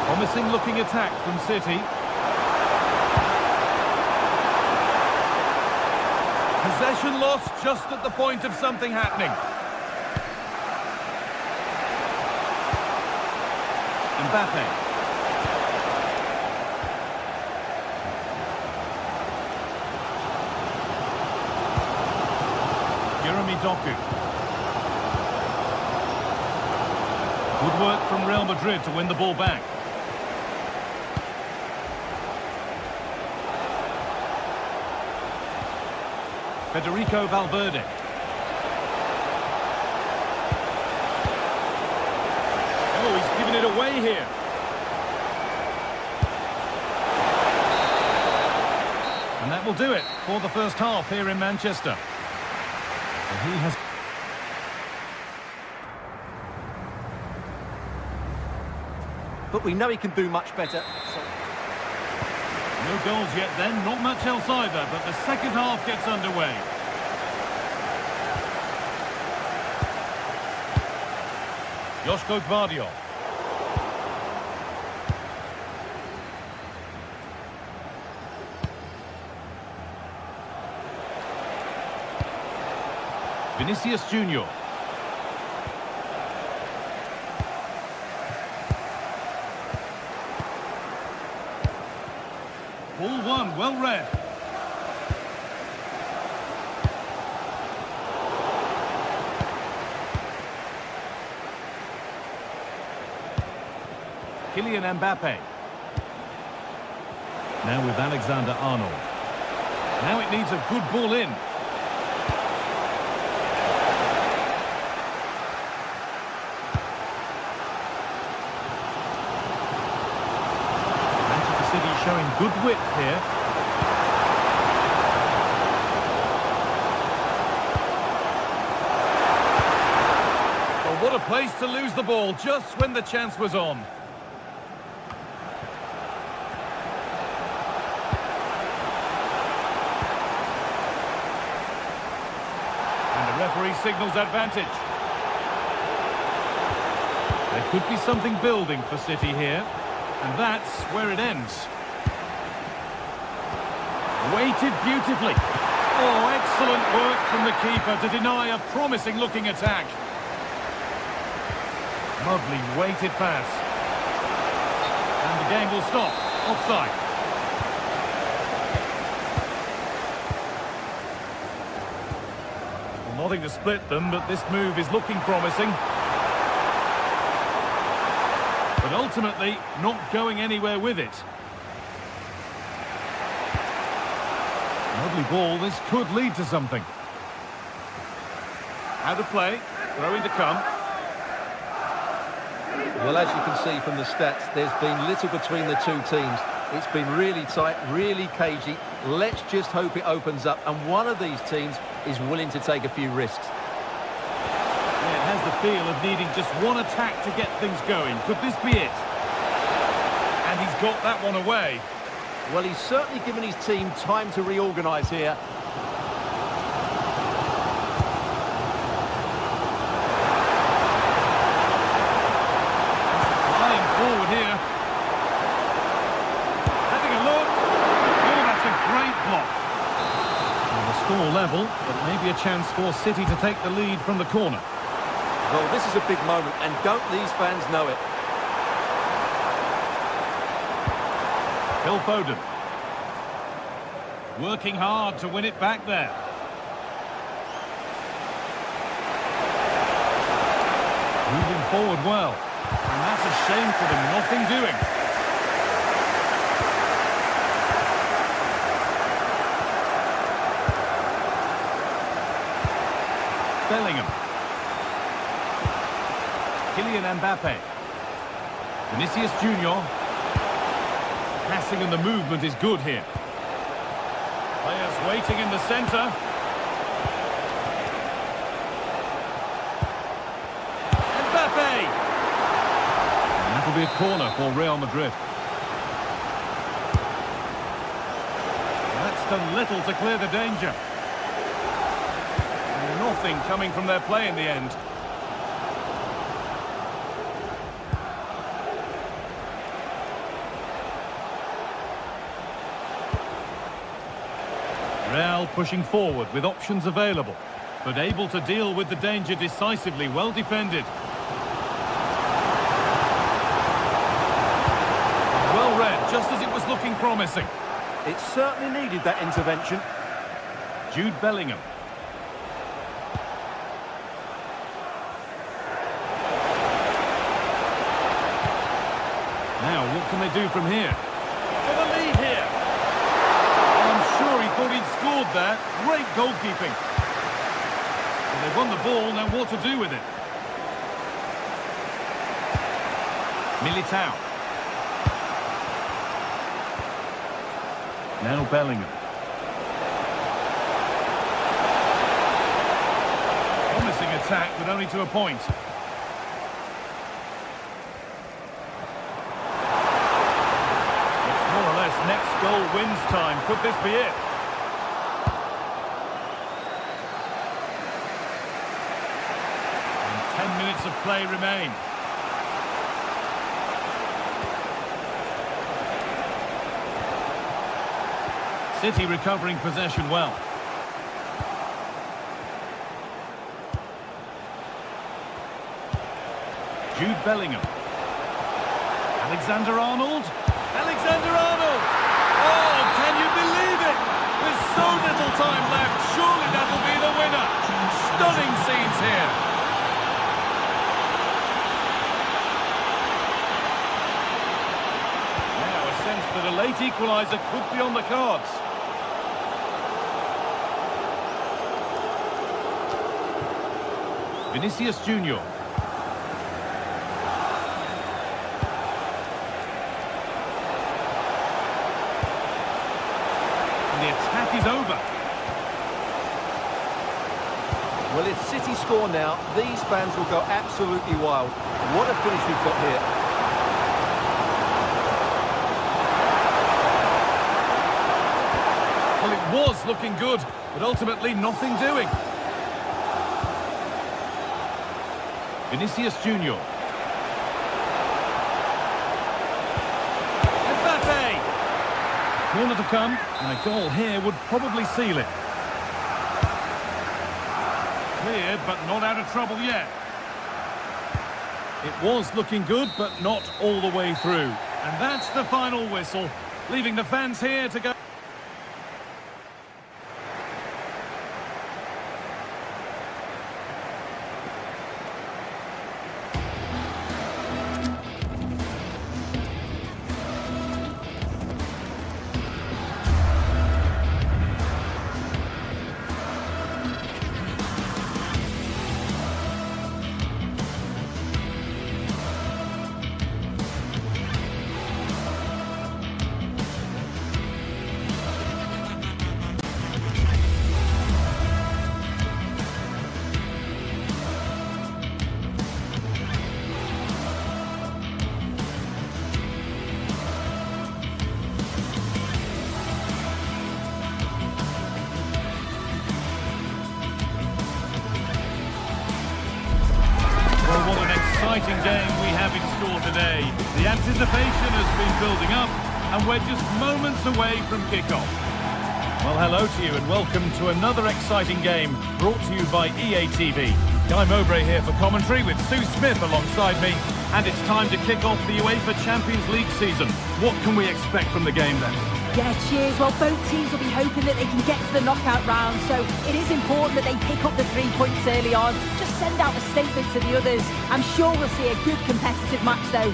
Promising looking attack from City. Possession lost just at the point of something happening. Mbappe. Doku. Good work from Real Madrid to win the ball back. Federico Valverde. Oh, he's given it away here. And that will do it for the first half here in Manchester. And he has... But we know he can do much better. No goals yet then, not much else either, but the second half gets underway. Joško Gvardiol. Vinicius Junior. Ball one, well read. Kylian Mbappe. Now with Alexander-Arnold. Now it needs a good ball in. Showing good width here. Well, what a place to lose the ball just when the chance was on. And the referee signals advantage. There could be something building for City here, and that's where it ends. Weighted beautifully. Oh, excellent work from the keeper to deny a promising-looking attack. Lovely weighted pass. And the game will stop. Offside. Well, nothing to split them, but this move is looking promising. But ultimately, not going anywhere with it. Lovely ball, this could lead to something. Out of play, throw-in to come. Well, as you can see from the stats, there's been little between the two teams. It's been really tight, really cagey. Let's just hope it opens up, and one of these teams is willing to take a few risks. Yeah, it has the feel of needing just one attack to get things going. Could this be it? And he's got that one away. Well, he's certainly given his team time to reorganise here. Flying forward here. Having a look. Oh, that's a great block. Well, the score level, but maybe a chance for City to take the lead from the corner. Well, this is a big moment, and don't these fans know it? Phil Foden. Working hard to win it back there. Moving forward well. And that's a shame for them. Nothing doing. Bellingham. Kylian Mbappe. Vinicius Junior. Passing and the movement is good here. Players waiting in the centre. Mbappe! And that'll be a corner for Real Madrid. That's done little to clear the danger. And nothing coming from their play in the end. Real pushing forward with options available, but able to deal with the danger decisively. Well defended. Well read, just as it was looking promising. It certainly needed that intervention. Jude Bellingham. Now, what can they do from here? For the lead here. I'm sure he thought he'd score scored there. Great goalkeeping. Well, they've won the ball, now what to do with it? Militao. Now Bellingham. Promising attack, but only to a point. It's more or less next goal wins time. Could this be it? And 10 minutes of play remain. City recovering possession well. Jude Bellingham. Alexander-Arnold. Alexander-Arnold! Oh, can you believe it? With so little time left, surely that'll be the winner. Stunning scenes here. Now a sense that a late equaliser could be on the cards. Vinicius Junior. And the attack is over. Well, if City score now, these fans will go absolutely wild. What a finish we've got here. Well, it was looking good, but ultimately nothing doing. Vinicius Junior. Mbappe! Corner to come, and a goal here would probably seal it. Cleared, but not out of trouble yet. It was looking good, but not all the way through. And that's the final whistle, leaving the fans here to go. Exciting game we have in store today. The anticipation has been building up, and we're just moments away from kickoff. Well, hello to you and welcome to another exciting game brought to you by EA TV. Guy Mowbray here for commentary with Sue Smith alongside me, and it's time to kick off the UEFA Champions League season. What can we expect from the game then? Yeah, cheers. Well, both teams will be hoping that they can get to the knockout round, so it is important that they pick up the 3 points early on. Just send out a statement to the others. I'm sure we'll see a good competitive match, though.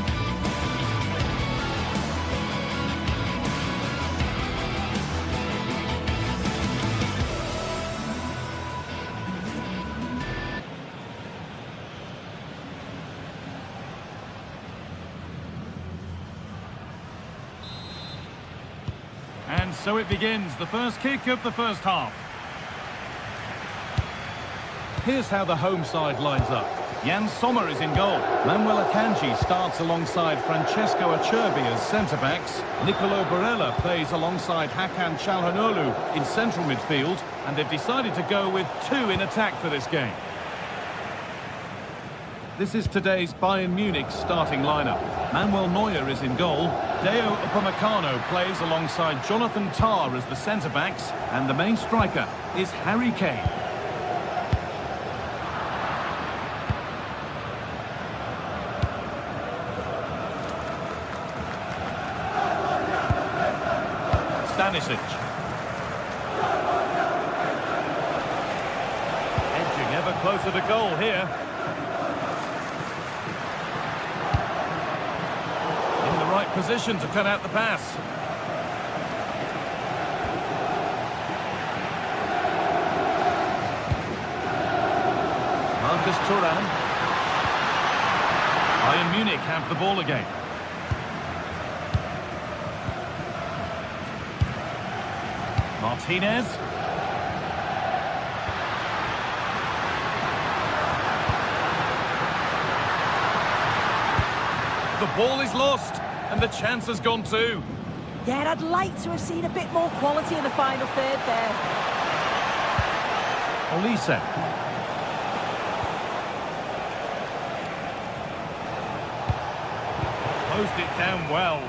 And so it begins, the first kick of the first half. Here's how the home side lines up. Jan Sommer is in goal. Manuel Akanji starts alongside Francesco Acerbi as centre-backs. Nicolo Barella plays alongside Hakan Çalhanoğlu in central midfield. And they've decided to go with 2 in attack for this game. This is today's Bayern Munich starting lineup. Manuel Neuer is in goal. Deo Upamecano plays alongside Jonathan Tah as the centre-backs. And the main striker is Harry Kane. Stanisic. Edging ever closer to goal here. In the right position to cut out the pass. Thuram. Bayern Munich have the ball again. Martinez. The ball is lost, and the chance has gone too. Yeah, I'd like to have seen a bit more quality in the final third there. Olise. Closed it down well.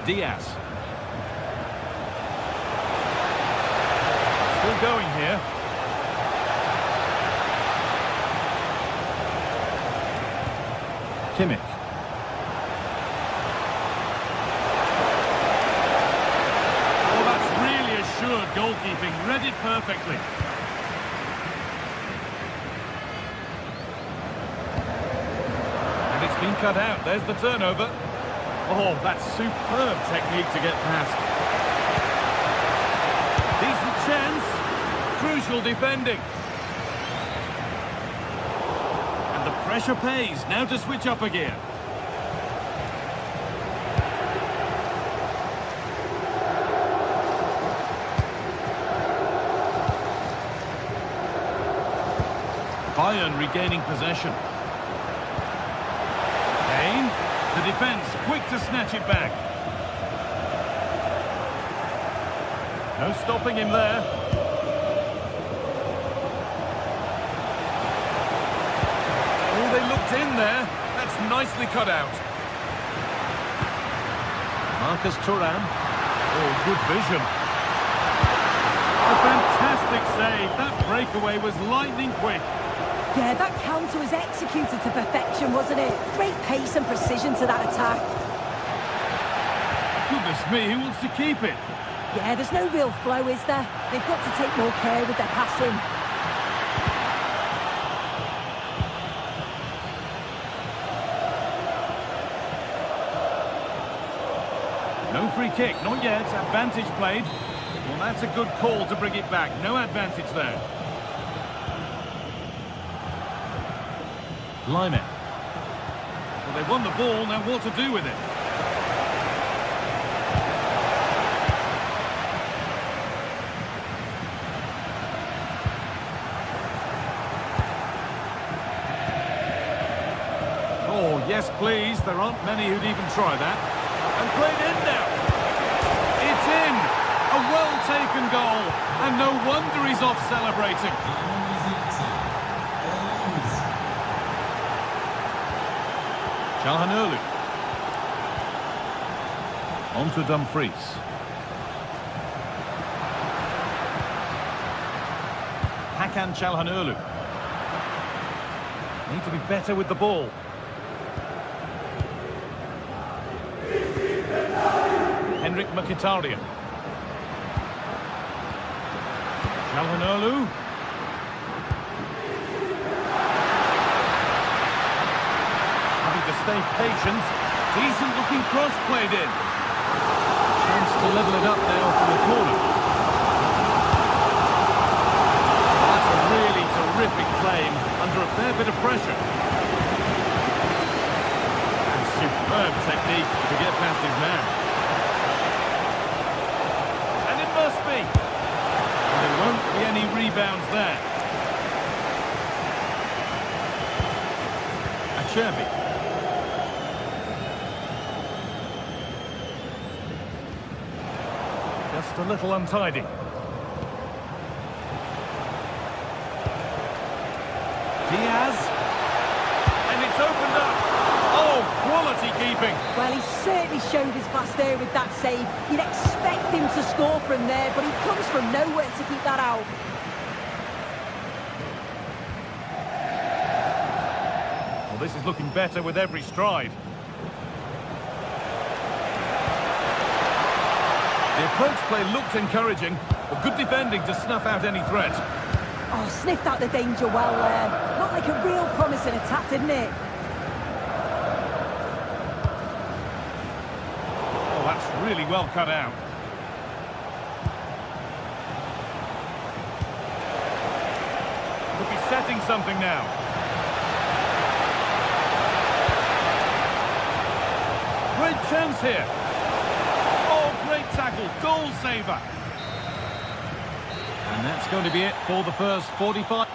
Diaz. Still going here. Kimmich. Oh, that's really assured goalkeeping. Read it perfectly. And it's been cut out. There's the turnover. Oh, that's superb technique to get past. Decent chance. Crucial defending. And the pressure pays. Now to switch up a gear. Bayern regaining possession. Kane. The defence quick to snatch it back. No stopping him there. Oh, they looked in there. That's nicely cut out. Marcus Thuram. Oh, good vision. A fantastic save. That breakaway was lightning quick. Yeah, that counter was executed to perfection, wasn't it? Great pace and precision to that attack. Goodness me, who wants to keep it? Yeah, there's no real flow, is there? They've got to take more care with their passing. No free kick, not yet. Advantage played. Well, that's a good call to bring it back. No advantage there. Lyman. Well, they won the ball, now what to do with it? Oh, yes, please. There aren't many who'd even try that. And played in now. It's in. A well-taken goal. And no wonder he's off celebrating. Çalhanoğlu. On to Dumfries. Hakan Çalhanoğlu. Need to be better with the ball. Henrik Mkhitaryan. Çalhanoğlu. Stay patient. Decent looking cross played in. Chance to level it up now from the corner. That's a really terrific claim under a fair bit of pressure. And superb technique to get past his man. And it must be. And there won't be any rebounds there. Acerbi. Just a little untidy. Diaz. And it's opened up. Oh, quality keeping. Well, he certainly showed his class there with that save. You'd expect him to score from there, but he comes from nowhere to keep that out. Well, this is looking better with every stride. The approach play looked encouraging, but good defending to snuff out any threat. Oh, sniffed out the danger well there. Looked like a real promising attack, didn't it? Oh, that's really well cut out. creating something now. Great chance here. Oh, great tackle, goal saver. And that's going to be it for the first 45.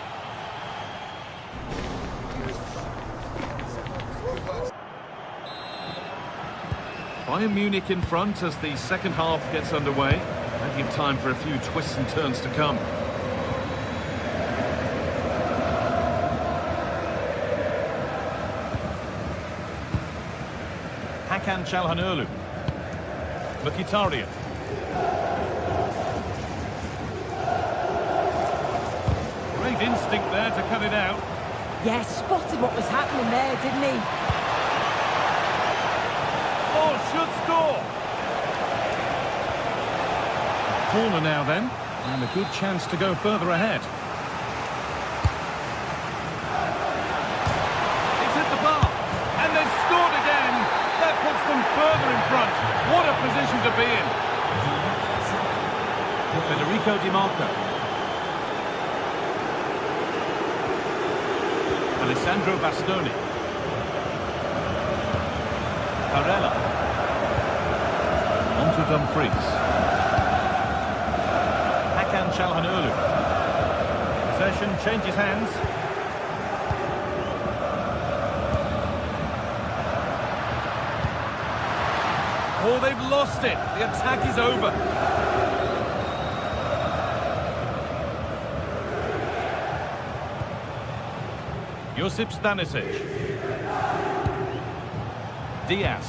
Bayern Munich in front as the second half gets underway. Plenty of time for a few twists and turns to come. Hakan Çalhanoğlu. Mkhitaryan. Great instinct there to cut it out. Yeah, spotted what was happening there, didn't he? Oh, should score! Corner now then, and a good chance to go further ahead. It's hit the bar, and they've scored again! That puts them further in front. What a position to be in! Federico Di Marco. Alessandro Bastoni. Barella. On to Dumfries. Hakan Çalhanoğlu. Possession changes hands. Oh, they've lost it. The attack is over. Josip Stanisic. Diaz.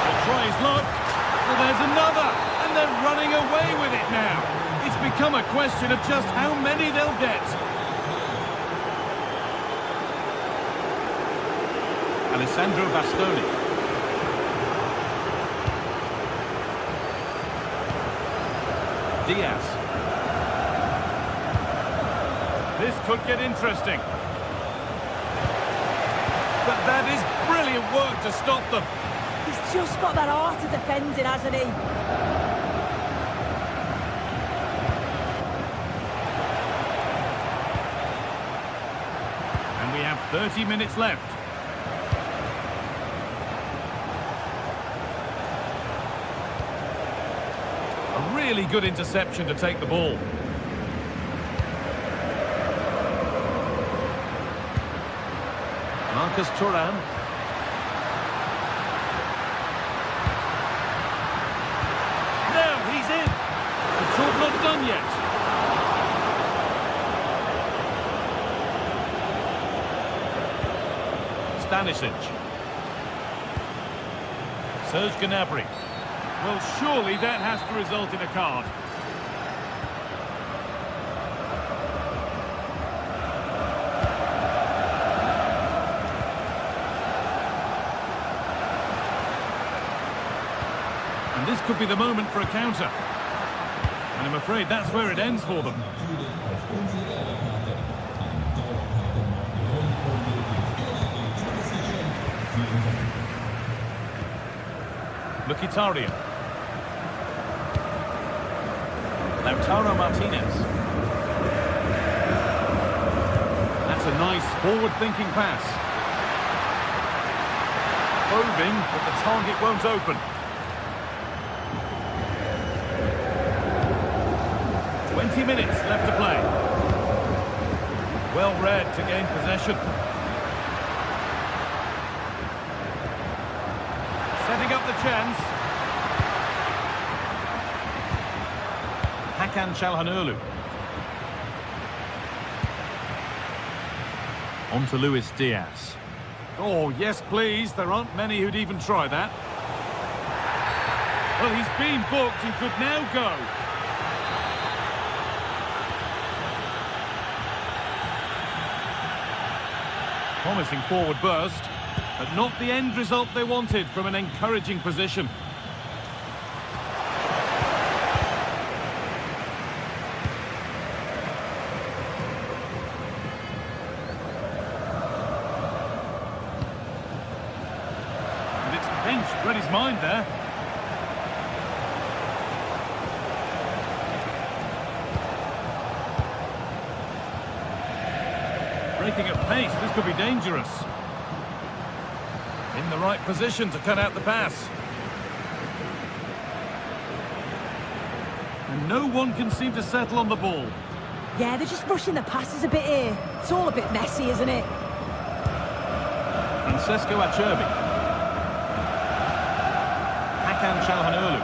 The try is locked. Well, there's another. And they're running away with it now. It's become a question of just how many they'll get. Alessandro Bastoni. Diaz. This could get interesting. But that is brilliant work to stop them. He's just got that art of defending, hasn't he? And we have 30 minutes left. A really good interception to take the ball. Marcus Thuram. Now he's in. The job not done yet. Stanisic. Serge Gnabry. Well, surely that has to result in a card. And this could be the moment for a counter. And I'm afraid that's where it ends for them. Mkhitaryan. Lautaro Martinez. That's a nice forward-thinking pass. Probing, but the target won't open. 20 minutes left to play. Well read to gain possession. Setting up the chance. Hakan Çalhanoğlu. On to Luis Diaz. Oh, yes, please. There aren't many who'd even try that. Well, he's been booked and could now go. Promising forward burst, but not the end result they wanted from an encouraging position. And it's Bench read his mind there. Breaking at pace, this could be dangerous. In the right position to cut out the pass. And no one can seem to settle on the ball. Yeah, they're just rushing the passes a bit here. It's all a bit messy, isn't it? Francesco Acerbi. Hakan Çalhanoğlu.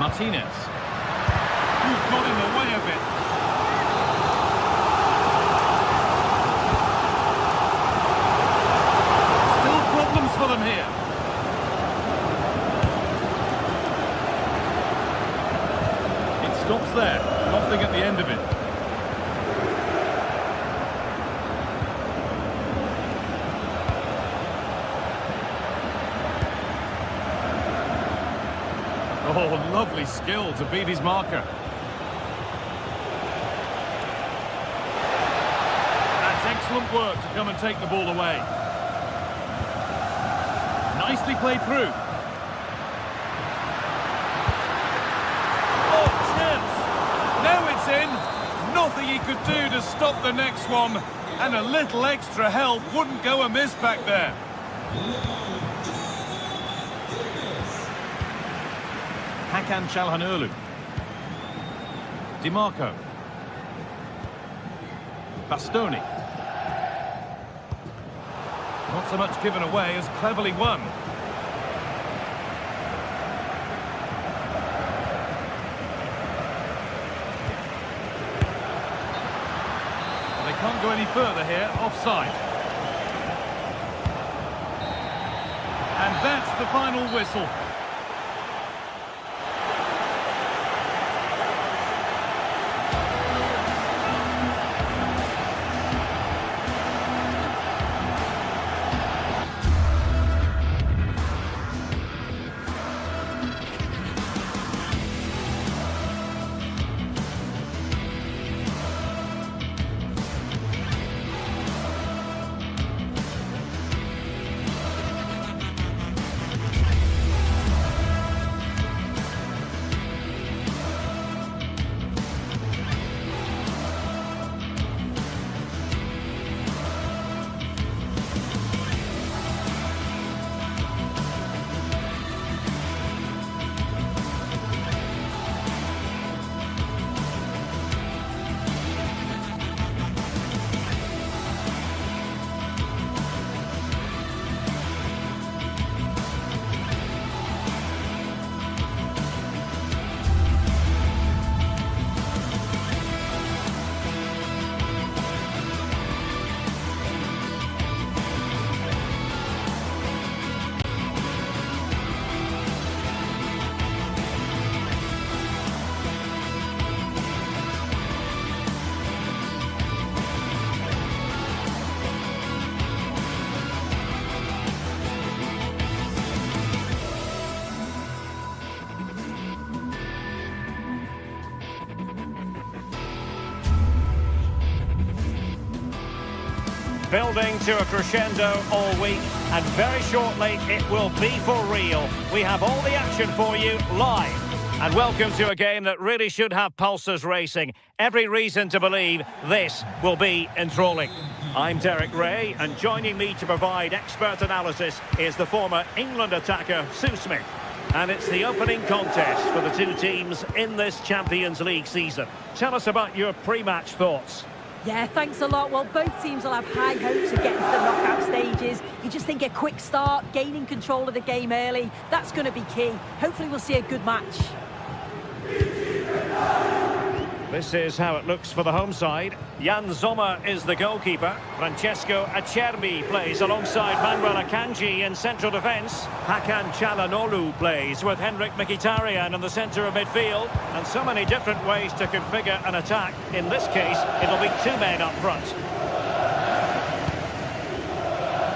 Martinez. Who's got in the way of it? Still problems for them here. It stops there. Nothing at the end of it. Oh, lovely skill to beat his marker. That's excellent work to come and take the ball away. Nicely played through. Oh, chance! Now it's in. Nothing he could do to stop the next one. And a little extra help wouldn't go amiss back there. Hakan Çalhanoğlu. Di Marco. Bastoni. Not so much given away as cleverly won. They can't go any further here, offside. And that's the final whistle. Building to a crescendo all week, and very shortly it will be for real. We have all the action for you live. And welcome to a game that really should have pulses racing. Every reason to believe this will be enthralling. I'm Derek Ray, and joining me to provide expert analysis is the former England attacker, Sue Smith. And it's the opening contest for the two teams in this Champions League season. Tell us about your pre-match thoughts. Yeah, thanks a lot. Well, both teams will have high hopes of getting to the knockout stages. You just think a quick start, gaining control of the game early, that's going to be key. Hopefully we'll see a good match. This is how it looks for the home side. Jan Sommer is the goalkeeper. Francesco Acerbi plays alongside Manuel Akanji in central defence. Hakan Çalhanoğlu plays with Henrik Mkhitaryan in the centre of midfield. And so many different ways to configure an attack. In this case, it'll be two men up front.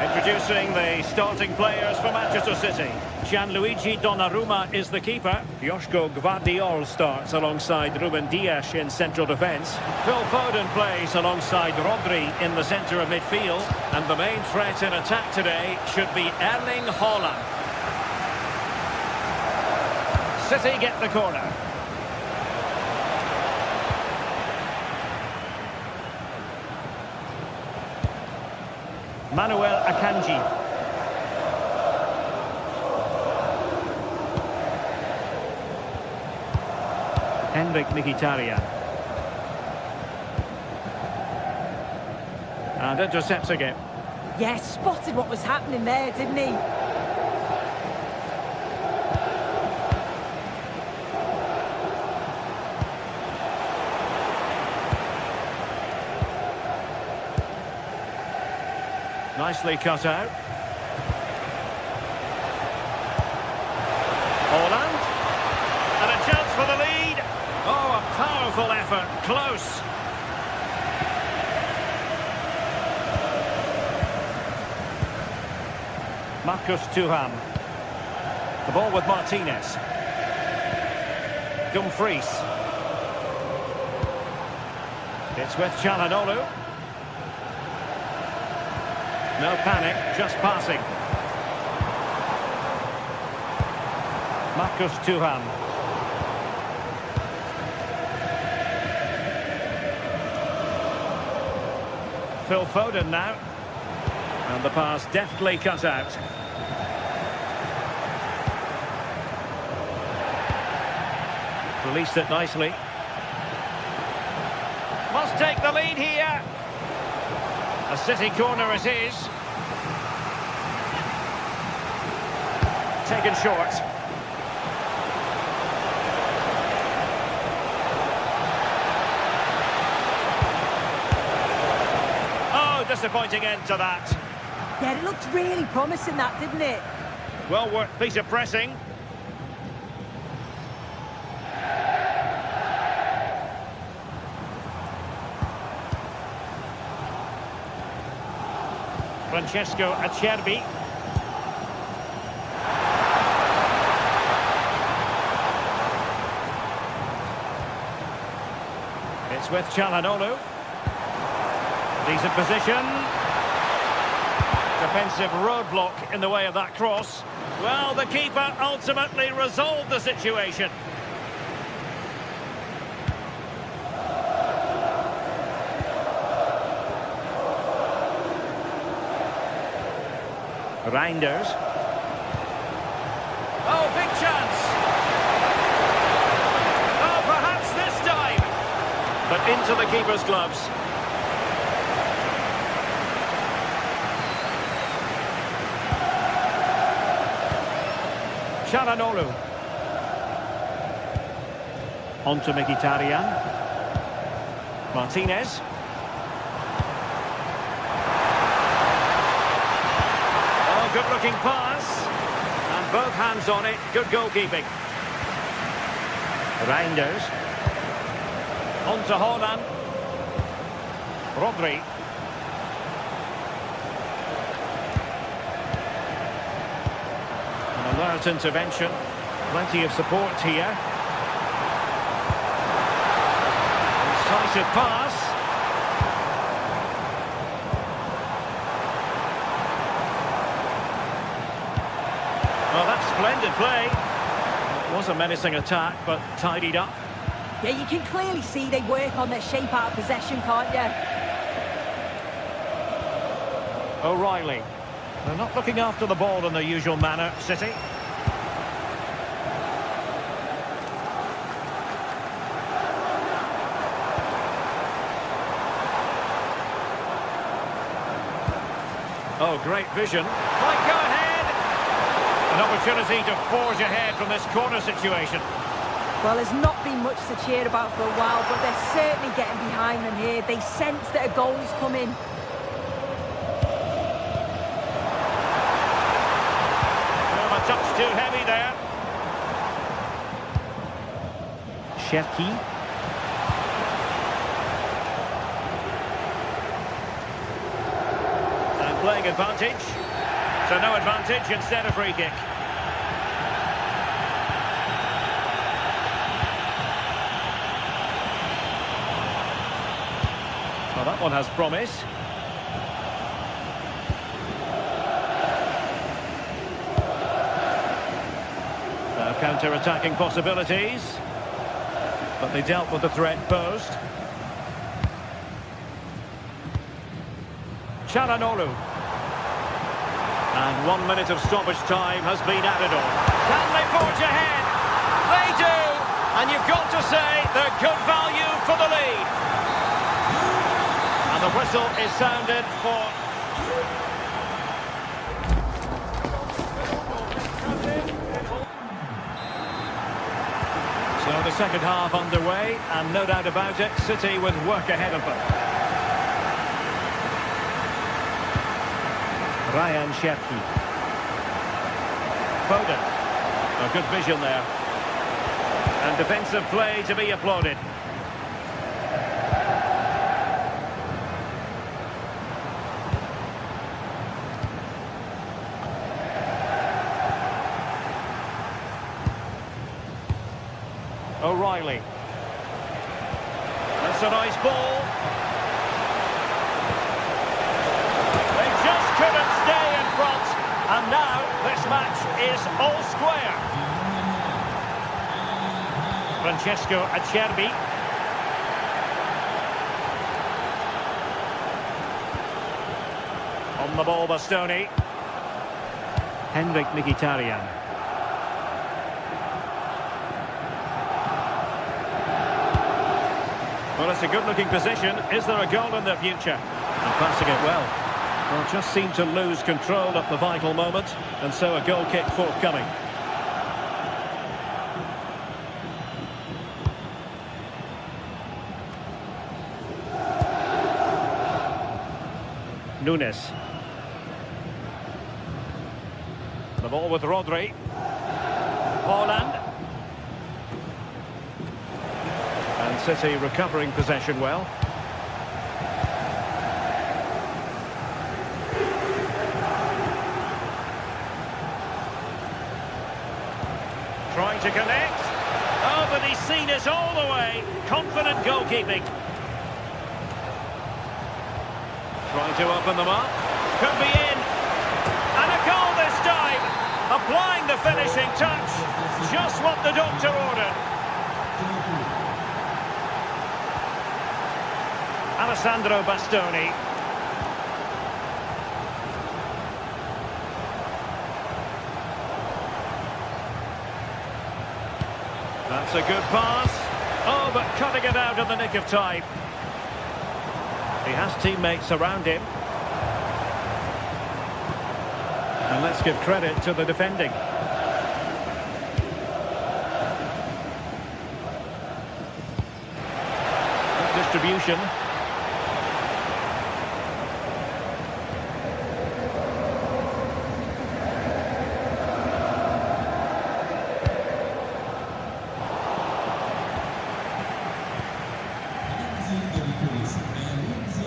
Introducing the starting players for Manchester City. Gianluigi Donnarumma is the keeper. Joško Gvardiol starts alongside Ruben Dias in central defence. Phil Foden plays alongside Rodri in the centre of midfield. And the main threat in attack today should be Erling Haaland. City get the corner. Manuel Akanji. Henrik Mkhitaryan. And intercepts again. Yes, spotted what was happening there, didn't he? Nicely cut out. Holland. And a chance for the lead. Oh, a powerful effort. Close. Marcus Thuram. The ball with Martinez. Dumfries. It's with Çalhanoğlu. No panic, just passing. Marcus Thuram. Phil Foden now. And the pass deftly cut out. Released it nicely. Must take the lead here. A City corner it is. Taken short. Oh, disappointing end to that. Yeah, it looked really promising, that, didn't it? Well worked piece of pressing. Francesco Acerbi. It's with Çalhanoğlu. Decent position. Defensive roadblock in the way of that cross. Well, the keeper ultimately resolved the situation. Reinders. Oh, big chance. Oh, perhaps this time. But into the keeper's gloves. Çalhanoğlu. On to Mkhitaryan. Martinez. Good-looking pass, and both hands on it. Good goalkeeping. Reinders. On to Holland. Rodri. An alert intervention. Plenty of support here. Decisive pass. Well, that's splendid play. It was a menacing attack, but tidied up. Yeah, you can clearly see they work on their shape out of possession, can't you? O'Reilly. They're not looking after the ball in the usual manner, City. Oh, great vision. Might go ahead. An opportunity to forge ahead from this corner situation. Well, there's not been much to cheer about for a while, but they're certainly getting behind them here. They sense that a goal's coming. Well, a touch too heavy there. Cherki. And playing advantage. So no advantage, instead a free kick. Well, that one has promise. Now counter-attacking possibilities. But they dealt with the threat posed. Çalhanoğlu. And 1 minute of stoppage time has been added on. Can they forge ahead? They do! And you've got to say they're good value for the lead. And the whistle is sounded for... So the second half underway, and no doubt about it, City with work ahead of them. Ryan Cherki. Foden. A good vision there. And defensive play to be applauded. O'Reilly. That's a nice ball. They just couldn't stay in front. And now this match is all square. Francesco Acerbi. On the ball, Bastoni. Henrik Mkhitaryan. Well, it's a good-looking position. Is there a goal in the future? And passing it well. Well, just seemed to lose control at the vital moment, and so a goal kick forthcoming. Nunes. The ball with Rodri. Haaland. And City recovering possession well. Trying to connect. Oh, but he's seen it all the way. Confident goalkeeping. Trying to open them up. Could be in. And a goal this time. Applying the finishing touch. Just what the doctor ordered. Alessandro Bastoni. That's a good pass. Oh, but cutting it out in the nick of time. He has teammates around him. And let's give credit to the defending. Good distribution.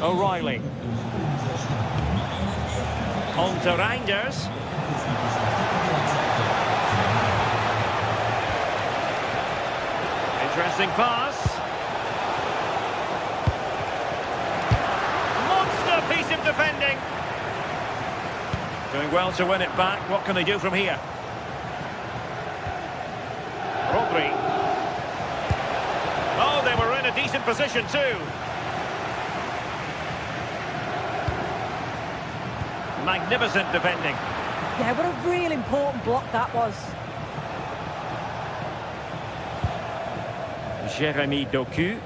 O'Reilly. On to Reinders. Interesting pass. Monster piece of defending. Doing well to win it back. What can they do from here? Rodri. Oh, they were in a decent position too. Magnificent defending. Yeah, what a real important block that was. Jeremy Doku.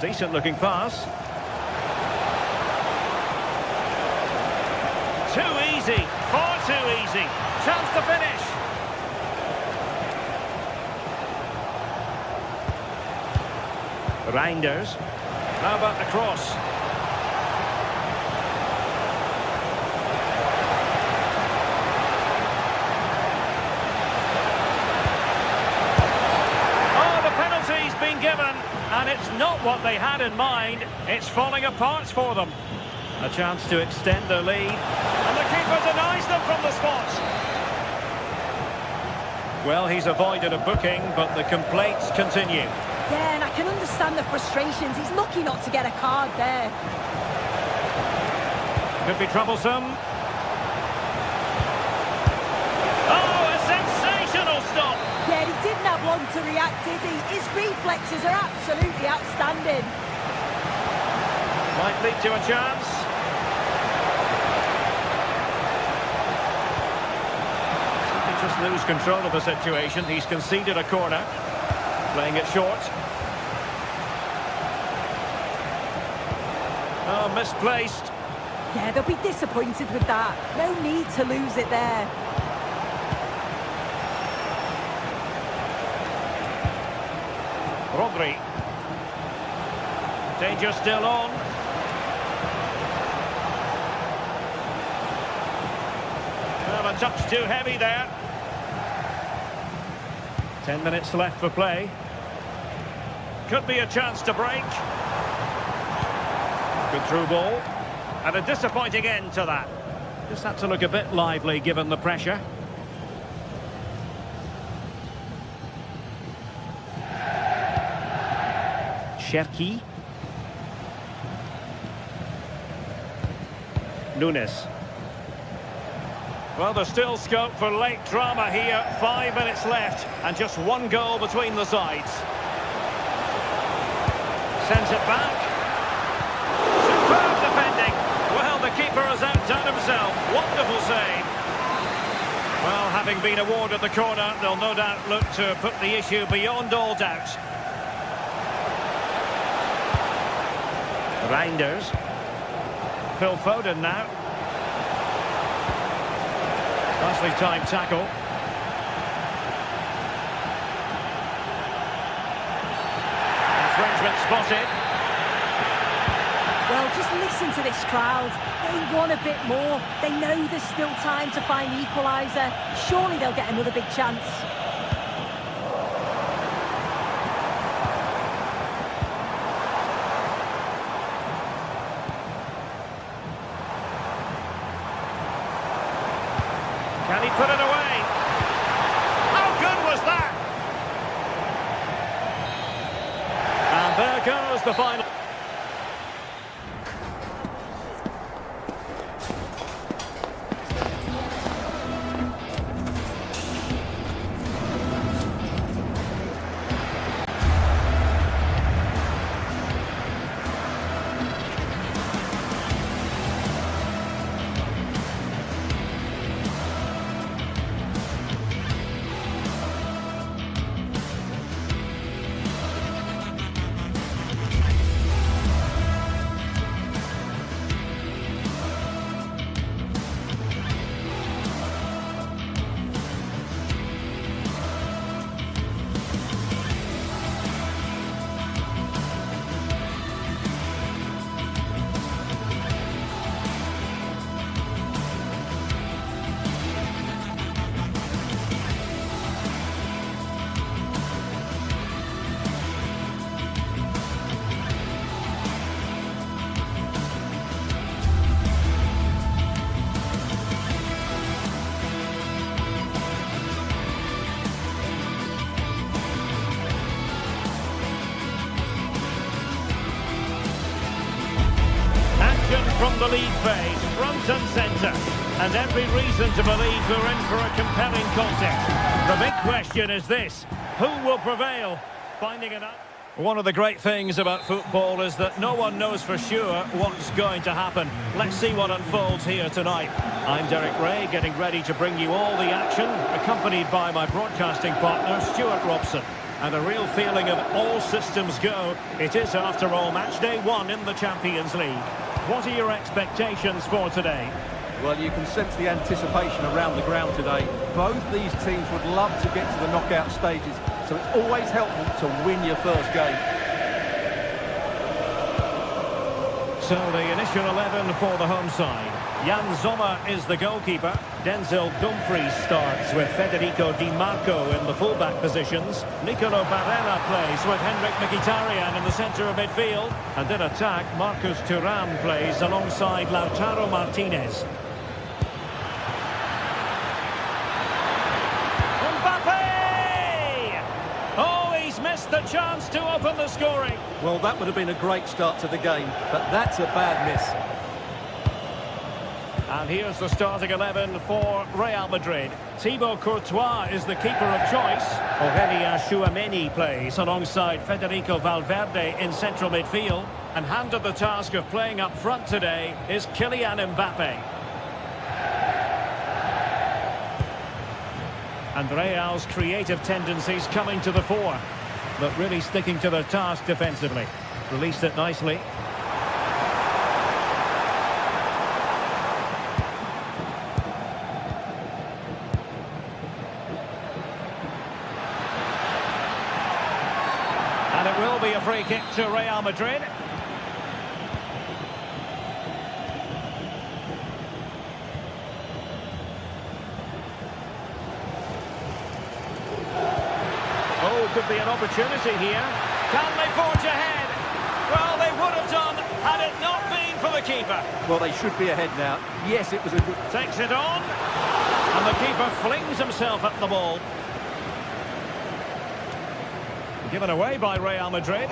Decent looking pass. Too easy. Far too easy. Chance to finish. Reinders. How about the cross? Given, and it's not what they had in mind. It's falling apart for them. A chance to extend their lead, and the keeper denies them from the spot. Well, he's avoided a booking, but the complaints continue. Yeah, and I can understand the frustrations. He's lucky not to get a card there. Could be troublesome. Oh, a sensational stop. Yeah, he didn't have long to react, did he? His reflexes are absolutely outstanding. Might lead to a chance. lose control of the situation. He's conceded a corner. Playing it short. Oh, misplaced. Yeah, they'll be disappointed with that. No need to lose it there. Rodri. Danger still on. Well, a touch too heavy there. 10 minutes left for play. Could be a chance to break. Good through ball. And a disappointing end to that. Just had to look a bit lively given the pressure. Cherki. Nunes. Well, there's still scope for late drama here. 5 minutes left and just one goal between the sides. Sends it back. Superb defending. Well, the keeper has outdone himself. Wonderful save. Well, having been awarded the corner, they'll no doubt look to put the issue beyond all doubt. Reinders. Phil Foden now. Nicely timed tackle. Infringement spotted. Well, just listen to this crowd. They want a bit more. They know there's still time to find the equaliser. Surely they'll get another big chance. Can he put it away? How good was that? And there goes the final. From the league phase, front and centre, and every reason to believe we're in for a compelling contest. The big question is this: who will prevail? Finding it out. One of the great things about football is that no one knows for sure what's going to happen. Let's see what unfolds here tonight. I'm Derek Ray, getting ready to bring you all the action, accompanied by my broadcasting partner, Stuart Robson. And a real feeling of all systems go. It is, after all, match day 1 in the Champions League. What are your expectations for today? Well, you can sense the anticipation around the ground today. Both these teams would love to get to the knockout stages, so it's always helpful to win your first game. So the initial 11 for the home side. Jan Sommer is the goalkeeper. Denzel Dumfries starts with Federico Di Marco in the fullback positions. Nicolo Barella plays with Henrik Mkhitaryan in the centre of midfield. And in attack, Marcus Thuram plays alongside Lautaro Martinez. Mbappe! Oh, he's missed the chance to open the scoring. Well, that would have been a great start to the game, but that's a bad miss. And here's the starting 11 for Real Madrid. Thibaut Courtois is the keeper of choice. Aurelien Tchouameni plays alongside Federico Valverde in central midfield. And handed the task of playing up front today is Kylian Mbappe. And Real's creative tendencies coming to the fore, but really sticking to their task defensively. Released it nicely. And it will be a free kick to Real Madrid. Oh, could be an opportunity here. Can they forge ahead? Well, they would have done had it not been for the keeper. Well, they should be ahead now. Yes, it was a good... Takes it on. And the keeper flings himself at the ball. Given away by Real Madrid.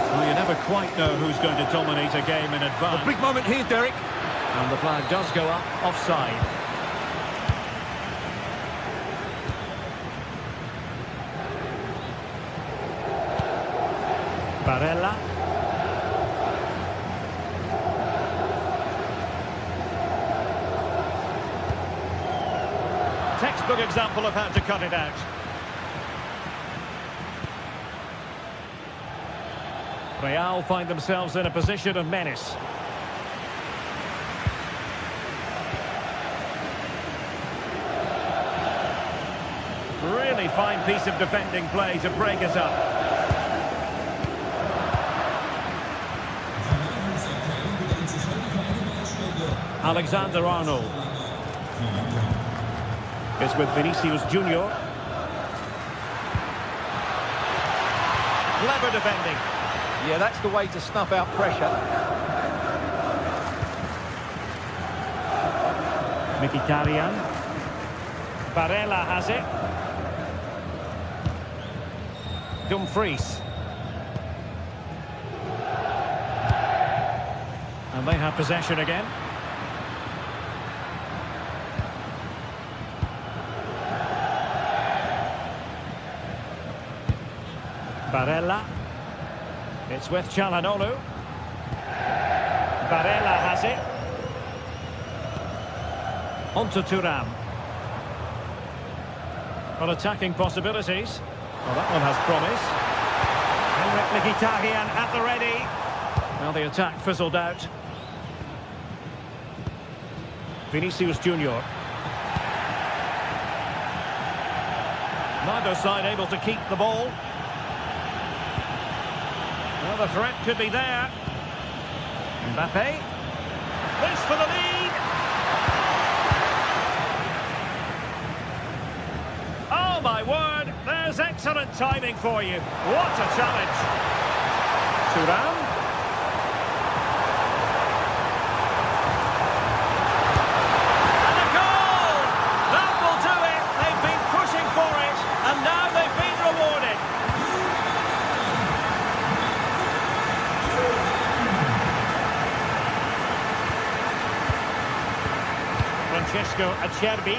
Well, you never quite know who's going to dominate a game in advance. A big moment here, Derek. And the flag does go up, offside. Barella. Textbook example of how to cut it out. Real find themselves in a position of menace. Really fine piece of defending play to break us up. Alexander-Arnold. It's with Vinicius Junior. Clever defending. Yeah, that's the way to snuff out pressure. Mkhitaryan. Barella has it. Dumfries. And they have possession again. Barella. It's with Çalhanoğlu. Barella has it. On to Thuram. Well, attacking possibilities. Well, that one has promise. Henrik Mkhitaryan at the ready. Now the attack fizzled out. Vinicius Junior. Neither side able to keep the ball. Well, the threat could be there. Mbappe. This for the lead. Oh, my word. There's excellent timing for you. What a challenge. Thuram. And a goal! That will do it. They've been pushing for it, and now they've been rewarded. Francesco Acerbi.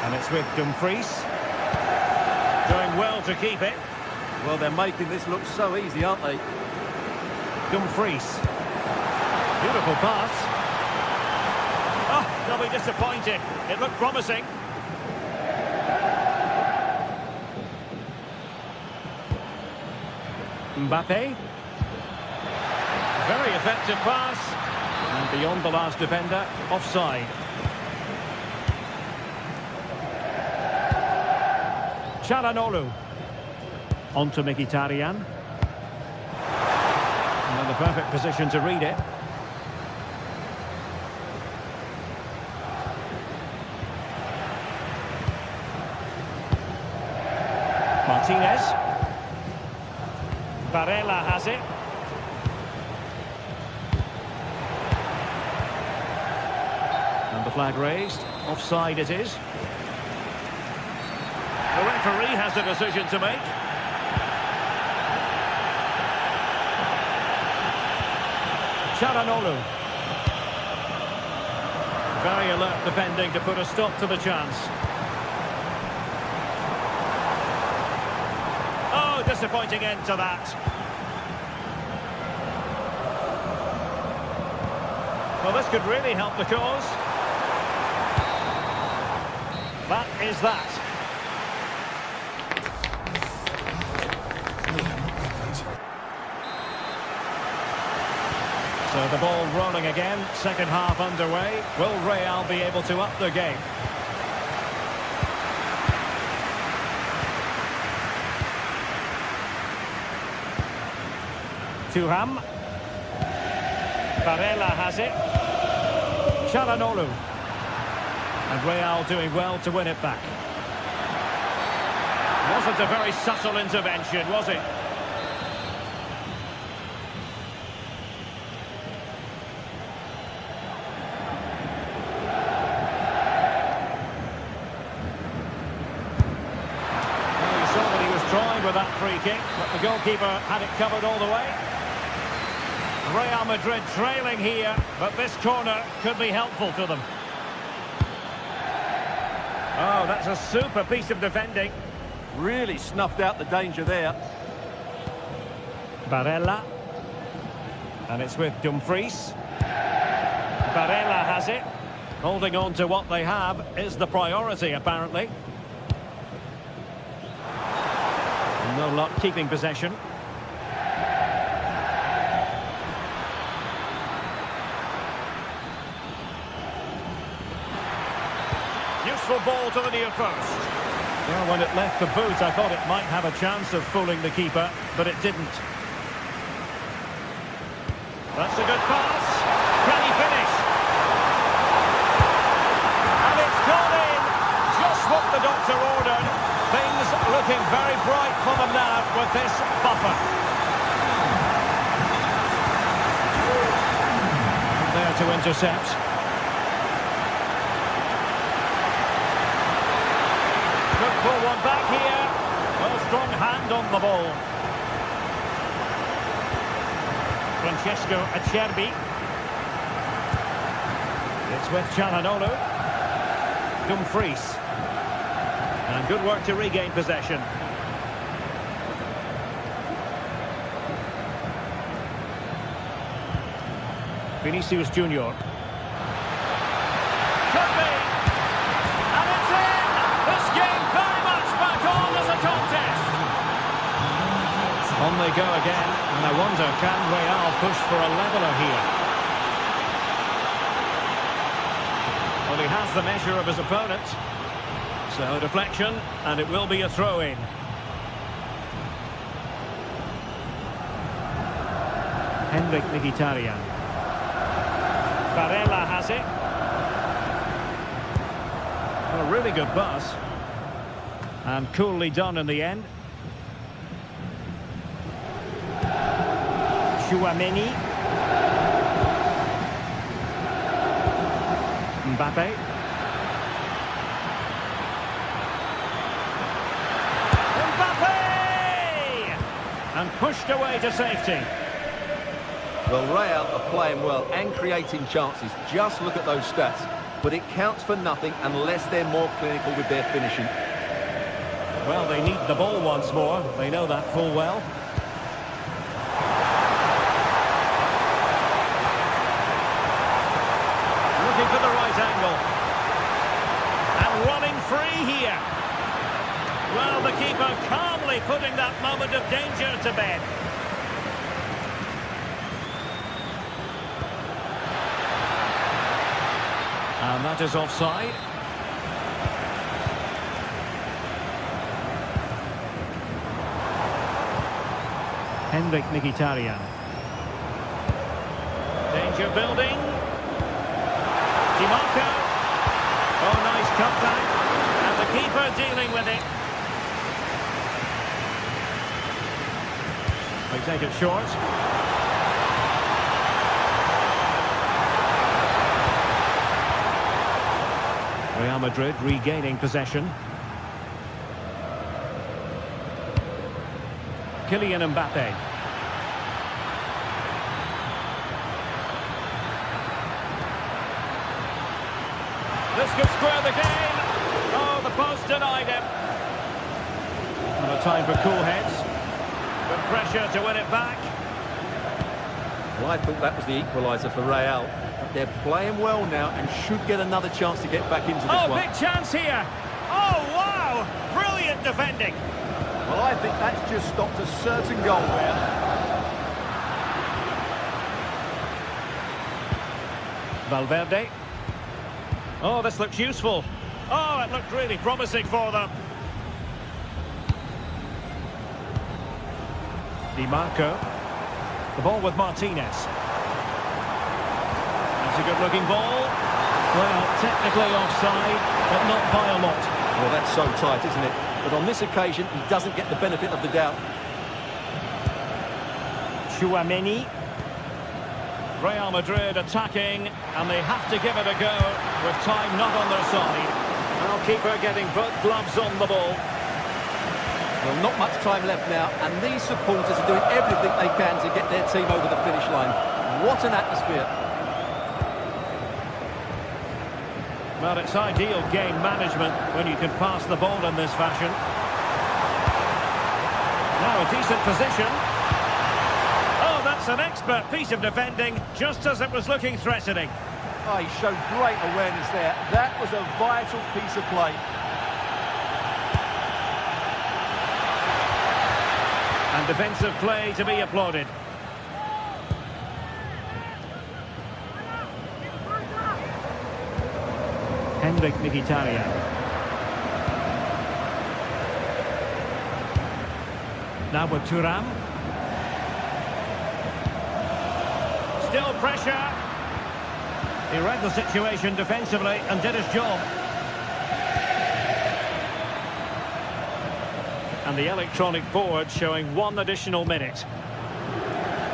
And it's with Dumfries. Doing well to keep it. Well, they're making this look so easy, aren't they? Dumfries. Beautiful pass. Oh, they'll be disappointed. It looked promising. Mbappe. Very effective pass. And beyond the last defender, offside. Çalhanoğlu. On to Mkhitaryan. And the perfect position to read it. Martinez. Barella has it. And the flag raised. Offside it is. The referee has a decision to make. Çalhanoğlu. Very alert defending to put a stop to the chance. Oh, disappointing end to that. Well, this could really help the cause. That is that. So the ball rolling again, second half underway. Will Real be able to up the game? Thuram. Barella has it. Çalhanoğlu. And Real doing well to win it back. Wasn't a very subtle intervention, was it? Well, you saw that he was trying with that free kick, but the goalkeeper had it covered all the way. Real Madrid trailing here, but this corner could be helpful to them. Oh, that's a super piece of defending. Really snuffed out the danger there. Barella. And it's with Dumfries. Barella has it. Holding on to what they have is the priority, apparently. No luck keeping possession. Useful ball to the near post. Well, when it left the boot, I thought it might have a chance of fooling the keeper, but it didn't. That's a good pass. Can he finish? And it's gone in. Just what the doctor ordered. Things looking very bright for them now with this buffer. There to intercept. Good pull one back here. Well, strong hand on the ball. Francesco Acerbi. It's with Çalhanoğlu. Dumfries. And good work to regain possession. Vinicius Junior. Could be. And it's in! This game very much back on as a contest. On they go again. And I wonder, can Real push for a leveller here? Well, he has the measure of his opponent. So, deflection, and it will be a throw-in. Henrik Mkhitaryan. Barella has it. A really good pass. And coolly done in the end. Tchouaméni. Mbappe. And pushed away to safety. Well, Real are playing well and creating chances. Just look at those stats. But it counts for nothing unless they're more clinical with their finishing. Well, they need the ball once more. They know that full well. Looking for the right angle. And running free here. Well, the keeper calmly putting that moment of danger to bed. And that is offside. Henrik Mkhitaryan. Danger building. Dimarco. Oh, nice cutback. And the keeper dealing with it. They take it short. Real Madrid regaining possession. Kylian Mbappe. This could square the game. Oh, the post denied him. And a time for cool heads. Good pressure to win it back. Well, I thought that was the equaliser for Real. They're playing well now and should get another chance to get back into this Oh, one. big chance here. Oh, wow. Brilliant defending. Well, I think that's just stopped a certain goal there. Valverde. Oh, this looks useful. Oh, it looked really promising for them. Di Marco. The ball with Martinez. That's a good-looking ball. Well, technically offside, but not by a lot. Well, that's so tight, isn't it? But on this occasion, he doesn't get the benefit of the doubt. Tchouaméni. Real Madrid attacking, and they have to give it a go with time not on their side. Well, keeper getting both gloves on the ball. Well, not much time left now, and these supporters are doing everything they can to get their team over the finish line. What an atmosphere. Well, it's ideal game management when you can pass the ball in this fashion. Now a decent position. Oh, that's an expert piece of defending, just as it was looking threatening. Oh, he showed great awareness there. That was a vital piece of play. And defensive play to be applauded. Henrik Mkhitaryan. Now with Thuram. Still pressure. He read the situation defensively and did his job. And the electronic board showing 1 additional minute.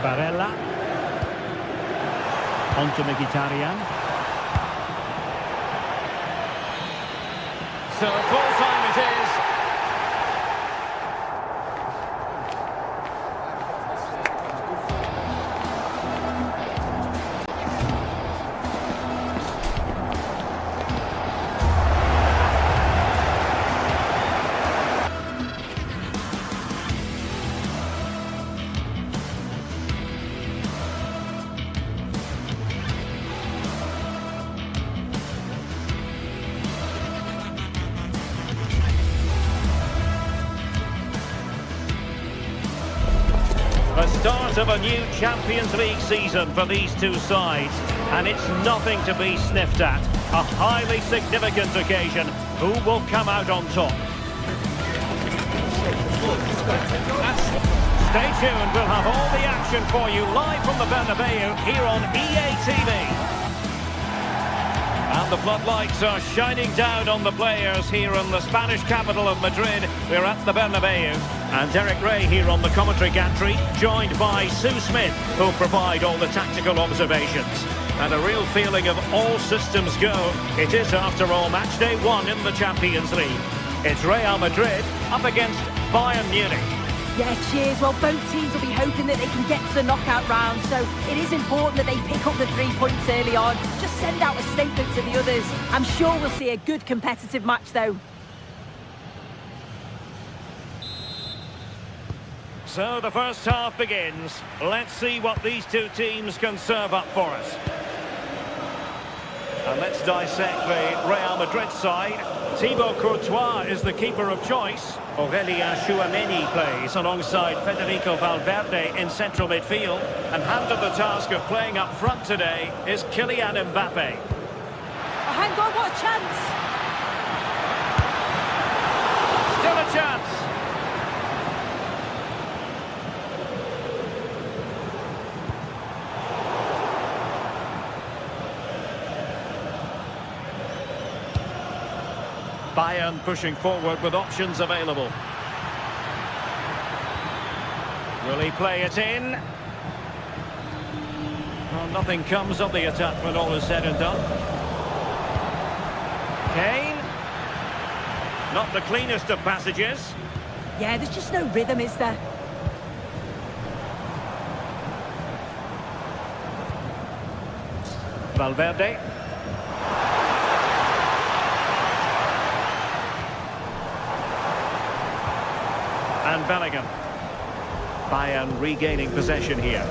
Barella. On to Mkhitaryan. So full time it is. The start of a new Champions League season for these two sides, and it's nothing to be sniffed at. A highly significant occasion. Who will come out on top? Stay tuned, we'll have all the action for you live from the Bernabeu here on EA TV. And the floodlights are shining down on the players here in the Spanish capital of Madrid. We're at the Bernabeu. And Derek Ray here on the commentary gantry, joined by Sue Smith, who'll provide all the tactical observations. And a real feeling of all systems go. It is, after all, match day 1 in the Champions League. It's Real Madrid up against Bayern Munich. Yeah, cheers. Well, both teams will be hoping that they can get to the knockout round, so it is important that they pick up the 3 points early on. Just send out a statement to the others. I'm sure we'll see a good competitive match, though. So the first half begins. Let's see what these two teams can serve up for us. And let's dissect the Real Madrid side. Thibaut Courtois is the keeper of choice. Aurélien Tchouaméni plays alongside Federico Valverde in central midfield. And handed the task of playing up front today is Kylian Mbappe. Oh, hang on, what a chance! Still a chance. Bayern pushing forward with options available. Will he play it in? Well, nothing comes of the attack when all is said and done. Kane. Not the cleanest of passages. Yeah, there's just no rhythm, is there? Valverde. And Bellingham. Bayern regaining possession here.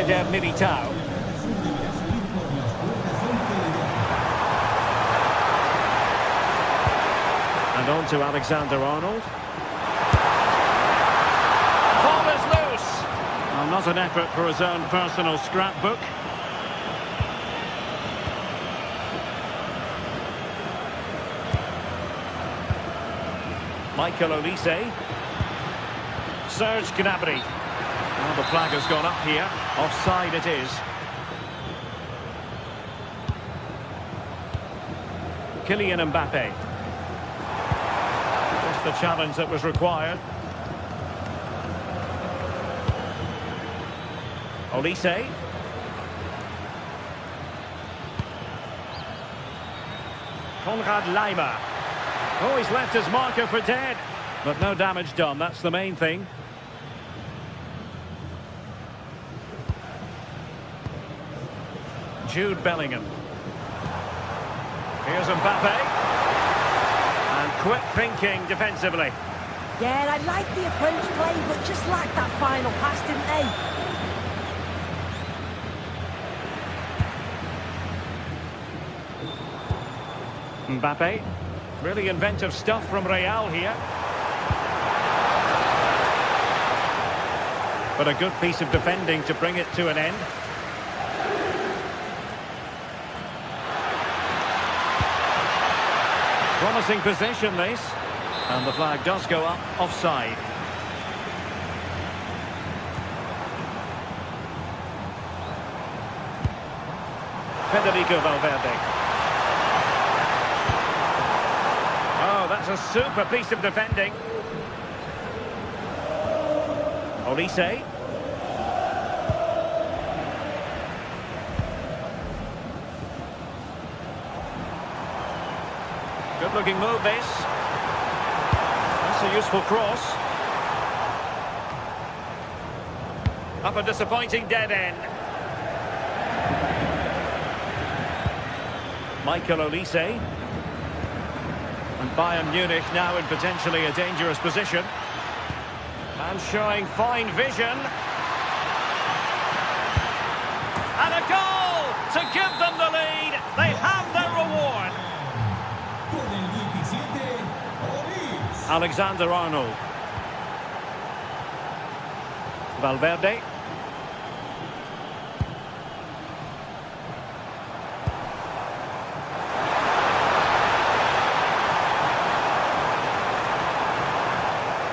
Eder Militao. And on to Alexander-Arnold. Ball is loose. Well, not an effort for his own personal scrapbook. Michael Olise. Serge Gnabry. Well, the flag has gone up here. Offside it is. Kylian Mbappe. Just the challenge that was required. Olise. Konrad Laimer. Oh, he's left his marker for dead. But no damage done, that's the main thing. Jude Bellingham. Here's Mbappe. And quick thinking defensively. Yeah, I like the approach play, but just lacked that final pass, didn't they? Mbappe. Really inventive stuff from Real here. But a good piece of defending to bring it to an end. Promising position, this. And the flag does go up, offside. Federico Valverde. Oh, that's a super piece of defending. Olise. Good-looking move, this. That's a useful cross. Up a disappointing dead end. Michael Olise. And Bayern Munich now in potentially a dangerous position. And showing fine vision. And a goal to give them the lead. They have their reward. Alexander-Arnold. Valverde.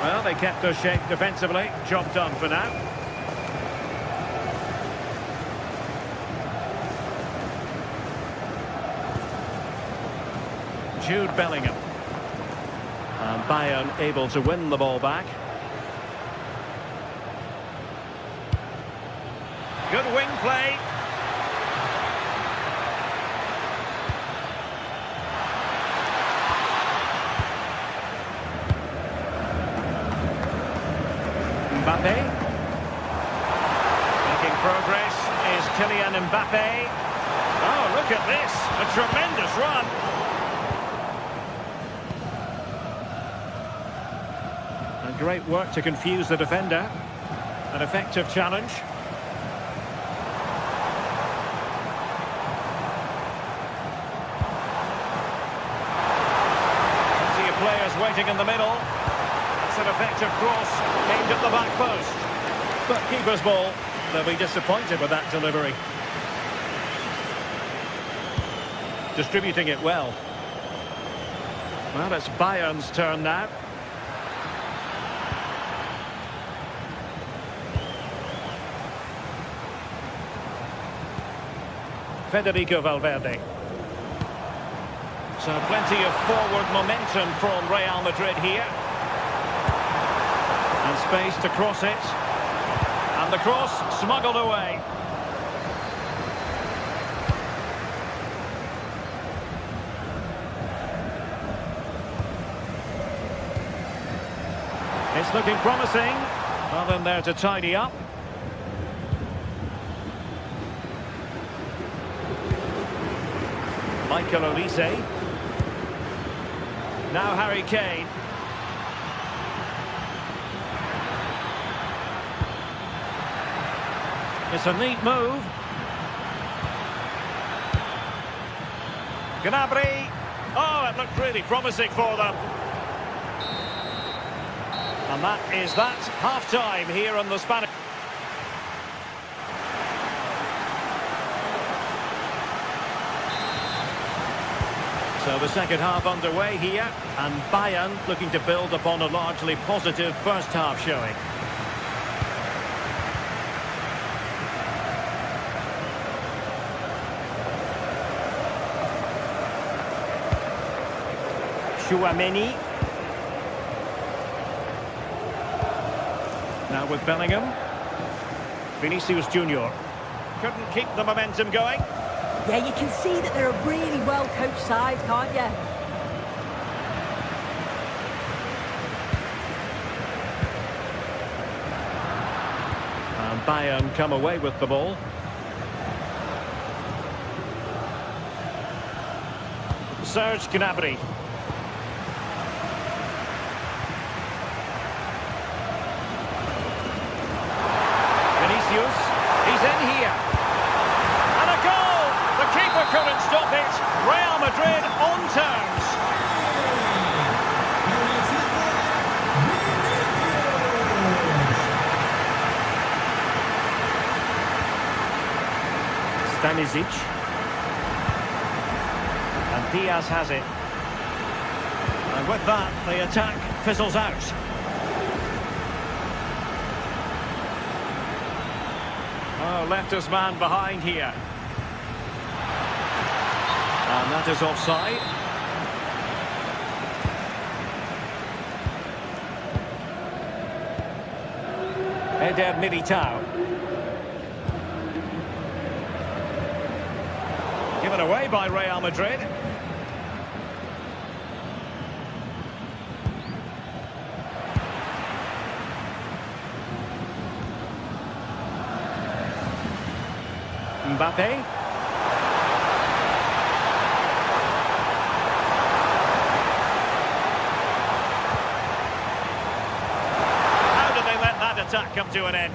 Well, they kept their shape defensively. Job done for now. Jude Bellingham. And Bayern able to win the ball back. Good wing play. Mbappe. Making progress is Kylian Mbappe. Oh, look at this. A tremendous run. And great work to confuse the defender. An effective challenge. Plenty of players waiting in the middle. An effective cross aimed at the back post. But keeper's ball. They'll be disappointed with that delivery. Distributing it well. Well, it's Bayern's turn now. Federico Valverde. So plenty of forward momentum from Real Madrid here. And space to cross it. And the cross smuggled away. It's looking promising. Nothing there to tidy up. Michael Olise. Now Harry Kane. It's a neat move. Gnabry. Oh, it looked really promising for them. And that is that. Half-time here on the Spanish. So the second half underway here, and Bayern looking to build upon a largely positive first half showing. Chouameni. Now with Bellingham. Vinicius Junior. Couldn't keep the momentum going. Yeah, you can see that they're a really well-coached side, can't you? And Bayern come away with the ball. Serge Gnabry. Vinicius. He's in here. And a goal! The keeper couldn't stop it. Real Madrid on terms. Stanisic. And Diaz has it. And with that, the attack fizzles out. Oh, left his man behind here. And that is offside. Eder Militao. Given away by Real Madrid. Mbappe. How did they let that attack come to an end?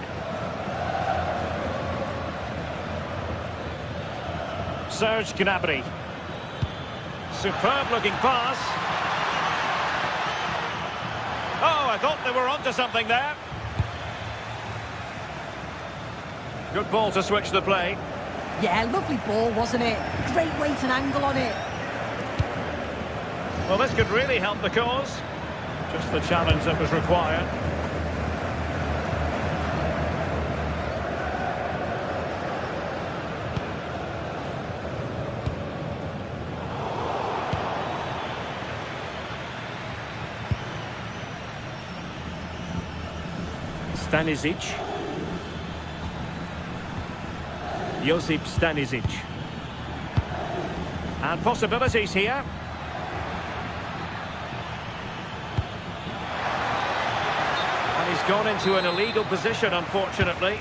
Serge Gnabry. Superb looking pass. Oh, I thought they were onto something there. Good ball to switch the play. Yeah, lovely ball, wasn't it? Great weight and angle on it. Well, this could really help the cause. Just the challenge that was required. Stanisic. Josip Stanisic. And possibilities here. And he's gone into an illegal position, unfortunately.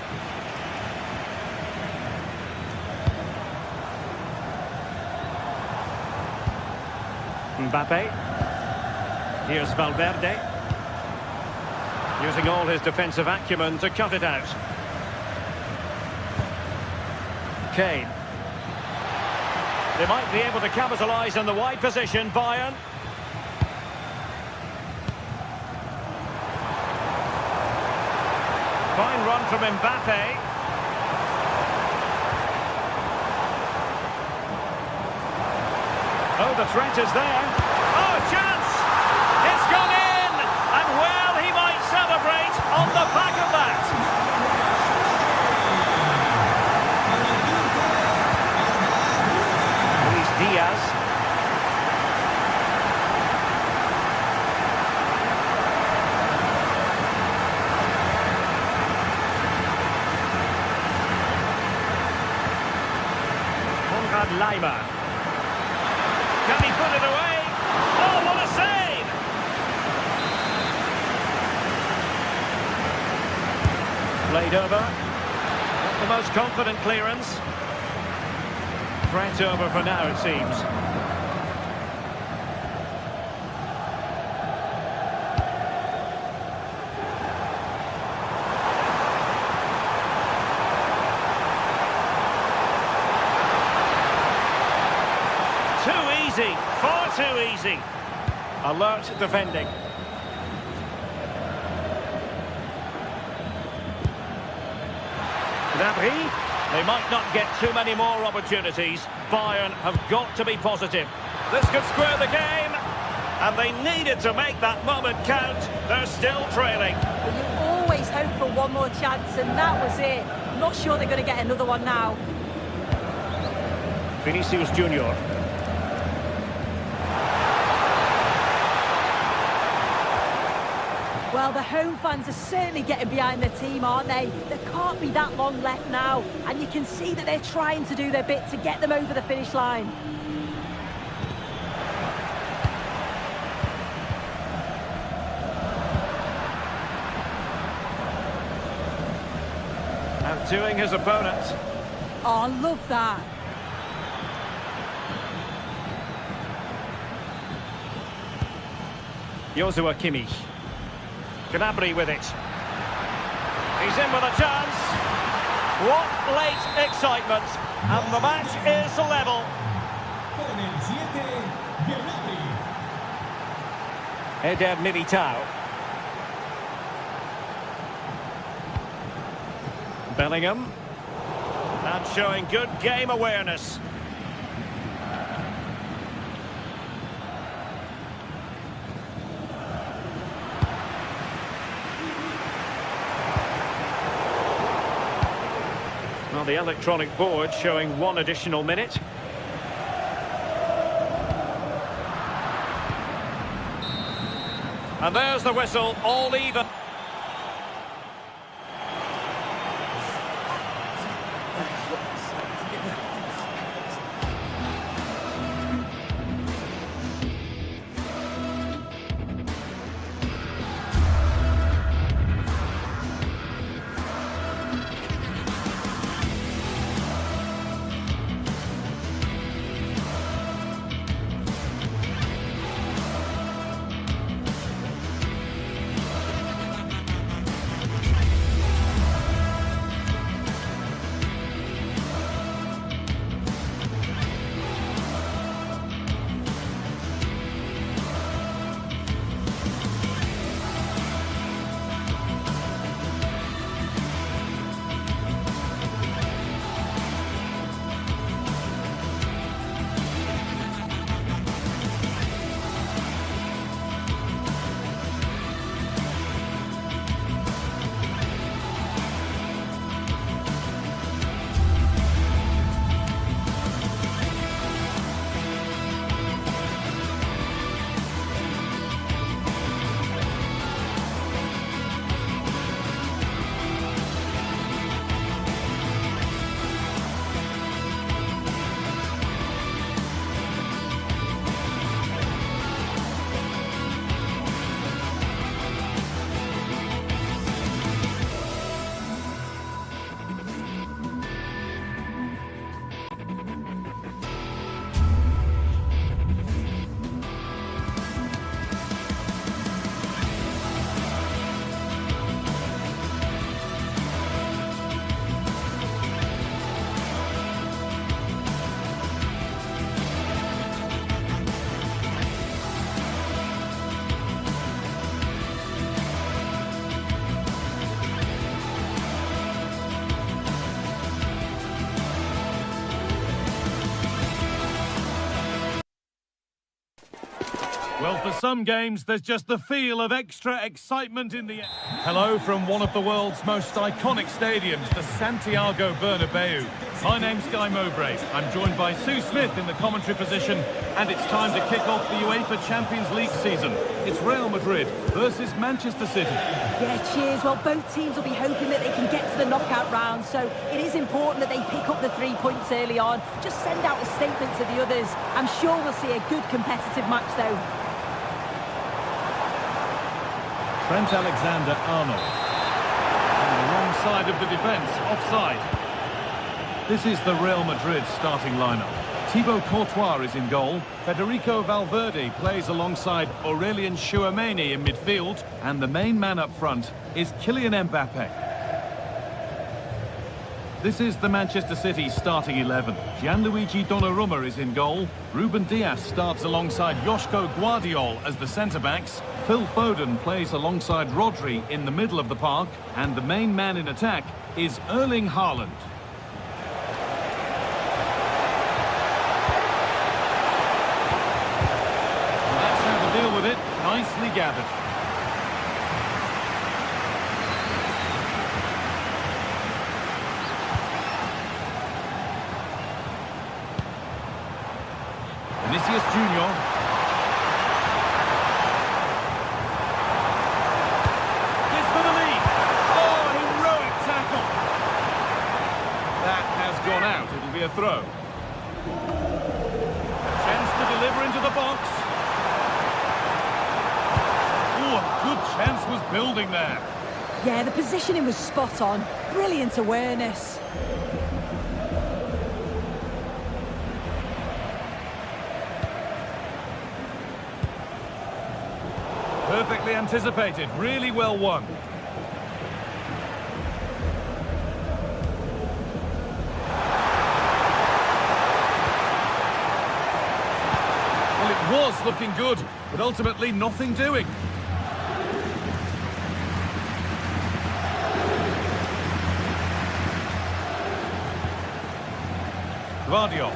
Mbappe. Here's Valverde. Using all his defensive acumen to cut it out. Kane. They might be able to capitalise on the wide position, Bayern. Fine run from Mbappe. Oh, the threat is there. Oh, chance! It's gone in! And well, he might celebrate on the back of that. Diaz. Konrad Laimer. Can he put it away? Oh, what a save! Played over. Not the most confident clearance. Threat over for now, it seems. Too easy, far too easy. Alert defending. Gnabry. They might not get too many more opportunities. Bayern have got to be positive. This could square the game. And they needed to make that moment count. They're still trailing. Well, you always hope for one more chance, and that was it. I'm not sure they're going to get another one now. Vinicius Junior. Well, the home fans are certainly getting behind their team, aren't they? There can't be that long left now, and you can see that they're trying to do their bit to get them over the finish line. Outdoing his opponent. Oh, I love that. Joshua Kimmich. Gnabry with it. He's in with a chance. What late excitement. And the match is level. Con el 7, Gnabry. Eder Militao. Bellingham. And showing good game awareness. Well, the electronic board showing 1 additional minute. And there's the whistle, all even. Well, for some games, there's just the feel of extra excitement in the air. Hello from one of the world's most iconic stadiums, the Santiago Bernabeu. My name's Guy Mowbray. I'm joined by Sue Smith in the commentary position, and it's time to kick off the UEFA Champions League season. It's Real Madrid versus Manchester City. Yeah, cheers. Well, both teams will be hoping that they can get to the knockout round, so it is important that they pick up the 3 points early on. Just send out a statement to the others. I'm sure we'll see a good competitive match, though. Trent Alexander-Arnold. On the wrong side of the defence, offside. This is the Real Madrid starting lineup. Thibaut Courtois is in goal. Federico Valverde plays alongside Aurelien Tchouameni in midfield. And the main man up front is Kylian Mbappe. This is the Manchester City starting 11. Gianluigi Donnarumma is in goal. Ruben Dias starts alongside Joško Guardiol as the centre-backs. Phil Foden plays alongside Rodri in the middle of the park. And the main man in attack is Erling Haaland. And that's how to deal with it. Nicely gathered. Vinicius Junior. This for the lead. Oh, heroic tackle. That has gone out. It'll be a throw. A chance to deliver into the box. Oh, a good chance was building there. Yeah, the positioning was spot on. Brilliant awareness. Perfectly anticipated, really well won. Well, it was looking good, but ultimately nothing doing. Guardiol.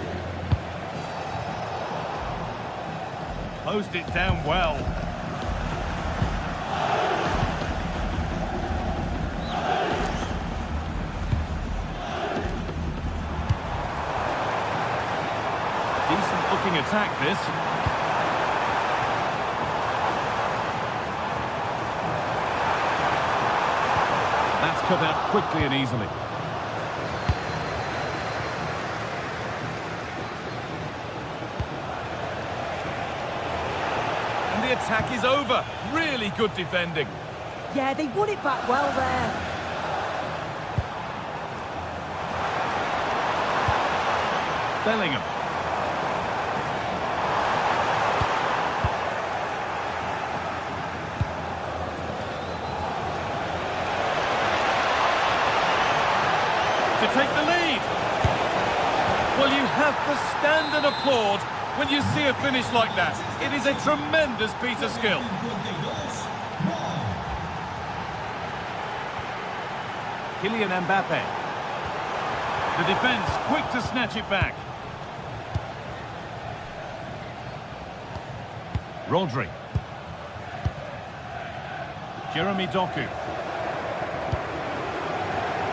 Closed it down well. Decent looking attack, this. That's cut out quickly and easily. And the attack is over. Really good defending. Yeah, they won it back well there. Bellingham. To take the lead. Well, you have to stand and applaud when you see a finish like that. It is a tremendous piece of skill. Kylian Mbappe. The defence quick to snatch it back. Rodri. Jeremy Doku.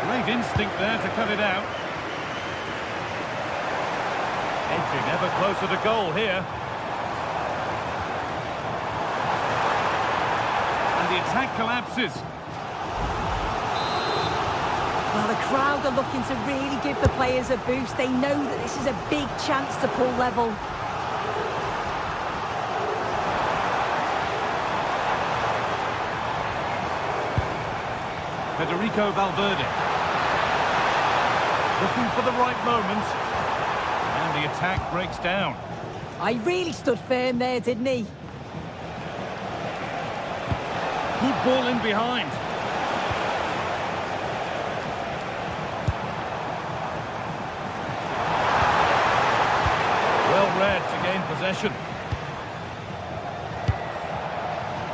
Great instinct there to cut it out. Edging ever closer to goal here. And the attack collapses. Well, the crowd are looking to really give the players a boost. They know that this is a big chance to pull level. Federico Valverde. Looking for the right moment. And the attack breaks down. I really stood firm there, didn't he? Good ball in behind. Well read to gain possession.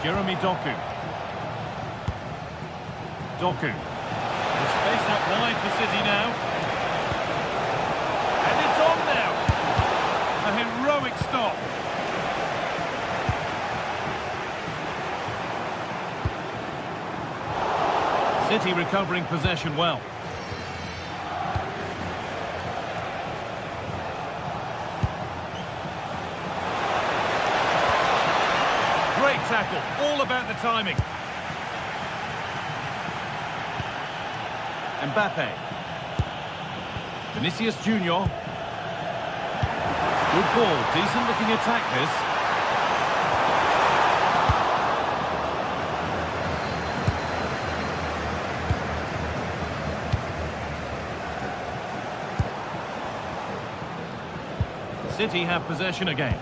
Jeremy Doku. Doku. The space out wide for City now. And it's on now. A heroic stop. City recovering possession well. Great tackle, all about the timing. Mbappe. Vinicius Junior. Good ball, decent looking attack this. City have possession again.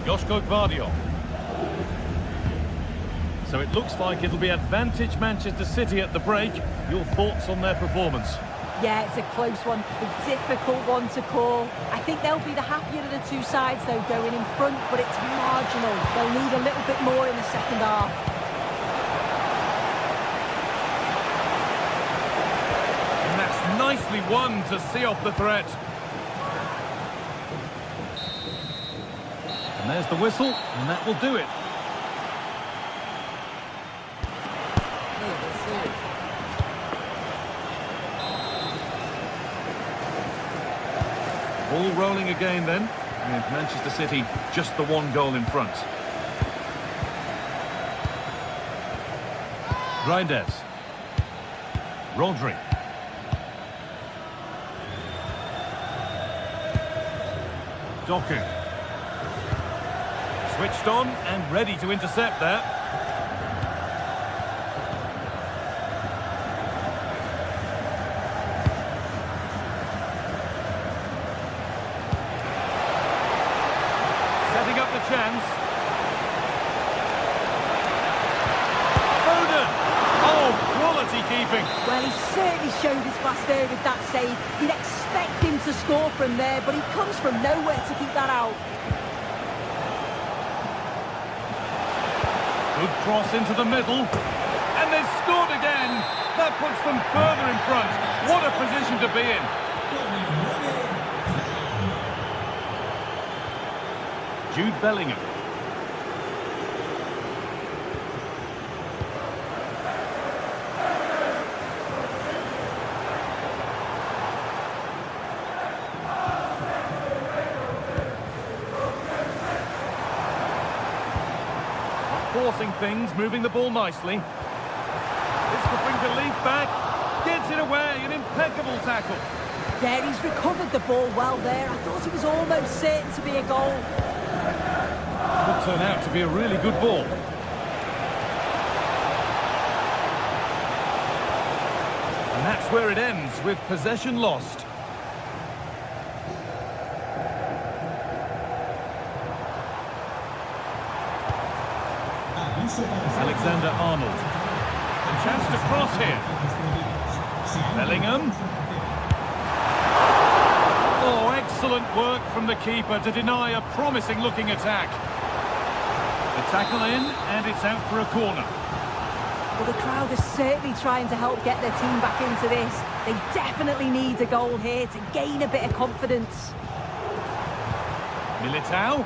Joško Guardiol. So it looks like it'll be advantage Manchester City at the break. Your thoughts on their performance? Yeah, it's a close one, a difficult one to call. I think they'll be the happier of the two sides, though, going in front, but it's marginal. They'll need a little bit more in the second half. And that's nicely won to see off the threat. And there's the whistle, and that will do it. All rolling again then, with Manchester City just the one goal in front. Reinders. Rodri. Doku. Switched on and ready to intercept there. Setting up the chance. Foden! Oh, quality keeping. Well, he certainly showed his class there with that save. You'd expect him to score from there, but he comes from nowhere to keep that out. Good cross into the middle. And they've scored again. That puts them further in front. What a position to be in. Jude Bellingham. Forcing things, moving the ball nicely. This could bring belief back. Gets it away, an impeccable tackle. Yeah, he's recovered the ball well there. I thought it was almost certain to be a goal. Could turn out to be a really good ball. And that's where it ends, with possession lost. Alexander-Arnold. A chance to cross here. Bellingham. Oh, excellent work from the keeper to deny a promising-looking attack. The tackle in, and it's out for a corner. Well, the crowd is certainly trying to help get their team back into this. They definitely need a goal here to gain a bit of confidence. Militao.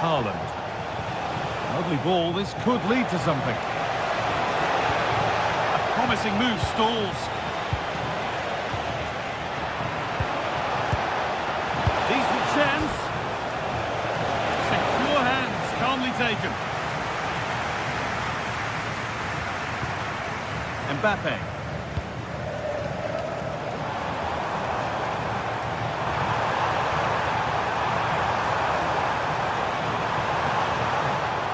Haaland. Lovely ball, this could lead to something. A promising move stalls. Decent chance. Secure hands, calmly taken. Mbappe.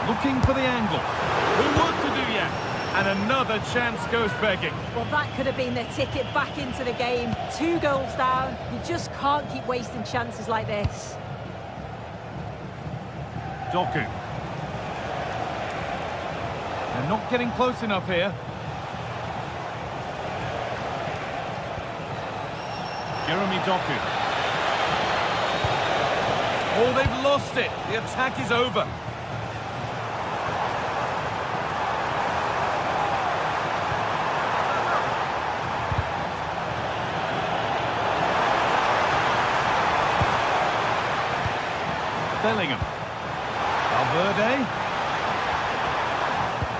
Looking for the angle. Good work to do yet. And another chance goes begging. Well, that could have been their ticket back into the game. 2 goals down. You just can't keep wasting chances like this. Doku. They're not getting close enough here. Jeremy Doku. Oh, they've lost it. The attack is over. Bellingham. Valverde.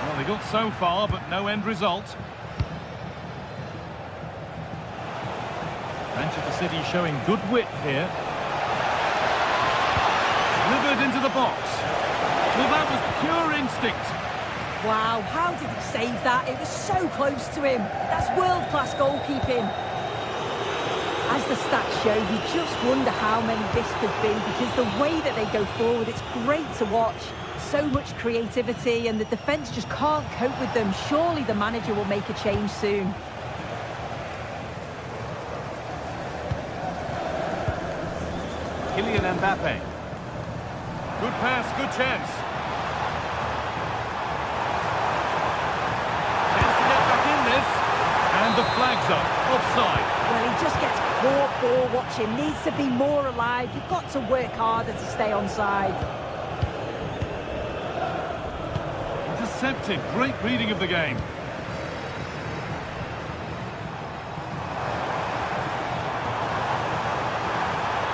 Well, they got so far, but no end result. Manchester City showing good wit here. Delivered into the box. Well, that was pure instinct. Wow, how did he save that? It was so close to him. That's world-class goalkeeping. As the stats show, you just wonder how many this could be, because the way that they go forward, it's great to watch. so much creativity and the defence just can't cope with them. Surely the manager will make a change soon. Kylian Mbappe. Good pass, good chance. Chance to get back in this. And the flag's up. Offside. Well, he just gets caught ball watching. Needs to be more alive. You've got to work harder to stay onside. Intercepted. Great reading of the game.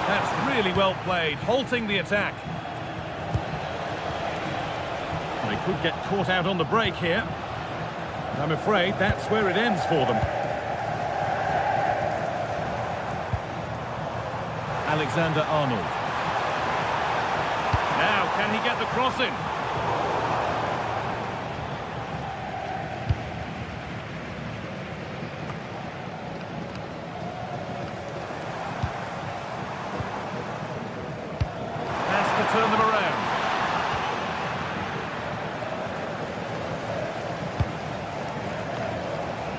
That's really well played, halting the attack. They could get caught out on the break here. I'm afraid that's where it ends for them. Alexander-Arnold. Now, can he get the cross in? Turn them around.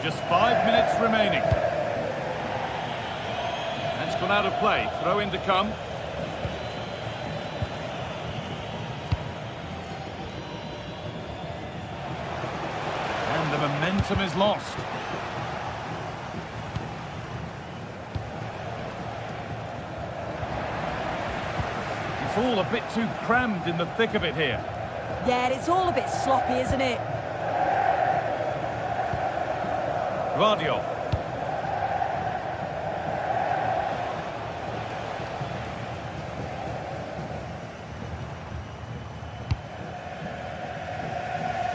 Just 5 minutes remaining. That's gone out of play. Throw in to come. And the momentum is lost. It's all a bit too crammed in the thick of it here. Yeah, it's all a bit sloppy, isn't it? Guardiola.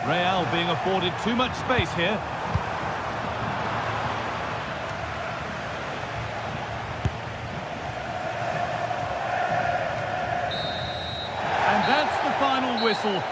Real being afforded too much space here. That's the final whistle.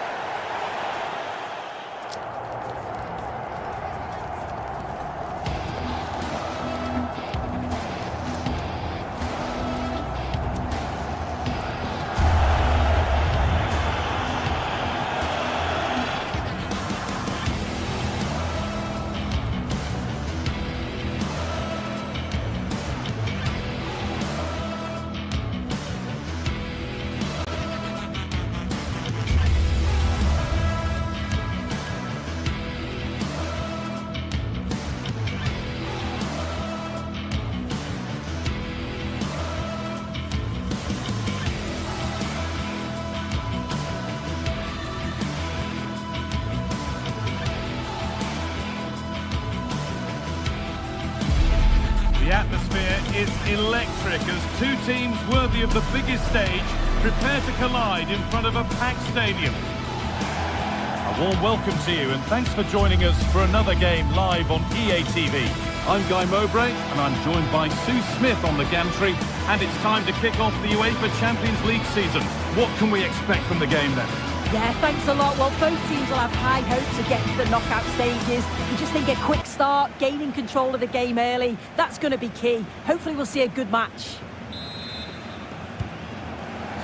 The atmosphere is electric as two teams worthy of the biggest stage prepare to collide in front of a packed stadium. A warm welcome to you and thanks for joining us for another game live on EA TV. I'm Guy Mowbray and I'm joined by Sue Smith on the gantry, and it's time to kick off the UEFA Champions League season. What can we expect from the game then? Yeah, thanks a lot. Well, both teams will have high hopes of getting to the knockout stages. You just think a quick start, gaining control of the game early, that's going to be key. Hopefully we'll see a good match.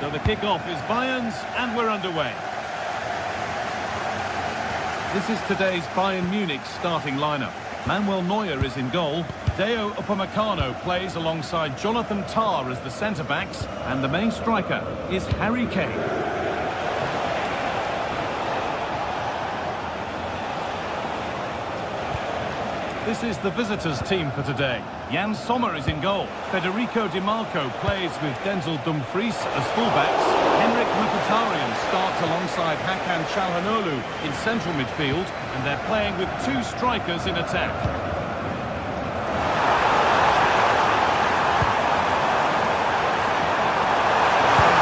So the kick-off is Bayern's and we're underway. This is today's Bayern Munich starting lineup. Manuel Neuer is in goal. Deo Upamecano plays alongside Jonathan Tah as the centre-backs, and the main striker is Harry Kane. This is the visitors' team for today. Jan Sommer is in goal. Federico Di Marco plays with Denzel Dumfries as fullbacks. Henrik Mkhitaryan starts alongside Hakan Çalhanoğlu in central midfield, and they're playing with two strikers in attack.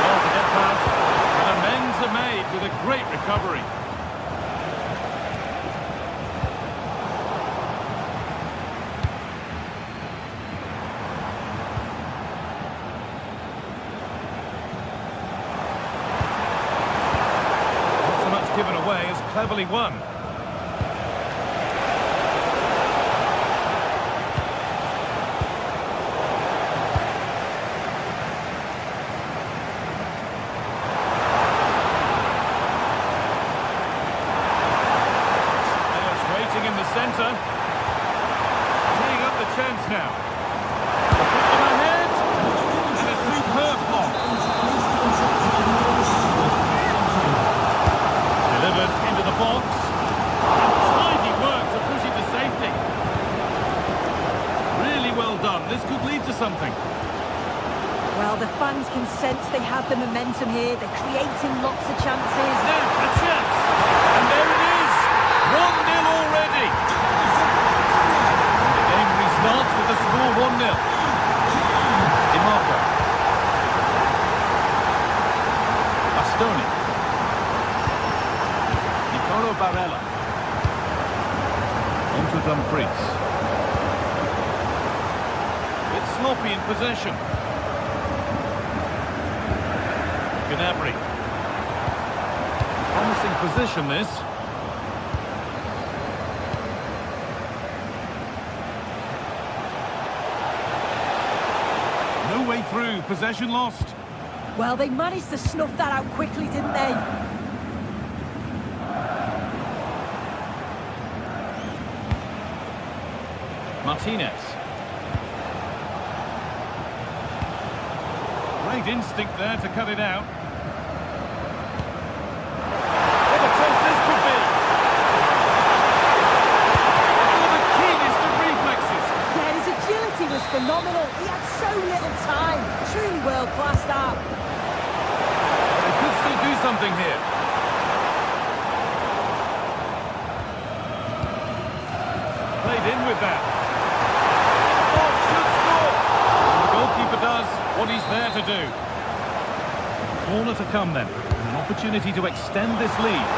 Well to get past, and amends are made with a great recovery. Given away is cleverly won. centre. Teeing up the chance now. Put them ahead. And a superb block. Delivered into the box. And tidy work to push it to safety. Really well done. This could lead to something. Well, the fans can sense they have the momentum here. They're creating lots of chances. Now, a chance. And there it is. 1-0 already. And the game restarts with the score 1-0. DiMarco. Bastoni. Nicolo Barella. On to Dumfries. It's sloppy in possession. Gnabry. Promising position, this. No way through. Possession lost. Well, they managed to snuff that out quickly, didn't they? Martinez. Great instinct there to cut it out. What a cross this could be! Oh, the keenest of reflexes! Yeah, his agility was phenomenal. He had so little time. Truly world-class, that. They could still do something here. Played in with that. Oh, should score! The goalkeeper does what he's there to do. Corner to come then. An opportunity to extend this lead.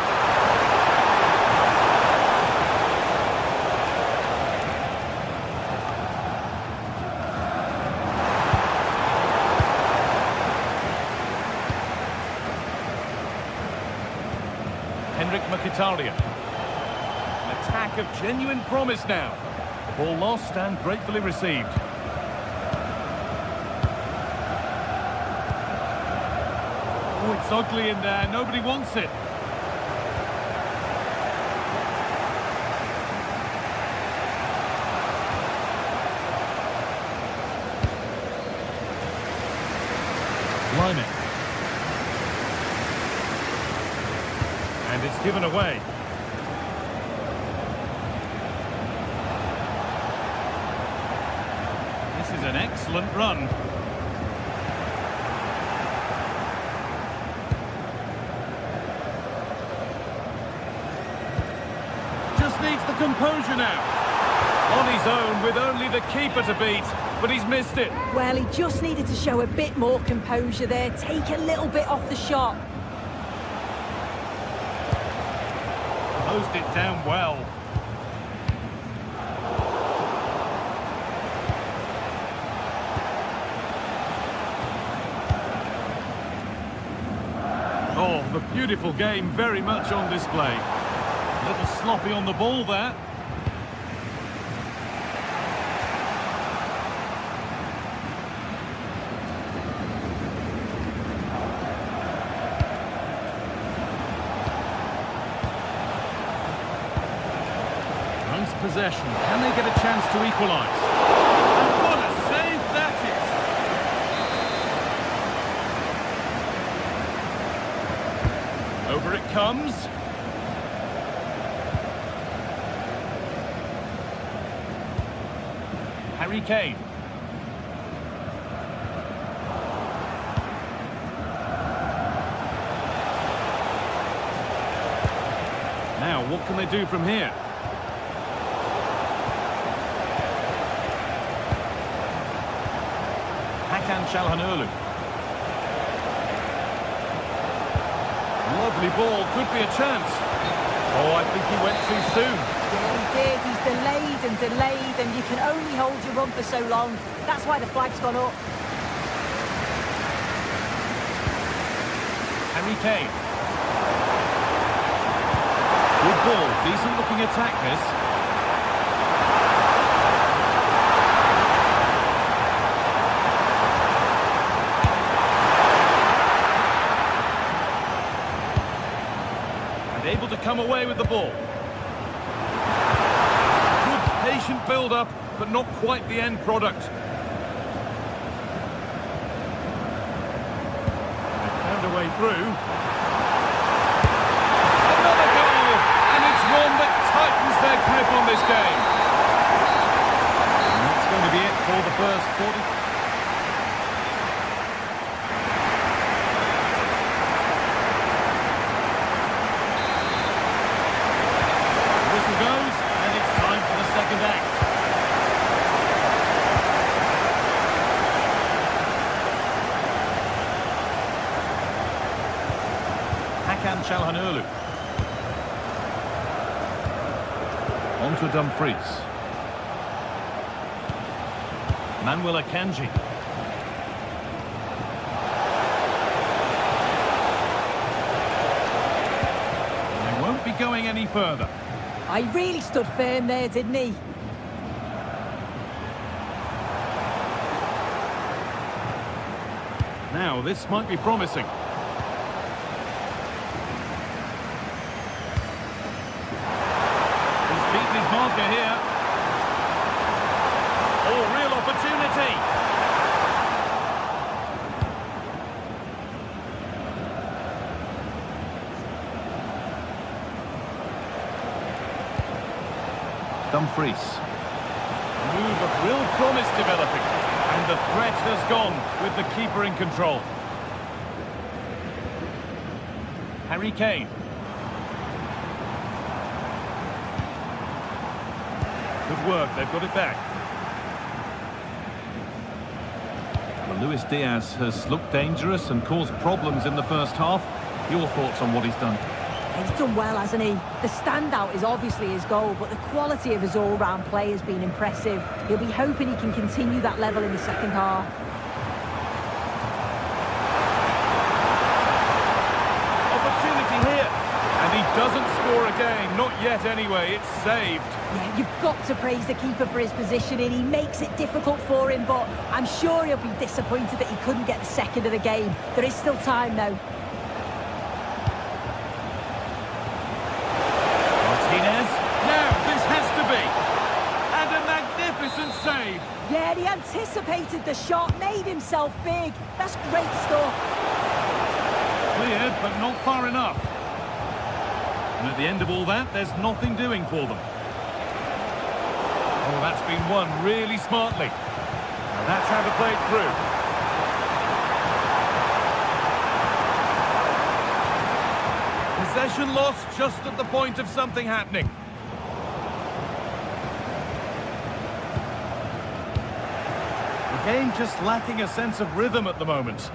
Henrik Mkhitaryan. An attack of genuine promise now. The ball lost and gratefully received. Oh, it's ugly in there. Nobody wants it. Blimey. And it's given away. This is an excellent run. Just needs the composure now. On his own with only the keeper to beat, but he's missed it. Well, he just needed to show a bit more composure there, take a little bit off the shot. Closed it down well. Oh, the beautiful game very much on display. A little sloppy on the ball there. Runs possession. Can they get a chance to equalise? And what a save that is! Over it comes. Harry Kane. Now, what can they do from here? Hakan Çalhanoğlu. Lovely ball, could be a chance. Oh, I think he went too soon. Yeah, he did. He's delayed and delayed, and you can only hold your run for so long. That's why the flag's gone up. Harry Kane. Good ball, decent looking attack this. And able to come away with the ball. build-up, but not quite the end product. They found a way through. Another goal! And it's one that tightens their grip on this game. And that's going to be it for the first 40. Goes, and it's time for the second act. Hakan Çalhanoğlu. On to Dumfries. Manuel Akanji. And they won't be going any further. I really stood firm there, didn't he? Now, this might be promising. He's beaten his marker here. Oh, real opportunity. Dumfries. Move of real promise developing. And the threat has gone with the keeper in control. Harry Kane. Good work, they've got it back. Well, Luis Diaz has looked dangerous and caused problems in the first half. Your thoughts on what he's done? He's done well, hasn't he? The standout is obviously his goal, but the quality of his all-round play has been impressive. He'll be hoping he can continue that level in the second half. Opportunity here. And he doesn't score again. Not yet anyway. It's saved. Yeah, you've got to praise the keeper for his positioning. He makes it difficult for him, but I'm sure he'll be disappointed that he couldn't get the second of the game. There is still time, though. Save. Yeah, he anticipated the shot, made himself big. That's great stuff. Cleared, but not far enough. And at the end of all that, there's nothing doing for them. Oh, that's been won really smartly. And that's how to play it through. Possession lost just at the point of something happening. Game just lacking a sense of rhythm at the moment.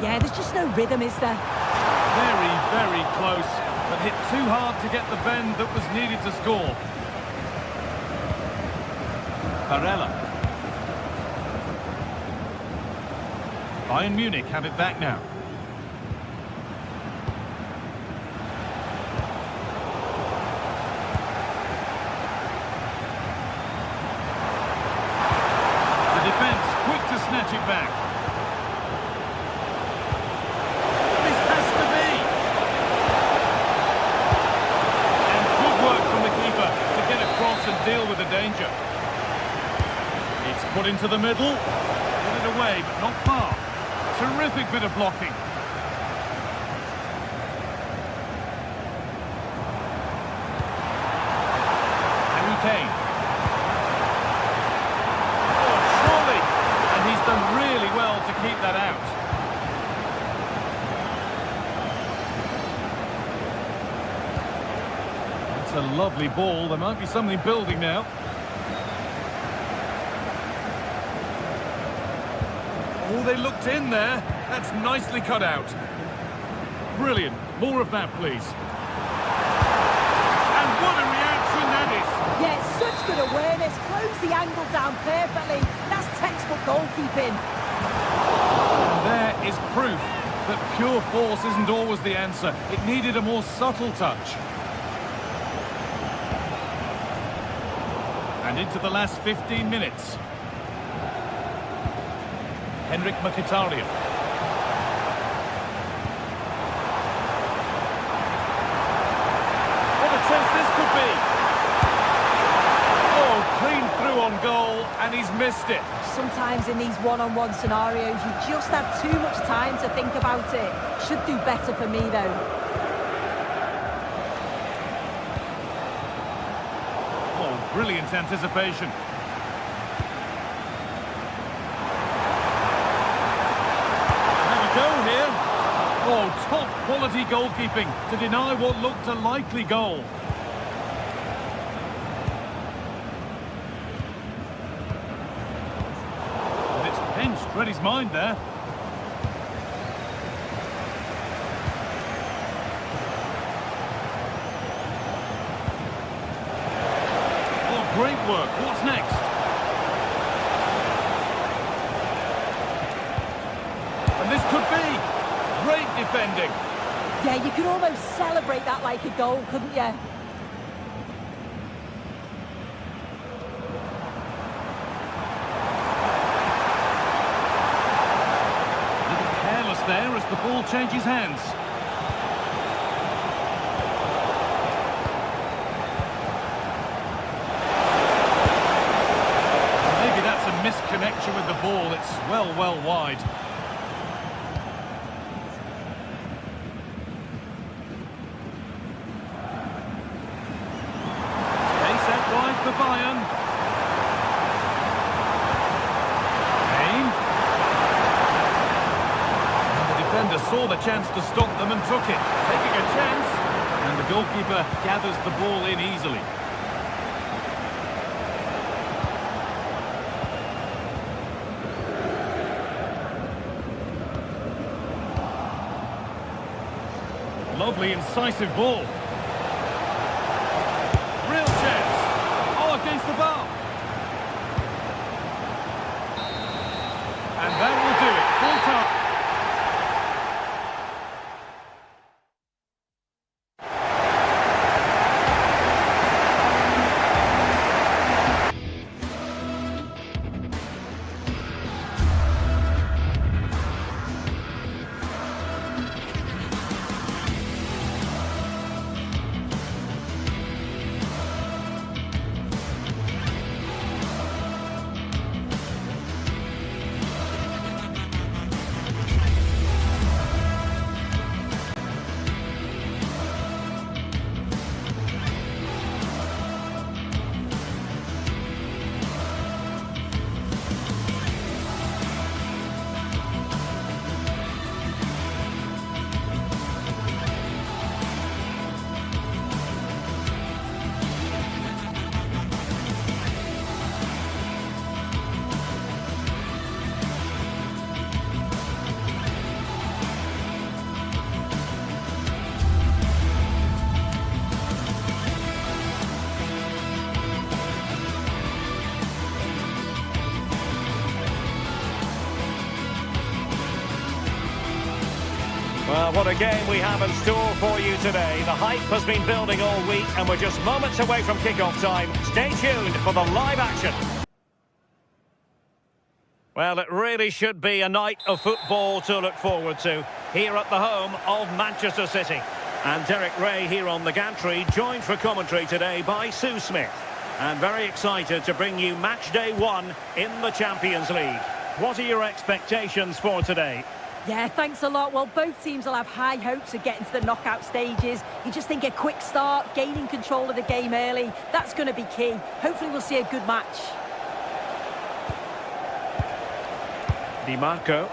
Yeah, there's just no rhythm, is there? Very, very close, but hit too hard to get the bend that was needed to score. Barella. Bayern Munich have it back now. Snatch it back. This has to be. And good work from the keeper to get across and deal with the danger. It's put into the middle. Get it away, but not far. Terrific bit of blocking. Harry Kane. Done really well to keep that out. It's a lovely ball. There might be something building now. Oh, they looked in there. That's nicely cut out. Brilliant. More of that, please. And what a reaction that is. Yeah, such good awareness. Closed the angle down perfectly. That's textbook goalkeeping. And there is proof that pure force isn't always the answer. It needed a more subtle touch. And into the last 15 minutes. Henrik Mkhitaryan. What a chance this could be. Oh, clean through he's missed it. Sometimes in these one-on-one scenarios, you just have too much time to think about it. Should do better for me, though. Oh, brilliant anticipation. There we go here. Oh, top quality goalkeeping to deny what looked a likely goal. And it's pinched Reddy's mind there. Oh, great work. What's next? And this could be great defending. Yeah, you could almost celebrate that like a goal, couldn't you? A little careless there as the ball changes hands. Maybe that's a misconnection with the ball. It's well wide. For Bayern. Kane. The defender saw the chance to stop them and took it. Taking a chance. And the goalkeeper gathers the ball in easily. Lovely, incisive ball. Real chance. Against the bar. And that will do it. Full time. Well, what a game we have in store for you today. The hype has been building all week and we're just moments away from kick-off time. Stay tuned for the live action. Well, it really should be a night of football to look forward to here at the home of Manchester City. And Derek Ray here on the gantry, joined for commentary today by Sue Smith. And very excited to bring you match day 1 in the Champions League. What are your expectations for today? Yeah, thanks a lot. Well, both teams will have high hopes of getting to the knockout stages. You just think a quick start, gaining control of the game early, that's going to be key. Hopefully we'll see a good match. Di Marco.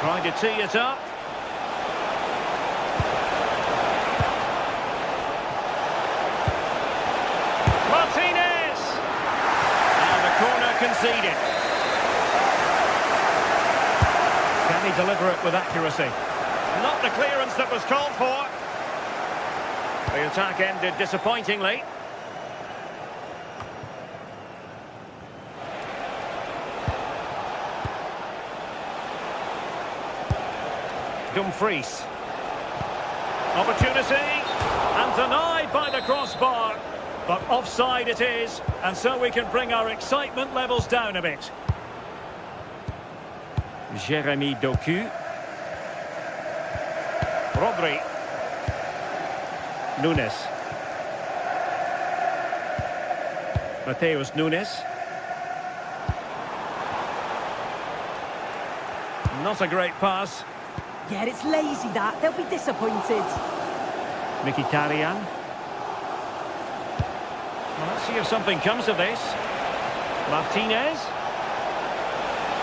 Trying to tee it up. Martinez! And the corner conceded. Can he deliver it with accuracy? Not the clearance that was called for. The attack ended disappointingly. Dumfries. Opportunity. And denied by the crossbar. But offside it is. And so we can bring our excitement levels down a bit. Jeremy Doku. Rodri. Nunes. Mateus Nunes. Not a great pass. Yeah, it's lazy that. They'll be disappointed. Mkhitaryan. Well, let's see if something comes of this. Martinez.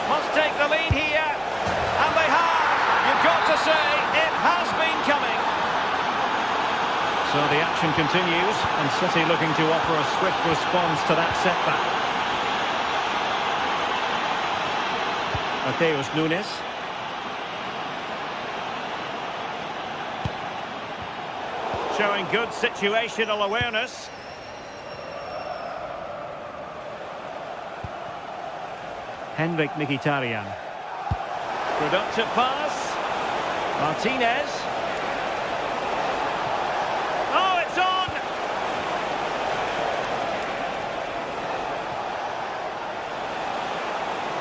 Must take the lead here. And they have. You've got to say, it has been coming. So the action continues, and City looking to offer a swift response to that setback. Mateus Nunes. Showing good situational awareness. Henrik Mkhitaryan. Productive pass. Martinez. Oh, it's on!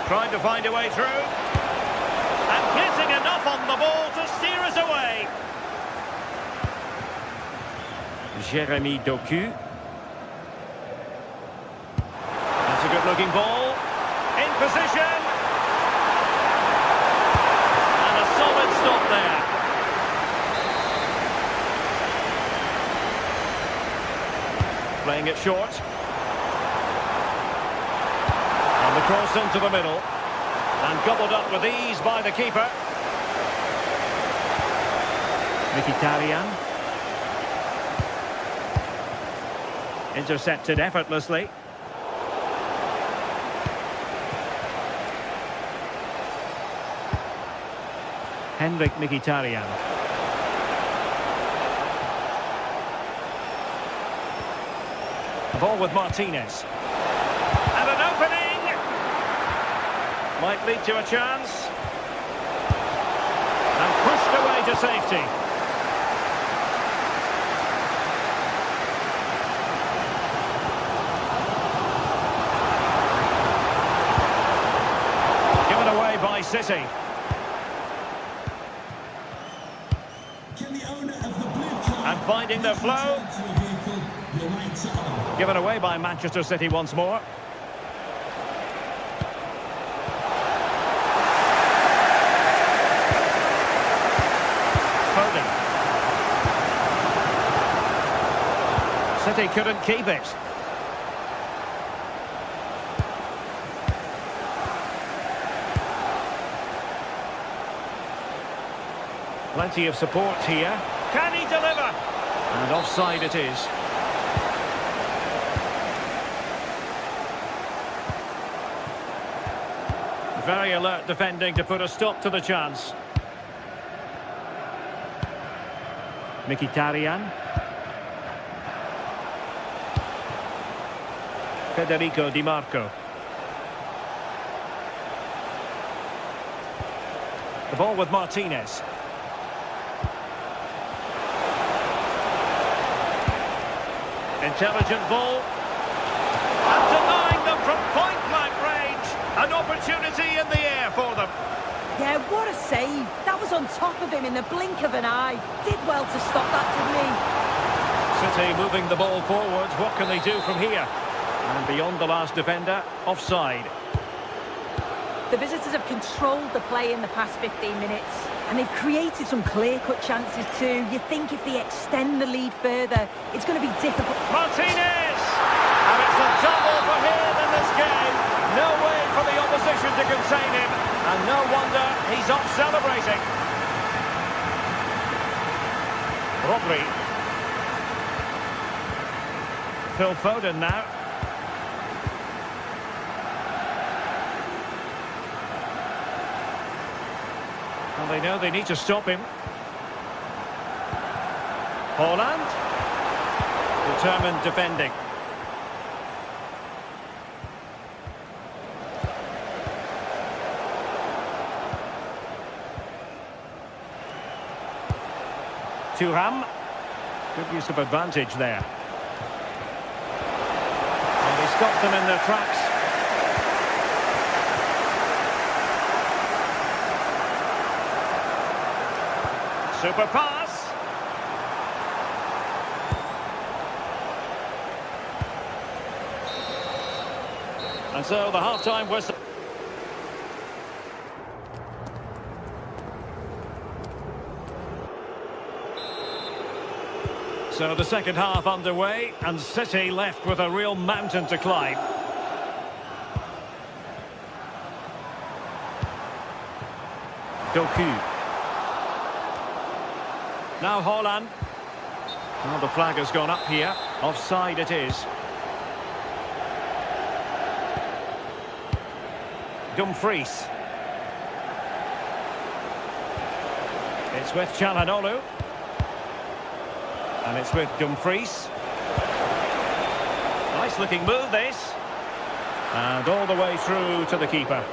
Trying to find a way through. And getting enough on the ball to steer us away. Jeremy Doku. That's a good-looking ball. In position. And a solid stop there. Playing it short. And the cross into the middle. And gobbled up with ease by the keeper. Mkhitaryan. Intercepted effortlessly. Henrik Mkhitaryan. The ball with Martinez. And an opening! Might lead to a chance. And pushed away to safety. Given away by City. And finding the flow. Given away by Manchester City once more. Foden. City couldn't keep it. Plenty of support here. Can he deliver? And offside it is. Very alert defending to put a stop to the chance. Mkhitaryan. Federico Di Marco. The ball with Martinez. Intelligent ball. And denying them from point-blank range. An opportunity in the air for them. Yeah, what a save. That was on top of him in the blink of an eye. Did well to stop that, didn't he? City moving the ball forward. What can they do from here? And beyond the last defender, offside. The visitors have controlled the play in the past 15 minutes. And they've created some clear-cut chances too. You think if they extend the lead further, it's going to be difficult. Martinez! And it's a double for him in this game. No way for the opposition to contain him. And no wonder he's off celebrating. Rodri. Phil Foden now. Well, they know they need to stop him. Haaland. Determined defending. Thuram. Good use of advantage there. And they stopped them in their tracks. Super pass. And so the half-time whistle. So the second half underway, and City left with a real mountain to climb. Doku. Now Haaland. Well, the flag has gone up here. Offside it is. Dumfries. It's with Çalhanoğlu. And it's with Dumfries. Nice looking move this. And all the way through to the keeper.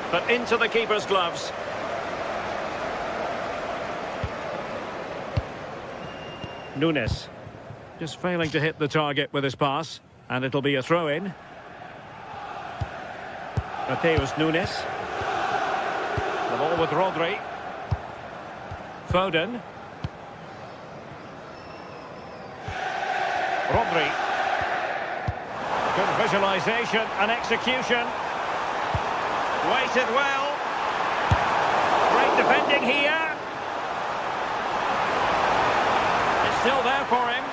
But into the keeper's gloves. Nunes. Just failing to hit the target with his pass. And it'll be a throw-in. Mateus Nunes. The ball with Rodri. Foden. Rodri. Good visualisation and execution. Waited well. Great defending here. It's still there for him.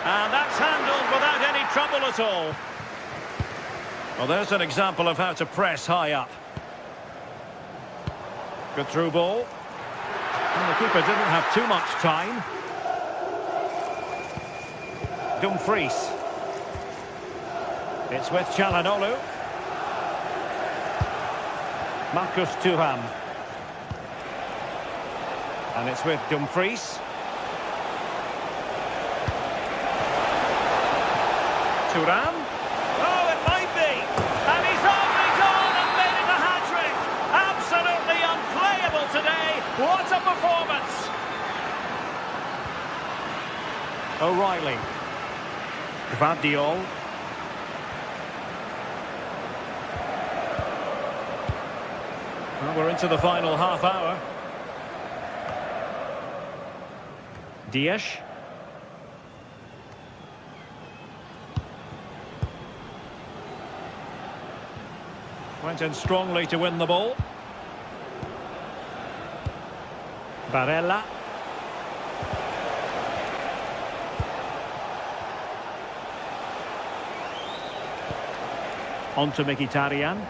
And that's handled without any trouble at all. Well, there's an example of how to press high up. Good through ball. And the keeper didn't have too much time. Dumfries. It's with Çalhanoğlu. Marcus Thuram. And it's with Dumfries. Thuram. Oh, it might be. And he's only gone and made it a hat-trick. Absolutely unplayable today. What a performance. O'Reilly. Gvardiol. Well, we're into the final half hour. Dias. Went in strongly to win the ball. Barella. On to Mkhitaryan.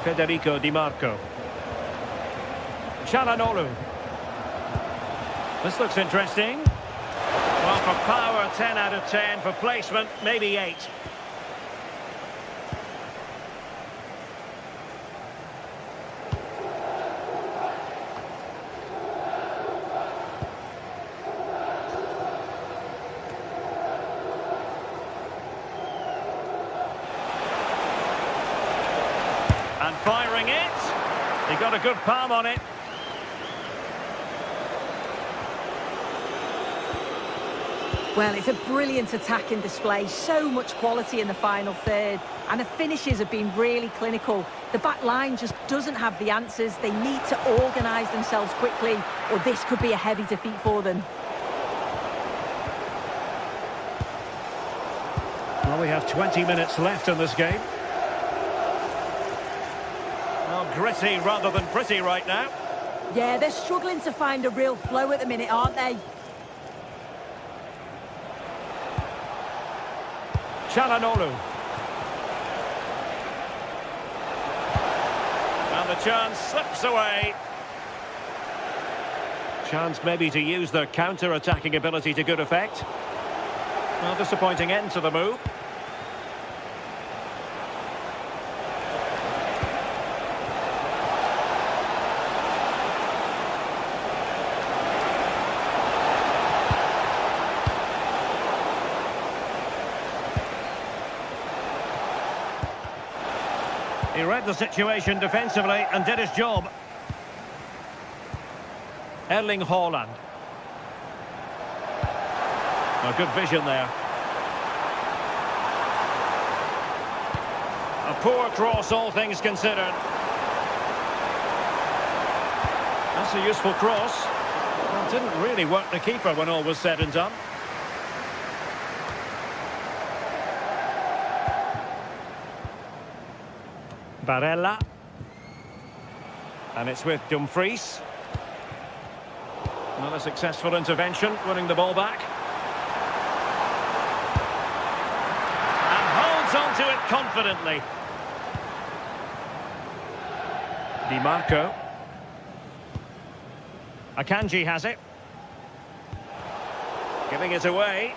Federico Di Marco. Çalhanoğlu. This looks interesting. Well, for power, 10 out of 10. For placement, maybe 8. And firing it. He got a good palm on it. Well, it's a brilliant attacking display. So much quality in the final third. And the finishes have been really clinical. The back line just doesn't have the answers. They need to organise themselves quickly, or this could be a heavy defeat for them. Well, we have 20 minutes left in this game. Well, gritty rather than pretty right now. Yeah, they're struggling to find a real flow at the minute, aren't they? Çalhanoğlu. And the chance slips away. Chance maybe to use their counter-attacking ability to good effect. Well, disappointing end to the move. He read the situation defensively and did his job. Erling Haaland. A good vision there. A poor cross, all things considered. That's a useful cross. Well, didn't really work the keeper when all was said and done. Barella. And it's with Dumfries. Another successful intervention, winning the ball back. And holds on to it confidently. Di Marco. Akanji has it. Giving it away.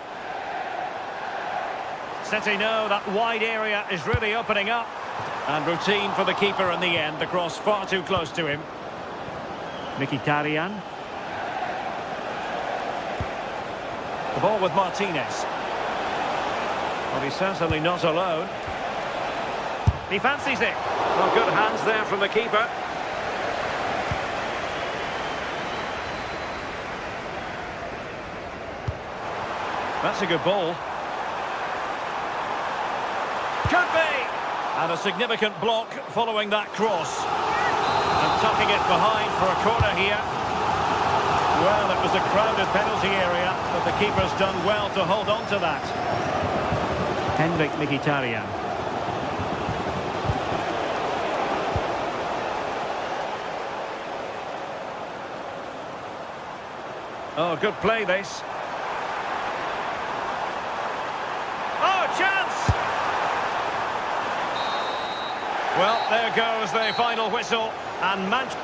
City know that wide area is really opening up. And routine for the keeper in the end. The cross far too close to him. Mkhitaryan. The ball with Martinez. Well, he's certainly not alone. He fancies it. Well, good hands there from the keeper. That's a good ball. Could be! And a significant block following that cross. And tucking it behind for a corner here. Well, it was a crowded penalty area, but the keeper's done well to hold on to that. Henrik Mkhitaryan. Oh, good play this. Oh, chance! Well, there goes the final whistle, and Manchester